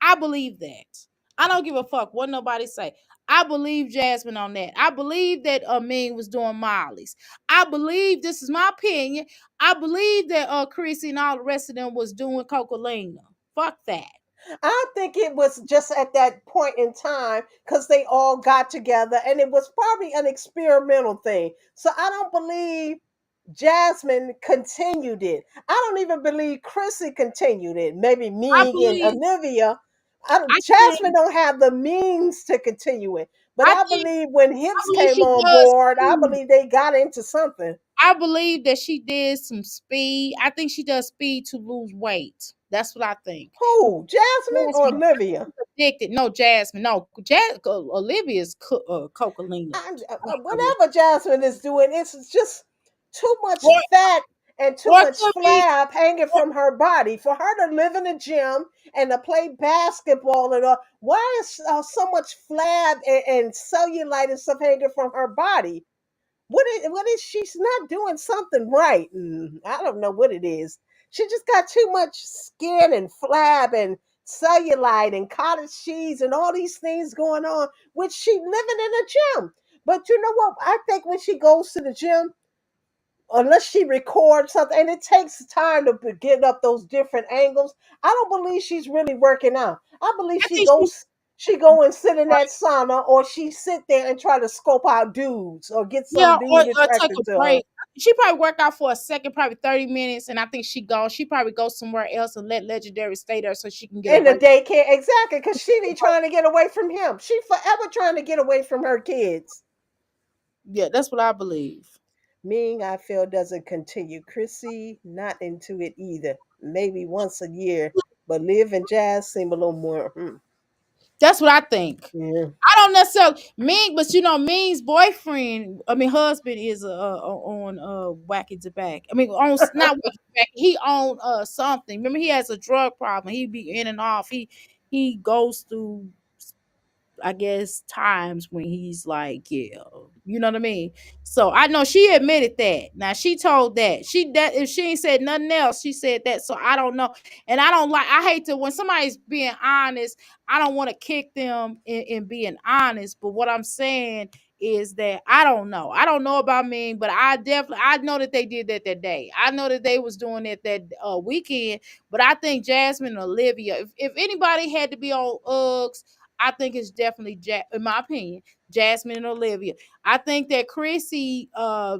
I believe that. I don't give a fuck what nobody say. I believe Jasmine on that. I believe that Amin was doing Molly's. I believe, this is my opinion, I believe that Chrissy and all the rest of them was doing Coca-Cola. Fuck that. I think it was just at that point in time because they all got together and it was probably an experimental thing. So I don't believe Jasmine continued it. I don't even believe Chrissy continued it. Maybe I Meg and believe. Olivia. I Jasmine think. don't have the means to continue it. But I I think. believe when I Hips believe came she on does board, I too. believe they got into something. I believe that she did some speed. I think she does speed to lose weight. That's what I think. Who? Jasmine or Jasmine, Olivia? addicted. No, Jasmine. No, Olivia's cocaine. I mean, Whatever Jasmine is doing, it's just too much or, fat and too or it much could be. flab hanging Or, from her body. For her to live in the gym and to play basketball and all, why is so much flab and cellulite and stuff hanging from her body? What is she's not doing something right? I don't know what it is. She just got too much skin and flab and cellulite and cottage cheese and all these things going on, which she living in a gym. But you know what? I think when she goes to the gym, unless she records something, and it takes time to get up those different angles, I don't believe she's really working out. I believe I she think she's goes. She go and sit in that right. sauna, or she sit there and try to scope out dudes, or get Yeah, some dude or take a attracted to her. break. She probably work out for a second, probably 30 minutes, and I think she goes. She probably goes somewhere else and let Legendary stay there so she can get In the away. daycare, exactly, because she be trying to get away from him. She forever trying to get away from her kids. Yeah, that's what I believe. Ming, I feel, doesn't continue. Chrissy, not into it either. Maybe once a year, but Liv and Jazz seem a little more. That's what I think. Yeah. I don't necessarily Ming, but you know, Ming's boyfriend, I mean, husband is on Wacky to Back. I mean, on not Wacky to Back. He on something. Remember, he has a drug problem. He be in and off. He goes through, I guess, times when he's like, yeah, you know what I mean. So I know she admitted that. Now she told that if she ain't said nothing else, she said that. So I don't know, and I don't like. I hate to when somebody's being honest. I don't want to kick them in being honest. But what I'm saying is that I don't know. I don't know about me, but I know that they did that day. I know that they was doing it that weekend. But I think Jasmine and Olivia, if anybody had to be on Uggs, I think it's definitely in my opinion, Jasmine and Olivia. I think that Chrissy, I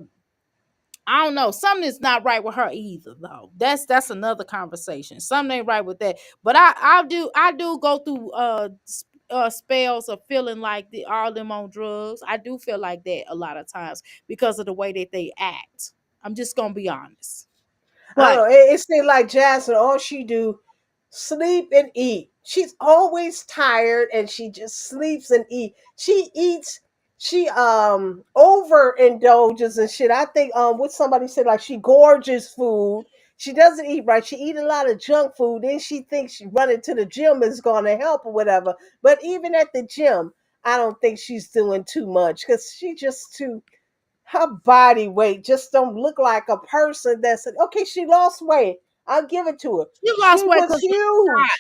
don't know, something is not right with her either, though. That's another conversation. Something ain't right with that. But I do go through spells of feeling like all them on drugs. I do feel like that a lot of times because of the way that they act. I'm just gonna be honest. I don't But know. It seems like Jasmine, all she do, sleep and eat. She's always tired and she just sleeps and eat. She eats, she overindulges and shit. I think what somebody said, like she gorges food. She doesn't eat right. She eat a lot of junk food. Then she thinks she running to the gym is gonna help or whatever. But even at the gym, I don't think she's doing too much because she just too, her body weight just don't look like a person that's okay. She lost weight. I'll give it to her. she lost She weight was because huge,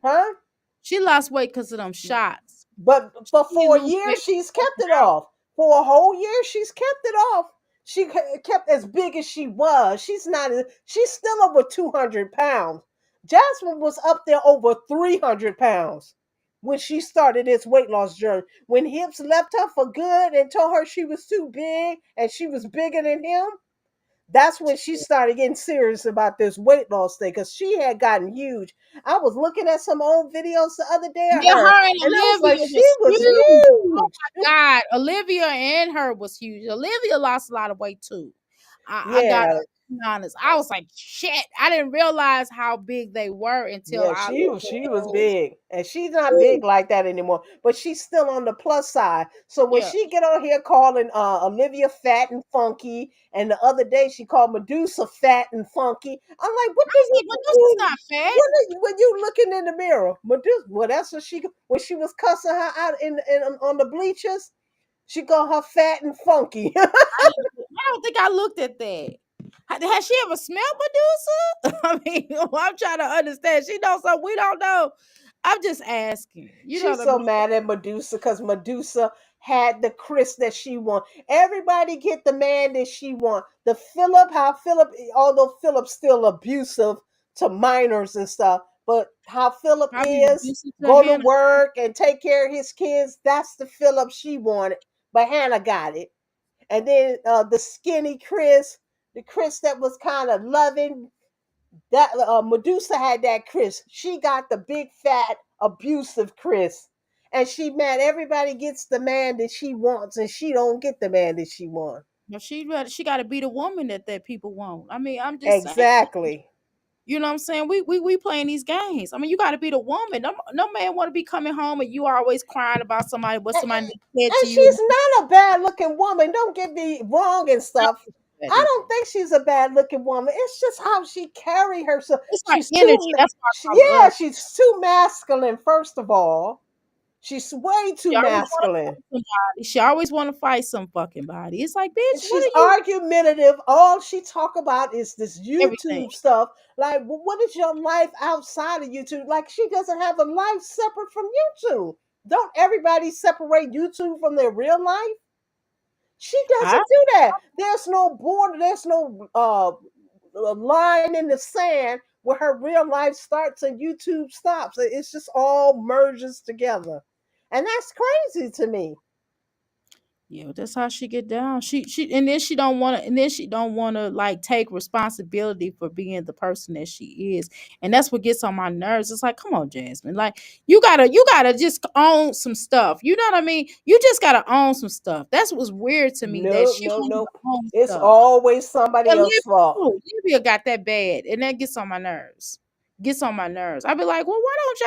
huh? she lost weight because of them shots. But She for a lose year, weight she's because kept of it off. For a whole year, she's kept it off. She kept as big as she was. She's not. She's still over 200 pounds. Jasmine was up there over 300 pounds when she started this weight loss journey. When Hips left her for good and told her she was too big and she was bigger than him, that's when she started getting serious about this weight loss thing because she had gotten huge. I was looking at some old videos the other day of Yeah, her, her and and I was like, Olivia she was was huge. Oh huge. my God. Olivia and her was huge. Olivia lost a lot of weight too. I gotta Yeah, be honest. I was like, shit. I didn't realize how big they were until yeah, I looked she was at those. big, and she's not Woo. big like that anymore. But she's still on the plus side. So when Yeah. she get on here calling Olivia fat and funky, and the other day she called Medusa fat and funky, I'm like, what I do was you like, Medusa's do? not fat. What are you, when you looking in the mirror, Medusa? Well, that's what she when she was cussing her out in on the bleachers. She called her fat and funky. I don't think I looked at that. Has she ever smelled Medusa? I mean, I'm trying to understand. She knows something we don't know. I'm just asking. You know She's what I so mean? mad at Medusa because Medusa had the Chris that she want. Everybody get the man that she want. The Philip, how Philip, although Philip's still abusive to minors and stuff, but how Philip Probably is abusive to go to Hannah. work and take care of his kids. That's the Philip she wanted. But Hannah got it. And then the skinny Chris. The Chris that was kind of loving. That Medusa had that Chris. She got the big fat abusive Chris. And she mad everybody gets the man that she wants and she don't get the man that she wants. But she got to be the woman that people want. I mean, I'm just saying. Exactly. You know what I'm saying? We playing these games. I mean, you got to be the woman. No man want to be coming home and you always crying about somebody, what And, somebody said to and you. she's not a bad looking woman. Don't get me wrong and stuff. That I either. don't think she's a bad looking woman. It's just how she carry herself. It's her She's energy. too, That's why I call her yeah, ugly. she's too masculine. First of all, she's way She too always want to masculine. fight somebody. She always want to fight some fucking body. It's like, And bitch, what she's are you? argumentative. All she talk about is this Everything. YouTube stuff. Like, what is your life outside of YouTube? Like, she doesn't have a life separate from YouTube. Don't everybody separate YouTube from their real life? She I doesn't do that. There's no border. There's no line in the sand where her real life starts and YouTube stops. It's just all merges together, and that's crazy to me. Yeah, that's how she get down. She and then she don't want to, and then she don't want to like take responsibility for being the person that she is, and that's what gets on my nerves. It's like, come on, Jasmine, like you gotta just own some stuff. You know what I mean? You just gotta own some stuff. That's what's weird to me that No, she no, don't even no. own It's stuff. always somebody And else's fault. Libya got that bad, and that gets on my nerves. Gets on my nerves. I be like, well, why don't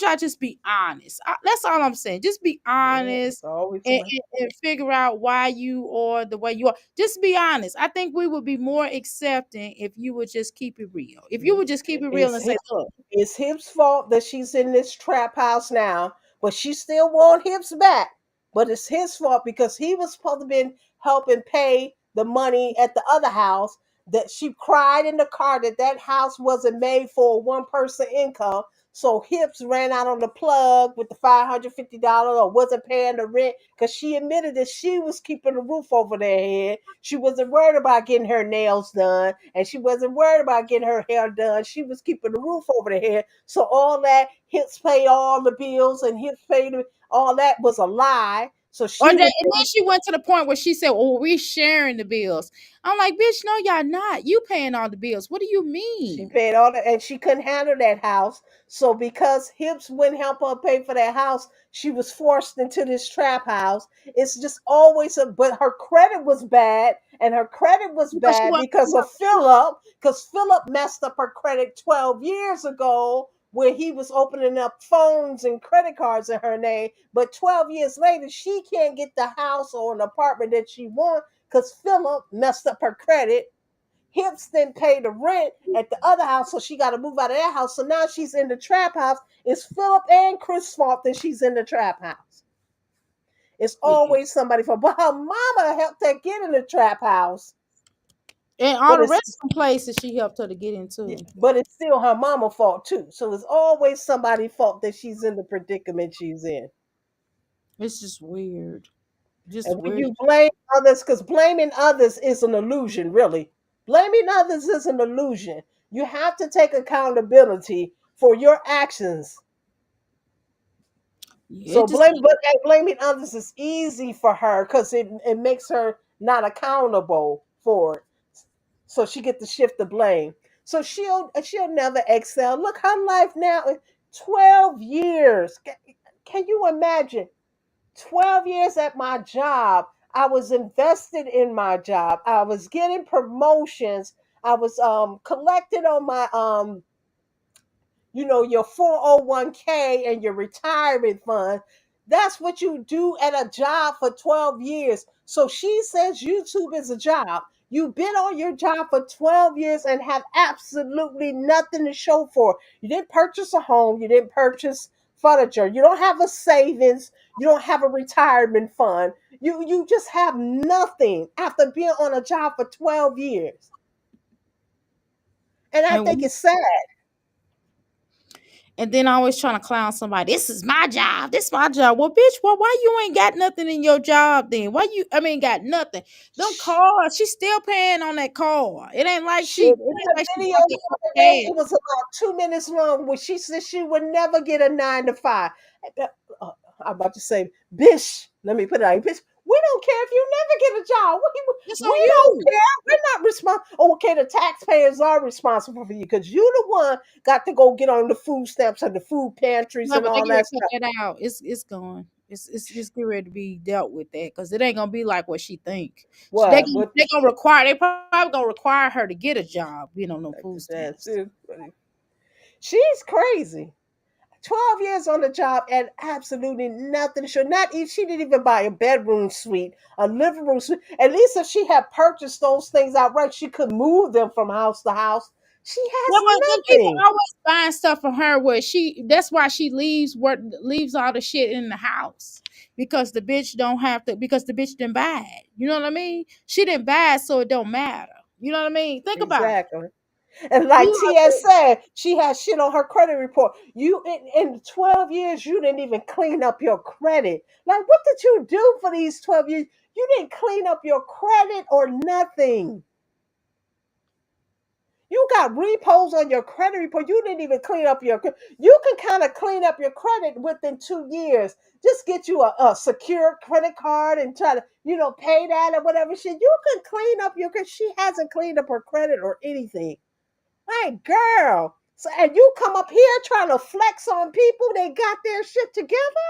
y'all just be honest? That's all I'm saying. Just be Yeah, honest it's always and, somebody. and figure out why you are the way you are. Just be honest. I think we would be more accepting if you would just keep it real. If you would just keep it real It's and say, his, look, it's Hip's fault that she's in this trap house now, but she still want Hip's back. But it's his fault because he was supposed to be helping pay the money at the other house. That she cried in the car that that house wasn't made for a one person income. So Hips ran out on the plug with the $550 or wasn't paying the rent because she admitted that she was keeping the roof over their head. She wasn't worried about getting her nails done and she wasn't worried about getting her hair done. She was keeping the roof over their head. So all that Hips pay all the bills and Hips paid all that was a lie. So or she that, was and then she went to the point where she said, "Oh, we sharing the bills." I'm like, "Bitch, no, y'all not. You paying all the bills. What do you she mean?" paid all that, and she couldn't handle that house. So because Hips wouldn't help her pay for that house, she was forced into this trap house. It's just always a. But her credit was bad, and her credit was Because she bad wasn't because paying of her bills. Philip. Because Philip messed up her credit 12 years ago, where he was opening up phones and credit cards in her name. But 12 years later, she can't get the house or an apartment that she wants because Philip messed up her credit. Hips didn't pay the rent at the other house, so she got to move out of that house. So now she's in the trap house. It's Philip and Chris' fault that she's in the trap house. It's Yeah. always somebody fault. But her mama helped her get in the trap house. And all But the it's rest of the places she helped her to get into. but it's still her mama fault too. So it's always somebody's fault that she's in the predicament she's in. It's just weird. Just And when weird. you blame others, because blaming others is an illusion, really. Blaming others is an illusion. You have to take accountability for your actions. Yeah, So it just blaming others is easy for her because it makes her not accountable for it. So she get to shift the blame. So she'll never excel. Look, her life now, 12 years. Can you imagine? 12 years at my job. I was invested in my job. I was getting promotions. I was collecting on my your 401k and your retirement fund. That's what you do at a job for 12 years. So she says YouTube is a job. You've been on your job for 12 years and have absolutely nothing to show for it. You didn't purchase a home. You didn't purchase furniture. You don't have a savings. You don't have a retirement fund. You just have nothing after being on a job for 12 years. And I think and it's sad. and then always trying to clown somebody. This is my job. This is my job. Well, bitch, why you ain't got nothing in your job then? Why you? I mean, got nothing. Them cars, she's still paying on that car. It ain't like In the she video bought the that car other day, cash. it was about 2 minutes long, where she said she would never get a 9 to 5. I'm about to say, bitch, let me put it out, bitch. We don't care if you never get a job. It's on We don't you. care. We're not responsible. Okay, the taxpayers are responsible for you because you the one got to go get on the food stamps and the food pantries No, and but they all get ready that to cut stuff. that out. It's gone. It's get ready to be dealt with that because it ain't gonna be like what she think. What? What? They gonna require. They probably gonna require her to get a job. You know, no food That's stamps. it. She's crazy. 12 years on the job and absolutely nothing. She didn't even buy a bedroom suite, a living room suite. At least if she had purchased those things outright, she could move them from house to house. She Yeah, has but then people nothing. always buying stuff from her where that's why she leaves all the shit in the house. Because the bitch don't have to because the bitch didn't buy it. You know what I mean? She didn't buy it, so it don't matter. You know what I mean? Think about it. Exactly. And like You TS said, she has shit on her credit report. You in 12 years, you didn't even clean up your credit. Like, what did you do for these 12 years? You didn't clean up your credit or nothing. You got repos on your credit report. You didn't even clean up your. You can kind of clean up your credit within 2 years. Just get you a secure credit card and try to, pay that or whatever shit. You can clean up your credit. She hasn't cleaned up her credit or anything. Like, girl. So, and you come up here trying to flex on people. They got their shit together.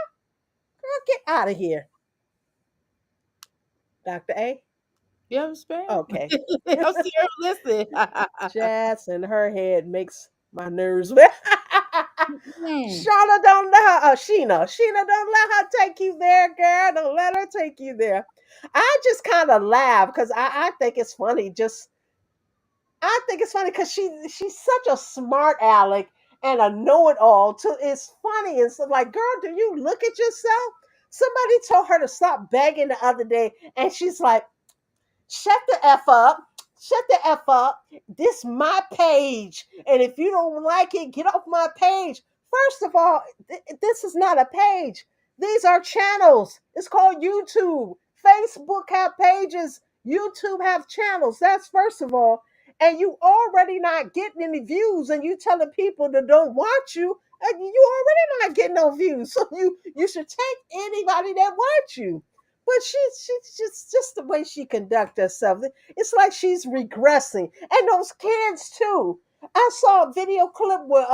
Girl, get out of here, Dr. A. You understand? Okay. I'm serious. Listen. Jazz in her head makes my nerves. Shauna Hmm. don't let her, Sheena, don't let her take you there, girl. Don't let her take you there. I just kind of laugh because I think it's funny. I think it's funny because she's such a smart aleck and a know-it-all. It's funny and so like, girl, do you look at yourself? Somebody told her to stop begging the other day, and she's like, shut the F up. Shut the F up. This my page. And if you don't like it, get off my page. First of all, this is not a page. These are channels. It's called YouTube. Facebook have pages. YouTube have channels. That's first of all. And you already not getting any views, and you telling people that don't watch you, and you already not getting no views. So you should take anybody that wants you. But she's just the way she conduct herself. It's like she's regressing, and those kids too. I saw a video clip where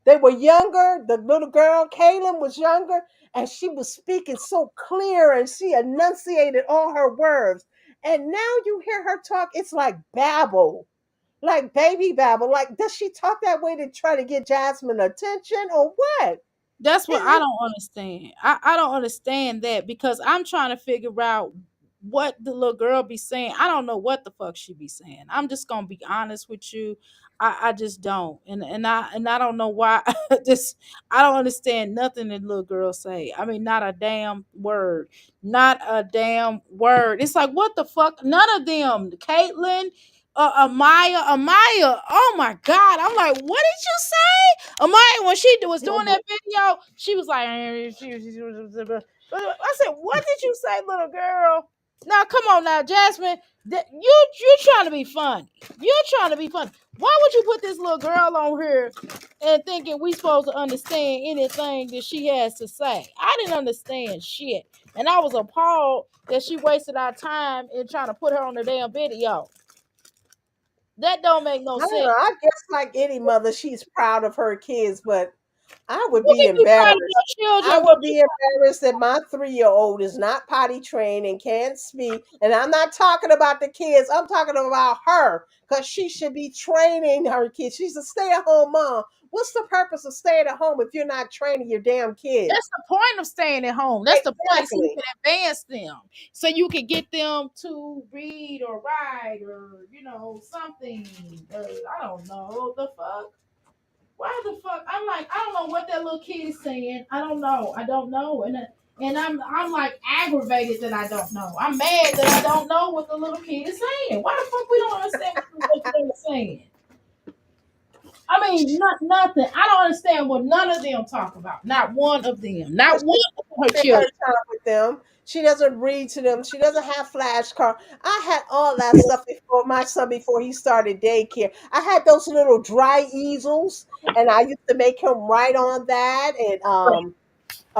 they were younger. The little girl Kaylin was younger, and she was speaking so clear, and she enunciated all her words. And now you hear her talk, it's like babble, like baby babble. Like, does she talk that way to try to get Jasmine attention or what? That's what I It, don't understand. I don't understand that because I'm trying to figure out what the little girl be saying. I don't know what the fuck she be saying. I'm just gonna be honest with you. I just don't. And I don't know why just I don't understand nothing that little girl say. I mean not a damn word. Not a damn word. It's like what the fuck? None of them. Caitlin, Amaya. Oh my god. I'm like, what did you say? Amaya, when she was doing that video, she was like, I said, what did you say, little girl? Now, come on now, Jasmine. You trying to be funny. You're trying to be funny. Why would you put this little girl on here and thinking we supposed to understand anything that she has to say? I didn't understand shit. And I was appalled that she wasted our time in trying to put her on the damn video. That don't make no I don't sense. know. I guess like any mother, she's proud of her kids, but I would You be can be proud of embarrassed. your I children, but would you be embarrassed that my 3-year-old is not potty trained and can't speak. And I'm not talking about the kids. I'm talking about her because she should be training her kids. She's a stay-at-home mom. What's the purpose of staying at home if you're not training your damn kids? that's the point of staying at home. That's the point so you Exactly. can advance them. So you can get them to read or write or something. I don't know the fuck. Why the fuck? I'm like, I don't know what that little kid is saying. I don't know. I don't know. And I'm like aggravated that I don't know. I'm mad that I don't know what the little kid is saying. Why the fuck we don't understand what they're saying? I mean, nothing. I don't understand what none of them talk about. Not one of them. Not Because one she of her spend her children. time with them. She doesn't read to them. She doesn't have flashcards. I had all that stuff before my son before he started daycare. I had those little dry easels, and I used to make him write on that. And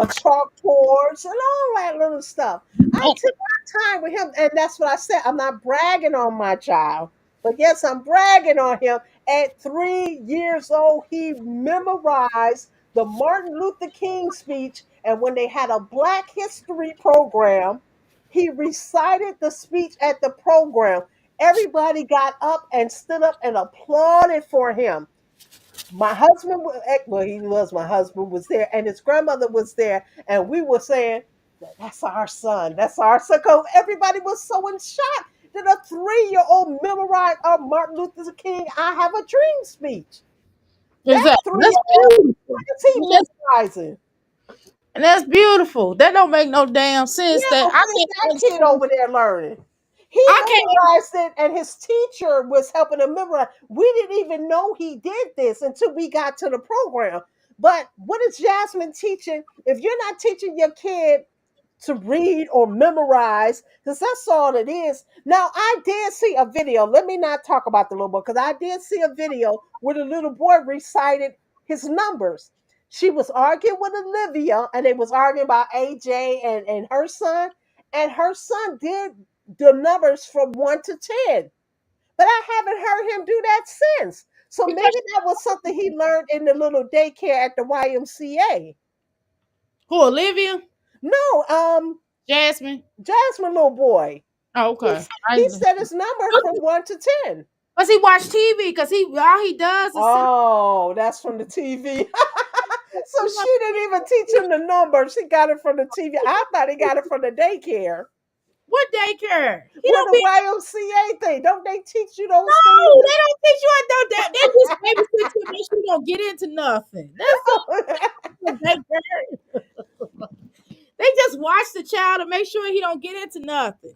chalkboards and all that little stuff. I took my time with him, and that's what I said. I'm not bragging on my child, but yes, I'm bragging on him. At 3 years old, he memorized the Martin Luther King speech, and when they had a Black History program, he recited the speech at the program. Everybody got up and stood up and applauded for him. My husband, well, he was my husband, was there, and his grandmother was there, and we were saying, "That's our son. That's our son." 'Cause everybody was so in shock that a 3-year-old memorized Martin Luther King "I Have a Dream" speech. That Exactly. That's 3-year-old, beautiful. what is he Yes, memorizing? and that's beautiful. That don't make no damn sense. Yeah, That but I what is can't that kid understand. over there learning? He I can't. memorized it, and his teacher was helping him memorize. We didn't even know he did this until we got to the program. But what is Jasmine teaching? If you're not teaching your kid to read or memorize, because that's all it is. Now, I did see a video. Let me not talk about the little boy, because I did see a video where the little boy recited his numbers. She was arguing with Olivia, and they was arguing about AJ and her son. And her son did the numbers from 1 to 10. But I haven't heard him do that since. So maybe Because that was something he learned in the little daycare at the YMCA. who Olivia, No, Jasmine. Jasmine, little boy. Oh, He, okay. he set his number from 1 to 10. Cause he watch TV. Cause he all he does is sit. Oh, that's from the TV. So He watch she didn't even teach him the number. She got it from the TV. I thought he got it from the daycare. what daycare? He Well, don't the be. YMCA thing. Don't they teach you those things? No, they don't teach you no that. They just babysit you and make sure you don't get into nothing. That's all daycare. They just watch the child to make sure he don't get into nothing.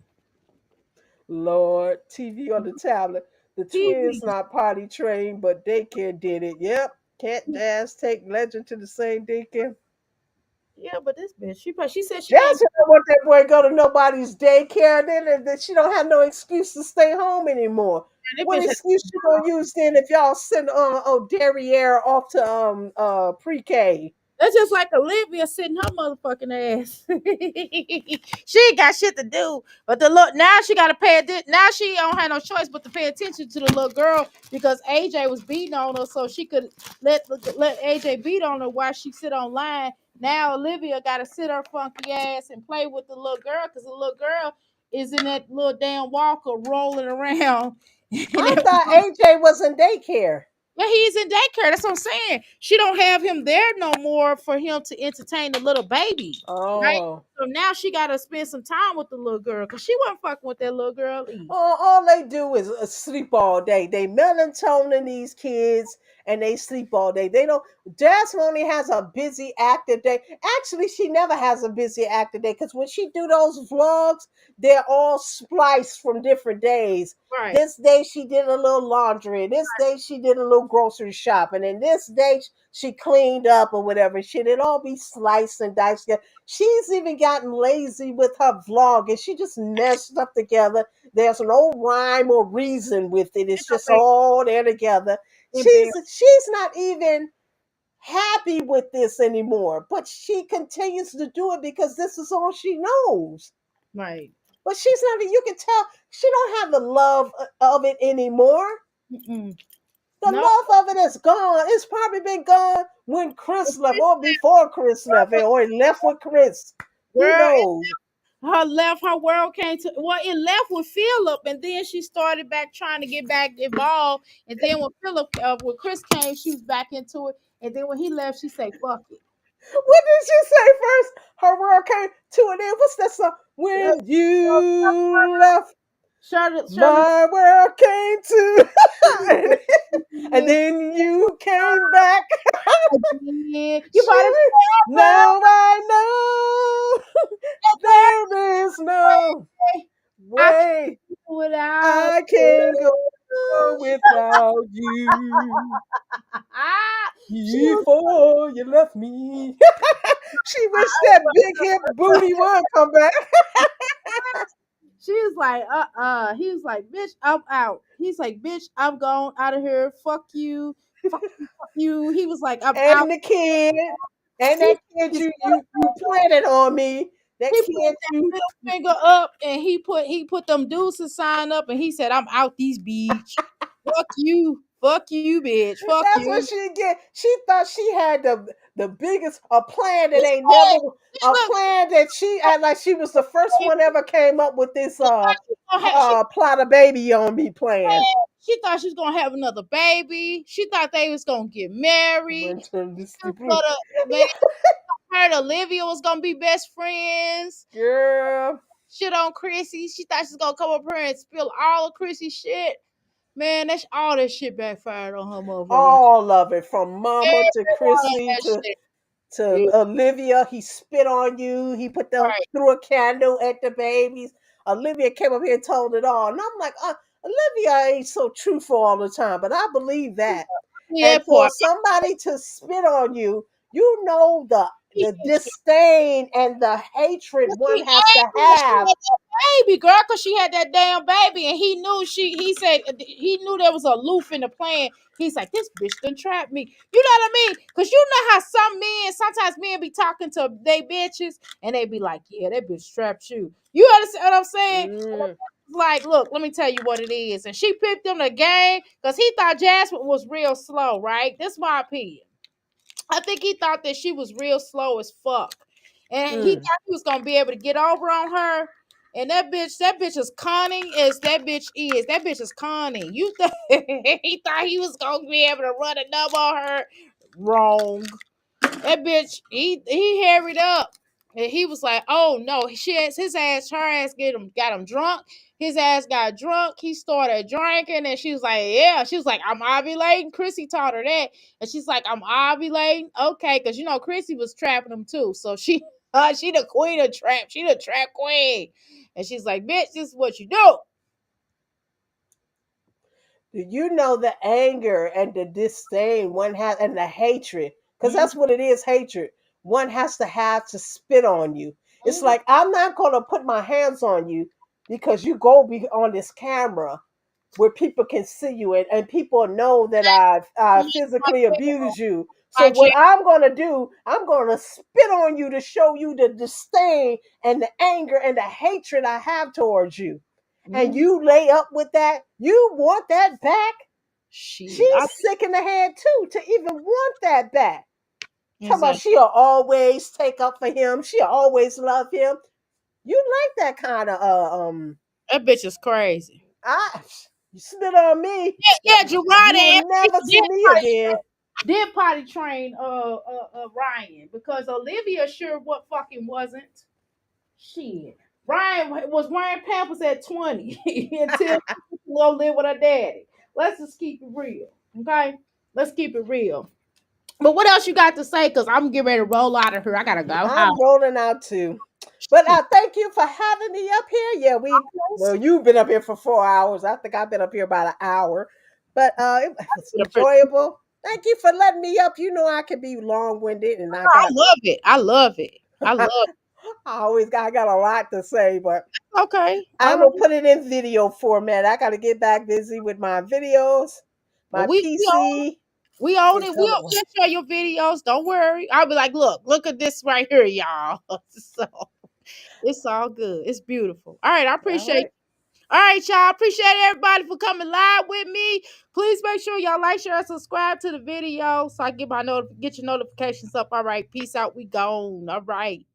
Lord, TV on the tablet. The twins TV. not potty trained, but daycare did it. Yep. Can't Jazz take Legend to the same daycare? Yeah, but this bitch, she said she can't. Jasmine don't want that boy go to nobody's daycare. Then that she don't have no excuse to stay home anymore. That What bitch has, excuse you gonna use then if y'all send Derriere off to pre-K? that's just like Olivia sitting her motherfucking ass. She ain't got shit to do. But the look now she gotta pay attention. Now she don't have no choice but to pay attention to the little girl because AJ was beating on her, so she could let AJ beat on her while she sit online. Now Olivia gotta sit her funky ass and play with the little girl because the little girl is in that little damn walker rolling around. And I thought AJ was in daycare. yeah, he's in daycare. That's what I'm saying. She don't have him there no more for him to entertain the little baby, right? Oh. So now she got to spend some time with the little girl because she wasn't fucking with that little girl either. All they do is sleep all day. They melatonin these kids, and they sleep all day. They don't. Jasmine only has a busy active day. Actually, she never has a busy active day because when she do those vlogs, they're all spliced from different days. Right. This day she did a little laundry. This day she did a little grocery shopping, and this day she cleaned up or whatever. Should it all be sliced and diced together? She's even gotten lazy with her vlog, and she just messed up together. There's no rhyme or reason with it. It It's don't just make all there together. embarrassing. She's not even happy with this anymore, but she continues to do it because this is all she knows. Right. But she's not. You can tell she don't have the love of it anymore. Mm-mm. The No. love of it is gone. It's probably been gone when Chris left, or before Chris left, or it left with Chris. Who Girl, knows? her left, her world came to well, it left with Philip, and then she started back trying to get back involved. And then when Chris came, she was back into it. And then when he left, she said, "Fuck it." What did she say first? Her world came to an end. What's that song? When you left, Shirley, my world came to, and then you came back. yeah, you probably She, now I know there is no I can't way do without I can go you. without you. She was Before you left me, she wished that big hip booty would come back. she was like, he was like, bitch, I'm out. He's like, bitch, I'm gone out of here. Fuck you. Fuck you, fuck you. He was like, I'm out. And the kid. And He, that kid he you planted on me. That put kid that you middle finger up, and he put them deuces sign up, and he said, "I'm out these beach. Fuck you, bitch. Fuck that's you." what she get. She thought she had the biggest a plan He that ain't never said, a "Look, plan that she act like she was the first one ever came up with this she plot a baby on me plan. she thought she was gonna have another baby. She thought they was gonna get married. Went to this She was blue. gonna, her and Olivia was gonna be best friends. Girl, Shit on Chrissy. She thought she was gonna come up here and spill all of Chrissy's shit. Man, that's all that shit backfired on her motherfucking. all of it from Mama to Every one of Chrissy that to shit. to Yeah, Olivia. He spit on you. He put the right. threw a candle at the babies. Olivia came up here and told it all, and I'm like, Olivia ain't so truthful all the time, but I believe that. Yeah, And for poor. somebody to spit on you, you know the disdain and the hatred She one has to angry that she have. had that baby, girl, because she had that damn baby, and he knew he said he knew there was a loof in the plan. He's like, this bitch done trapped me. You know what I mean? Because you know how sometimes men be talking to they bitches, and they be like, yeah, that bitch trapped you. You understand what I'm saying? Mm, Like, look, let me tell you what it is. And she picked him the game because he thought Jasmine was real slow, right? This is my opinion. I think he thought that she was real slow as fuck. And he mm. thought he was gonna be able to get over on her. And that bitch is cunning as that bitch is. That bitch is cunning. He thought he was gonna be able to run a number on her. Wrong. That bitch, he hurried up. And he was like, oh no, her ass got him drunk. His ass got drunk. He started drinking, and she was like, yeah. She was like, I'm ovulating. Chrissy taught her that. And she's like, I'm ovulating. Okay, because Chrissy was trapping him too. So she the queen of trap. She the trap queen. And she's like, bitch, this is what you do. Do you know the anger and the disdain one has and the hatred? Because Mhm, that's what it is, hatred. One has to spit on you. It's mhm. like I'm not gonna put my hands on you because you go be on this camera where people can see you and people know that I physically abused you. So My what jack. I'm gonna do, I'm gonna spit on you to show you the disdain and the anger and the hatred I have towards you. And Mhm. you lay up with that, you want that back. Shit. She's sick in the head too to even want that back. Talking about Exactly. she'll always take up for him, she'll always love him. You like that kind of That bitch is crazy. I you spit on me, Yeah, Gerard you and will never see me again. did potty train Ryan because Olivia sure what fucking wasn't. Shit. Ryan was wearing Pampers at 20 until she go live with her daddy. Let's just keep it real. Okay? Let's keep it real. But what else you got to say? Cause I'm getting ready to roll out of here. I gotta go. How? I'm rolling out too. But I thank you for having me up here. Yeah, you've been up here for 4 hours. I think I've been up here about an hour. But it was enjoyable. Thank you for letting me up. You know I can be long winded and I I got love it. I love it. I love I got a lot to say, but it. Okay. All I'm right. gonna put it in video format. I gotta get back busy with my videos, Well, my we own PC. We own And it. We'll share your videos. Don't worry. I'll be like, look at this right here, y'all. So it's all good. It's beautiful. All right, I all appreciate. right. All right, y'all. Appreciate everybody for coming live with me. Please make sure y'all like, share, and subscribe to the video so I get your notifications up. All right, peace out. We gone. All right.